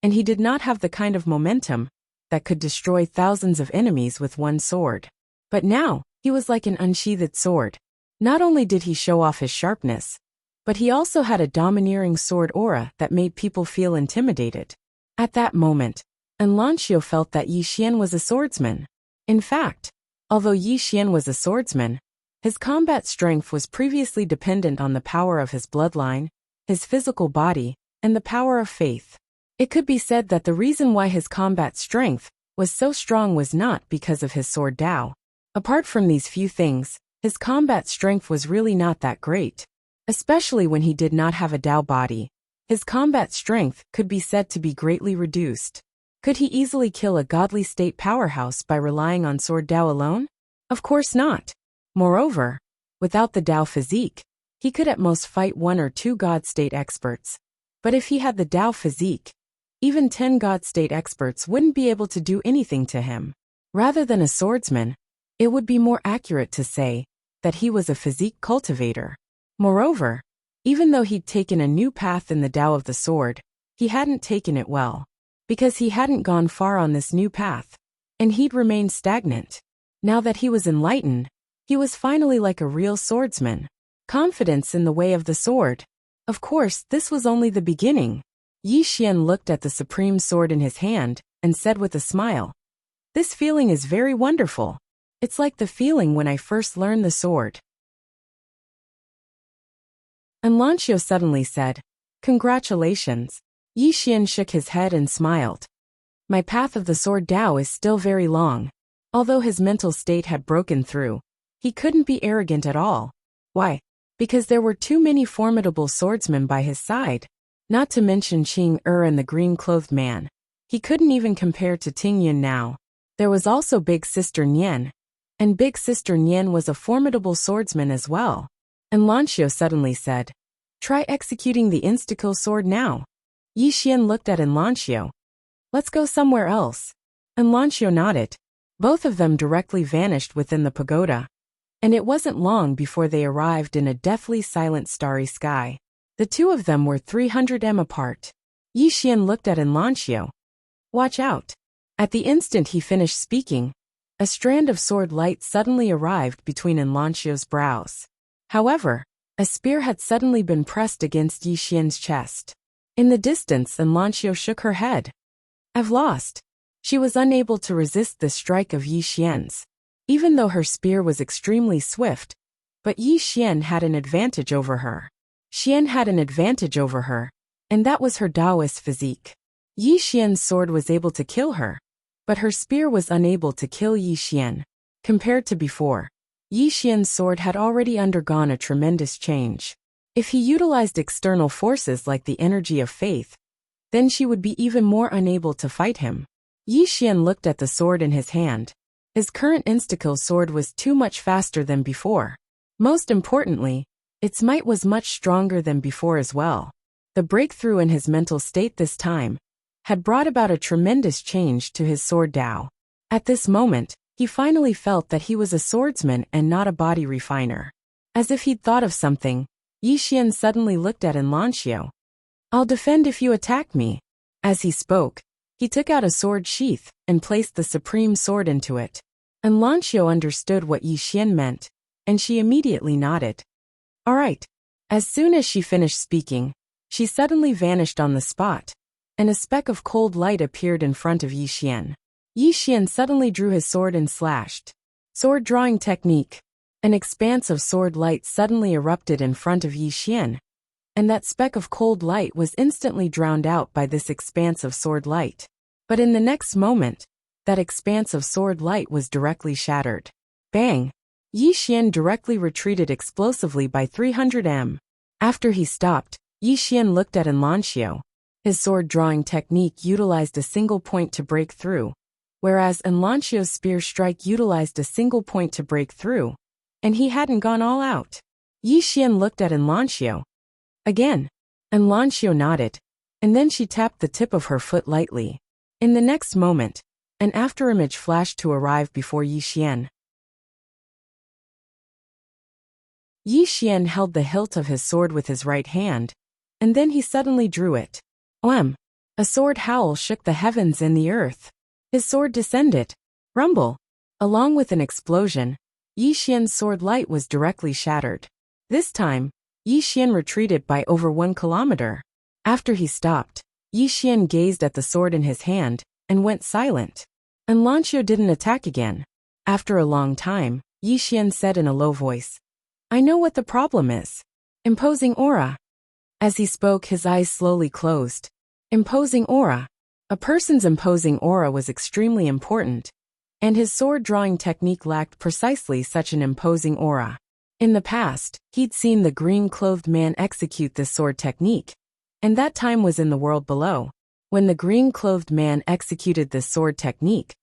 and he did not have the kind of momentum that could destroy thousands of enemies with one sword. But now, he was like an unsheathed sword. Not only did he show off his sharpness, but he also had a domineering sword aura that made people feel intimidated. At that moment, Enlancio felt that Yi Xian was a swordsman. In fact, although Yi Xian was a swordsman, his combat strength was previously dependent on the power of his bloodline, his physical body, and the power of faith. It could be said that the reason why his combat strength was so strong was not because of his sword Dao. Apart from these few things, his combat strength was really not that great. Especially when he did not have a Dao body, his combat strength could be said to be greatly reduced. Could he easily kill a godly state powerhouse by relying on sword Dao alone? Of course not. Moreover, without the Dao physique, he could at most fight 1 or 2 god state experts. But if he had the Dao physique, even 10 god state experts wouldn't be able to do anything to him. Rather than a swordsman, it would be more accurate to say that he was a physique cultivator. Moreover, even though he'd taken a new path in the Dao of the sword, he hadn't taken it well. Because he hadn't gone far on this new path, and he'd remained stagnant. Now that he was enlightened, he was finally like a real swordsman. Confidence in the way of the sword. Of course, this was only the beginning. Yi Xian looked at the supreme sword in his hand and said with a smile, "This feeling is very wonderful. It's like the feeling when I first learned the sword." Enlancio suddenly said, "Congratulations." Yi Xian shook his head and smiled. "My path of the sword Dao is still very long." Although his mental state had broken through, he couldn't be arrogant at all. Why? Because there were too many formidable swordsmen by his side. Not to mention Qing and the green-clothed man. He couldn't even compare to Ting Yun now. There was also Big Sister Nian. And Big Sister Nian was a formidable swordsman as well. Enlancio suddenly said, "Try executing the insta-kill sword now." Yi Xian looked at Enlancio. "Let's go somewhere else." Enlancio nodded. Both of them directly vanished within the pagoda. And it wasn't long before they arrived in a deathly silent starry sky. The two of them were 300 m apart. Yi Xian looked at Enlancio. "Watch out." At the instant he finished speaking, a strand of sword light suddenly arrived between Enlancio's brows. However, a spear had suddenly been pressed against Yi Xian's chest. In the distance, Enlancio shook her head. "I've lost." She was unable to resist the strike of Yi Xian's. Even though her spear was extremely swift, but Yi Xian had an advantage over her. Xian had an advantage over her, and that was her Taoist physique. Yi Xian's sword was able to kill her, but her spear was unable to kill Yi Xian. Compared to before, Yi Xian's sword had already undergone a tremendous change. If he utilized external forces like the energy of faith, then she would be even more unable to fight him. Yi Xian looked at the sword in his hand. His current insta-kill sword was too much faster than before. Most importantly, its might was much stronger than before as well. The breakthrough in his mental state this time had brought about a tremendous change to his sword Dao. At this moment, he finally felt that he was a swordsman and not a body refiner. As if he'd thought of something, Yi Xian suddenly looked at Enlancio. I'll defend if you attack me. As he spoke, he took out a sword sheath and placed the supreme sword into it. Enlancio understood what Yi Xian meant, and she immediately nodded. All right. As soon as she finished speaking, she suddenly vanished on the spot, and a speck of cold light appeared in front of Yi Xian. Yi Xian suddenly drew his sword and slashed. Sword drawing technique. An expanse of sword light suddenly erupted in front of Yi Xian, and that speck of cold light was instantly drowned out by this expanse of sword light. But in the next moment, that expanse of sword light was directly shattered. Bang! Yi Xian directly retreated explosively by 300 m. After he stopped, Yi Xian looked at Enlancio. His sword drawing technique utilized a single point to break through, whereas Enlancio's spear strike utilized a single point to break through, and he hadn't gone all out. Yi Xian looked at Enlancio. Again. Enlancio nodded, and then she tapped the tip of her foot lightly. In the next moment, an afterimage flashed to arrive before Yi Xian. Yi Xian held the hilt of his sword with his right hand, and then he suddenly drew it. Oem! A sword howl shook the heavens and the earth. His sword descended. Rumble! Along with an explosion, Yi Xian's sword light was directly shattered. This time, Yi Xian retreated by over 1 kilometer. After he stopped, Yi Xian gazed at the sword in his hand and went silent. Enlancio didn't attack again. After a long time, Yi Xian said in a low voice, I know what the problem is. Imposing aura. As he spoke, his eyes slowly closed. Imposing aura. A person's imposing aura was extremely important, and his sword drawing technique lacked precisely such an imposing aura. In the past, he'd seen the green-clothed man execute this sword technique, and that time was in the world below. When the green-clothed man executed this sword technique,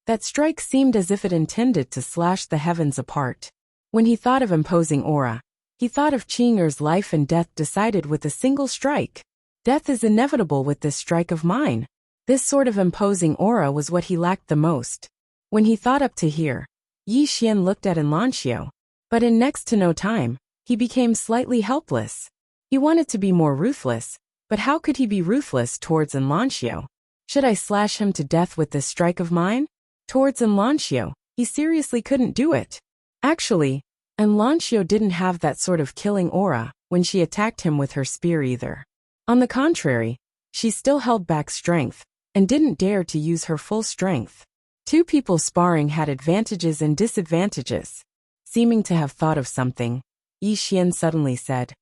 that strike seemed as if it intended to slash the heavens apart. When he thought of imposing aura, he thought of Qing'er's life and death decided with a single strike. Death is inevitable with this strike of mine. This sort of imposing aura was what he lacked the most. When he thought up to here, Yi Xian looked at Enlancio. But in next to no time, he became slightly helpless. He wanted to be more ruthless, but how could he be ruthless towards Enlancio? Should I slash him to death with this strike of mine? Towards Enlancio, he seriously couldn't do it. Actually, Enlancio didn't have that sort of killing aura when she attacked him with her spear either. On the contrary, she still held back strength and didn't dare to use her full strength. Two people sparring had advantages and disadvantages. Seeming to have thought of something, Yi Xian suddenly said,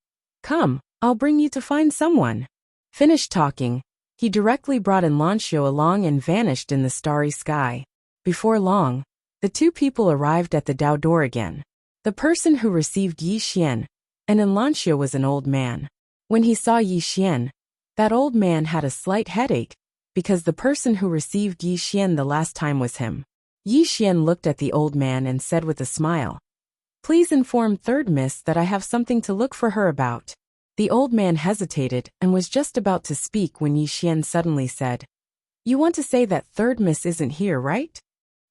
Come, I'll bring you to find someone. Finished talking, he directly brought Enlancio along and vanished in the starry sky. Before long, the two people arrived at the Dao door again. The person who received Yi Xian and Enlancio was an old man. When he saw Yi Xian, that old man had a slight headache, because the person who received Yi Xian the last time was him. Yi Xian looked at the old man and said with a smile, Please inform Third Miss that I have something to look for her about. The old man hesitated and was just about to speak when Yi Xian suddenly said, You want to say that Third Miss isn't here, right?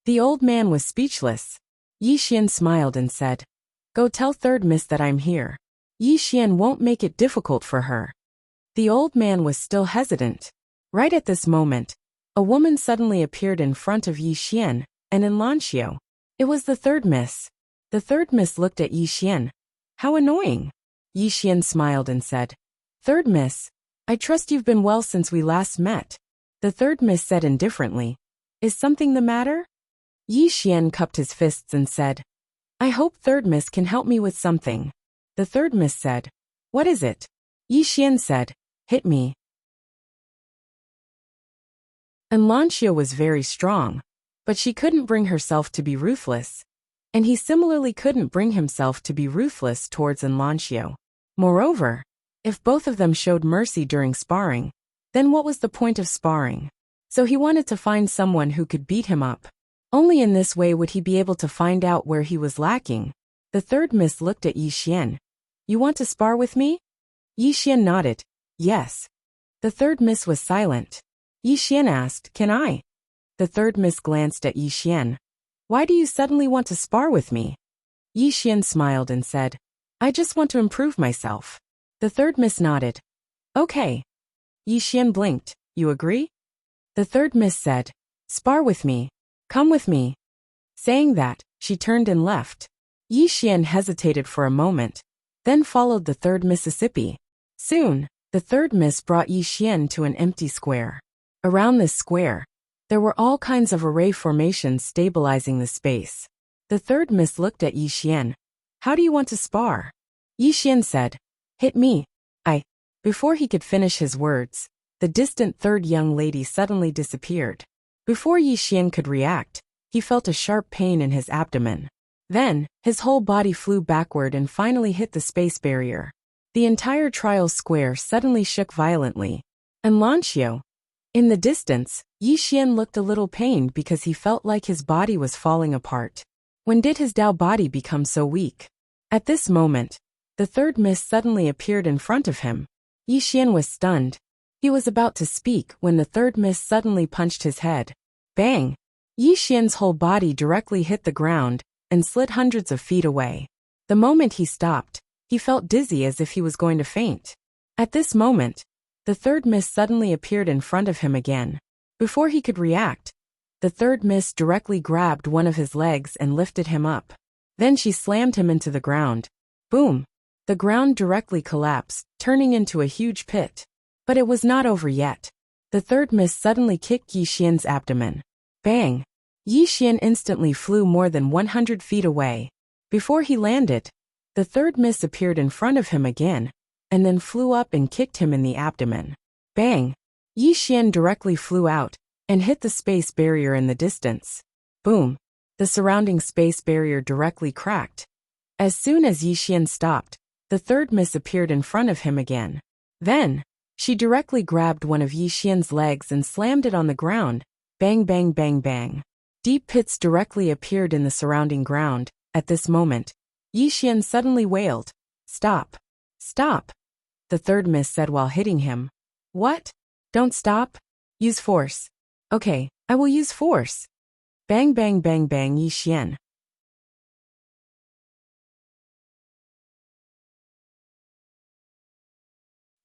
The old man was speechless. Yi Xian smiled and said, Go tell Third Miss that I'm here. Yi Xian won't make it difficult for her. The old man was still hesitant. Right at this moment, a woman suddenly appeared in front of Yi Xian and Enlancio. It was the Third Miss. The Third Miss looked at Yi Xian. How annoying. Yi Xian smiled and said, Third Miss, I trust you've been well since we last met. The Third Miss said indifferently, Is something the matter? Yi Xian cupped his fists and said, I hope Third Miss can help me with something. The Third Miss said, What is it? Yi Xian said, Hit me. Enlancio was very strong, but she couldn't bring herself to be ruthless, and he similarly couldn't bring himself to be ruthless towards Enlancio. Moreover, if both of them showed mercy during sparring, then what was the point of sparring? So he wanted to find someone who could beat him up. Only in this way would he be able to find out where he was lacking. The Third Miss looked at Yi Xian. You want to spar with me? Yi Xian nodded. Yes. The Third Miss was silent. Yi Xian asked, Can I? The Third Miss glanced at Yi Xian. Why do you suddenly want to spar with me? Yi Xian smiled and said, I just want to improve myself. The third miss nodded. Okay. Yi Xian blinked. You agree? The third miss said, spar with me. Come with me. Saying that, she turned and left. Yi Xian hesitated for a moment, then followed the third Mississippi. Soon, the third miss brought Yi Xian to an empty square. Around this square, there were all kinds of array formations stabilizing the space. The third miss looked at Yi Xian. How do you want to spar? Yi Xian said, hit me. Before he could finish his words, the distant third young lady suddenly disappeared. Before Yi Xian could react, he felt a sharp pain in his abdomen. Then, his whole body flew backward and finally hit the space barrier. The entire trial square suddenly shook violently. And Lancio. In the distance, Yi Xian looked a little pained because he felt like his body was falling apart. When did his Dao body become so weak? At this moment, the third mist suddenly appeared in front of him. Yi Xian was stunned. He was about to speak when the third mist suddenly punched his head. Bang! Yi Xian's whole body directly hit the ground and slid hundreds of feet away. The moment he stopped, he felt dizzy as if he was going to faint. At this moment, the third mist suddenly appeared in front of him again. Before he could react, the third mist directly grabbed one of his legs and lifted him up. Then she slammed him into the ground. Boom! The ground directly collapsed, turning into a huge pit. But it was not over yet. The third mist suddenly kicked Yi Xian's abdomen. Bang! Yi Xian instantly flew more than 100 feet away. Before he landed, the third mist appeared in front of him again, and then flew up and kicked him in the abdomen. Bang! Yi Xian directly flew out and hit the space barrier in the distance. Boom! The surrounding space barrier directly cracked. As soon as Yi Xian stopped, the third miss appeared in front of him again. Then, she directly grabbed one of Yi Xian's legs and slammed it on the ground. Bang bang bang bang. Deep pits directly appeared in the surrounding ground. At this moment, Yi Xian suddenly wailed. Stop! Stop! The third miss said while hitting him. What? Don't stop? Use force. Okay, I will use force. Bang bang bang bang Yi Xian.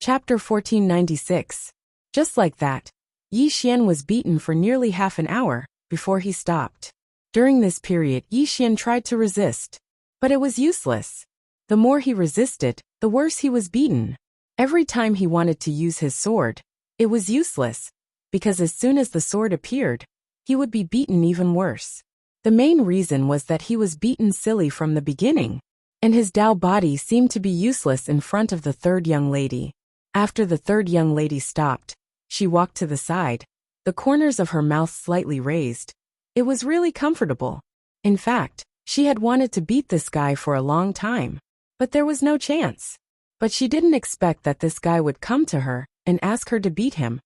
Chapter 1496. Just like that, Yi Xian was beaten for nearly half an hour before he stopped. During this period, Yi Xian tried to resist, but it was useless. The more he resisted, the worse he was beaten. Every time he wanted to use his sword, it was useless, because as soon as the sword appeared, he would be beaten even worse. The main reason was that he was beaten silly from the beginning, and his Dao body seemed to be useless in front of the third young lady. After the third young lady stopped, she walked to the side, the corners of her mouth slightly raised. It was really comfortable. In fact, she had wanted to beat this guy for a long time, but there was no chance. But she didn't expect that this guy would come to her and ask her to beat him.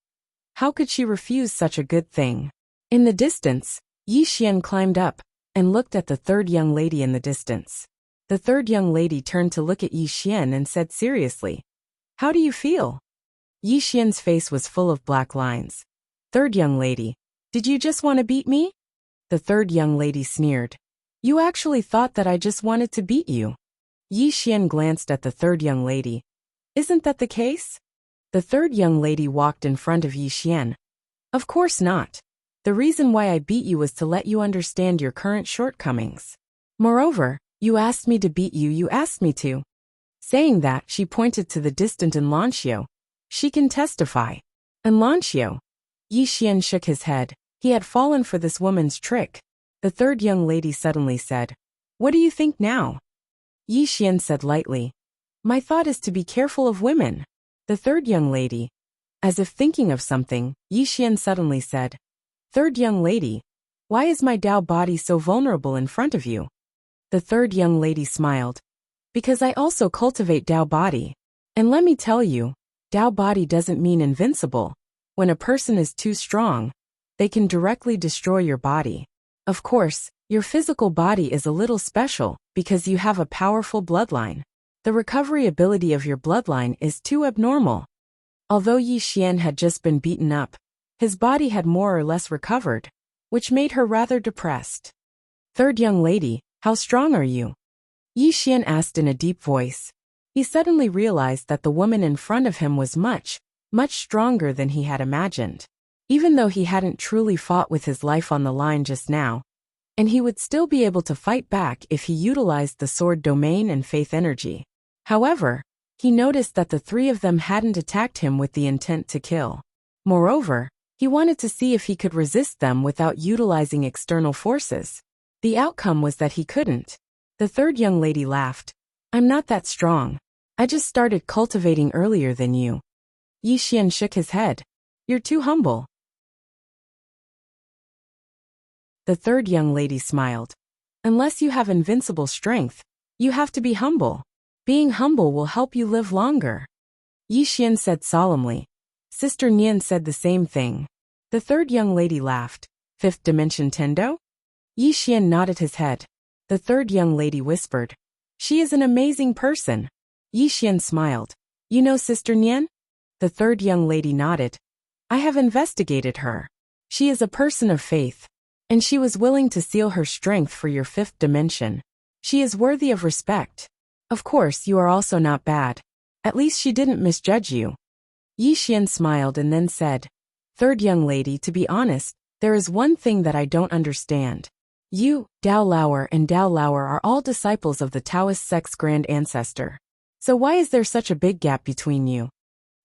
How could she refuse such a good thing? In the distance, Yi Xian climbed up and looked at the third young lady in the distance. The third young lady turned to look at Yi Xian and said seriously, How do you feel? Yi Xian's face was full of black lines. Third young lady, did you just want to beat me? The third young lady sneered. You actually thought that I just wanted to beat you. Yi Xian glanced at the third young lady. Isn't that the case? The third young lady walked in front of Yi Xian. Of course not. The reason why I beat you was to let you understand your current shortcomings. Moreover, you asked me to beat you, you asked me to. Saying that, she pointed to the distant Lancio. She can testify. Lancio. Yi Xian shook his head. He had fallen for this woman's trick. The third young lady suddenly said, What do you think now? Yi Xian said lightly, My thought is to be careful of women. The third young lady. As if thinking of something, Yi Xian suddenly said, Third young lady, why is my Dao body so vulnerable in front of you? The third young lady smiled. Because I also cultivate Dao body. And let me tell you, Dao body doesn't mean invincible. When a person is too strong, they can directly destroy your body. Of course, your physical body is a little special because you have a powerful bloodline. The recovery ability of your bloodline is too abnormal. Although Yi Xian had just been beaten up, his body had more or less recovered, which made her rather depressed. Third young lady, how strong are you? Yi Xian asked in a deep voice. He suddenly realized that the woman in front of him was much stronger than he had imagined. Even though he hadn't truly fought with his life on the line just now, and he would still be able to fight back if he utilized the sword domain and faith energy. However, he noticed that the three of them hadn't attacked him with the intent to kill. Moreover, he wanted to see if he could resist them without utilizing external forces. The outcome was that he couldn't. The third young lady laughed. I'm not that strong. I just started cultivating earlier than you. Yi Xian shook his head. You're too humble. The third young lady smiled. Unless you have invincible strength, you have to be humble. Being humble will help you live longer. Yi Xian said solemnly. Sister Nian said the same thing. The third young lady laughed. Fifth dimension Tendo? Yi Xian nodded his head. The third young lady whispered. She is an amazing person. Yi Xian smiled. You know Sister Nian? The third young lady nodded. I have investigated her. She is a person of faith, and she was willing to seal her strength for your fifth dimension. She is worthy of respect. Of course, you are also not bad. At least she didn't misjudge you. Yi Xian smiled and then said, Third young lady, to be honest, there is one thing that I don't understand. You, Dao Lauer and Dao Lauer are all disciples of the Taoist sect's grand ancestor. So why is there such a big gap between you?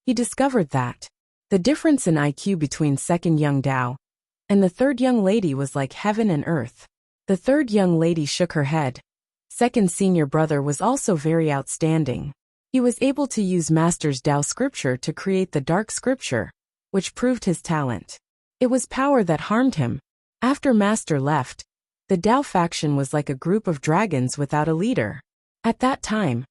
He discovered that the difference in IQ between second young Dao and the third young lady was like heaven and earth. The third young lady shook her head. Second senior brother was also very outstanding. He was able to use Master's Dao scripture to create the dark scripture, which proved his talent. It was power that harmed him. After Master left, the Dao faction was like a group of dragons without a leader. At that time,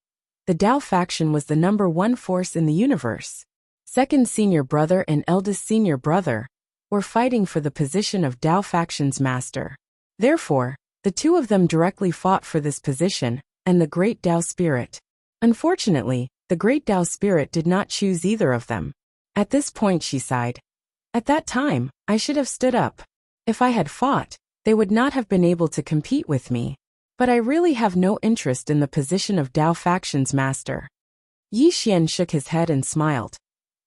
the Dao faction was the #1 force in the universe. Second senior brother and eldest senior brother were fighting for the position of Dao faction's master. Therefore, the two of them directly fought for this position and the great Dao spirit. Unfortunately, the great Dao spirit did not choose either of them. At this point she sighed. At that time, I should have stood up. If I had fought, they would not have been able to compete with me. But I really have no interest in the position of Dao faction's master. Yi Xian shook his head and smiled.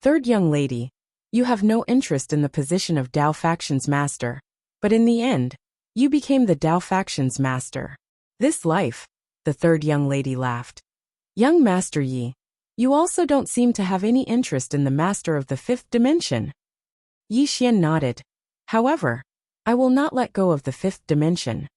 Third young lady, you have no interest in the position of Dao faction's master, but in the end, you became the Dao faction's master. This life, the third young lady laughed. Young Master Yi, you also don't seem to have any interest in the master of the fifth dimension. Yi Xian nodded. However, I will not let go of the fifth dimension.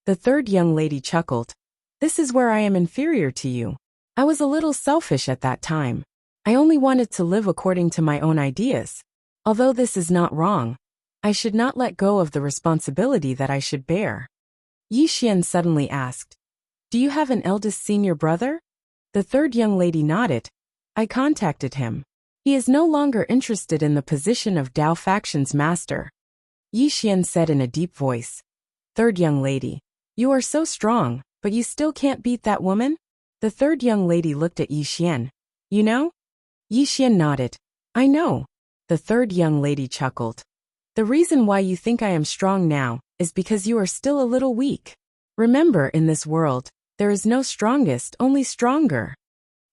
The third young lady chuckled. This is where I am inferior to you. I was a little selfish at that time. I only wanted to live according to my own ideas. Although this is not wrong, I should not let go of the responsibility that I should bear. Yi Xian suddenly asked, Do you have an eldest senior brother? The third young lady nodded. I contacted him. He is no longer interested in the position of Dao faction's master. Yi Xian said in a deep voice. Third young lady, you are so strong, but you still can't beat that woman? The third young lady looked at Yi Xian. You know? Yi Xian nodded. I know. The third young lady chuckled. The reason why you think I am strong now is because you are still a little weak. Remember, in this world, there is no strongest, only stronger.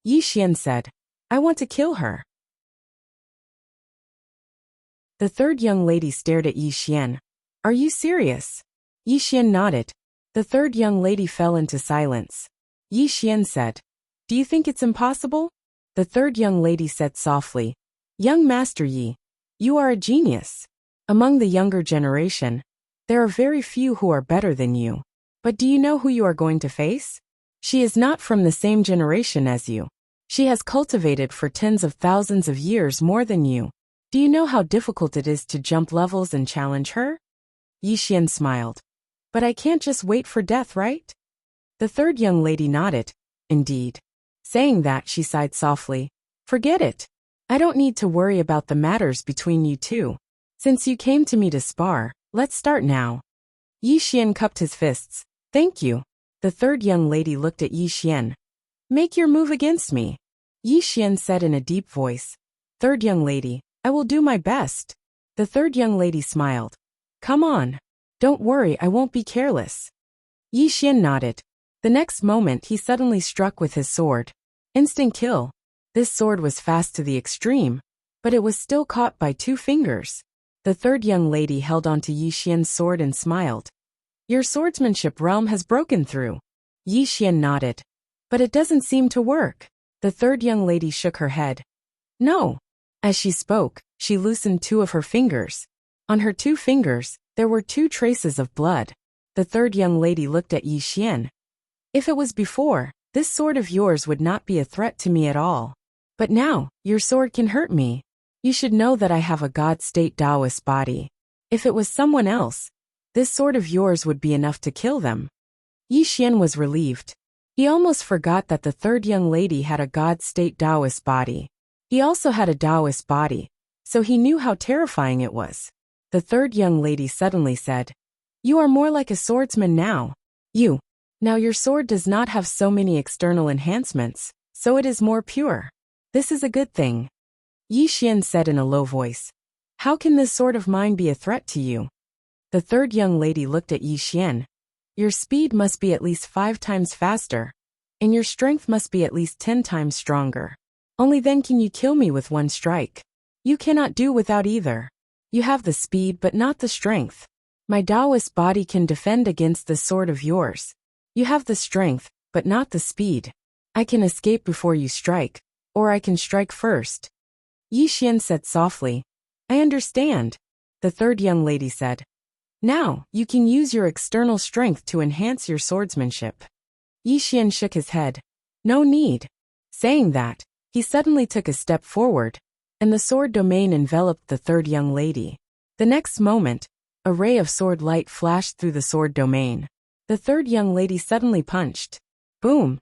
Yi Xian said, I want to kill her. The third young lady stared at Yi Xian. Are you serious? Yi Xian nodded. The third young lady fell into silence. Yi Xian said, Do you think it's impossible? The third young lady said softly, Young Master Yi, you are a genius. Among the younger generation, there are very few who are better than you. But do you know who you are going to face? She is not from the same generation as you. She has cultivated for tens of thousands of years more than you. Do you know how difficult it is to jump levels and challenge her? Yi Xian smiled. But I can't just wait for death, right? The third young lady nodded. Indeed. Saying that, she sighed softly. Forget it. I don't need to worry about the matters between you two. Since you came to me to spar, let's start now. Yi Xian cupped his fists. Thank you. The third young lady looked at Yi Xian. Make your move against me. Yi Xian said in a deep voice. Third young lady, I will do my best. The third young lady smiled. Come on. Don't worry, I won't be careless. Yi Xian nodded. The next moment he suddenly struck with his sword. Instant kill. This sword was fast to the extreme, but it was still caught by 2 fingers. The third young lady held onto Yi Xian's sword and smiled. Your swordsmanship realm has broken through. Yi Xian nodded. But it doesn't seem to work. The third young lady shook her head. No. As she spoke, she loosened 2 of her fingers. On her 2 fingers, there were 2 traces of blood. The third young lady looked at Yi Xian. If it was before, this sword of yours would not be a threat to me at all. But now, your sword can hurt me. You should know that I have a God-state Taoist body. If it was someone else, this sword of yours would be enough to kill them. Yi Xian was relieved. He almost forgot that the third young lady had a God-state Taoist body. He also had a Taoist body, so he knew how terrifying it was. The third young lady suddenly said, You are more like a swordsman now. Now your sword does not have so many external enhancements, so it is more pure. This is a good thing. Yi Xian said in a low voice. How can this sword of mine be a threat to you? The third young lady looked at Yi Xian. Your speed must be at least 5 times faster, and your strength must be at least 10 times stronger. Only then can you kill me with 1 strike. You cannot do without either. You have the speed but not the strength. My Taoist body can defend against this sword of yours. You have the strength, but not the speed. I can escape before you strike, or I can strike first. Yi Xian said softly. I understand. The third young lady said. Now, you can use your external strength to enhance your swordsmanship. Yi Xian shook his head. No need. Saying that, he suddenly took a step forward, and the sword domain enveloped the third young lady. The next moment, a ray of sword light flashed through the sword domain. The third young lady suddenly punched. Boom!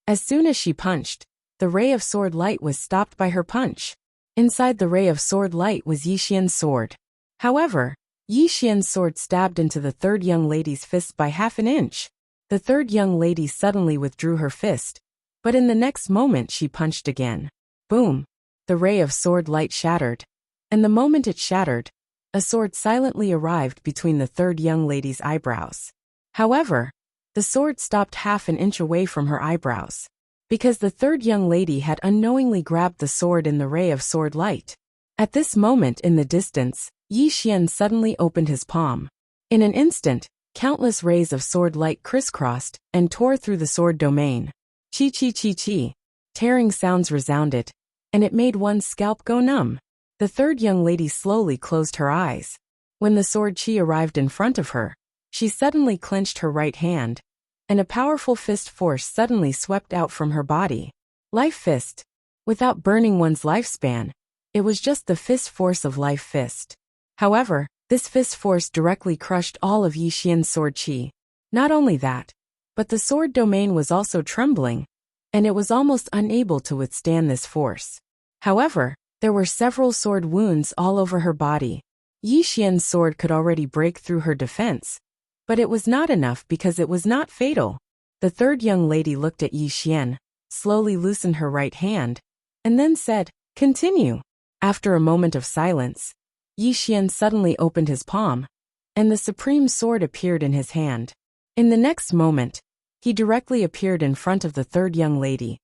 As soon as she punched, the ray of sword light was stopped by her punch. Inside the ray of sword light was Yi Xian's sword. However, Yi Xian's sword stabbed into the third young lady's fist by half an inch. The third young lady suddenly withdrew her fist, but in the next moment she punched again. Boom! The ray of sword light shattered. And the moment it shattered, a sword silently arrived between the third young lady's eyebrows. However, the sword stopped half an inch away from her eyebrows, because the third young lady had unknowingly grabbed the sword in the ray of sword light. At this moment in the distance, Yi Xian suddenly opened his palm. In an instant, countless rays of sword light crisscrossed and tore through the sword domain. Chi chi chi chi. Tearing sounds resounded, and it made one's scalp go numb. The third young lady slowly closed her eyes. When the sword chi arrived in front of her, she suddenly clenched her right hand, and a powerful fist force suddenly swept out from her body. Life fist. Without burning one's lifespan, it was just the fist force of life fist. However, this fist force directly crushed all of Yi Xian's sword chi. Not only that, but the sword domain was also trembling, and it was almost unable to withstand this force. However, there were several sword wounds all over her body. Yi Xian's sword could already break through her defense, but it was not enough because it was not fatal. The third young lady looked at Yi Xian, slowly loosened her right hand, and then said, Continue. After a moment of silence, Yi Xian suddenly opened his palm, and the supreme sword appeared in his hand. In the next moment, he directly appeared in front of the third young lady,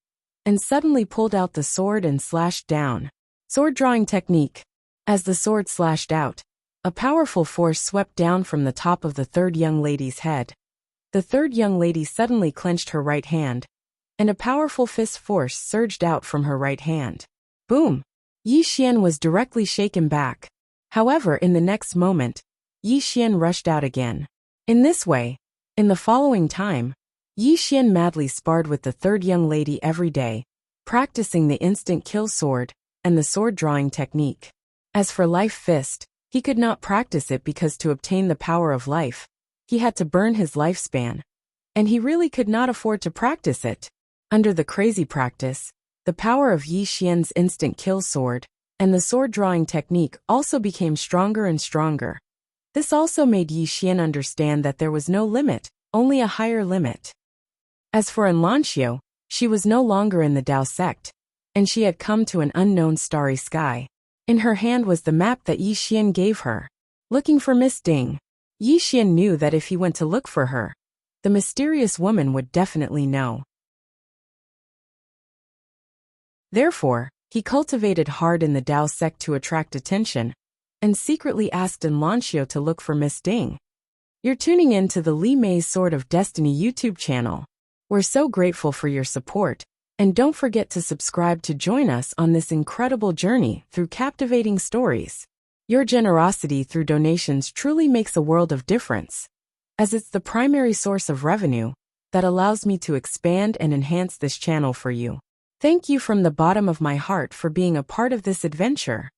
and suddenly pulled out the sword and slashed down. Sword drawing technique. As the sword slashed out, a powerful force swept down from the top of the third young lady's head. The third young lady suddenly clenched her right hand, and a powerful fist force surged out from her right hand. Boom! Yi Xian was directly shaken back. However, in the next moment, Yi Xian rushed out again. In this way, in the following time, Yi Xian madly sparred with the third young lady every day, practicing the instant kill sword and the sword drawing technique. As for life fist, he could not practice it because to obtain the power of life, he had to burn his lifespan, and he really could not afford to practice it. Under the crazy practice, the power of Yi Xian's instant kill sword and the sword drawing technique also became stronger and stronger. This also made Yi Xian understand that there was no limit, only a higher limit. As for Enlancio, she was no longer in the Dao sect, and she had come to an unknown starry sky. In her hand was the map that Yi Xian gave her. Looking for Miss Ding. Yi Xian knew that if he went to look for her, the mysterious woman would definitely know. Therefore, he cultivated hard in the Dao sect to attract attention, and secretly asked Enlancio to look for Miss Ding. You're tuning in to the Li Mei's Sword of Destiny YouTube channel. We're so grateful for your support, and don't forget to subscribe to join us on this incredible journey through captivating stories. Your generosity through donations truly makes a world of difference, as it's the primary source of revenue that allows me to expand and enhance this channel for you. Thank you from the bottom of my heart for being a part of this adventure.